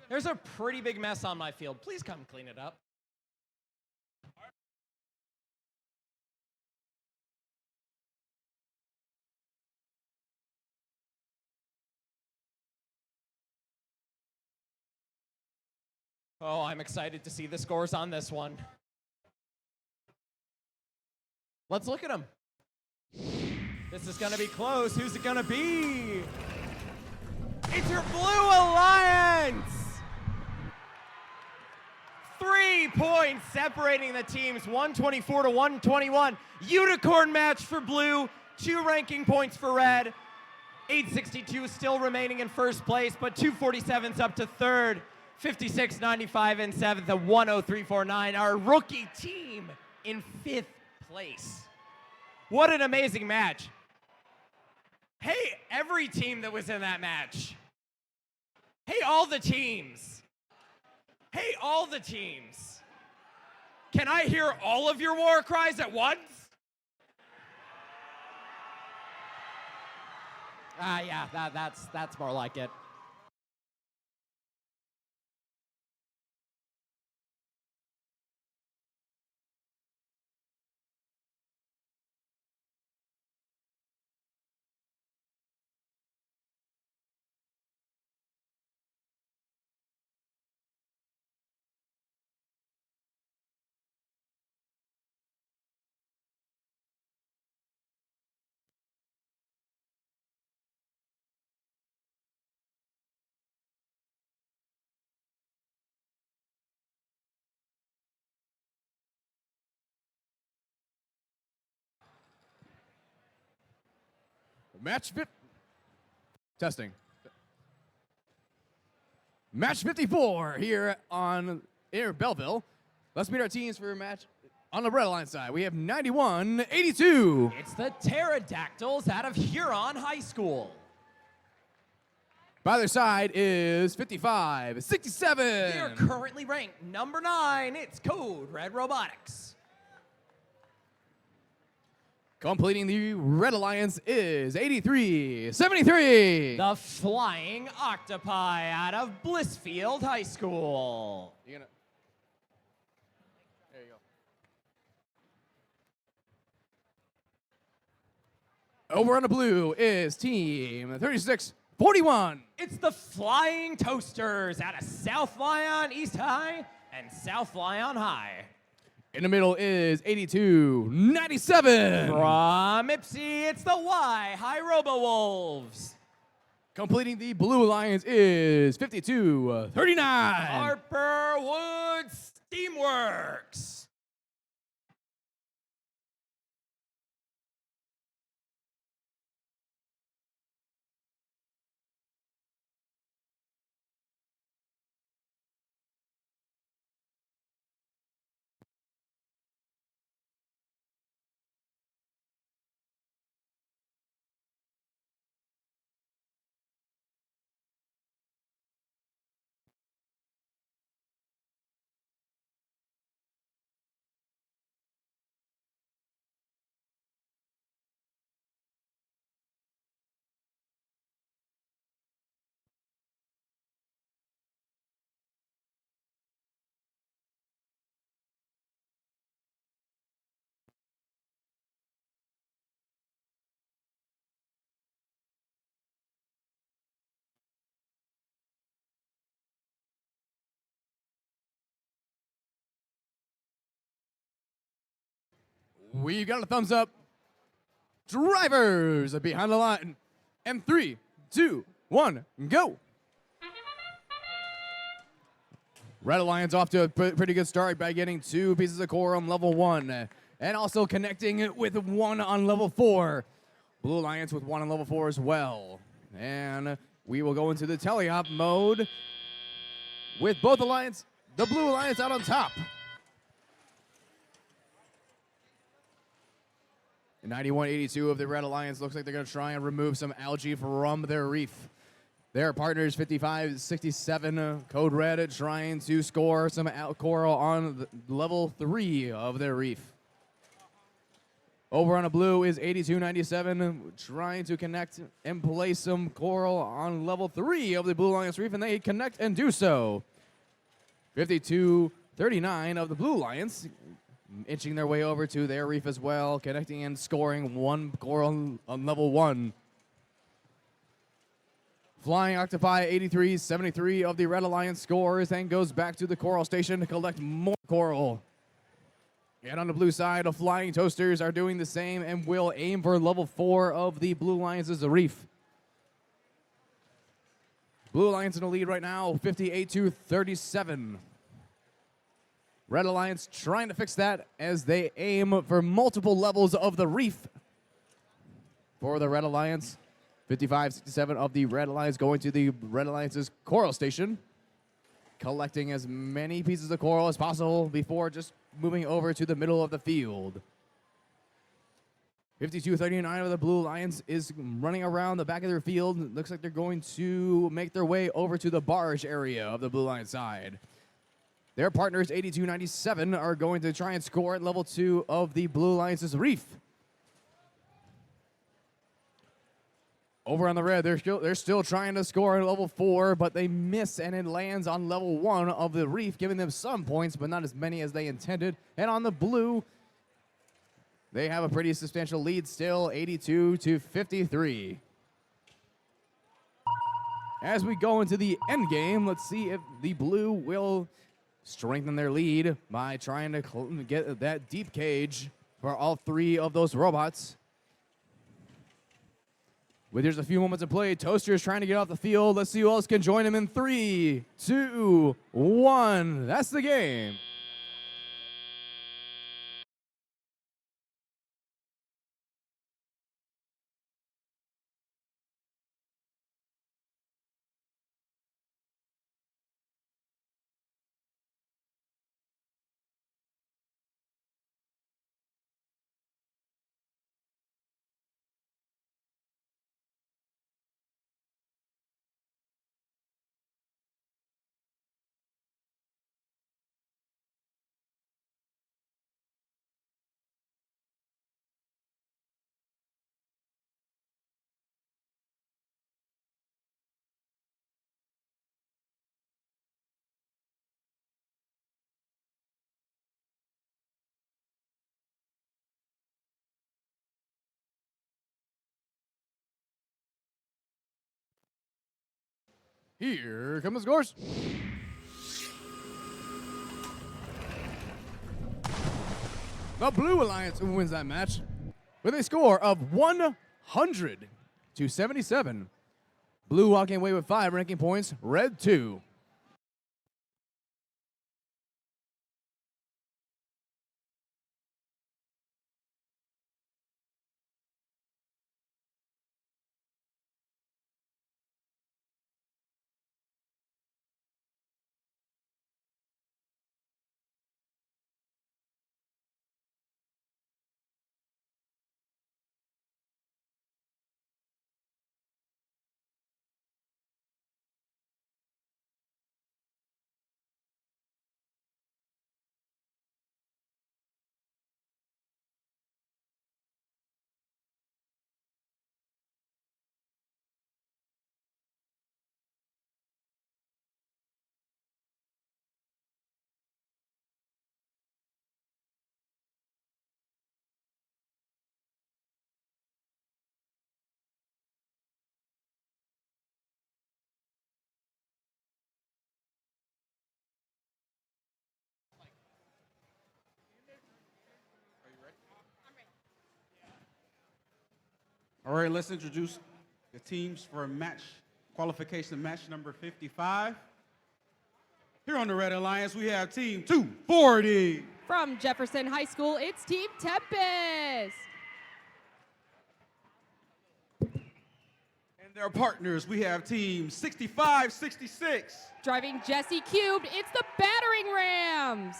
[SPEAKER 12] There's a pretty big mess on my field. Please come clean it up. Oh, I'm excited to see the scores on this one. Let's look at them. This is going to be close. Who's it going to be? It's your Blue Alliance! 3 points separating the teams, 124 to 121. Unicorn match for blue, 2 ranking points for red. 862 still remaining in first place, but 247's up to third. 56.95 in 7th, and 103.49. Our rookie team in 5th place. What an amazing match. Hey, every team that was in that match. Hey, all the teams. Hey, all the teams. Can I hear all of your war cries at once? Yeah, that's more like it.
[SPEAKER 1] Testing. Match 54 here on Belleville. Let's meet our teams for a match on the Red Alliance side. We have 91-82.
[SPEAKER 12] It's the Pterodactyls out of Huron High School.
[SPEAKER 1] By their side is 55-67.
[SPEAKER 12] They are currently ranked number 9. It's Code Red Robotics.
[SPEAKER 1] Completing the Red Alliance is 83-73.
[SPEAKER 12] The Flying Octopi out of Blissfield High School.
[SPEAKER 1] There you go. Over on the blue is team 36-41.
[SPEAKER 12] It's the Flying Toasters out of South Lyon East High and South Lyon High.
[SPEAKER 1] In the middle is 82-97.
[SPEAKER 12] From Ipsy, it's the Y High Robo Wolves.
[SPEAKER 1] Completing the Blue Alliance is 52-39.
[SPEAKER 12] Harper Woods Steamworks.
[SPEAKER 1] We've got a thumbs up. Drivers behind the line. And 3, 2, 1, go. Red Alliance off to a pretty good start by getting 2 pieces of core on level 1. And also connecting it with 1 on level 4. Blue Alliance with 1 on level 4 as well. And we will go into the teleop mode with both Alliance, the Blue Alliance out on top. 91-82 of the Red Alliance looks like they're going to try and remove some algae from their reef. Their partners 55-67, Code Red trying to score some coral on the level 3 of their reef. Over on the blue is 82-97, trying to connect and place some coral on level 3 of the Blue Alliance reef, and they connect and do so. 52-39 of the Blue Alliance, inching their way over to their reef as well, connecting and scoring 1 coral on level 1. Flying Octopi 83-73 of the Red Alliance scores and goes back to the coral station to collect more coral. And on the blue side, the Flying Toasters are doing the same and will aim for level 4 of the Blue Alliance's reef. Blue Alliance in the lead right now, 58-37. Red Alliance trying to fix that as they aim for multiple levels of the reef. For the Red Alliance, 55-67 of the Red Alliance going to the Red Alliance's coral station, collecting as many pieces of coral as possible before just moving over to the middle of the field. 52-39 of the Blue Alliance is running around the back of their field. Looks like they're going to make their way over to the barge area of the Blue Alliance side. Their partners, 82-97, are going to try and score at level 2 of the Blue Alliance's reef. Over on the red, they're still trying to score at level 4, but they miss, and it lands on level 1 of the reef, giving them some points, but not as many as they intended. And on the blue, they have a pretty substantial lead still, 82-53. As we go into the end game, let's see if the blue will strengthen their lead by trying to get that deep cage for all 3 of those robots. With just a few moments to play, Toaster is trying to get off the field. Let's see who else can join him in 3, 2, 1. That's the game. Here come the scores. The Blue Alliance wins that match with a score of 100 to 77. Blue walking away with 5 ranking points, red 2.
[SPEAKER 6] All right, let's introduce the teams for qualification match number 55. Here on the Red Alliance, we have Team 240.
[SPEAKER 14] From Jefferson High School, it's Team Tempest.
[SPEAKER 6] And their partners, we have Team 6566.
[SPEAKER 14] Driving Jesse Cubed, it's the Battering Rams.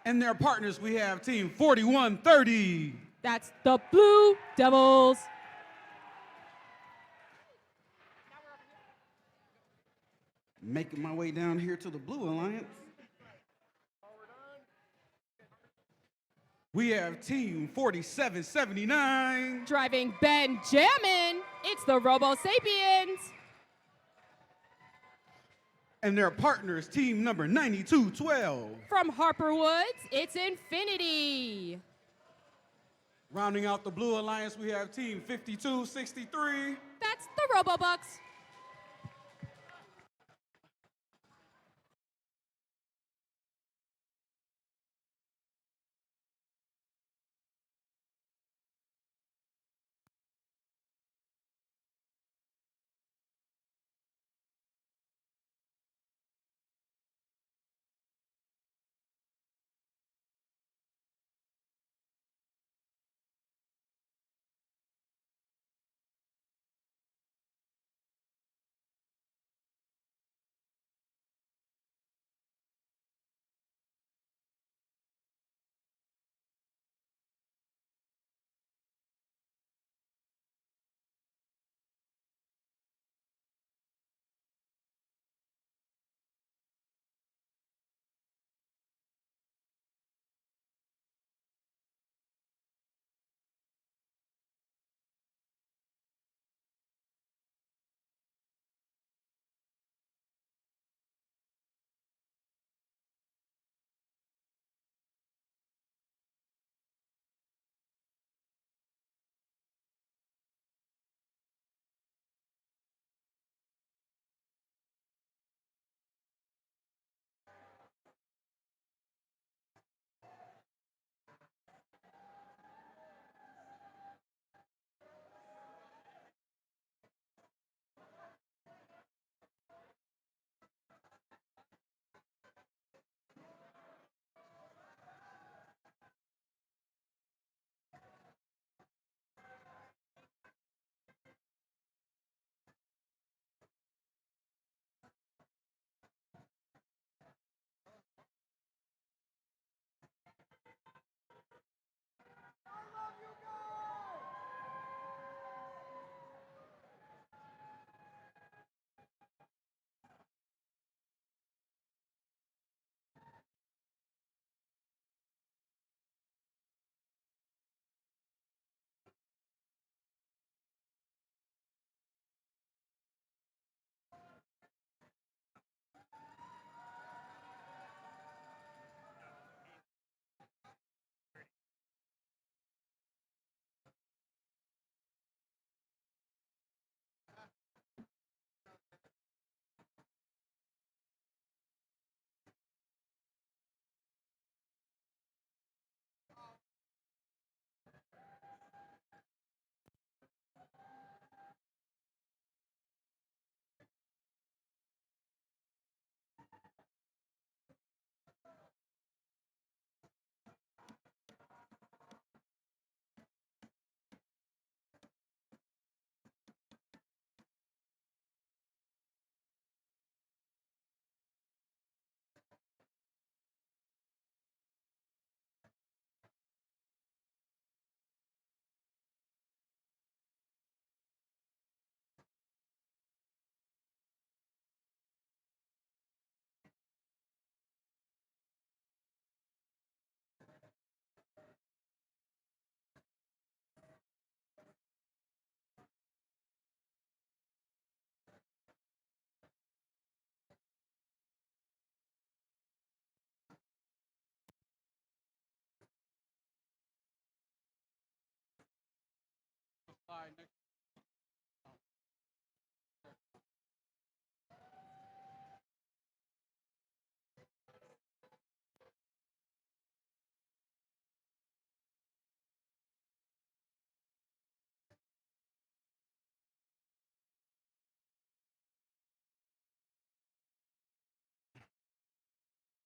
[SPEAKER 6] And their partners, we have Team 4130.
[SPEAKER 14] That's the Blue Devils.
[SPEAKER 6] Making my way down here to the Blue Alliance. We have Team 4779.
[SPEAKER 14] Driving Benjamin, it's the Robo Sapiens.
[SPEAKER 6] And their partners, team number 9212.
[SPEAKER 14] From Harper Woods, it's Infinity.
[SPEAKER 6] Rounding out the Blue Alliance, we have team 5263.
[SPEAKER 14] That's the Robobucks.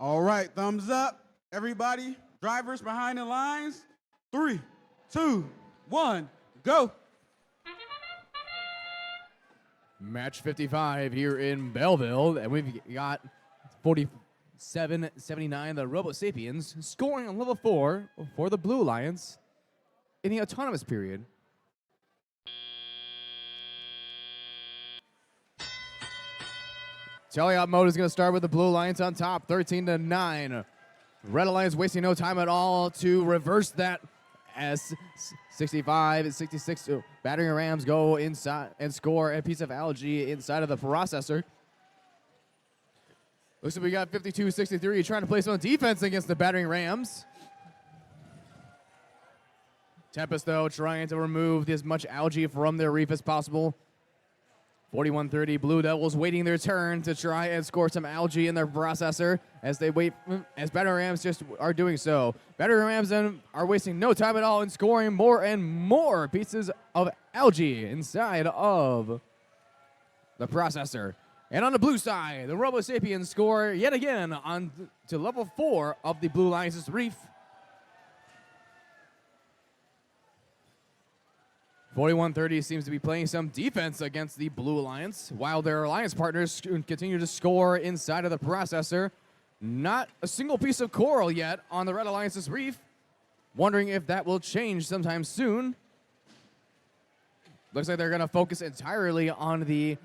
[SPEAKER 6] All right, thumbs up. Everybody, drivers behind the lines. 3, 2, 1, go.
[SPEAKER 1] Match 55 here in Belleville, and we've got 47-79, the Robo Sapiens, scoring on level 4 for the Blue Lions in the autonomous period. Teleop mode is going to start with the Blue Lions on top, 13-9. Red Alliance wasting no time at all to reverse that as 65-66 battering rams go inside and score a piece of algae inside of the processor. Looks like we got 52-63 trying to play some defense against the battering rams. Tempest, though, trying to remove as much algae from their reef as possible. 41-30, Blue Devils waiting their turn to try and score some algae in their processor as they wait, as battering rams just are doing so. Battering rams then are wasting no time at all in scoring more and more pieces of algae inside of the processor. And on the blue side, the Robo Sapiens score yet again on to level 4 of the Blue Lions' reef. 41-30 seems to be playing some defense against the Blue Alliance, while their alliance partners continue to score inside of the processor. Not a single piece of coral yet on the Red Alliance's reef. Wondering if that will change sometime soon. Looks like they're going to focus entirely on the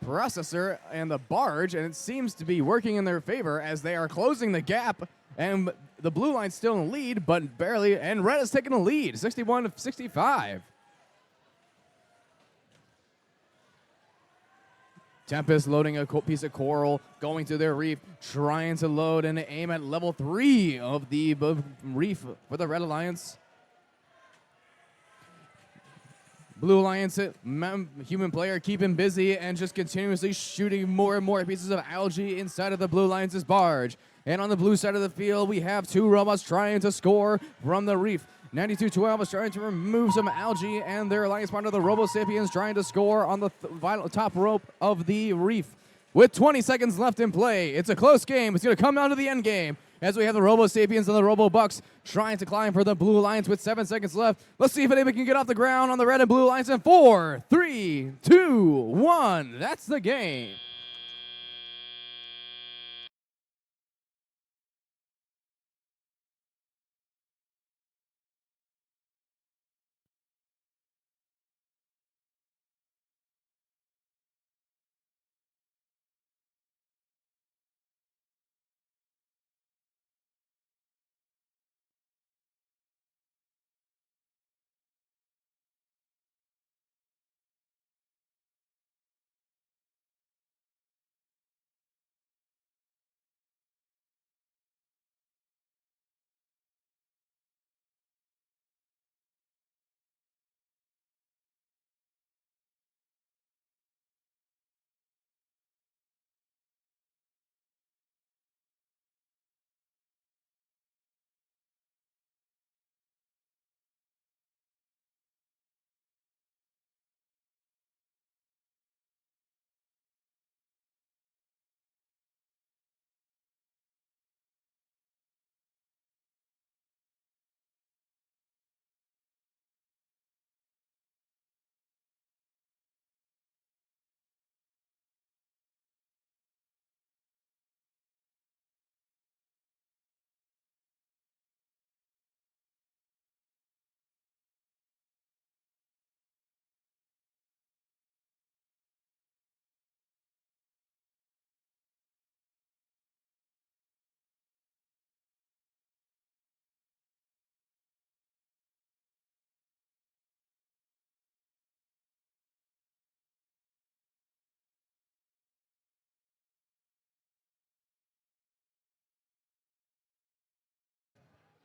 [SPEAKER 1] processor and the barge, and it seems to be working in their favor as they are closing the gap, and the Blue Line's still in the lead, but barely, and Red is taking the lead, 61-65. Tempest loading a piece of coral, going to their reef, trying to load and aim at level 3 of the reef for the Red Alliance. Blue Alliance, human player, keeping busy and just continuously shooting more and more pieces of algae inside of the Blue Alliance's barge. And on the blue side of the field, we have 2 robots trying to score from the reef. 92-12 is trying to remove some algae, and their alliance partner, the Robo Sapiens, trying to score on the top rope of the reef. With 20 seconds left in play, it's a close game. It's going to come down to the end game as we have the Robo Sapiens and the Robo Bucks trying to climb for the Blue Alliance with 7 seconds left. Let's see if anybody can get off the ground on the Red and Blue Alliance in 4, 3, 2, 1. That's the game.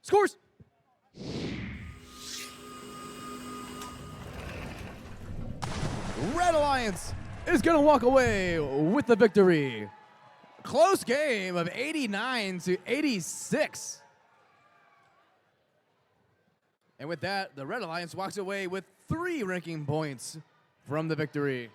[SPEAKER 1] Scores! Red Alliance is going to walk away with the victory. Close game of 89-86. And with that, the Red Alliance walks away with 3 ranking points from the victory.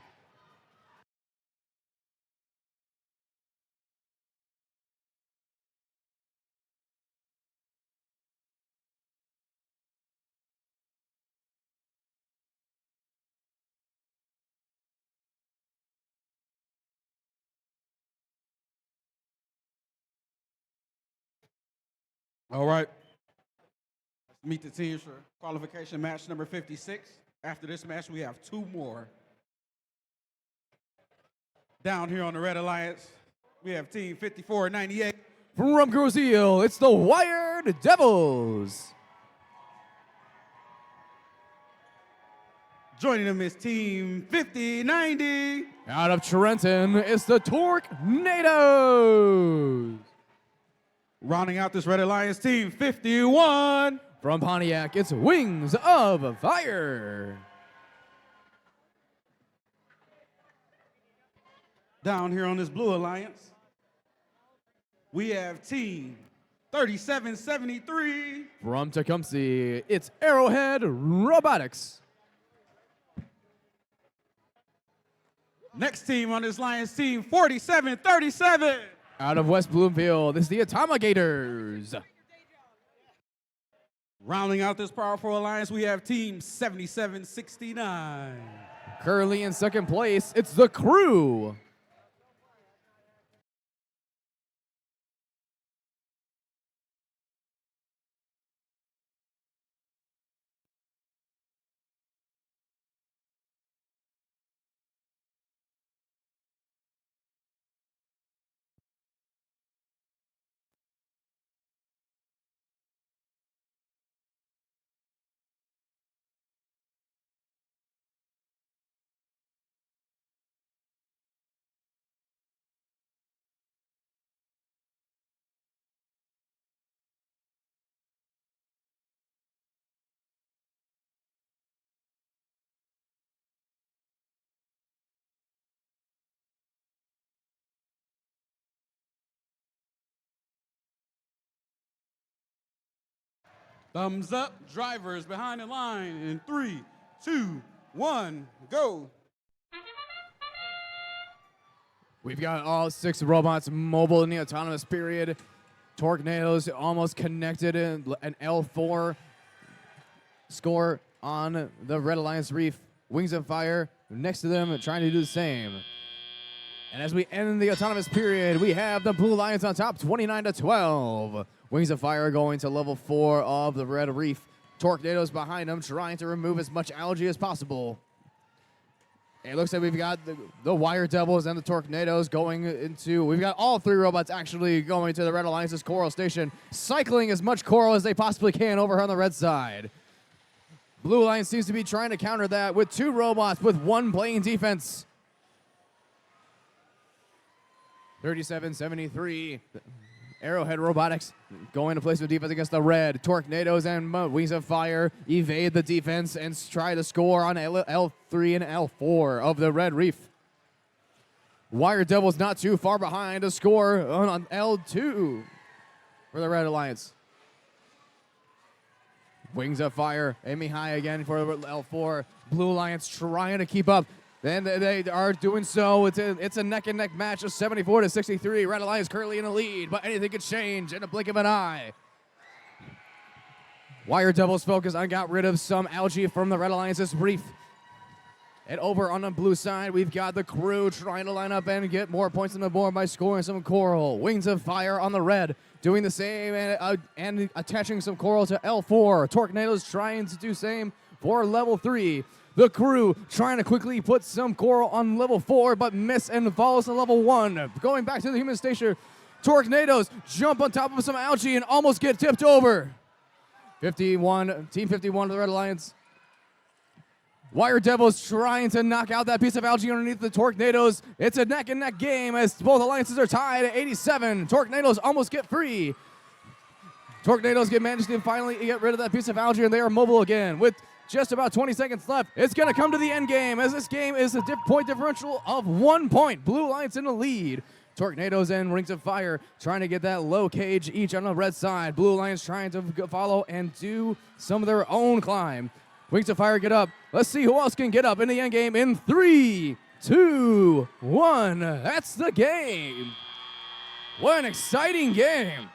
[SPEAKER 6] All right. Let's meet the teams for qualification match number 56. After this match, we have 2 more. Down here on the Red Alliance, we have team 5498.
[SPEAKER 1] From Grosseal, it's the Wired Devils.
[SPEAKER 6] Joining them is team 5090.
[SPEAKER 1] Out of Trenton, it's the Tornadoes.
[SPEAKER 6] Rounding out this Red Alliance, team 51.
[SPEAKER 1] From Pontiac, it's Wings of Fire.
[SPEAKER 6] Down here on this Blue Alliance, we have team 3773.
[SPEAKER 1] From Tecumseh, it's Arrowhead Robotics.
[SPEAKER 6] Next team on this Lions team, 4737.
[SPEAKER 1] Out of West Bloomfield, it's the Atomigators.
[SPEAKER 6] Rounding out this powerful alliance, we have team 7769.
[SPEAKER 1] Currently in second place, it's the Crew.
[SPEAKER 6] Thumbs up, drivers behind the line in 3, 2, 1, go.
[SPEAKER 1] We've got all 6 robots mobile in the autonomous period. Tornadoes almost connected in an L4 score on the Red Alliance Reef. Wings of Fire next to them trying to do the same. And as we end the autonomous period, we have the Blue Lions on top, 29-12. Wings of Fire going to level 4 of the Red Reef. Tornadoes behind them trying to remove as much algae as possible. It looks like we've got the Wire Devils and the Tornadoes going into, we've got all 3 robots actually going to the Red Alliance's coral station, cycling as much coral as they possibly can over on the red side. Blue Alliance seems to be trying to counter that with 2 robots with 1 playing defense. 37-73. Arrowhead Robotics going to place their defense against the Red. Tornadoes and Wings of Fire evade the defense and try to score on L3 and L4 of the Red Reef. Wire Devils not too far behind to score on L2 for the Red Alliance. Wings of Fire aiming high again for L4. Blue Alliance trying to keep up. Then they are doing so. It's a neck-and-neck match of 74-63. Red Alliance currently in the lead, but anything could change in a blink of an eye. Wire Devils focus on got rid of some algae from the Red Alliance's reef. And over on the blue side, we've got the Crew trying to line up and get more points on the board by scoring some coral. Wings of Fire on the Red doing the same and attaching some coral to L4. Tornadoes trying to do same for level 3. The Crew trying to quickly put some coral on level 4, but miss and falls to level 1. Going back to the human station, Tornadoes jump on top of some algae and almost get tipped over. Team 51 of the Red Alliance. Wire Devils trying to knock out that piece of algae underneath the Tornadoes. It's a neck-and-neck game as both alliances are tied at 87. Tornadoes almost get free. Tornadoes manage to finally get rid of that piece of algae, and they are mobile again with just about 20 seconds left. It's going to come to the end game as this game is a point differential of 1 point. Blue Alliance in the lead. Tornadoes and Rings of Fire trying to get that low cage each on the red side. Blue Alliance trying to follow and do some of their own climb. Wings of Fire get up. Let's see who else can get up in the end game in 3, 2, 1. That's the game. What an exciting game.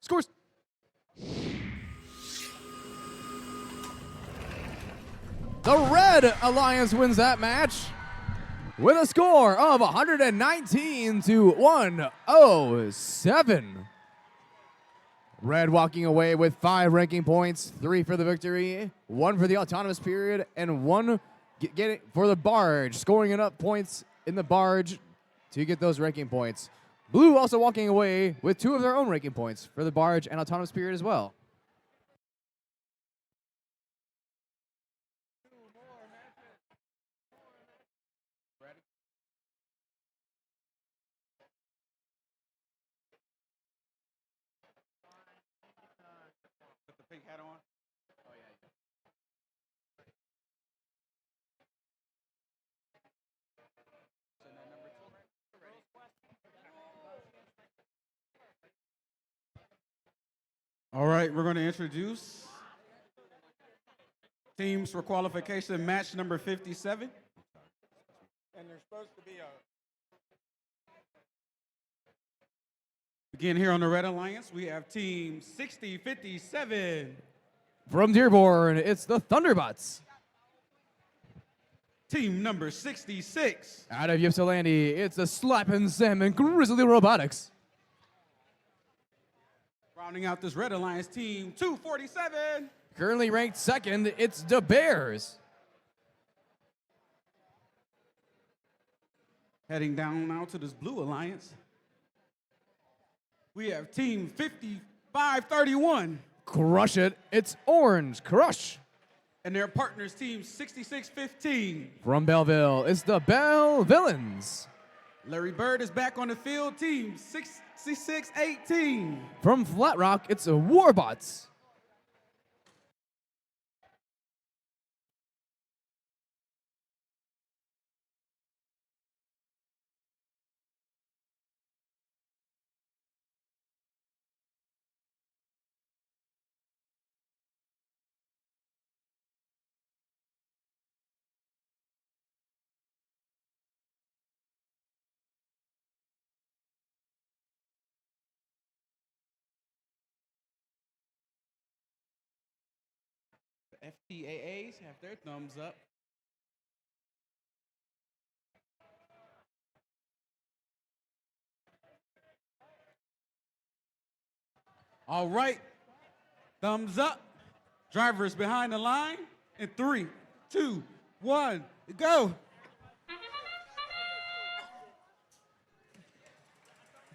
[SPEAKER 1] Scores. The Red Alliance wins that match with a score of 119 to 107. Red walking away with 5 ranking points, 3 for the victory, 1 for the autonomous period, and 1 getting for the barge, scoring enough points in the barge to get those ranking points. Blue also walking away with 2 of their own ranking points for the barge and autonomous period as well.
[SPEAKER 6] Put the pink hat on. All right, we're going to introduce teams for qualification, match number 57.
[SPEAKER 13] And there's supposed to be a
[SPEAKER 6] Again, here on the Red Alliance, we have team 6057.
[SPEAKER 1] From Dearborn, it's the Thunderbots.
[SPEAKER 6] Team number 66.
[SPEAKER 1] Out of Ypsilanti, it's the Slappin' Salmon Grizzly Robotics.
[SPEAKER 6] Rounding out this Red Alliance, team 247.
[SPEAKER 1] Currently ranked second, it's the Bears.
[SPEAKER 6] Heading down now to this Blue Alliance, we have team 5531.
[SPEAKER 1] Crush it, it's Orange Crush.
[SPEAKER 6] And their partners, team 6615.
[SPEAKER 1] From Belleville, it's the Bell Villains.
[SPEAKER 6] Larry Bird is back on the field, team 6618.
[SPEAKER 1] From Flat Rock, it's Warbots.
[SPEAKER 6] The FTAAs have their thumbs up. All right, thumbs up. Drivers behind the line in 3, 2, 1, go.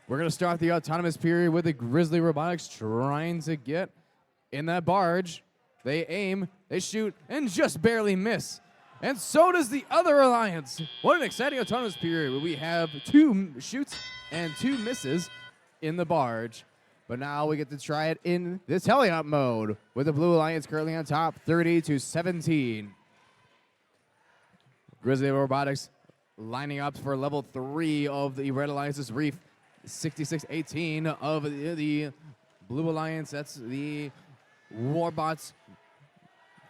[SPEAKER 1] We're going to start the autonomous period with the Grizzly Robotics trying to get in that barge. They aim, they shoot, and just barely miss. And so does the other alliance. What an exciting autonomous period where we have 2 shoots and 2 misses in the barge. But now we get to try it in this heli-op mode with the Blue Alliance currently on top, 30 to 17. Grizzly Robotics lining up for level 3 of the Red Alliance's reef, 6618 of the Blue Alliance. That's the Warbots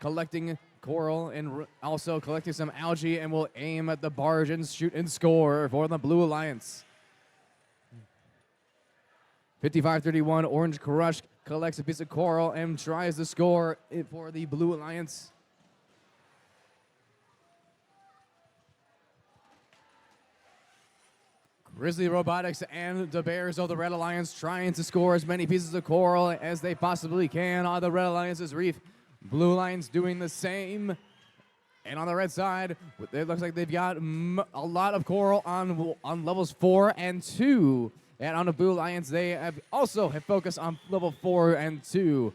[SPEAKER 1] collecting coral and also collecting some algae, and will aim at the barge and shoot and score for the Blue Alliance. 55-31, Orange Crush collects a piece of coral and tries to score it for the Blue Alliance. Grizzly Robotics and the Bears of the Red Alliance trying to score as many pieces of coral as they possibly can on the Red Alliance's reef. Blue Alliance doing the same. And on the red side, it looks like they've got a lot of coral on levels 4 and 2. And on the Blue Alliance, they have also focused on level 4 and 2.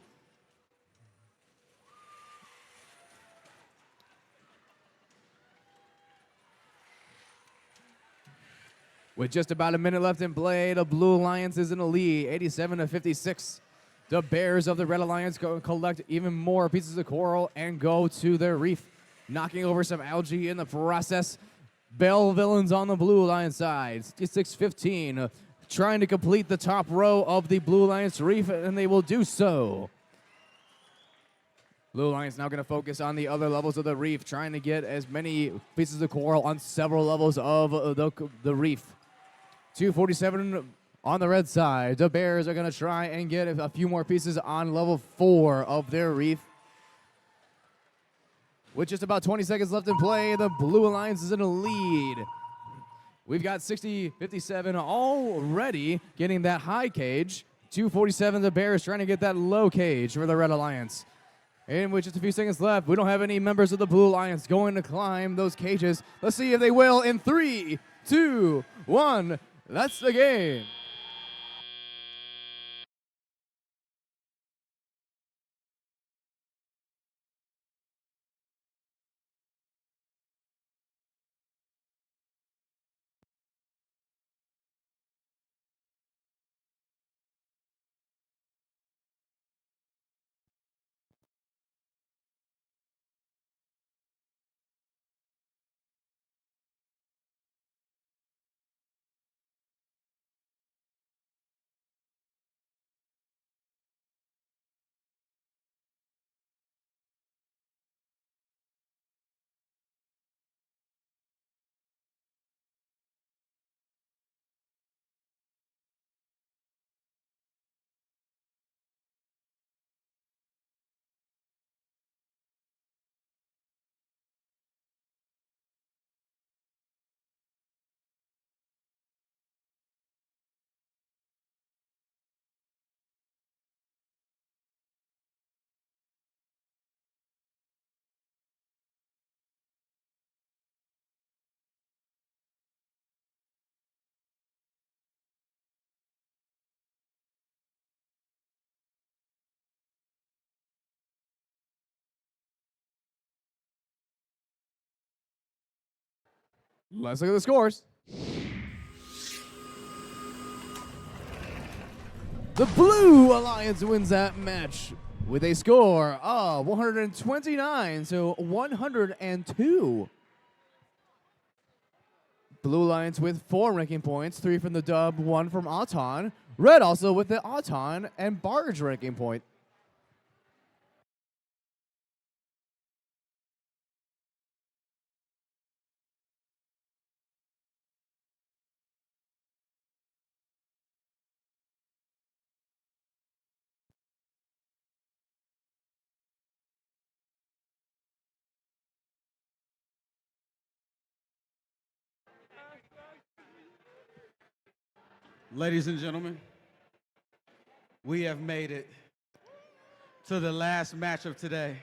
[SPEAKER 1] With just about a minute left in play, the Blue Alliance is in the lead, 87 to 56. The Bears of the Red Alliance go collect even more pieces of coral and go to their reef, knocking over some algae in the process. Bell Villains on the Blue Alliance side, 66-15, trying to complete the top row of the Blue Alliance reef, and they will do so. Blue Alliance now going to focus on the other levels of the reef, trying to get as many pieces of coral on several levels of the reef. 247 On the red side, the Bears are going to try and get a few more pieces on level 4 of their wreath. With just about 20 seconds left in play, the Blue Alliance is in a lead. We've got 60-57 already getting that high cage. 2:47, the Bears trying to get that low cage for the Red Alliance. And with just a few seconds left, we don't have any members of the Blue Alliance going to climb those cages. Let's see if they will in 3, 2, 1. That's the game. Let's look at the scores. The Blue Alliance wins that match with a score of 129 to 102. Blue Alliance with 4 ranking points, 3 from the dub, 1 from Auton. Red also with the Auton and Barge ranking point.
[SPEAKER 6] Ladies and gentlemen, we have made it to the last match of today.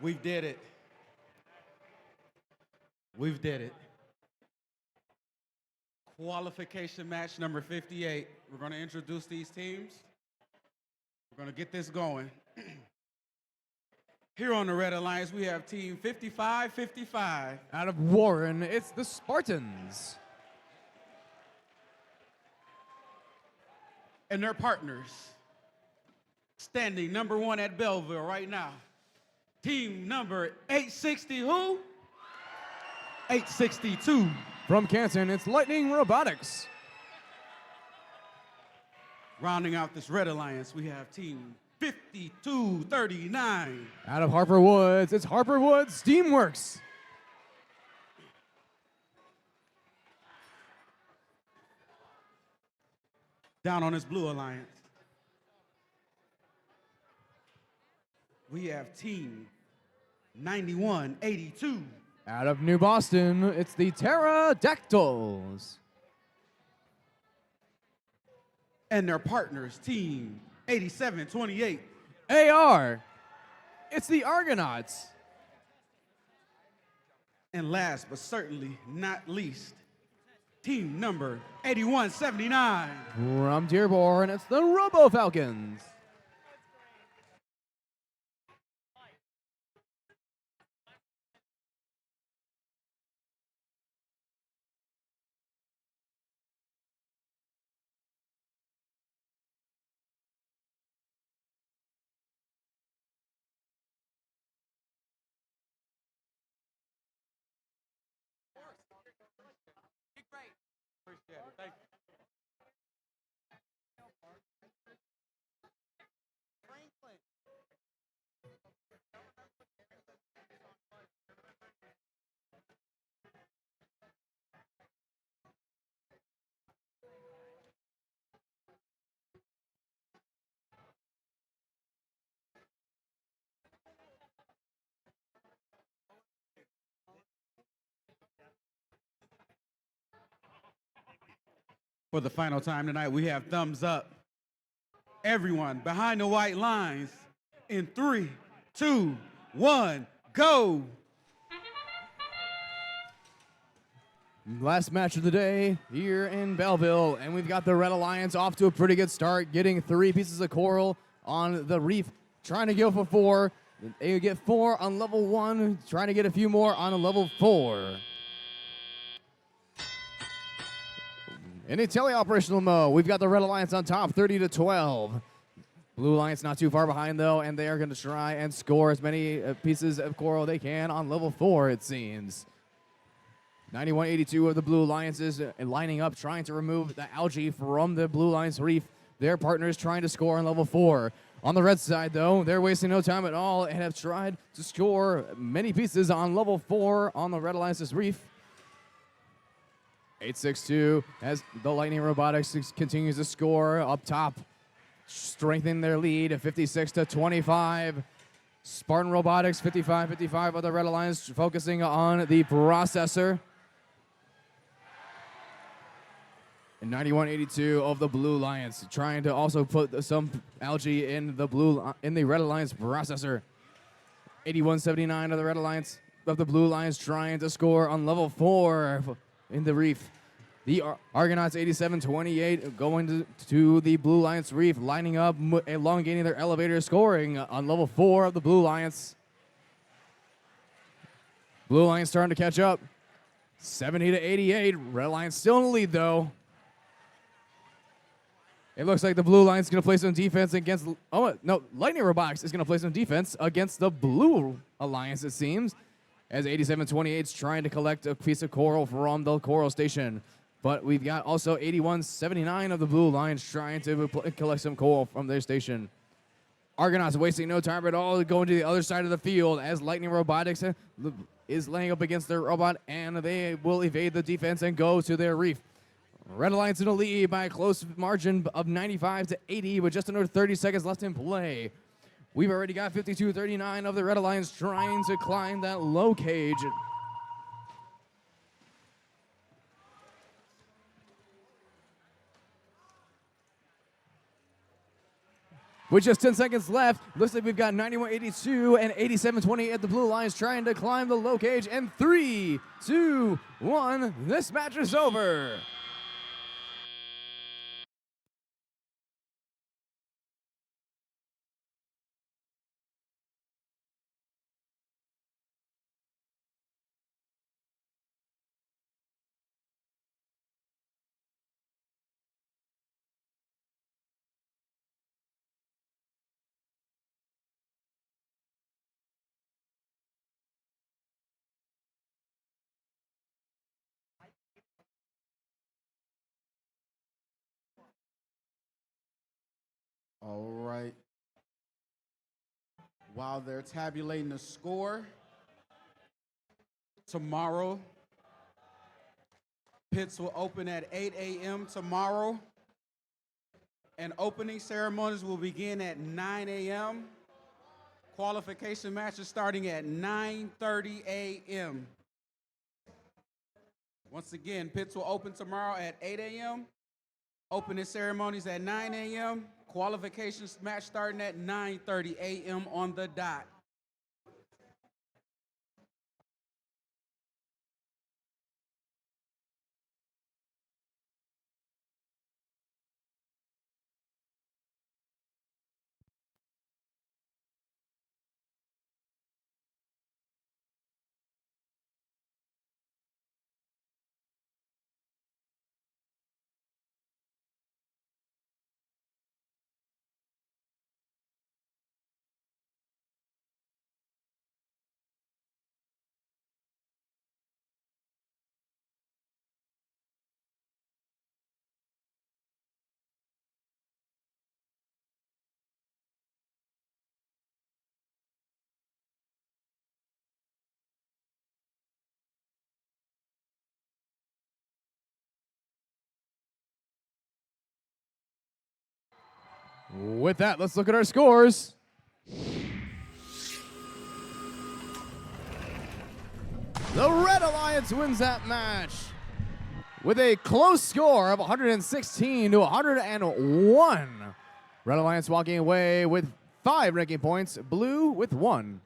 [SPEAKER 6] We did it. We've did it. Qualification match number 58. We're going to introduce these teams. We're going to get this going. Here on the Red Alliance, we have team 55-55.
[SPEAKER 1] Out of Warren, it's the Spartans.
[SPEAKER 6] And their partners, standing number 1 at Belleville right now. Team number 860 who? 862.
[SPEAKER 1] From Canton, it's Lightning Robotics.
[SPEAKER 6] Rounding out this Red Alliance, we have team 5239.
[SPEAKER 1] Out of Harper Woods, it's Harper Woods Steamworks.
[SPEAKER 6] Down on this Blue Alliance, we have team 9182.
[SPEAKER 1] Out of New Boston, it's the Pterodactyls.
[SPEAKER 6] And their partners, team 8728.
[SPEAKER 1] AR, it's the Argonauts.
[SPEAKER 6] And last but certainly not least, team number 8179.
[SPEAKER 1] From Dearborn, it's the Robo Falcons.
[SPEAKER 6] Appreciate it. Thank you. For the final time tonight, we have thumbs up. Everyone behind the white lines in 3, 2, 1, go.
[SPEAKER 1] Last match of the day here in Belleville, and we've got the Red Alliance off to a pretty good start, getting 3 pieces of coral on the reef, trying to go for 4. They get 4 on level 1, trying to get a few more on level 4. In a teleoperational mode, we've got the Red Alliance on top, 30-12. Blue Alliance not too far behind, though, and they are going to try and score as many pieces of coral they can on level 4, it seems. 91-82 of the Blue Alliances lining up, trying to remove the algae from the Blue Alliance reef. Their partners trying to score on level 4. On the red side, though, they're wasting no time at all and have tried to score many pieces on level 4 on the Red Alliance's reef. 8-6-2 as the Lightning Robotics continues to score up top, strengthening their lead at 56-25. Spartan Robotics 55-55 of the Red Alliance, focusing on the processor. And 91-82 of the Blue Alliance, trying to also put some algae in the Red Alliance processor. 81-79 of the Red Alliance of the Blue Alliance, trying to score on level 4 in the reef. The Argonauts 87-28 going to the Blue Alliance reef, lining up, elongating their elevator, scoring on level 4 of the Blue Alliance. Blue Alliance starting to catch up. 70-88. Red Alliance still in the lead, though. It looks like the Blue Alliance is going to play some defense against... Oh, no. Lightning Robotics is going to play some defense against the Blue Alliance, it seems, as 87-28 is trying to collect a piece of coral from the coral station. But we've got also 81-79 of the Blue Alliance trying to collect some coral from their station. Argonauts wasting no time at all, going to the other side of the field as Lightning Robotics is laying up against their robot, and they will evade the defense and go to their reef. Red Alliance in the lead by a close margin of 95-80 with just under 30 seconds left in play. We've already got 52-39 of the Red Alliance trying to climb that low cage. With just 10 seconds left, looks like we've got 91-82 and 87-28 at the Blue Alliance trying to climb the low cage. And 3, 2, 1, this match is over.
[SPEAKER 6] All right. While they're tabulating the score, tomorrow, pits will open at 8 a.m. tomorrow, and opening ceremonies will begin at 9 a.m. Qualification matches starting at 9:30 a.m. Once again, pits will open tomorrow at 8 a.m. Opening ceremonies at 9 a.m. Qualifications match starting at 9:30 a.m. on the dot.
[SPEAKER 1] With that, let's look at our scores. The Red Alliance wins that match with a close score of 116 to 101. Red Alliance walking away with 5 ranking points, blue with 1.